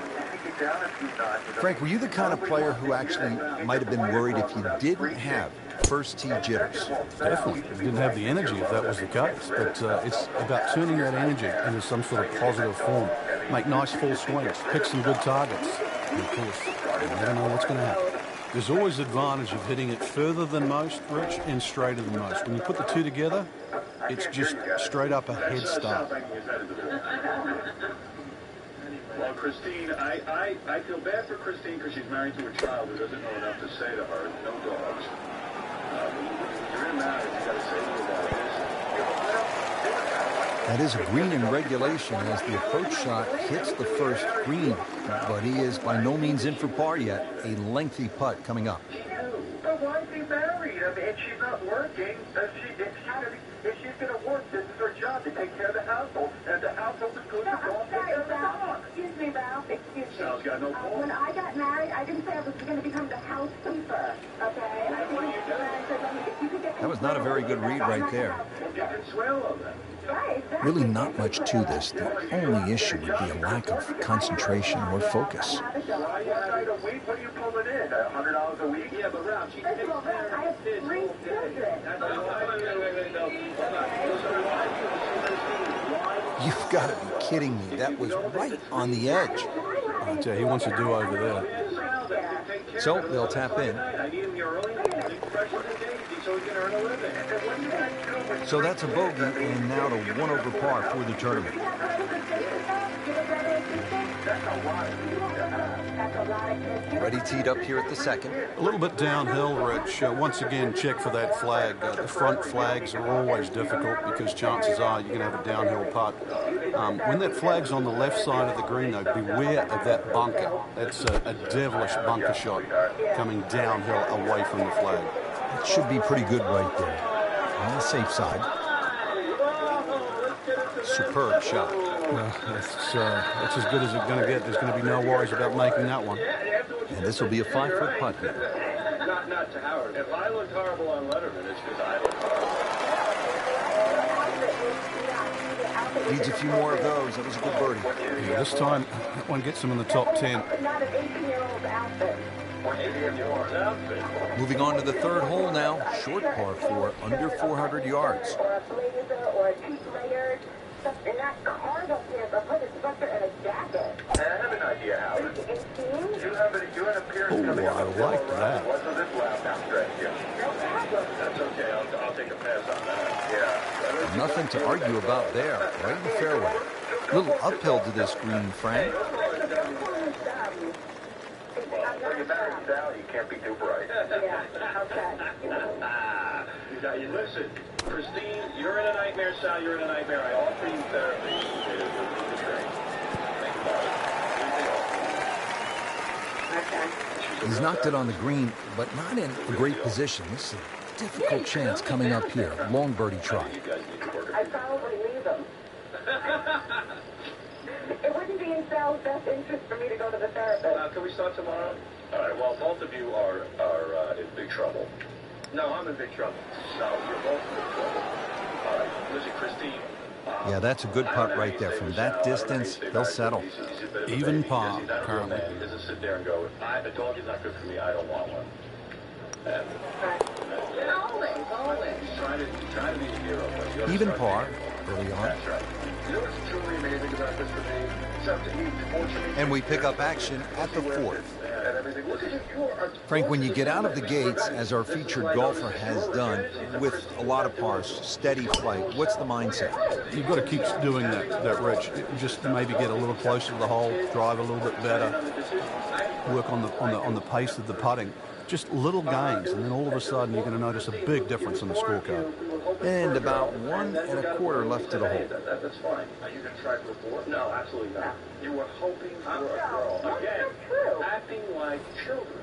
Frank, were you the kind of player who actually might have been worried if you didn't have first tee jitters? Definitely. You didn't have the energy if that was the case. But it's about turning that energy into some sort of positive form. Make nice full swings. Pick some good targets. And of course, you never know what's going to happen. There's always the advantage of hitting it further than most, Rich, and straighter than most. When you put the two together, it's just straight up a head start. Well, Christine, I feel bad for Christine because she's married to a child who doesn't know enough to say to her, no dogs. You're in marriage, you got to say to her about this. That is a green in regulation as the approach shot hits the first green, but he is by no means in for par yet. A lengthy putt coming up. But why is he married? I mean, if she's not working, if she's going to work, this is her job to take care of the household. And the household is good to go and take care of the dog. Excuse me, Ralph. Excuse me. Sal's got no fault. When I got married, I didn't say I was going to become the housekeeper. Okay? That was not a very good read right there. Really not much to this. The only issue would be a lack of concentration or focus. What are you pulling in? $100 a week? Yeah, but Ralph, she takes care of kids all day. You've got to be kidding me. That was right on the edge. I'll tell you, he wants to do over there. So they'll tap in. So that's a bogey, and now to 1 over par for the tournament. Ready teed up here at the second. A little bit downhill, Rich. Once again, check for that flag. The front flags are always difficult because chances are you're going to have a downhill putt. When that flag's on the left side of the green, though, beware of that bunker. That's a devilish bunker shot coming downhill away from the flag. It should be pretty good right there. On the safe side. Superb shot. Well, that's as good as it's going to get. There's going to be no worries about making that one. And this will be a 5-foot putt here. Not to Howard. If I looked horrible on Letterman, it's because I looked horrible. Needs a few more of those. That was a good birdie. Yeah, this time, that one gets him in the top 10. Moving on to the third hole now. Short par 4, under 400 yards. I have an idea, Howard. You had an appearance coming up. I like that. What's on this lap down stretch here? That's okay. I'll take a pass on that. Yeah. Nothing to argue about there. Right in the fairway. A little uphill to this green, Frank. When you marry Sal, you can't be too bright. Yeah, okay. Listen, Christine, you're in a nightmare. Sal, you're in a nightmare. I offer you therapy. He's knocked it on the green, but not in a great position. This is difficult chance coming up here. Long birdie try. I'd probably leave him. It wouldn't be in Sal's best interest for me to go to the therapist. Can we start tomorrow? All right, well, both of you are in big trouble. No, I'm in big trouble. No, you're both in big trouble. All right, listen, Christine. Yeah, that's a good putt right there. From that distance, they'll settle. Even par, currently. He doesn't sit there and go, a dog is not good for me, I don't want one. And Always. Try to be a hero. Even par, early on. That's right. You know what's truly amazing about this for me? Except that he fortunately... And we pick up action at the fourth. And everything. Look at it. Frank, when you get out of the gates, as our featured golfer has done, with a lot of pars, steady flight, what's the mindset? You've got to keep doing that, Rich. Just maybe get a little closer to the hole, drive a little bit better, work on the pace of the putting. Just little gains, and then all of a sudden you're going to notice a big difference in the scorecard. And about 1 1/4 left to the hole. That's fine. Are you going to try for 4? No, absolutely not. You were hoping for a girl. Again, acting like children.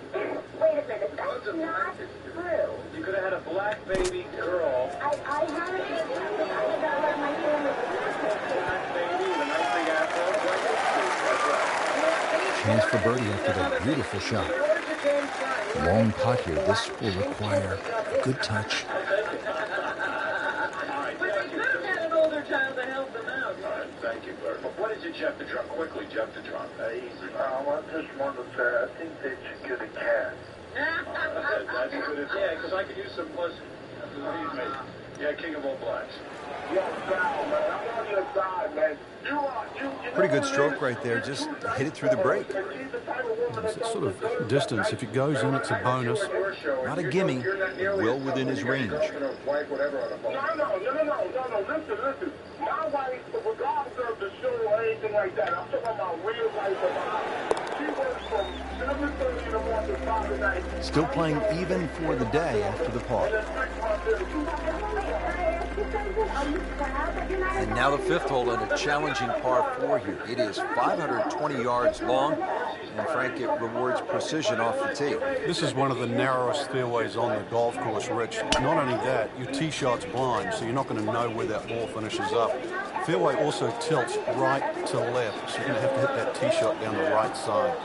Wait a minute, that's not true. You could have had a black baby girl. I haven't been because I got let my family. Black baby with a nice big afro. That's right. Chance for birdie after that beautiful shot. Long putt here. This will require a good touch. Thank you, Bert. But what did you jump the drum? Quickly jump the drum. Easy. I just wanted to say, I think they should get a cat. That's good as yeah, because I could use some plus. Yeah, King of All Blacks. Pretty good stroke right there. Just hit it through the break. It's sort of distance. If it goes in, it's a bonus. Not a gimme, but well within his range. No. Listen. My wife, regardless of the show or anything like that, I'm talking about real life. She works from 7:30 in the morning to 5 at night. Still playing even for the day after the par. And now the fifth hole in a challenging par 4 here. It is 520 yards long, and Frank, it rewards precision off the tee. This is one of the narrowest fairways on the golf course, Rich. Not only that, your tee shot's blind, so you're not going to know where that ball finishes up. Fairway also tilts right to left, so you're going to have to hit that tee shot down the right side.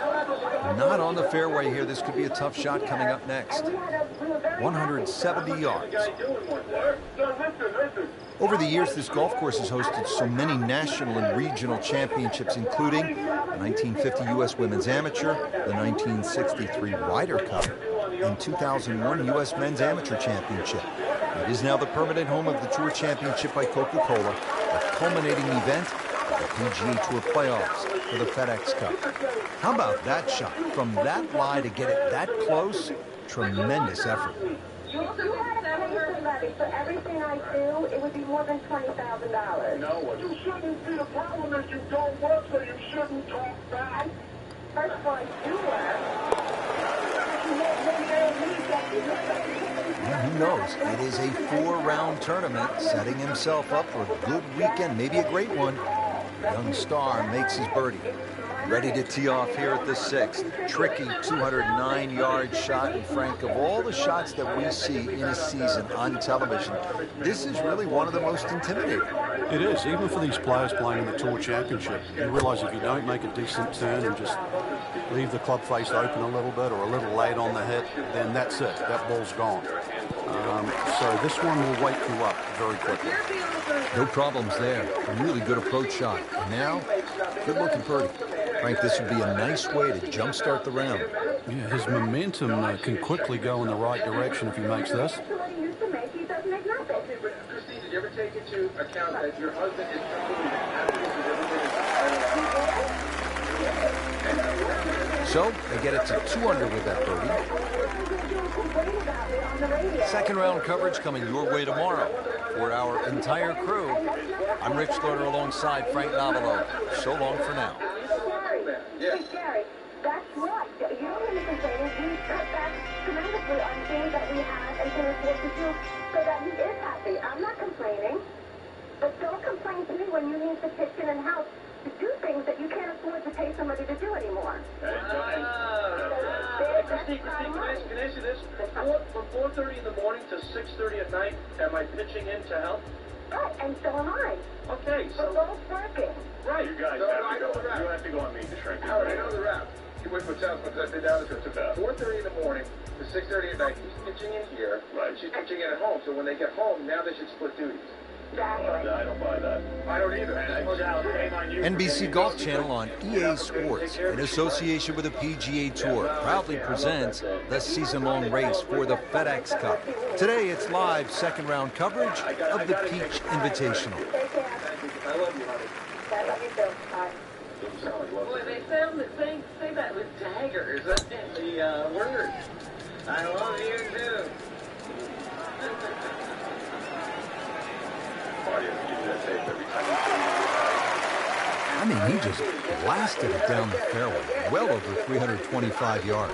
Not on the fairway here. This could be a tough shot coming up next. 170 yards. Over the years, this golf course has hosted so many national and regional championships, including the 1950 U.S. Women's Amateur, the 1963 Ryder Cup, and 2001 U.S. Men's Amateur Championship. It is now the permanent home of the Tour Championship by Coca-Cola, a culminating event, the PGA Tour playoffs for the FedEx Cup. How about that shot? From that lie to get it that close, tremendous effort. You had to pay somebody for everything I do, it would be more than $20,000. No, you shouldn't see the problem is you don't work, so you shouldn't talk back. First of all, I do work. Yeah, who knows? It is a 4-round tournament, setting himself up for a good weekend, maybe a great one. Young star makes his birdie. Ready to tee off here at the 6th. Tricky 209-yard shot. And Frank, of all the shots that we see in a season on television, this is really one of the most intimidating. It is, even for these players playing in the Tour Championship. You realize if you don't make a decent turn and just leave the club face open a little bit or a little late on the hit, then that's it. That ball's gone. So this one will wake you up very quickly. No problems there. A really good approach shot. And now, good looking birdie. Frank, this would be a nice way to jumpstart the round. Yeah, his momentum can quickly go in the right direction if he makes this. Christine, did you ever take into account that your husband is probably the happiest he's ever been? So, they get it to 2 under with that birdie. Second round coverage coming your way tomorrow. For our entire crew, I'm Rich Loader alongside Frank Navalo. So long for now. Hey, Gary, that's right. You don't need to complain. We cut back tremendously on things that we have and can afford to do so that he is happy. I'm not complaining. But don't complain to me when you need to pitch in and help do things that you can't afford to pay somebody to do anymore. Christine, can I ask you this? From 4:30 in the morning to 6:30 at night, am I pitching in to help? Right, and so am I. Okay, We're both working. Right. You guys have to go. You have to go on meet the shrink. All right, I know the route. You wait for town, but I've been down this road. So 4:30 in the morning to 6:30 at night. He's pitching in here. Right. She's pitching in at home. So when they get home, now they should split duties. Exactly. I don't buy that. I don't either. NBC Golf Channel on EA Sports, in association with the PGA Tour, proudly presents the season-long race for the FedEx Cup. Today, it's live second-round coverage of the Peach Invitational. I love you, honey. I love you too. Bye. Boy, they say that with daggers. That's the word. I love you too. I mean, he just blasted it down the fairway, well over 325 yards.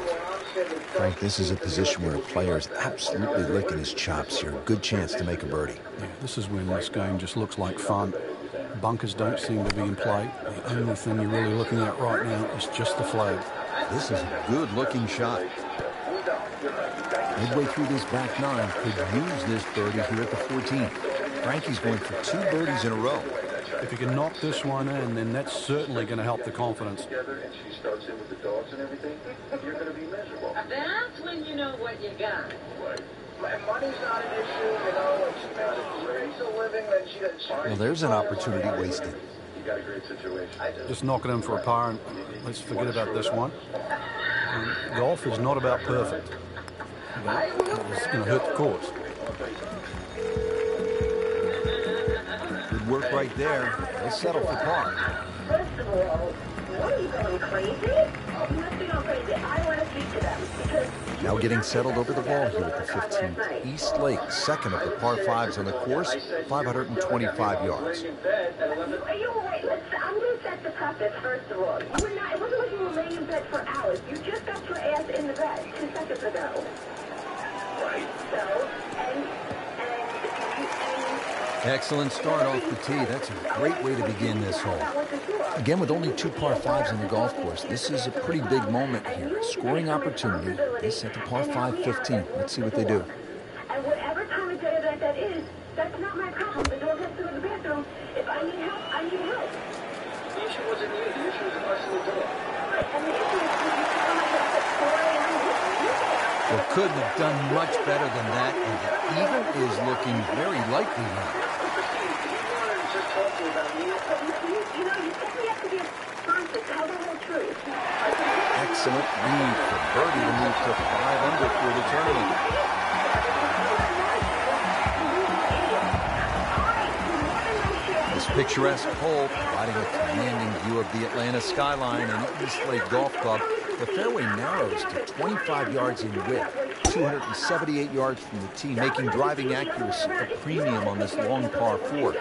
Frank, this is a position where a player is absolutely licking his chops here. Good chance to make a birdie. Yeah, this is when this game just looks like fun. Bunkers don't seem to be in play. The only thing you're really looking at right now is just the flag. This is a good-looking shot. Midway through this back nine, could use this birdie here at the 14th. Frankie's going for 2 birdies in a row. If you can knock this one in, then that's certainly going to help the confidence. And she starts in with the dogs and everything, you're going to be miserable. That's when you know what you got. Right. Money's not an issue, you know, and she makes a living, then she doesn't. Well, there's an opportunity wasted. You got a great situation. Just knock it in for a par, and let's forget about this one. And golf is not about perfect. It's going to hurt the course. Good work right there. They settle for par. First of all, what are you going crazy? You must be going crazy. I want to speak to them because... Now getting settled over the ball here at the 15th. East Lake, second of the par 5s on the course, 525 yards. I'm going to set the preface, first of all. You were not, it wasn't like you were laying in bed for hours. You just got your ass in the bed 2 seconds ago. Right. So, Excellent start off the tee. That's a great way to begin this hole. Again, with only 2 par 5s on the golf course, this is a pretty big moment here. A scoring opportunity. This at the par 5 15. Let's see what they do. And whatever time of day that is, that's not my problem. The dog has to go to the bathroom. If I need help, I need help. The issue wasn't you. The issue was us and the dog. Right, and the issue is you tell my dog at 4 a.m. Well, couldn't have done much better than that, and the eagle is looking very likely now. Excellent lead for birdie to move to 5 under for the tournament. This picturesque hole providing a commanding view of the Atlanta skyline and East Lake Golf Club. The fairway narrows to 25 yards in width, 278 yards from the tee, making driving accuracy a premium on this long par 4.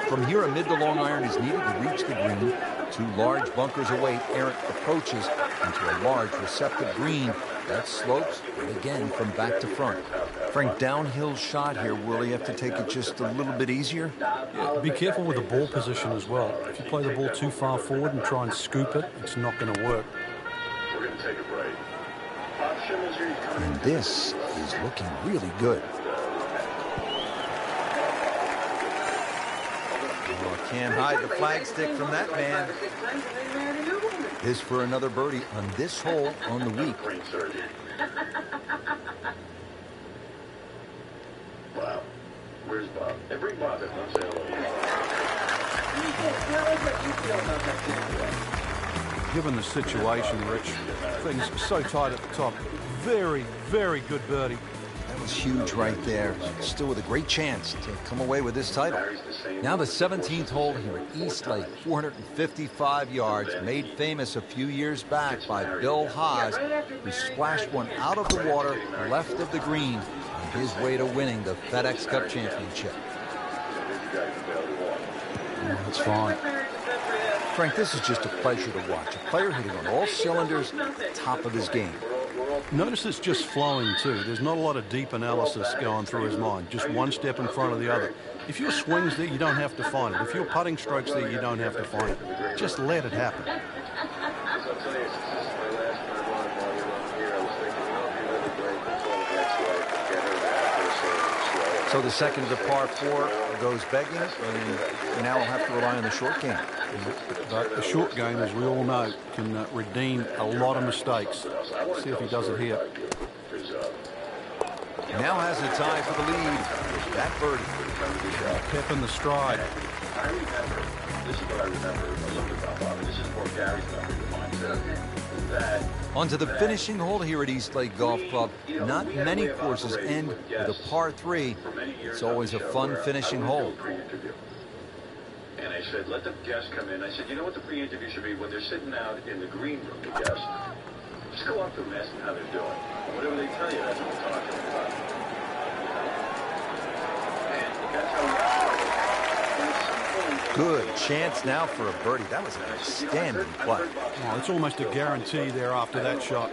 From here, a mid to long iron is needed to reach the green. 2 large bunkers await errant approaches into a large receptive green that slopes again from back to front. Frank, downhill shot here. Will he have to take it just a little bit easier? Yeah, be careful with the ball position as well. If you play the ball too far forward and try and scoop it, it's not going to work. We're going to take a break. And this is looking really good. Oh, can't hide the flagstick from that man. This for another birdie on this hole on the week. Wow. Where's Bob? And bring Bob in. Let's say hello. Given the situation, Rich, things so tight at the top. Very, very good birdie. That was huge right there. Still with a great chance to come away with this title. Now the 17th hole here at East Lake, 455 yards, made famous a few years back by Bill Haas, who splashed one out of the water left of the green on his way to winning the FedEx Cup Championship. That's fine. Frank, this is just a pleasure to watch. A player hitting on all cylinders, top of his game. Notice it's just flowing too. There's not a lot of deep analysis going through his mind. Just one step in front of the other. If your swing's there, you don't have to find it. If your putting stroke's there, you don't have to find it. Just let it happen. So the second of the par 4 goes begging, and now we'll have to rely on the short game. But the short game, as we all know, can redeem a lot of mistakes. Let's see if he does it here. Now has a tie for the lead. That birdie. Pep in the stride. I remember, this is what I remember a little bit about Bob. This is more Gary's memory of mine, that onto the finishing hole here at Eastlake Golf Club. Not many courses end with a par 3. It's always a fun finishing hole. And I said, let the guests come in. I said, you know what the pre-interview should be? When they're sitting out in the green room, the guests, just go up to them and ask them how they're doing. And whatever they tell you, that's what we're talking about. And that's how we Good chance now for a birdie. That was an outstanding play. Oh, it's almost a guarantee there after that shot.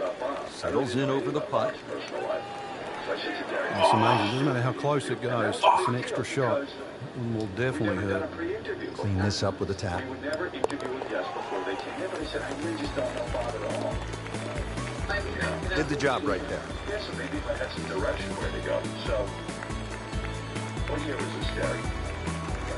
Settles in over the putt. It's amazing. Doesn't matter how close it goes. It's an extra shot. And will definitely hurt. Clean this up with a tap. We would never interview with guests before they came in, but I said, I really just don't know Bob at all. Did the job right there. Yeah, so maybe if I had some direction where to go. So, what year was this, Gary?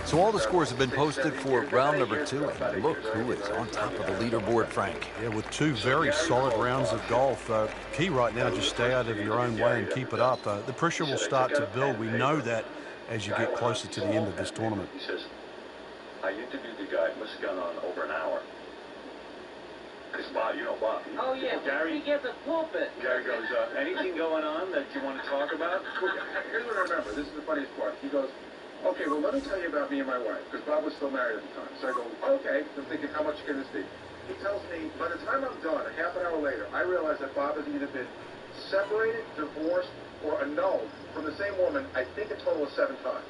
So all the scores have been posted for round number 2. And look who is on top of the leaderboard, Frank. Yeah, with 2 very solid rounds of golf. Key right now, just stay out of your own way and keep it up. The pressure will start to build. We know that as you get closer to the end of this tournament. He says, I interviewed the guy, must have gone on over an hour. Because Bob, you know Bob. Oh, yeah, Gary, we get the pulpit. Gary goes, anything going on that you want to talk about? Here's what I remember. This is the funniest part. He goes, okay, well, let me tell you about me and my wife, because Bob was still married at the time. So I go, okay. I'm thinking, how much can this be? He tells me, by the time I'm done, a half an hour later, I realize that Bob has either been separated, divorced, or annulled from the same woman, I think a total of 7 times.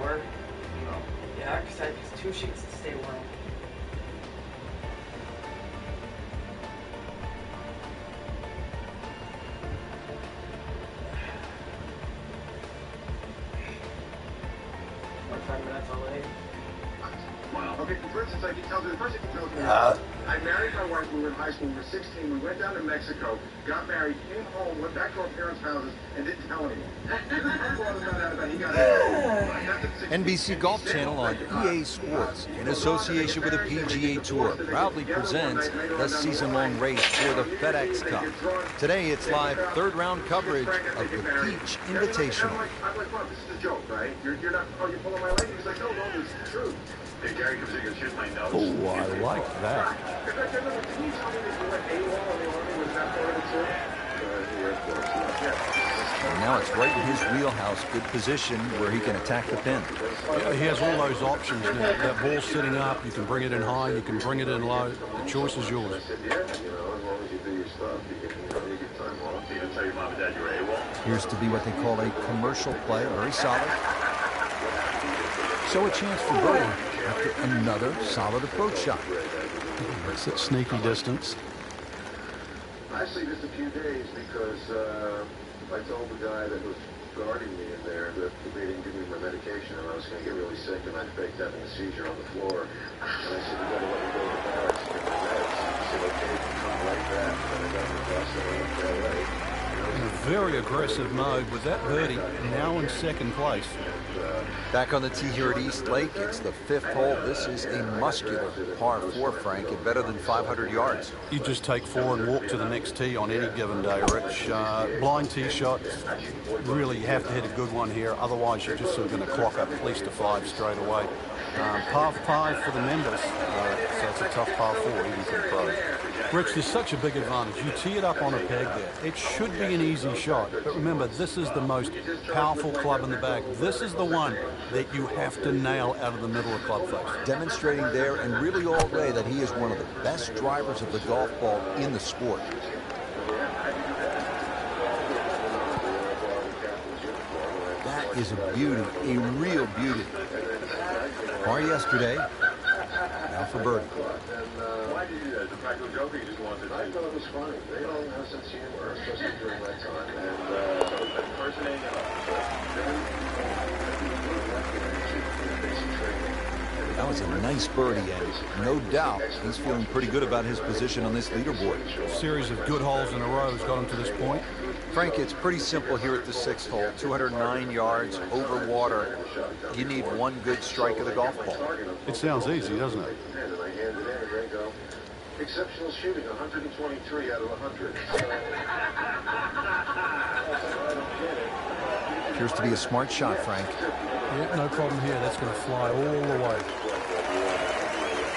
door. Yeah, because I use 2 sheets to stay warm. Wow. Okay, for instance, I can tell you the first thing you tell me. I married my wife when we were in high school. We were 16. We went down to Mexico, got married, came home, went back to our parents' houses, and didn't tell anyone. NBC Golf Channel on EA Sports, in association with the PGA Tour, proudly presents the season-long race for the FedEx Cup. Today, it's live third-round coverage of the Peach Invitational. I'm like, Mom, this is a joke, right? You're not, you're pulling my leg? He's like, no, this is true. Hey, Gary comes in and shoots my nose. Oh, I like that. And now it's right in his wheelhouse, good position where he can attack the pin. Yeah, he has all those options now. That ball's sitting up, you can bring it in high, you can bring it in low. The choice is yours. Appears to be what they call a commercial play, very solid. So a chance for birdie after another solid approach shot. It's at sneaky distance. Actually, just a few days because I told the guy that was guarding me in there that they didn't give me my medication and I was going to get really sick and I faked having a seizure on the floor. And I said, you got to let me go to the barracks and get my meds. He said, okay, come like that. And I got the bus and I went to LA. In a very aggressive mode with that birdie, now in second place. Back on the tee here at East Lake, it's the 5th hole. This is a muscular par 4, Frank, at better than 500 yards. You just take 4 and walk to the next tee on any given day, Rich. Blind tee shots, really you have to hit a good one here, otherwise you're just sort of going to clock up at least a 5 straight away. Par 5 for the members, so it's a tough par 4 even for the pros. Rich, there's such a big advantage. You tee it up on a peg there. It should be an easy shot, but remember, this is the most powerful club in the bag. This is the one that you have to nail out of the middle of club face. Demonstrating there and really all day that he is one of the best drivers of the golf ball in the sport. That is a beauty, a real beauty. Par yesterday, now for birdie. Why did you do that? The practical joke, or you just wanted to? I thought it was funny. They don't have sense of humor, especially during that time. And impersonating That was a nice birdie, and no doubt he's feeling pretty good about his position on this leaderboard. A series of good holes in a row has got him to this point. Frank, it's pretty simple here at the 6th hole. 209 yards over water. You need one good strike of the golf ball. It sounds easy, doesn't it? Exceptional shooting, 123 out of 100. Appears to be a smart shot, Frank. Yeah, no problem here. That's going to fly all the way.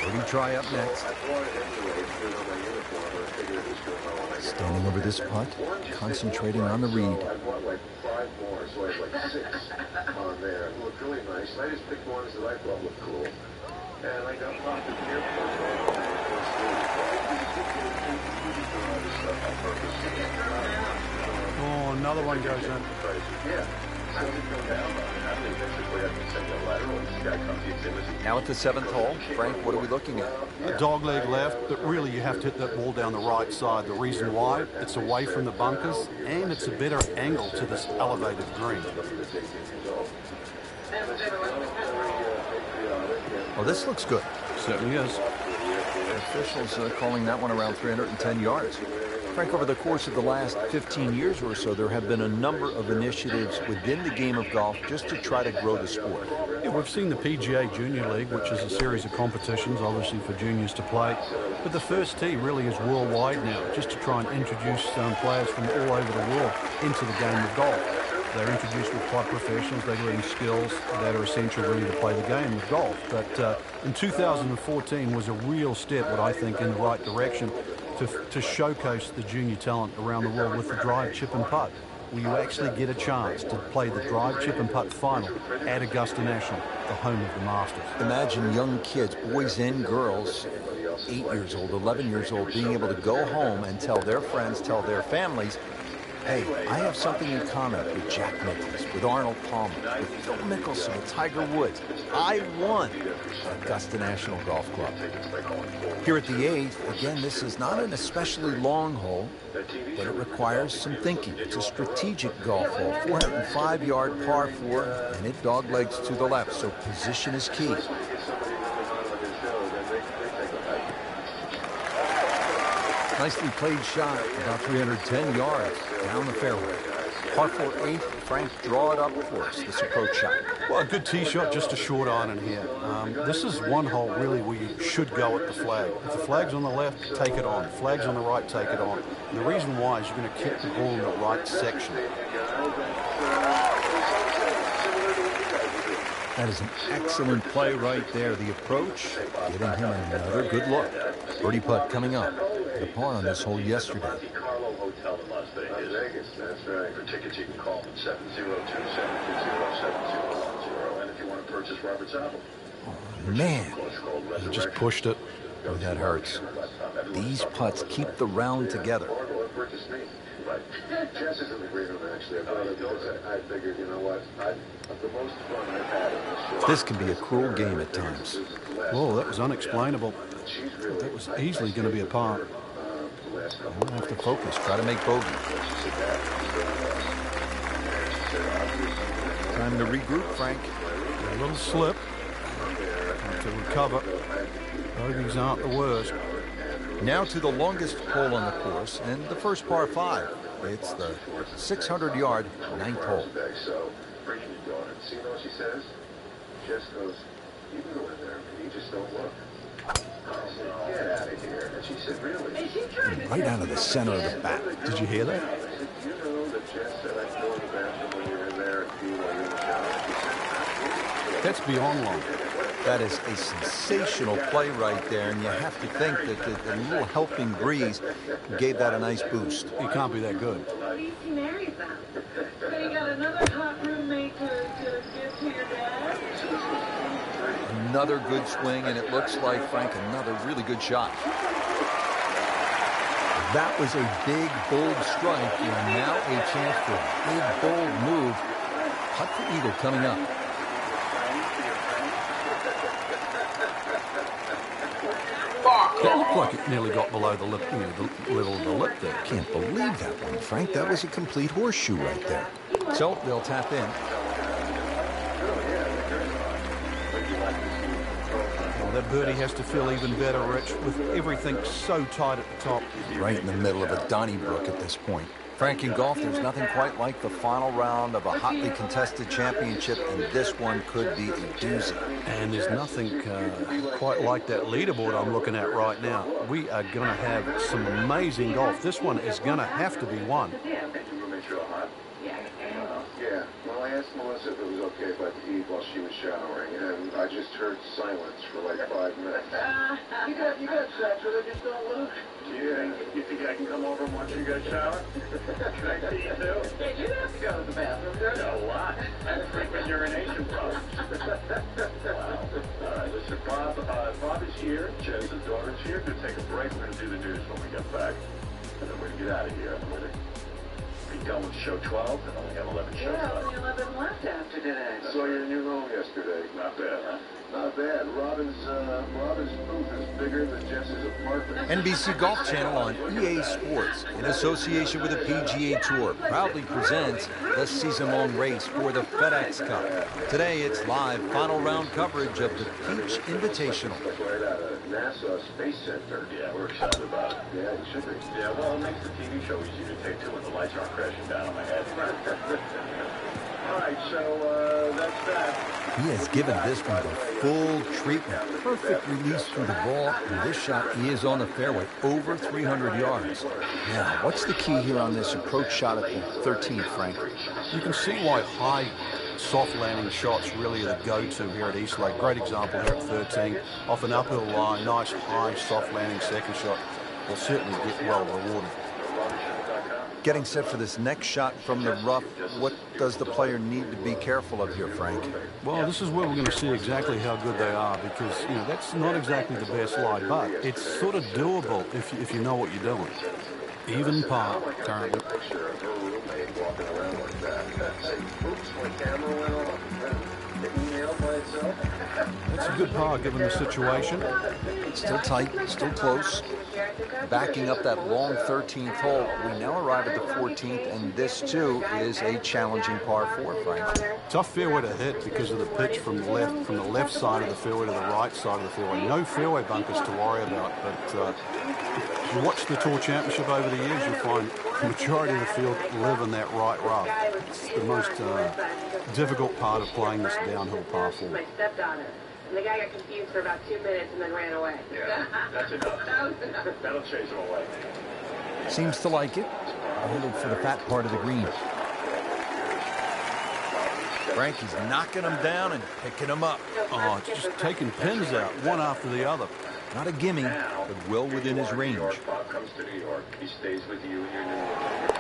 Birdie try up next. Standing over this putt, concentrating on the read. I bought like 5 more, so I have like 6 on there. It looked really nice. I just picked ones that I thought looked cool. And I got popped at the airport. Oh, another one goes in. Yeah. Now at the 7th hole, Frank, what are we looking at? A dog leg left, but really you have to hit that ball down the right side. The reason why, it's away from the bunkers, and it's a better angle to this elevated green. Well, this looks good. Certainly is. The officials calling that one around 310 yards. Frank, over the course of the last 15 years or so, there have been a number of initiatives within the game of golf just to try to grow the sport. Yeah, we've seen the PGA Junior League, which is a series of competitions, obviously for juniors to play. But the first tee really is worldwide now, just to try and introduce players from all over the world into the game of golf. They're introduced with club professionals. They learn skills that are essential really to play the game of golf. But in 2014 was a real step, what I think, in the right direction to showcase the junior talent around the world with the drive, chip and putt, where you actually get a chance to play the drive, chip and putt final at Augusta National, the home of the Masters. Imagine young kids, boys and girls, 8 years old, 11 years old, being able to go home and tell their friends, tell their families, Hey, I have something in common with Jack Nicklaus, with Arnold Palmer, with Phil Mickelson, with Tiger Woods. I won at Augusta National Golf Club. Here at the 8th, again, this is not an especially long hole, but it requires some thinking. It's a strategic golf hole, 405-yard par 4, and it doglegs to the left, so position is key. Nicely played shot, about 310 yards down the fairway. Par 4 8th, Frank, draw it up for us, this approach shot. Well, a good tee shot, just a short iron in here. This is one hole, really, where you should go at the flag. If the flag's on the left, take it on. If the flag's on the right, take it on. And the reason why is you're going to keep the ball in the right section. That is an excellent play right there. The approach, giving him another good look. Birdie putt coming up. The par on this hole yesterday. Hotel in Las Vegas. That's right. For tickets, you can call them 702-720-7010. And if you want to purchase Robert's album. Oh, man. He just pushed it. Oh, that hurts. These putts keep the round together. Jess is in the green room, actually. I figured, you know what? The most fun I've had in this show. This can be a cruel game at times. Whoa, that was unexplainable. That was easily going to be a par. I'm going to have to focus, try to make bogey. Time to regroup, Frank. A little slip to recover. Bogeys aren't the worst. Now to the longest hole on the course, and the first par 5. It's the 600-yard 9th hole. So, Bridget is going, and see what she says? Jess goes, you can go in there, and you just don't look. I said, get out of here. And she said, really? Right out of the center of the bat. Did you hear that? I said, you know that Jess said I'd go in the bathroom when you're in there and pee while you're in the shower? That's beyond long. That is a sensational play right there, and you have to think that the little helping breeze gave that a nice boost. He can't be that good. At least he married them. So you got another hot roommate to give to your dad? Another good swing, and it looks like, Frank, another really good shot. That was a big, bold strike, and now a chance for a big, bold move. Putt for eagle coming up. That looked like it nearly got below the lip, the level of the lip there. Can't believe that one, Frank. That was a complete horseshoe right there. So they'll tap in. Well, that birdie has to feel even better, Rich, with everything so tight at the top. Right in the middle of a Donnybrook at this point. Frank, in golf, there's nothing quite like the final round of a hotly contested championship, and this one could be a doozy. And there's nothing quite like that leaderboard I'm looking at right now. We are going to have some amazing golf. This one is going to have to be won. Yeah, well, I asked Melissa if it was okay if I could eat while she was showering, and I just heard silence for like 5 minutes. You got sex with her, just don't look. Yeah, you think I can come over and watch you guys shower? Can I see you too? Yeah, you have to go to the bathroom, don't you? A lot. I have frequent urination problems. Wow. All right, listen, Bob is here. Jess's daughter's here. We're going to take a break. We're going to do the news when we get back. And then we're going to get out of here. We're going to be done with show 12 and only have 11 shows left. Only 11 left after today. I saw your new home yesterday. Not bad, huh? Not bad. Robin's booth is bigger than Jess's apartment. NBC Golf Channel on EA Sports, in association with the PGA Tour, proudly presents the season-long race for the FedEx Cup. Today, it's live final round coverage of the Peach Invitational. Right out of NASA Space Center. Yeah, we're excited about it. Yeah, you should be. Yeah, well, it makes the TV show easy to take, too, when the lights aren't crashing down on my head. All right, so that's that. He has given this one the full treatment. Perfect release through the ball, and this shot is on the fairway, over 300 yards. Now, what's the key here on this approach shot at the 13th, Frank? You can see why high, soft landing shots really are the go-to here at Eastlake. Great example here at 13. Off an uphill line, nice, high, soft landing second shot will certainly get well rewarded. Getting set for this next shot from the rough, what does the player need to be careful of here, Frank? Well, this is where we're going to see exactly how good they are, because, you know, that's not exactly the best lie, but it's sort of doable if you know what you're doing. Even par currently. Picture of her roommate walking around like that. Say, oops, my camera went off. The email by itself. It's a good par given the situation. Still tight, still close. Backing up that long 13th hole, we now arrive at the 14th, and this too is a challenging par 4, Frank. Tough fairway to hit because of the pitch from the left side of the fairway to the right side of the fairway. No fairway bunkers to worry about, but if you watch the Tour Championship over the years, you'll find the majority of the field live in that right rough. It's the most difficult part of playing this downhill par 4. I stepped on it. And the guy got confused for about 2 minutes and then ran away. Yeah, that's enough. That'll chase him away. Seems to like it. Headed for the fat part of the green. Frankie's knocking them down and picking them up. Oh, just taking pins out, one after the other. Not a gimme, but well within his range. Bob comes to New York. He stays with you in your New York.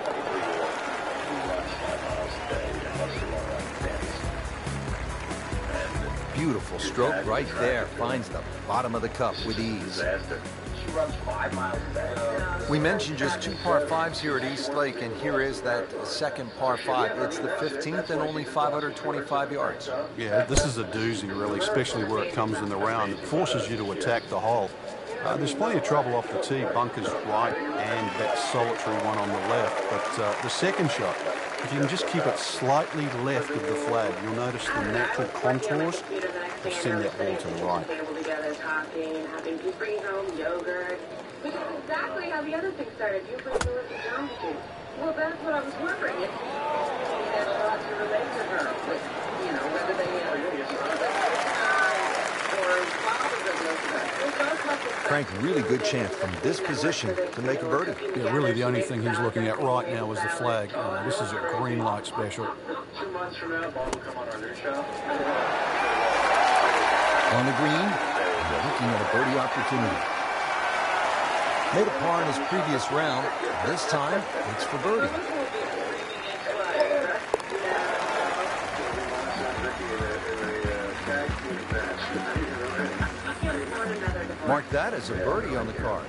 He runs 5 miles a day. He loves to run around Kansas. Beautiful stroke right there. Finds the bottom of the cup with ease. She runs 5 miles a day. We mentioned just 2 par 5s here at East Lake, and here is that second par 5. It's the 15th and only 525 yards. Yeah, this is a doozy, really, especially where it comes in the round. It forces you to attack the hole. There's plenty of trouble off the tee, bunkers right and that solitary one on the left. But the second shot, if you can just keep it slightly left of the flag, you'll notice the natural contours will send that ball to the right. Having you bring home yogurt. Which is exactly how the other thing started. You bring Melissa down to. Well, that's what I was wondering. If you had a lot to relate to her. With, you know, whether they Frank, really good chance from this position to make a birdie. Yeah, really the only thing he's looking at right now is the flag. This is a green light special. 2 months from now, Bob will come on our new show. On the green, looking at a birdie opportunity. Made a par in his previous round. This time, it's for birdie. Mark that as a birdie on the card.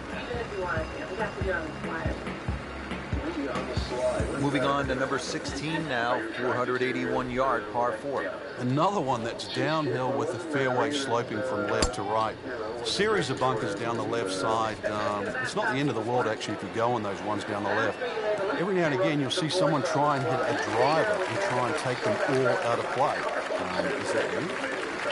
Moving on to number 16 now, 481-yard par 4. Another one that's downhill with the fairway sloping from left to right. Series of bunkers down the left side. It's not the end of the world, actually, if you go on those ones down the left. Every now and again, you'll see someone try and hit a driver and try and take them all out of play. Is that you?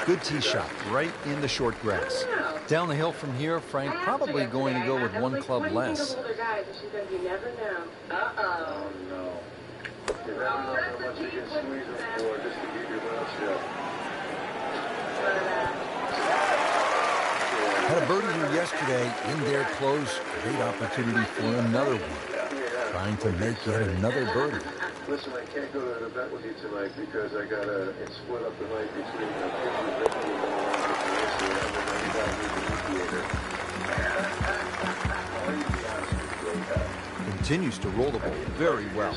Good tee shot right in the short grass. Down the hill from here, Frank probably going to go with 1 club less. Oh, no. You never know how much you can squeeze them for just to keep your mouth shut. Had a birdie here yesterday in their close. Great opportunity for another one. Trying to make yet another birdie. Listen, I can't go to the bet with you tonight because I got to split up the night between the 50 and Continues to roll the ball very well.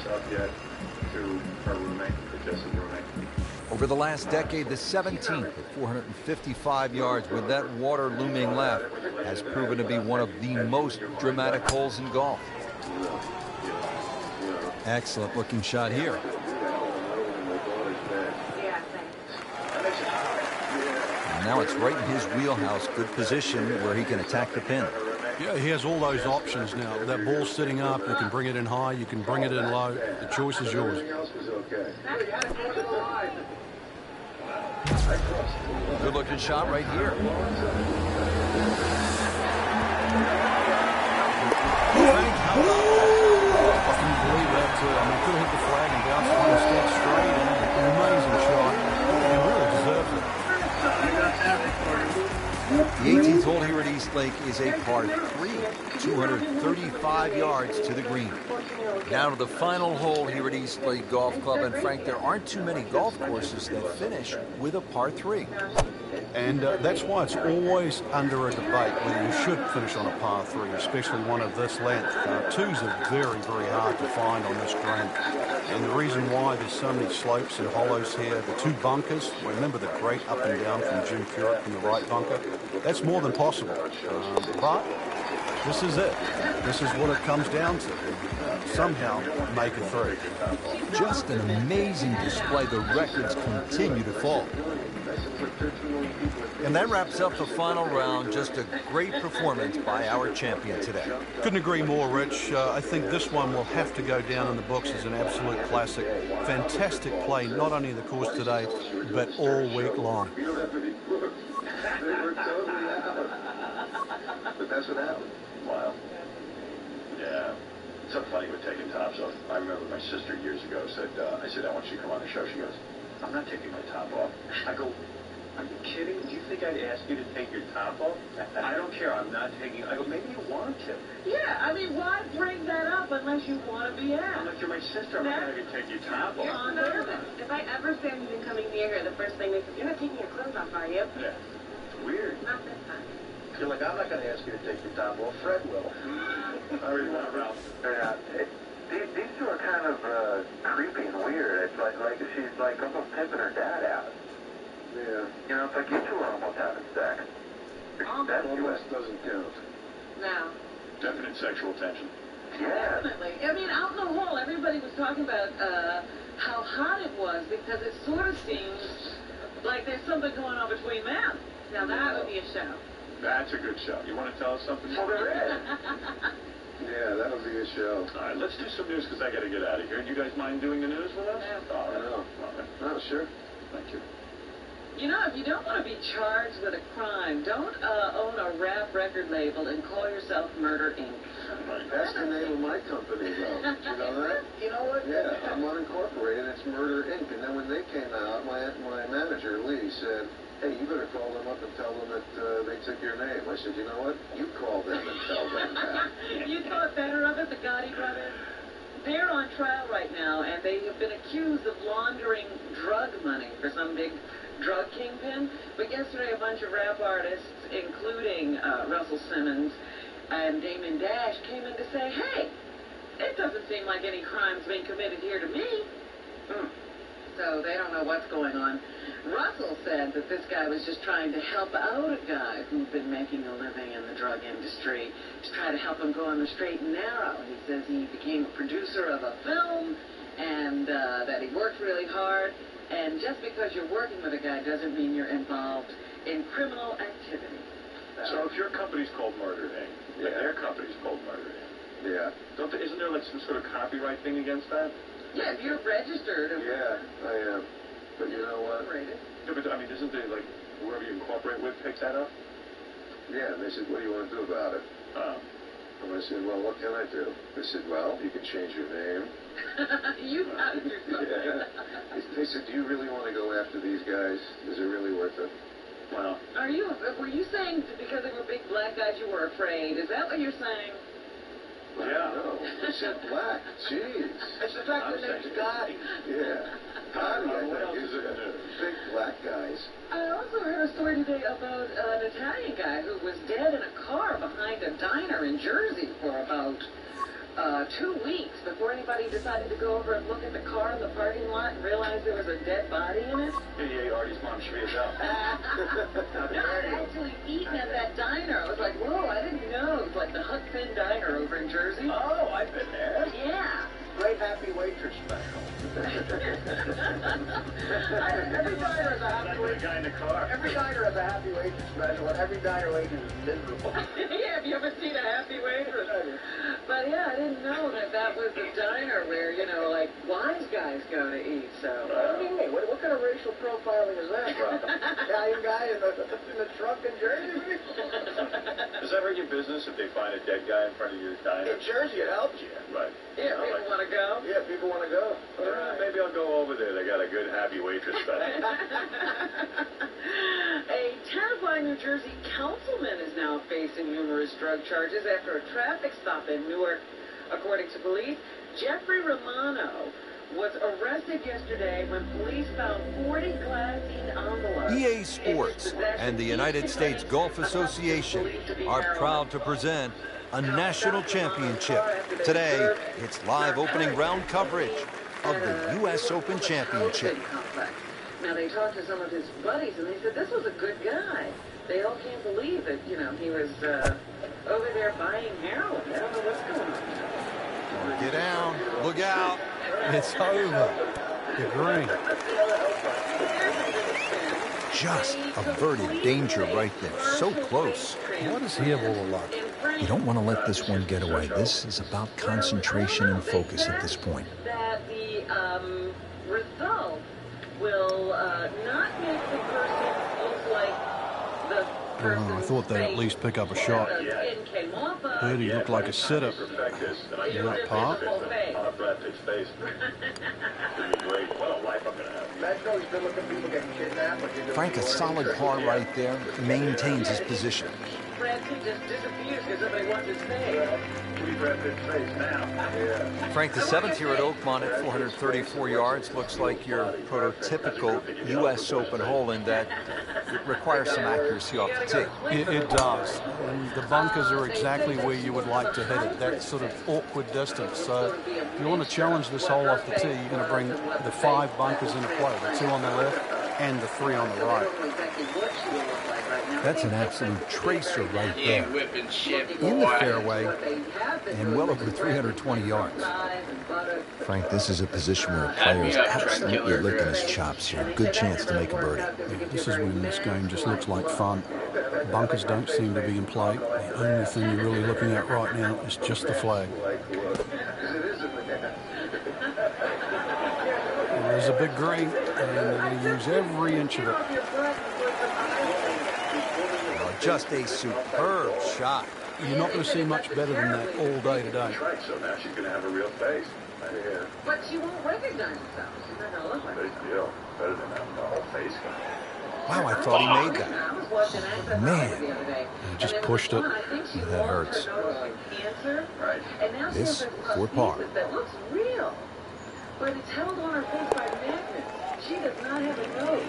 Over the last decade, the 17th at 455 yards with that water looming left has proven to be one of the most dramatic holes in golf. Excellent looking shot here. And now it's right in his wheelhouse. Good position where he can attack the pin. Yeah, he has all those options now. That ball's sitting up. You can bring it in high. You can bring it in low. The choice is yours. Good looking shot right here. Can you believe that? I mean, could have hit the flag and bounced on the steps straight. An amazing shot. He really deserves it. The 18th hole here at East Lake is a par 3, 235 yards to the green. Now to the final hole here at East Lake Golf Club, and Frank, there aren't too many golf courses that finish with a par 3. And that's why it's always under a debate whether you should finish on a par 3, especially one of this length. Twos are very, very hard to find on this green. And the reason why there's so many slopes and hollows here, the 2 bunkers, remember the great up and down from Jim Furyk from the right bunker, that's more than possible. But This is it. This is what it comes down to. Somehow make it through. Just an amazing display. The records continue to fall. And that wraps up the final round. Just a great performance by our champion today. Couldn't agree more, Rich. I think this one will have to go down in the books as an absolute classic. Fantastic play, not only in the course today, but all week long. They were totally out. But that's what happened. Wow. Yeah. It's so funny with taking tops off. I remember my sister years ago said, I said, I want you to come on the show. She goes, I'm not taking my top off. I go, are you kidding? Do you think I'd ask you to take your top off? I don't care. I'm not taking. I go, maybe you want to. Yeah, I mean, why bring that up unless you want to be asked? Unless you're my sister, I'm not going to take your top off. You're nervous. If I ever say I'm even coming near her, the first thing they say, you're not taking your clothes off, are you? Yeah. It's weird. Not this time. You're like, I'm not going to ask you to take your top off. Fred will. I really want Ralph. These two are kind of creepy and weird. It's like she's like almost pimping her dad out. Yeah. You know, it's like you two are almost having sex. Almost doesn't count. No. Definite sexual tension. Yeah. Definitely. I mean, out in the hall, everybody was talking about how hot it was because it sort of seems like there's something going on between them. Now that would be a show. That's a good show. You want to tell us something? Well, there is. Yeah, that'll be a show. All right, let's do some news because I got to get out of here. Do you guys mind doing the news with us? Yeah. All right. No. Oh, sure. Thank you. You know, if you don't want to be charged with a crime, don't own a rap record label and call yourself Murder Inc. That's the name of my company, though. You know that? You know what? Yeah, I'm unincorporated. It's Murder Inc. And then when they came out, my manager, Lee, said, hey, you better call them up and tell them that they took your name. I said, you know what? You call them and tell them that. You thought better of it, the Gotti brothers? They're on trial right now, and they have been accused of laundering drug money for some big drug kingpin. But yesterday, a bunch of rap artists, including Russell Simmons and Damon Dash, came in to say, hey, it doesn't seem like any crime's being committed here to me. So they don't know what's going on. Russell said that this guy was just trying to help out a guy who'd been making a living in the drug industry, to try to help him go on the straight and narrow. He says he became a producer of a film and that he worked really hard. And just because you're working with a guy doesn't mean you're involved in criminal activity. So if your company's called Murder Inc., and their company's called Murder Inc., isn't there like some sort of copyright thing against that? Yeah, if you're registered. Yeah, I am. But you know what? Yeah, but I mean, isn't there like whoever you incorporate with picks that up? Yeah, and they said, what do you want to do about it? And I said, well, what can I do? They said, well, you can change your name. You got to do something. Yeah. They said, do you really want to go after these guys? Is it really worth it? Well. Were you saying because they were big black guys you were afraid? Is that what you're saying? Yeah. No, they said black. Jeez. It's the fact that name's Gotti. Yeah. Gotti, I think, is big black guys. I also heard a story today about an Italian guy who was dead in a car behind a diner in Jersey for about 2 weeks before anybody decided to go over and look at the car in the parking lot and realize there was a dead body in it. Yeah, Artie's mom Shreya's out. No, I'd actually eaten at that diner. I was like, whoa, I didn't know. It was like the Huck Finn Diner over in Jersey. Oh, I've been there. Yeah. Great Happy Waitress special. Every diner has a happy waitress. Guy in the car. Every diner has a happy waitress special, and every diner waitress is miserable. Yeah, have you ever seen a happy waitress? But yeah, I didn't know that was the diner where, like wise guys go to eat. So. What do you mean? What kind of racial profiling is that, bro? Italian guy in the trunk in Jersey? Does that hurt your business if they find a dead guy in front of your diner? In Jersey, it helps you. Right. Yeah, people want to go. Yeah, people want to go. Maybe I'll go over there. They got a good happy waitress special. A terrifying New Jersey councilman is now facing numerous drug charges after a traffic stop in Newark. According to police, Jeffrey Romano was arrested yesterday when police found 40 glassine envelopes. EA Sports and the United States Golf Association are proud to present a national championship. Today, it's live opening round coverage of the U.S. Open Championship. Now, they talked to some of his buddies, and they said this was a good guy. They all can't believe that, you know, he was over there buying heroin. I don't know what's going on. Get down. Look out. It's over. The green. Just averted danger right there. So close. Why does he have all the luck? You don't want to let this one get away. This is about concentration and focus at this point. That the result will not make the person look like the person. I thought they'd at least pick up a shot. Birdie looked like a sitter. In that part. Frank, a solid par right there, maintains his position. Just disappears because somebody wants his face. Frank, the 7th here at Oakmont at 434 yards looks like your prototypical U.S. Open hole in that it requires some accuracy off the tee. It does. And the bunkers are exactly where you would like to hit it, that sort of awkward distance. So if you want to challenge this hole off the tee, you're going to bring the 5 bunkers into play, the 2 on the left and the 3 on the right. That's an absolute tracer right there. In the fairway and well over 320 yards. Frank, this is a position where a player is absolutely licking his chops here. Good chance to make a birdie. Yeah, this is when this game just looks like fun. Bunkers don't seem to be in play. The only thing you're really looking at right now is just the flag. There's a big green, and they're going to use every inch of it. Just a superb shot. You're not going to see much better than that all day today. So now she's going to have a real face. But she won't recognize herself. She's not going to look like Big deal. Better than having the whole face guy. Wow, I thought he made that. Man. He just pushed it. That hurts. This for par. That looks real. But it's held on her face by magnets. She does not have a nose.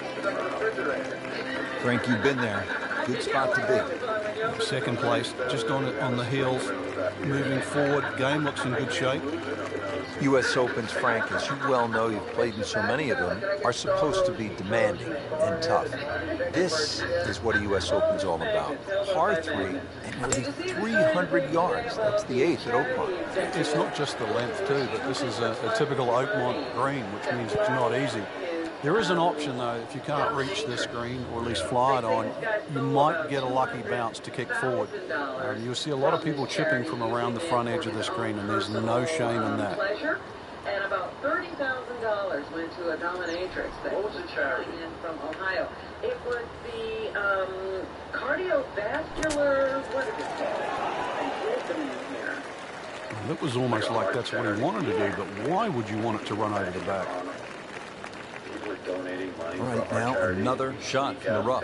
Frank, you've been there. Good spot to be. Second place, just on the heels, moving forward. Game looks in good shape. U.S. Opens, Frank, as you well know, you've played in so many of them, are supposed to be demanding and tough. This is what a U.S. Open's all about. Par 3 and nearly 300 yards. That's the 8th at Oakmont. It's not just the length, too, but this is a typical Oakmont green, which means it's not easy. There is an option, though, if you can't reach this green, or at least fly it on, you might get a lucky bounce to kick forward. You'll see a lot of people chipping from around the front edge of this green, and there's no shame in that. And about $30,000 went to a dominatrix that was charity in from Ohio. It was the cardiovascular, what is it called? It was almost like that's what he wanted to do, but why would you want it to run over the back? All right, now another shot from the rough.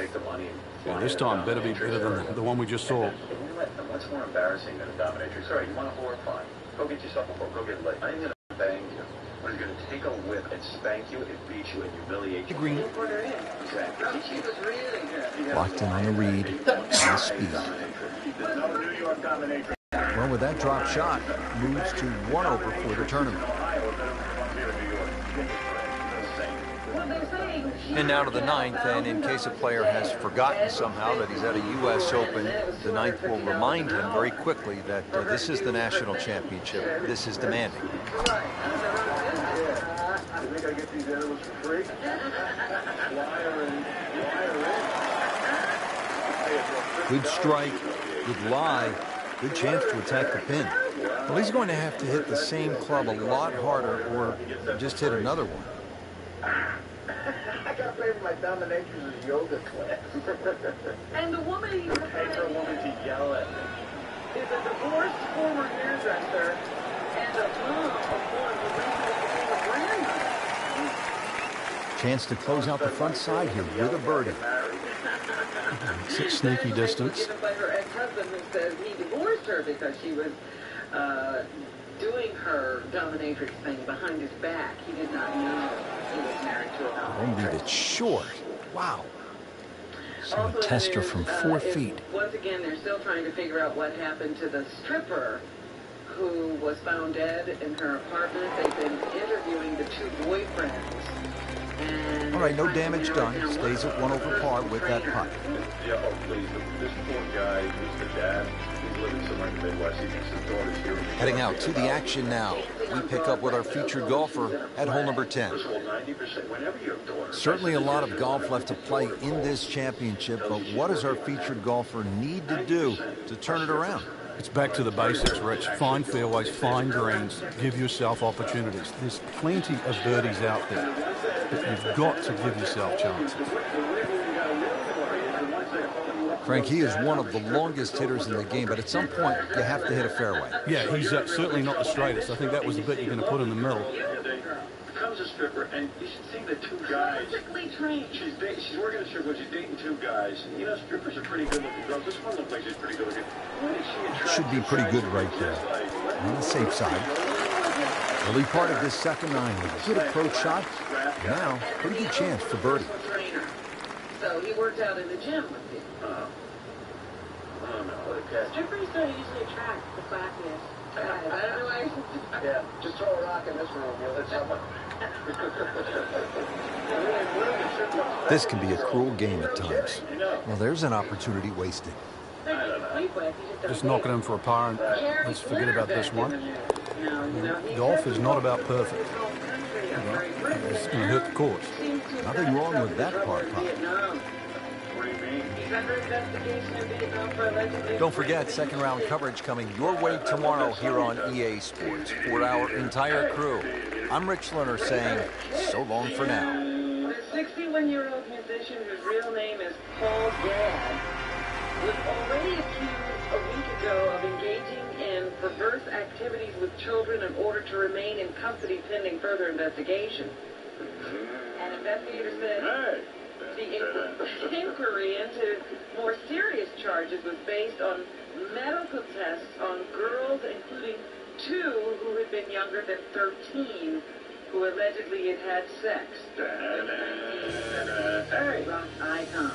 Well, this time better be better than the one we just saw. What's more embarrassing than a dominatrix? Sorry, you want a whore? Fine. Go get yourself a whore. Go get laid. I ain't going to bang you. But he's going to take a whip and spank you and beat you and humiliate you. Green. Exactly. She was really good. Locked in on the read and the speed. Well, with that drop shot, moves to 1 over for the tournament. And now to the 9th, and in case a player has forgotten somehow that he's at a U.S. Open, the 9th will remind him very quickly that this is the national championship. This is demanding. You think I get these animals for free? Good strike, good lie, good chance to attack the pin. Well, he's going to have to hit the same club a lot harder or just hit another one. I got to pay for my dominatrix yoga class. And the woman he was pay for a woman to yell at me. Is a divorced former hairdresser and a mom of one who recently became a grandmother. Chance to close out the front side here with a birdie. It's sneaky distance. By her ex-husband who says he divorced her because she was doing her dominatrix thing behind his back. He did not know he was married to a dominatrix. Only that's short. Wow. So a tester from 4 feet. Once again, they're still trying to figure out what happened to the stripper who was found dead in her apartment. They've been interviewing the 2 boyfriends All right, no damage done. Stays at 1 over par with that putt. Yeah, oh, please. This poor guy, he's the dad. He's living somewhere in the Midwest. He thinks his daughter's here. Heading out to the action now. We pick up with our featured golfer at hole number 10. Certainly a lot of golf left to play in this championship, but what does our featured golfer need to do to turn it around? It's back to the basics, Rich. Find fairways, find greens, give yourself opportunities. There's plenty of birdies out there, but you've got to give yourself chances. Frank, he is one of the longest hitters in the game, but at some point you have to hit a fairway. Yeah, he's certainly not the straightest. I think that was the bit you're going to put in the middle. Becomes a stripper, and you should see the two guys. She's working a stripper. She's dating two guys. You know, strippers are pretty good looking girls. This one looks like she's pretty good looking. Should be pretty good right there. On the safe side. Early part of this second 9 with a good approach shot. Now, pretty good chance for birdie. So he worked out in the gym with you. Strippers don't usually attract the classiest. Yeah, just throw a rock in this room. You'll hit someone. This can be a cruel game at times. Well, there's an opportunity wasted. Just knock it in for a par and let's forget about this one. Golf is not about perfect. It's going to hurt the course. Nothing wrong with that par putt. Don't forget, second round coverage coming your way tomorrow here on EA Sports. For our entire crew, I'm Rich Lerner saying so long for now. The 61-year-old musician whose real name is Paul Gadd was already accused a week ago of engaging in perverse activities with children in order to remain in custody pending further investigation. An investigator said the inquiry into more serious charges was based on medical tests on girls, including 2 who had been younger than 13, who allegedly had had sex. Rock icon.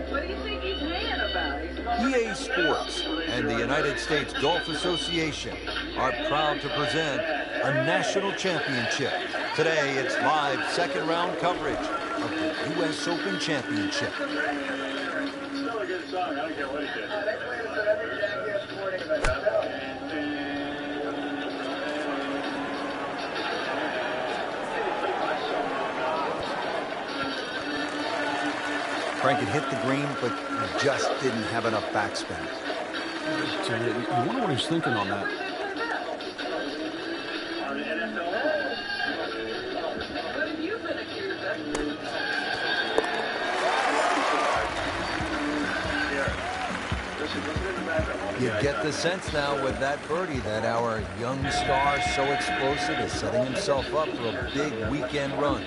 What do you think he's mad about? EA Sports and the United States Golf Association are proud to present a national championship. Today, it's live second round coverage of the U.S. Open Championship. Still a good song. I don't care what he did. Frank had hit the green, but just didn't have enough backspin. You wonder what he's thinking on that. You get the sense now with that birdie that our young star, so explosive, is setting himself up for a big weekend run.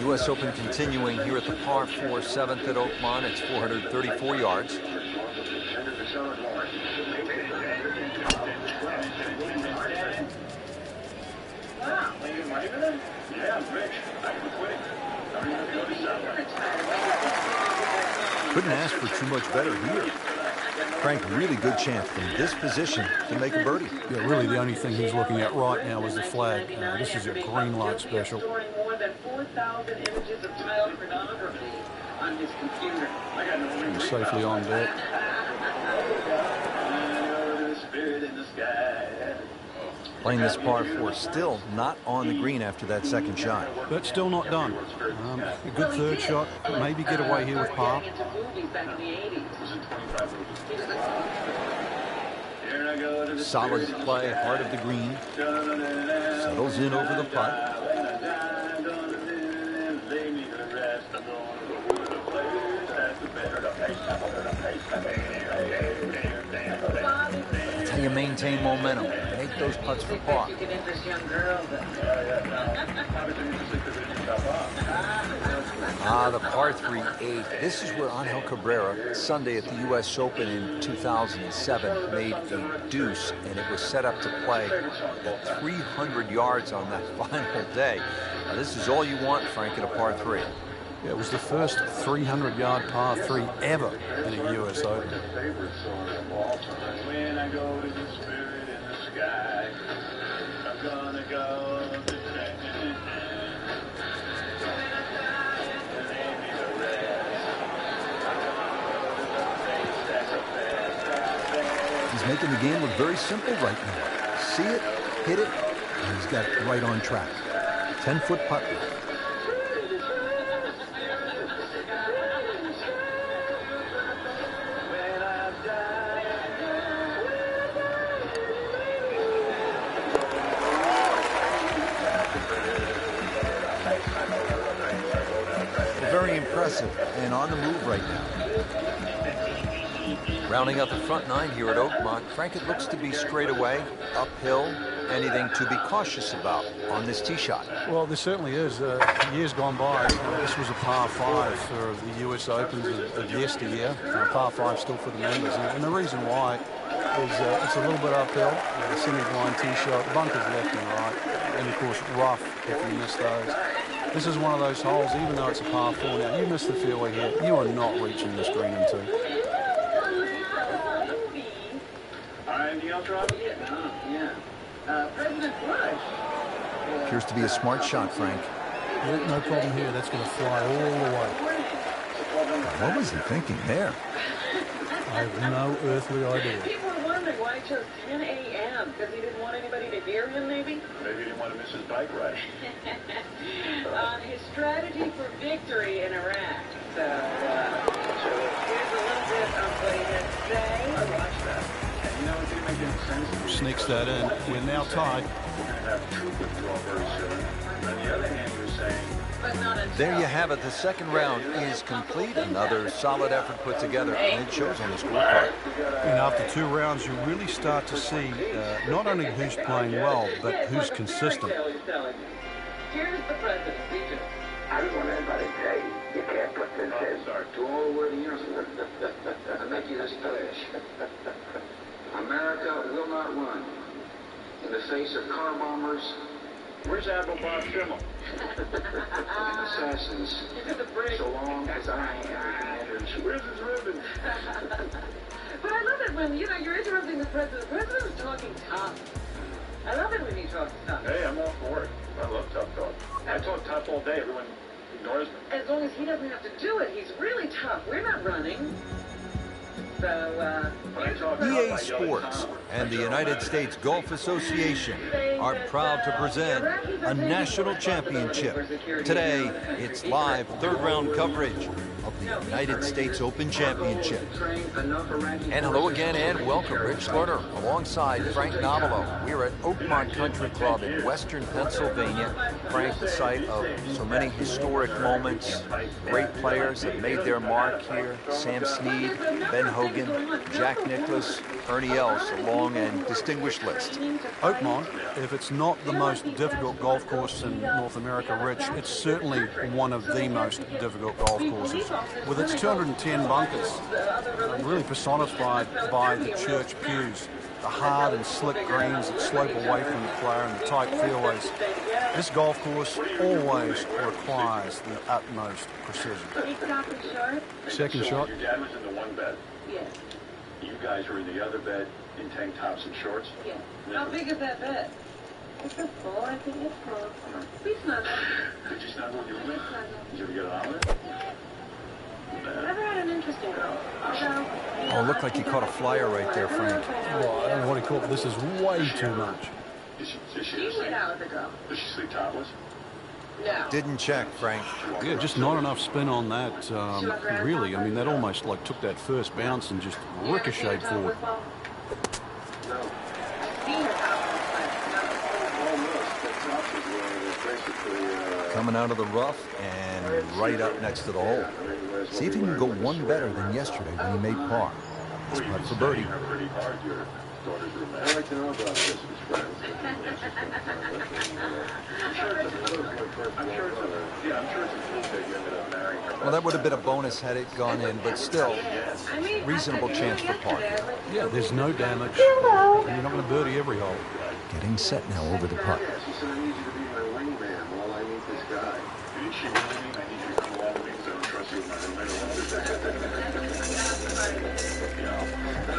U.S. Open continuing here at the par 4 7th at Oakmont. It's 434 yards. Couldn't ask for too much better here. Frank, really good chance from this position to make a birdie. Yeah, really the only thing he's looking at right now is the flag. This is a green light special. More than 4,000 images of child pornography on his computer. And safely on deck. Playing this par 4, still not on the green after that second shot. But still not done. A good third shot. Maybe get away here with par. Solid play, heart of the green. Settles in over the putt. That's how you maintain momentum. Make those putts for par. The par 3 8. This is where Angel Cabrera, Sunday at the U.S. Open in 2007, made a deuce, and it was set up to play at 300 yards on that final day. Now, this is all you want, Frank, at a par 3. Yeah, it was the first 300-yard par 3 ever in a U.S. Open. When I go to the spirit in the sky, I'm gonna go to He's making the game look very simple right now. See it, hit it, and he's got it right on track. 10-foot putt. Very impressive and on the move right now. Rounding out the front 9 here at Oakmont, Frank, it looks to be straight away, uphill. Anything to be cautious about on this tee shot? Well, there certainly is. Years gone by, this was a par 5 for the U.S. Opens of yesteryear. Par 5 still for the members. And the reason why is it's a little bit uphill, a semi-blind tee shot, bunkers left and right, and of course rough if you miss those. This is one of those holes, even though it's a par 4 now, you miss the fairway here, you are not reaching this green in 2. Anything else, Rob? President Bush. Appears to be a smart shot, Frank. No problem here. That's going to fly all the way. What was he thinking there? I have no earthly idea. People were wondering why he chose 10 a.m. because he didn't want anybody to hear him, maybe? Maybe he didn't want to miss his bike ride. His strategy for victory in Iraq. So, here's a little bit of what he had to say. I watched that. And you know, it didn't make any sense. Sneaks that in. We're now tied. We're going to have troop withdrawal very soon. On the other hand, you're saying... But not until... There you have it. The second round is complete. Another solid effort put together, and it shows on the scorecard. And after 2 rounds, you really start to see not only who's playing well, but who's consistent. Here's the president speeches. I just want everybody to say, you can't put this in. To all worthy innocent, I make you this pledge. America will not run in the face of car bombers. Where's Admiral Bob Schimmel? And assassins. So long as I am the commanders. Where's his ribbon? But I love it when, you're interrupting the president. The president is talking tough. I love it when he talks tough. Hey, I'm all for it. I love tough talk. I talk tough all day. Everyone ignores me. As long as he doesn't have to do it, he's really tough. We're not running. So, EA Sports and the United States Golf Association are proud to present a national championship. Today, it's live third-round coverage of the United States Open Championship. And hello again and welcome, Rich Lerner, alongside Frank Novello. We're at Oakmont Country Club in western Pennsylvania. Frank, the site of so many historic moments. Great players have made their mark here. Sam Snead, Ben Hogan, Jack Nicklaus, Ernie Els, a long and distinguished list. Oakmont, if it's not the most difficult golf course in North America, Rich, it's certainly one of the most difficult golf courses. With its 210 bunkers, really personified by the church pews, the hard and slick greens that slope away from the player and the tight fairways. This golf course always requires the utmost precision. Second shot. Your dad was in the one bed. Yes. You guys were in the other bed in tank tops and shorts? Yes. How big is that bed? It's a full, I think it's full. We snuggle. Did you snuggle with your roommate? Did you ever get an omelet? Never had an interesting girl. Although... Oh, it looked like you caught a flyer right there, Frank. Well, I don't know what he caught, but this is way too much. Did she went out with a girl. Does she sleep topless? No. Didn't check, Frank. Yeah, just not enough spin on that, really. I mean, that almost like took that first bounce and just ricocheted forward. Coming out of the rough and right up next to the hole. See if he can go one better than yesterday when he made par. This putt for birdie. I'd like to know about this, his friends. Well, that would have been a bonus had it gone in, but still, reasonable chance for par. Yeah, there's no damage. And you're not going to birdie every hole. Getting set now over the putt. She said, I need you to be my wingman while I meet this guy. Did she really mean I need you to come along with me?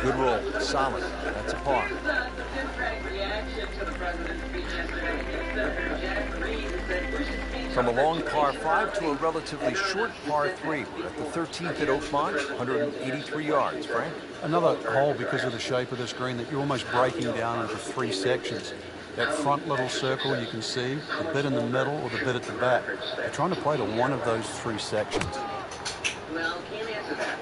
Good roll. Solid. That's a par. From a long par 5 to a relatively short par 3. We're at the 13th at Oakmont, 183 yards. Frank? Another hole, because of the shape of this green, that you're almost breaking down into 3 sections. That front little circle you can see, the bit in the middle or the bit at the back. They're trying to play to one of those 3 sections. Well, can't answer that.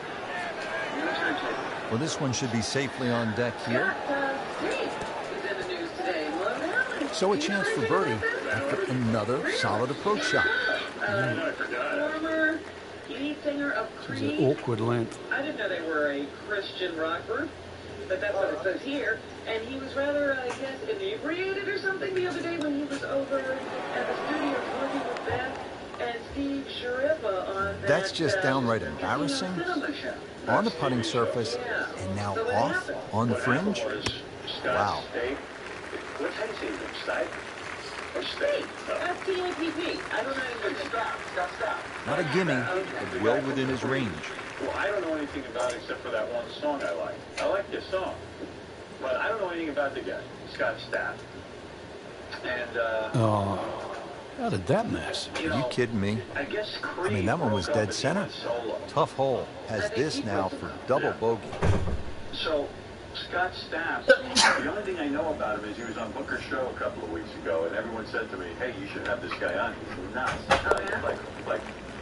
Well, this one should be safely on deck here. So a chance for birdie after another solid approach shot. Former lead singer of Creed. It's an awkward length. I didn't know they were a Christian rock group, but that's what it says here. And he was rather, I guess, inebriated or something the other day when he was over at the studio working with Beth and Steve Shariffa on that. That's just downright embarrassing. On the putting surface, and now off on the fringe. Wow. What's how do you say it? Steak? Or steak? S-T-A-P-P. I don't know anything. Stop. Not a gimme, but well within his range. Well, I don't know anything about it except for that one song I like. I like this song. But I don't know anything about the guy, Scott Stapp. And, how did that miss? Are you kidding me? I mean, that one was dead center. Tough hole. Has this now for double bogey. So, Scott Stapp, the only thing I know about him is he was on Booker's show a couple of weeks ago, and everyone said to me, hey, you should have this guy on. He's nuts.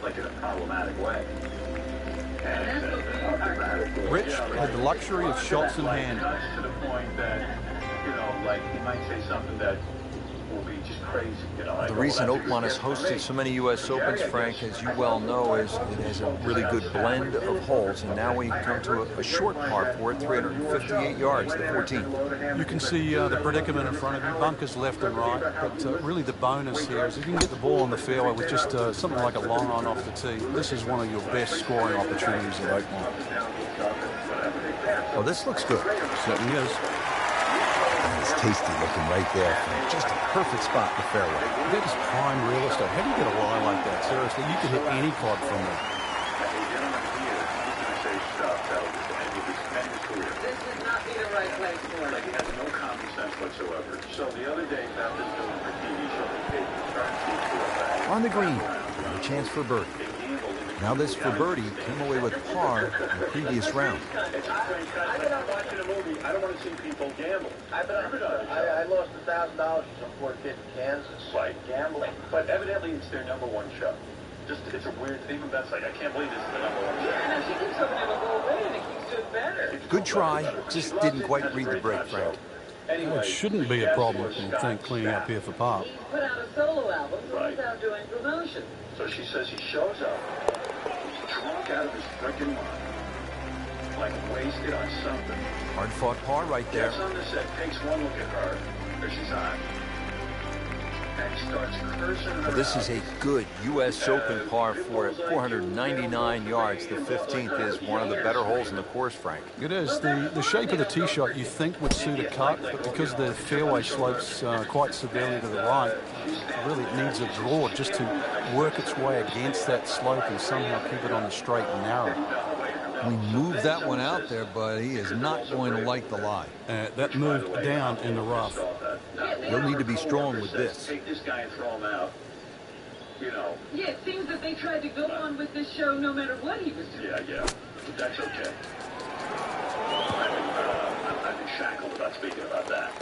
Like in a problematic way. Rich had the luxury of shots in hand. To the point that, like he might say something that will be just crazy. The reason Oakmont has hosted so many U.S. Opens, Frank, as you well know, is it has a really good blend of holes, and now we come to a short par 4 at 358 yards, the 14th. You can see the predicament in front of you, bunkers left and right, but really the bonus here is if you can get the ball on the fairway with just something like a long on off the tee, this is one of your best scoring opportunities at Oakmont. Well, this looks good. Certainly is. It's tasty looking right there. Just a perfect spot in the fairway. That is prime real estate. How do you get a lie like that? Seriously, you could hit any club from there. This would not be the right place for it. He has no common sense whatsoever. So the other day, Beth is doing her TV show. They turned to On the green, a chance for birdie. Now this for birdie came away with par in the previous round. I've been watching a movie. I don't want to see people gamble. I lost $1,000 to some poor kid in Kansas. Right, gambling. But evidently it's their number one show. It's a weird, even Beth's like, I can't believe this is the number one show. Yeah, no, she keeps hoping it'll go away and it keeps doing better. Good try, just didn't quite read the break, Frank. It shouldn't be a problem if you think cleaning up here for par. He's put out a solo album, so he's out doing promotion. So she says he shows up, he's drunk out of his freaking mind, like wasted on something. Hard fought par right there. Gets on the set, takes one look at her, there she's on, and he starts cursing her Well, this out. is a good U.S. Open par 4 at 499 yards. The 15th is one of the better holes in the course, Frank. It is. The shape of the tee shot you think would suit a cut, but because the fairway slopes quite severely to the right, really it needs a draw just to work its way against that slope and somehow keep it on the straight and narrow. We moved that one out there, but he is not going to like the lie. That moved down in the rough. He'll need to be strong with this. Take this guy and throw him out. Yeah, it seems that they tried to go on with this show no matter what he was doing. Yeah. But that's okay. I've been shackled about speaking about that.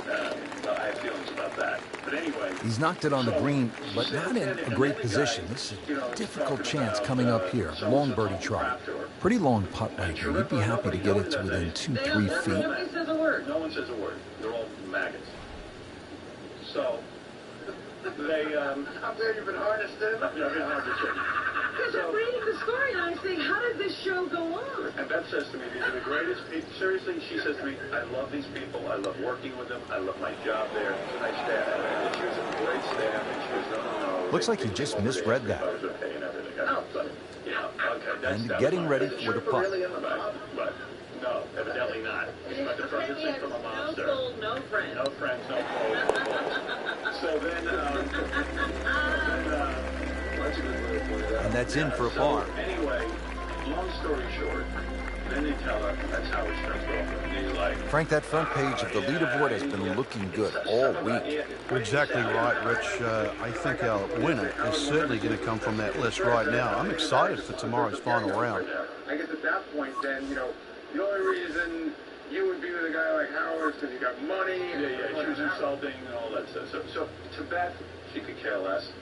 I have feelings about that. But anyway. He's knocked it on the green, but not in a great position. This is a difficult chance coming up here. Long birdie try. Pretty long putt right here. You'd be happy to get it to within 2-3 feet. Nobody says a word. No one says a word. They're all maggots. So, they, I'm glad you've been harnessed in. I've been harnessed in. Because I'm reading the story and I say, how did this show go on? And Beth says to me, these are the greatest people. Seriously, she says to me, I love these people. I love working with them. I love my job there. It's a nice staff. And she was a great staff. And she goes, no. Looks like you just misread that. And getting ready for the putt. But no, evidently not. But the president from a monster. No soul, no friends. No friends, no foes. So then, And that's in for a par. Anyway, long story short, then they tell her that's how it's Frank's girlfriend. And he's like, Frank, that front page of the leaderboard has been looking good all week. You're exactly right, Rich. I think our winner is certainly going to come from that list right now. I'm excited for tomorrow's final round. I guess at that point, then, the only reason you would be with a guy like Howard is because you got money. Yeah, she was insulting and all that stuff. So to Beth, she could care less.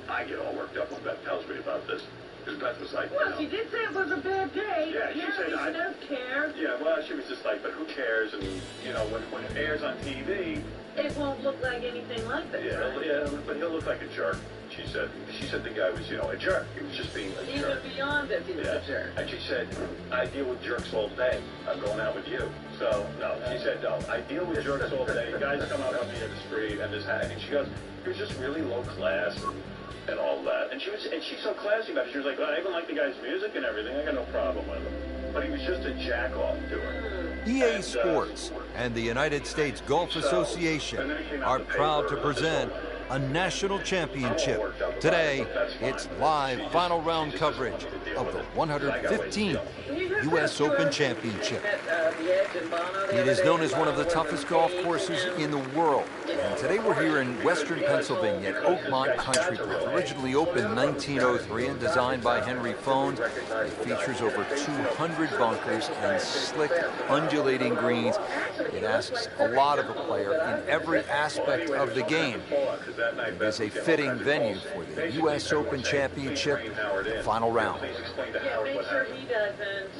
I get all worked up when Beth tells me about this. Because Beth was like, well, she did say it was a bad day. Yeah, she said, she does care. Yeah, well, she was just like, but who cares? And, when it airs on TV... It won't look like anything like this. Yeah, but he'll look like a jerk, she said. She said the guy was, a jerk. He was just being a jerk. Even beyond this, he was a jerk. And she said, I deal with jerks all day. I'm going out with you. So, no, she said, no, I deal with jerks all day. Guys come out on me in the street and this happening. She goes, he was just really low class. And all that. And she's so classy about it. She was like, well, I even like the guy's music and everything. I got no problem with him. But he was just a jack-off to her. EA Sports and the United States Golf Association are proud to present a national championship. Today, it's live final round coverage of the 115th U.S. Open Championship. It is known as one of the toughest golf courses in the world. And today we're here in western Pennsylvania at Oakmont Country Club. Originally opened in 1903 and designed by Henry Fones, it features over 200 bunkers and slick, undulating greens. It asks a lot of a player in every aspect of the game. It is a fitting venue for the U.S. Open Championship final round. Yeah, make sure he doesn't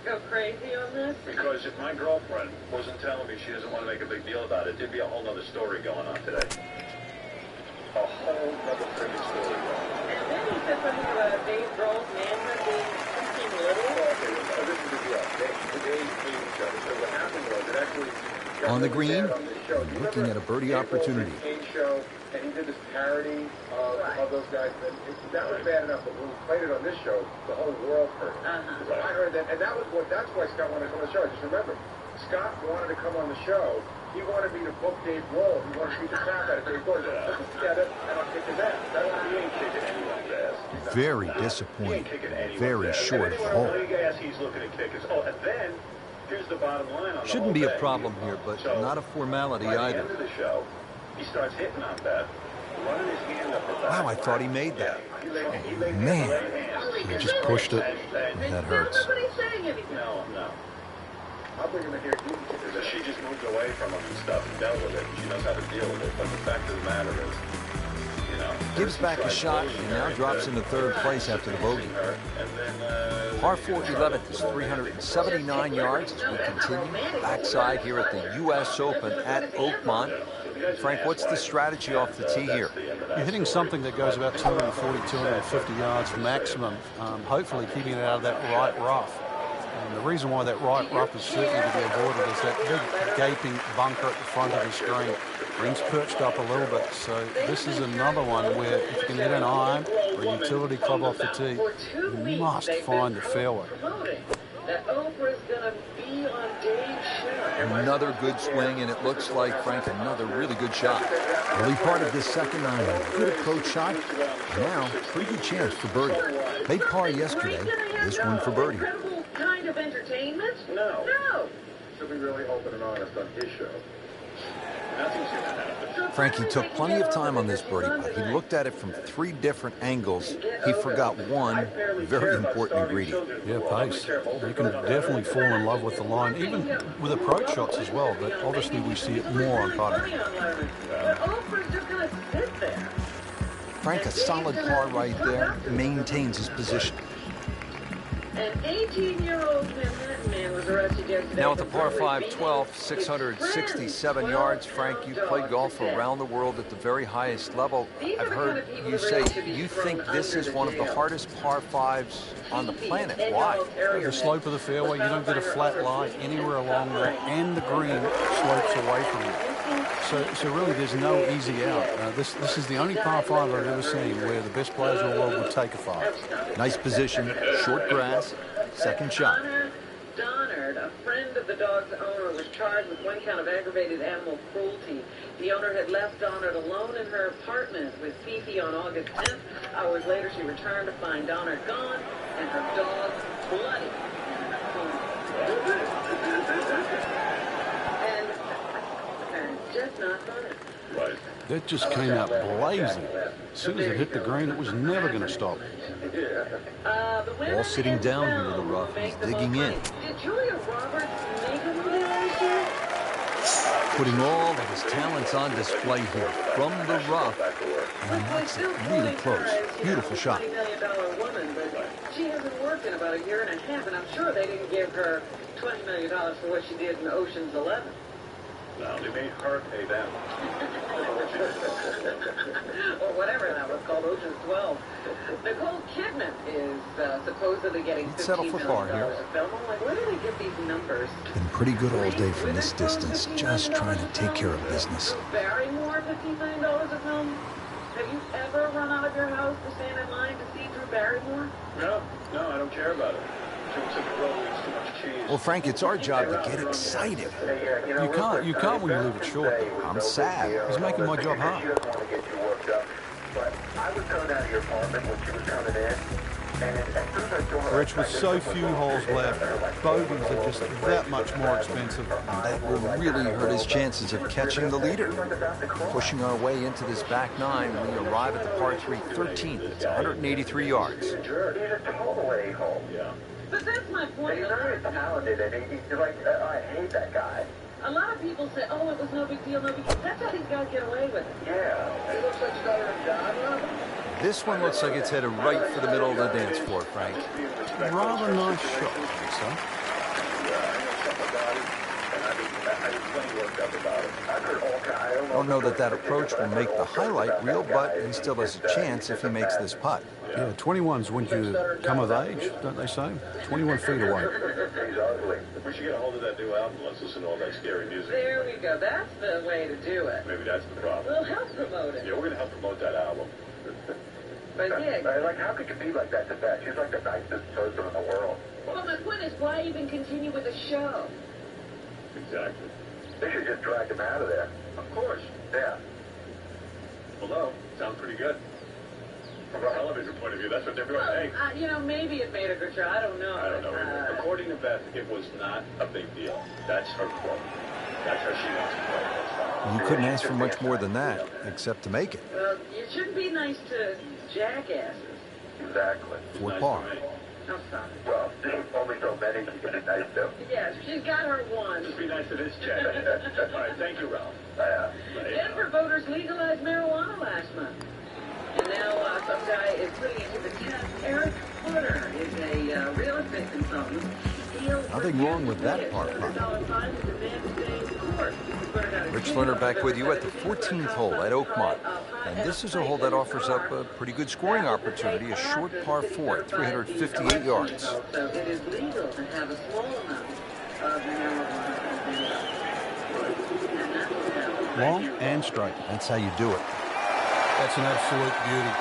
go crazy on this. Because if my girlfriend wasn't telling me she doesn't want to make a big deal about it, there'd be a whole other story going on today. A whole other freaking story going on. And then he said something about Dave Grohl's manhood being freaking little. This is the deal. Today's TV show. So what happened was it actually... On the green, looking at a birdie opportunity. Show, and he did this parody of those guys. And that was bad enough, but when we played it on this show, the whole world heard it. So I heard that, and that's why Scott wanted to come on the show. Just remember, Scott wanted to come on the show. He wanted me to book Dave Grohl. He wanted to beat the crap out of Dave Grohl. Put them together, and I'll kick his ass. He ain't kicking anyone's ass. Very disappointing. Very short of the hole. He's looking to kick his. Oh, and then here's the bottom line on Shouldn't be a problem here, but not a formality either. By the end of the show, he starts hitting on Beth, running his hand up her back. Wow, I thought he made that. Oh, man. He just pushed it. That hurts. Nobody's saying anything. No. I'll bring him in here. She just moved away from him and stuff and dealt with it. She knows how to deal with it. But the fact of the matter is, gives back a shot and now drops into third place after the bogey. Par 4 11th is 379 yards as we continue backside here at the U.S. Open at Oakmont. Frank, what's the strategy off the tee here? You're hitting something that goes about 240, 250 yards maximum, hopefully keeping it out of that right rough. And the reason why that right rough is certainly to be avoided is that big gaping bunker at the front of the screen. Green's perched up a little bit, so this is another one where if you can hit an iron or a utility club off the tee, you must find the fairway. That Oprah's gonna be on Dave's show. Another good swing, and it looks like, Frank, another really good shot. Early part of this second iron, a good approach shot. Now, pretty good chance for birdie. Made par yesterday, this one for birdie. Kind of entertainment? No. Should be really open and honest on his show. Nothing's going to happen. Frank, he took plenty of time on this birdie putt. He looked at it from 3 different angles. He forgot one very important ingredient. Yeah, pace. You can definitely fall in love with the line, even with approach shots as well, but obviously we see it more on putting. Frank, a solid par right there, maintains his position. An 18-year-old man was arrested yesterday. Now at the par 5 12, 667 yards. Frank, you've played golf around the world at the very highest level. I've heard you say you think this is one of the hardest par 5s on the planet. Why? The slope of the fairway, you don't get a flat lie anywhere along there, and the green slopes away from you. So really, there's no easy out. This is the only par 5 I've ever seen where the best players in the world would take a 5. Nice position, short grass, second shot. Donard, a friend of the dog's owner was charged with 1 count of aggravated animal cruelty. The owner had left Donard alone in her apartment with Fifi on August 10th. Hours later, she returned to find Donard gone and her dog bloody. And just not funny. Right. That just came out blazing. As soon as it hit the green, it was never going to stop. All sitting down here in the rough. He's digging in. Did Julia Roberts make a movie last year? Putting all of his talents on display here from the rough. And that's really close. Beautiful shot. $20 million woman, but she hasn't worked in about a year and a half, and I'm sure they didn't give her $20 million for what she did in Ocean's 11. No, they made her pay them. Or whatever that was called, Ocean's 12. Nicole Kidman is supposedly getting $15 million a film. I'm like, where do they get these numbers? Been pretty good all day from this distance, just trying to take care of business. Barrymore, $15 million a film? Have you ever run out of your house to stand in line to see Drew Barrymore? No, I don't care about it. Well, Frank, it's our job to get excited. You can't when you leave it short. I'm sad. He's making my job hard. Rich, with so few holes left, bogeys are just that much more expensive. And that will really hurt his chances of catching the leader. Pushing our way into this back nine, we arrive at the par 3 13th. It's 183 yards. But that's my point. He's very talented, and he's like, I hate that guy. A lot of people say, oh, it was no big deal, no big deal. That's how these guys get away with it. Yeah. He looks like Stutter and John. This one looks like it's headed right for the middle of the dance floor, Frank. Rather nice shot, I think so. Don't know that approach will make the highlight reel, but he still has a chance if he makes this putt. Yeah, 21's when you come of age, don't they say? 21 feet away. We should get a hold of that new album. Let's listen to all that scary music. There we go. That's the way to do it. Maybe that's the problem. We'll help promote it. Yeah, we're going to help promote that album. But yeah. Like, how could you be like that to Beth? She's like the nicest person in the world. Well, my point is, why even continue with the show? Exactly. They should just drag him out of there. Of course. Yeah. Hello. Sounds pretty good. From a television point of view, that's what everyone thinks. Maybe it made a good show. I don't know. I don't know either. According to Beth, it was not a big deal. That's her quote. That's how she wants to play. You couldn't ask for much more than that, except to make it. Well, you shouldn't be nice to jackasses. Exactly. For par. No, stop it. Well, only so many you can be nice to. Yes, she's got her one. Just be nice to this chick. All right, thank you, Ralph. Denver voters legalized marijuana last month. And now some guy is putting it to the test. Eric Footer is a real estate consultant. Nothing wrong with that part. Rich Lerner back with you at the 14th hole at Oakmont. And this is a hole that offers up a pretty good scoring opportunity, a short par 4 at 358 yards. So it is legal to have a small amount of marijuana. Long and straight. That's how you do it. That's an absolute beauty.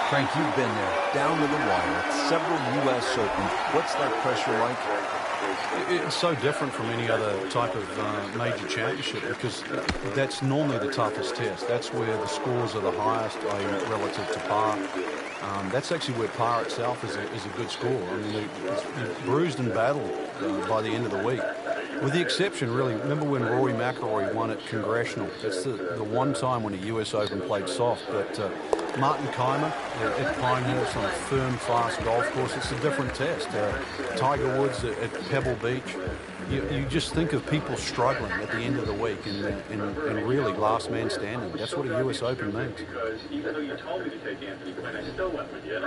Frank, you've been there, down to the wire at several U.S. Open. What's that pressure like? It's so different from any other type of major championship because that's normally the toughest test. That's where the scores are the highest relative to par. That's actually where par itself is a good score. I mean, it's bruised and battled by the end of the week. With the exception, really, remember when Rory McIlroy won at Congressional? That's the one time when the U.S. Open played soft. But Martin Keimer at Pine Hills on a firm, fast golf course, it's a different test. Tiger Woods at Pebble Beach. You just think of people struggling at the end of the week and really last man standing. That's what a U.S. Open means. Because even though you told me to take Anthony Quinn, I still went with you.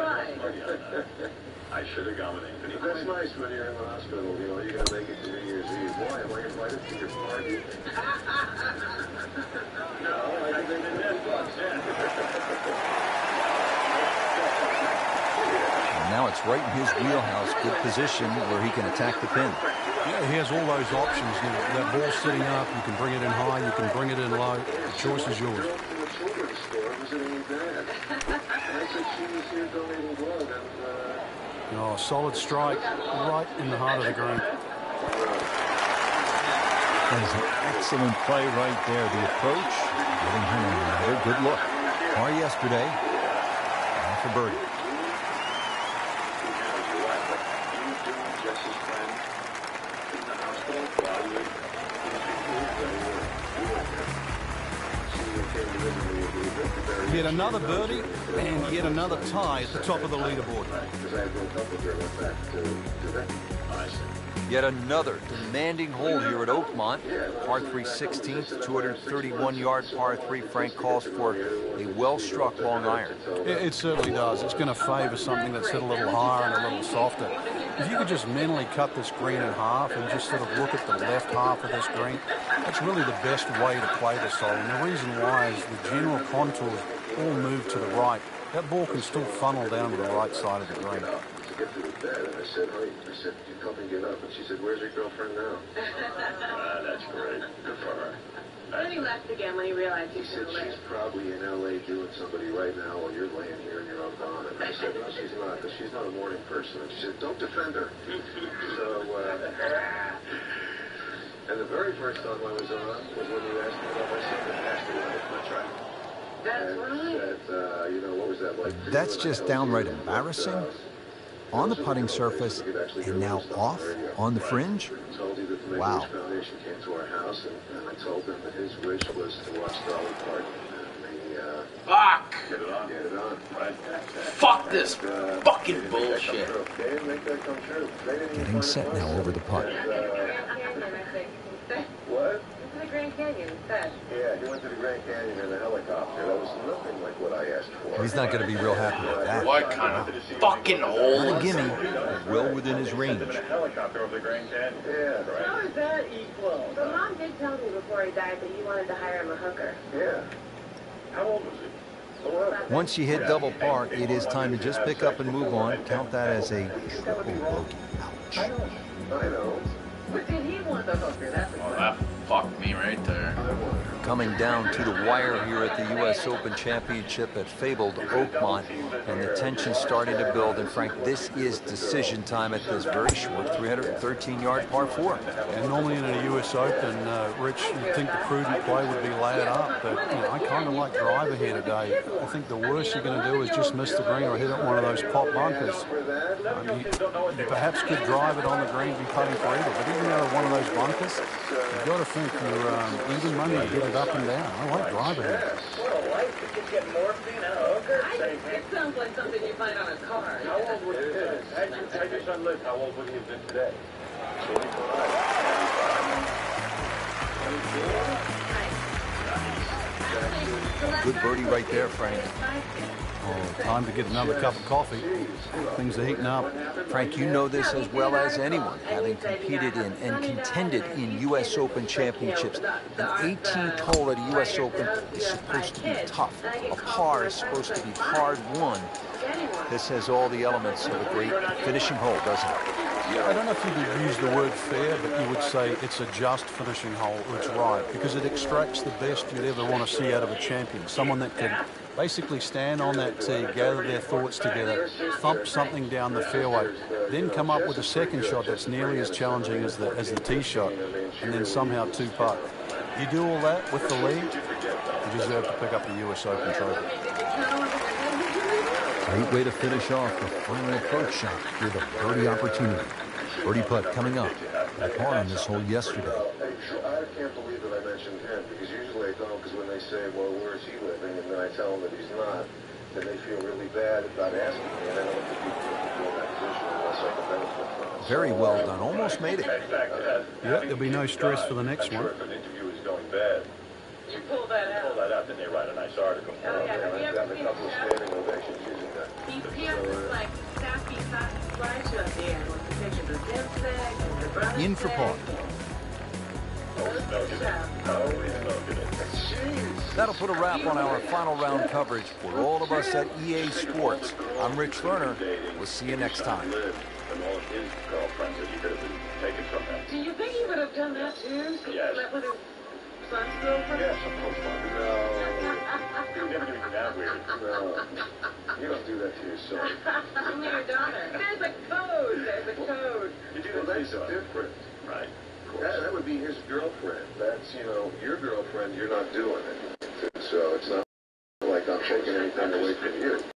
I should have gone with Anthony Quinn. That's nice when you're in the hospital, you know, you're going to make it to New Year's Eve. Boy, am I invited to your party? No, I think they did this once, And now it's right in his wheelhouse, good position where he can attack the pin. Yeah, he has all those options. You know, that ball's sitting up, you can bring it in high, you can bring it in low. The choice is yours. Oh, solid strike right in the heart of the green. That is an excellent play right there. The approach, giving him another good look. Par yesterday, and for birdie. Yet another birdie and yet another tie at the top of the leaderboard. Yet another demanding hole here at Oakmont. Par 3 16th, 231-yard par 3. Frank calls for a well-struck long iron. It certainly does. It's going to favor something that's hit a little higher and a little softer. If you could just mentally cut this green in half and just sort of look at the left half of this green, that's really the best way to play this hole. And the reason why is the general contours all move to the right. That ball can still funnel down to the right side of the green. Get to the bed, and I said, you help me get up. And she said, where's your girlfriend now? That's great. Good for her. Then he left again when he realized he said she's probably in L.A. doing somebody right now while you're laying here in your own bond. And I said, no, she's not, because she's not a morning person. And she said, don't defend her. So, and the very first time I was on was when you asked me about my son that passed away. That's right. That's right. Said, what was that like? That's just downright embarrassing. On the putting surface, and now off on the fringe? Wow. Foundation came to our house, and I told them that his wish was to watch Dolly Parton. Fuck! Get it on, right? Fuck this fucking bullshit. They didn't make that come true. Getting set now over the putt. What? To the Grand Canyon instead. Yeah, he went to the Grand Canyon in a helicopter. That was nothing like what I asked for. He's not going to be real happy with that. What kind of fucking hole? Not a gimme, but well within his range. Helicopter over the Grand Canyon. Yeah, right. How is that equal? So Mom did tell me before he died that you wanted to hire him a hooker. Yeah. How old was he? Once you hit double par, it is time to just pick up and move on. Count that as a triple bogey. Ouch. I know. But did he want the hooker? That's the question. That fucked me right there. Coming down to the wire here at the U.S. Open Championship at fabled Oakmont, and the tension starting to build. And Frank, this is decision time at this very short 313-yard par 4. And normally in a U.S. Open, Rich, you'd think the prudent play would be laid up, but I kind of like driver here today. I think the worst you're going to do is just miss the green or hit it one of those pop bunkers. You perhaps could drive it on the green and be putting for either, but even out of one of those bunkers, you've got to think you're even money to hit it up and down. I like driver here. It sounds like something you find on a car. How old would you Had your son lived, how old would he have been today? Good birdie right there, Frank. Oh, time to get another cup of coffee. Things are heating up. Frank, you know this as well as anyone, having competed in and contended in U.S. Open championships. An 18th hole at a U.S. Open is supposed to be tough. A par is supposed to be hard won. This has all the elements of a great finishing hole, doesn't it? Yeah, I don't know if you could use the word fair, but you would say it's a just finishing hole. It's right, because it extracts the best you'd ever want to see out of a champion. Someone that can basically stand on that tee, gather their thoughts together, thump something down the fairway, then come up with a second shot that's nearly as challenging as the tee shot, and then somehow two-putt. You do all that with the lead, you deserve to pick up the U.S. Open trophy. Great way to finish off the final approach shot with a birdie opportunity. Birdie putt coming up. A par on this hole yesterday. I can't believe that I mentioned him, because usually I don't, because when they say, well, where is he living, and then I tell them that he's not, then they feel really bad about asking me, and I don't want to be in that position unless I can benefit from it. Very well done. Almost made it. Yeah, there'll be no stress for the next one. If an interview is going bad, You pull that out. pull that out, then they write a nice article. Oh, yeah. Have you ever I've got a seen couple of standing ovations using that. He has this, like, sappy slideshow at the end with the pictures of him sick and the brother In for par. That'll put a wrap on our final round coverage for all of us at EA Sports. I'm Rich Lerner. We'll see you next time. Do you think he would have done that too? Yes. Slept with his son's girlfriend? Yes, of course not. No. You never do that weird. No. You don't do that to your son. Only your daughter. There's a code. There's a code. You do that to your daughter. Different. Right. That would be his girlfriend. you know, your girlfriend, you're not doing it.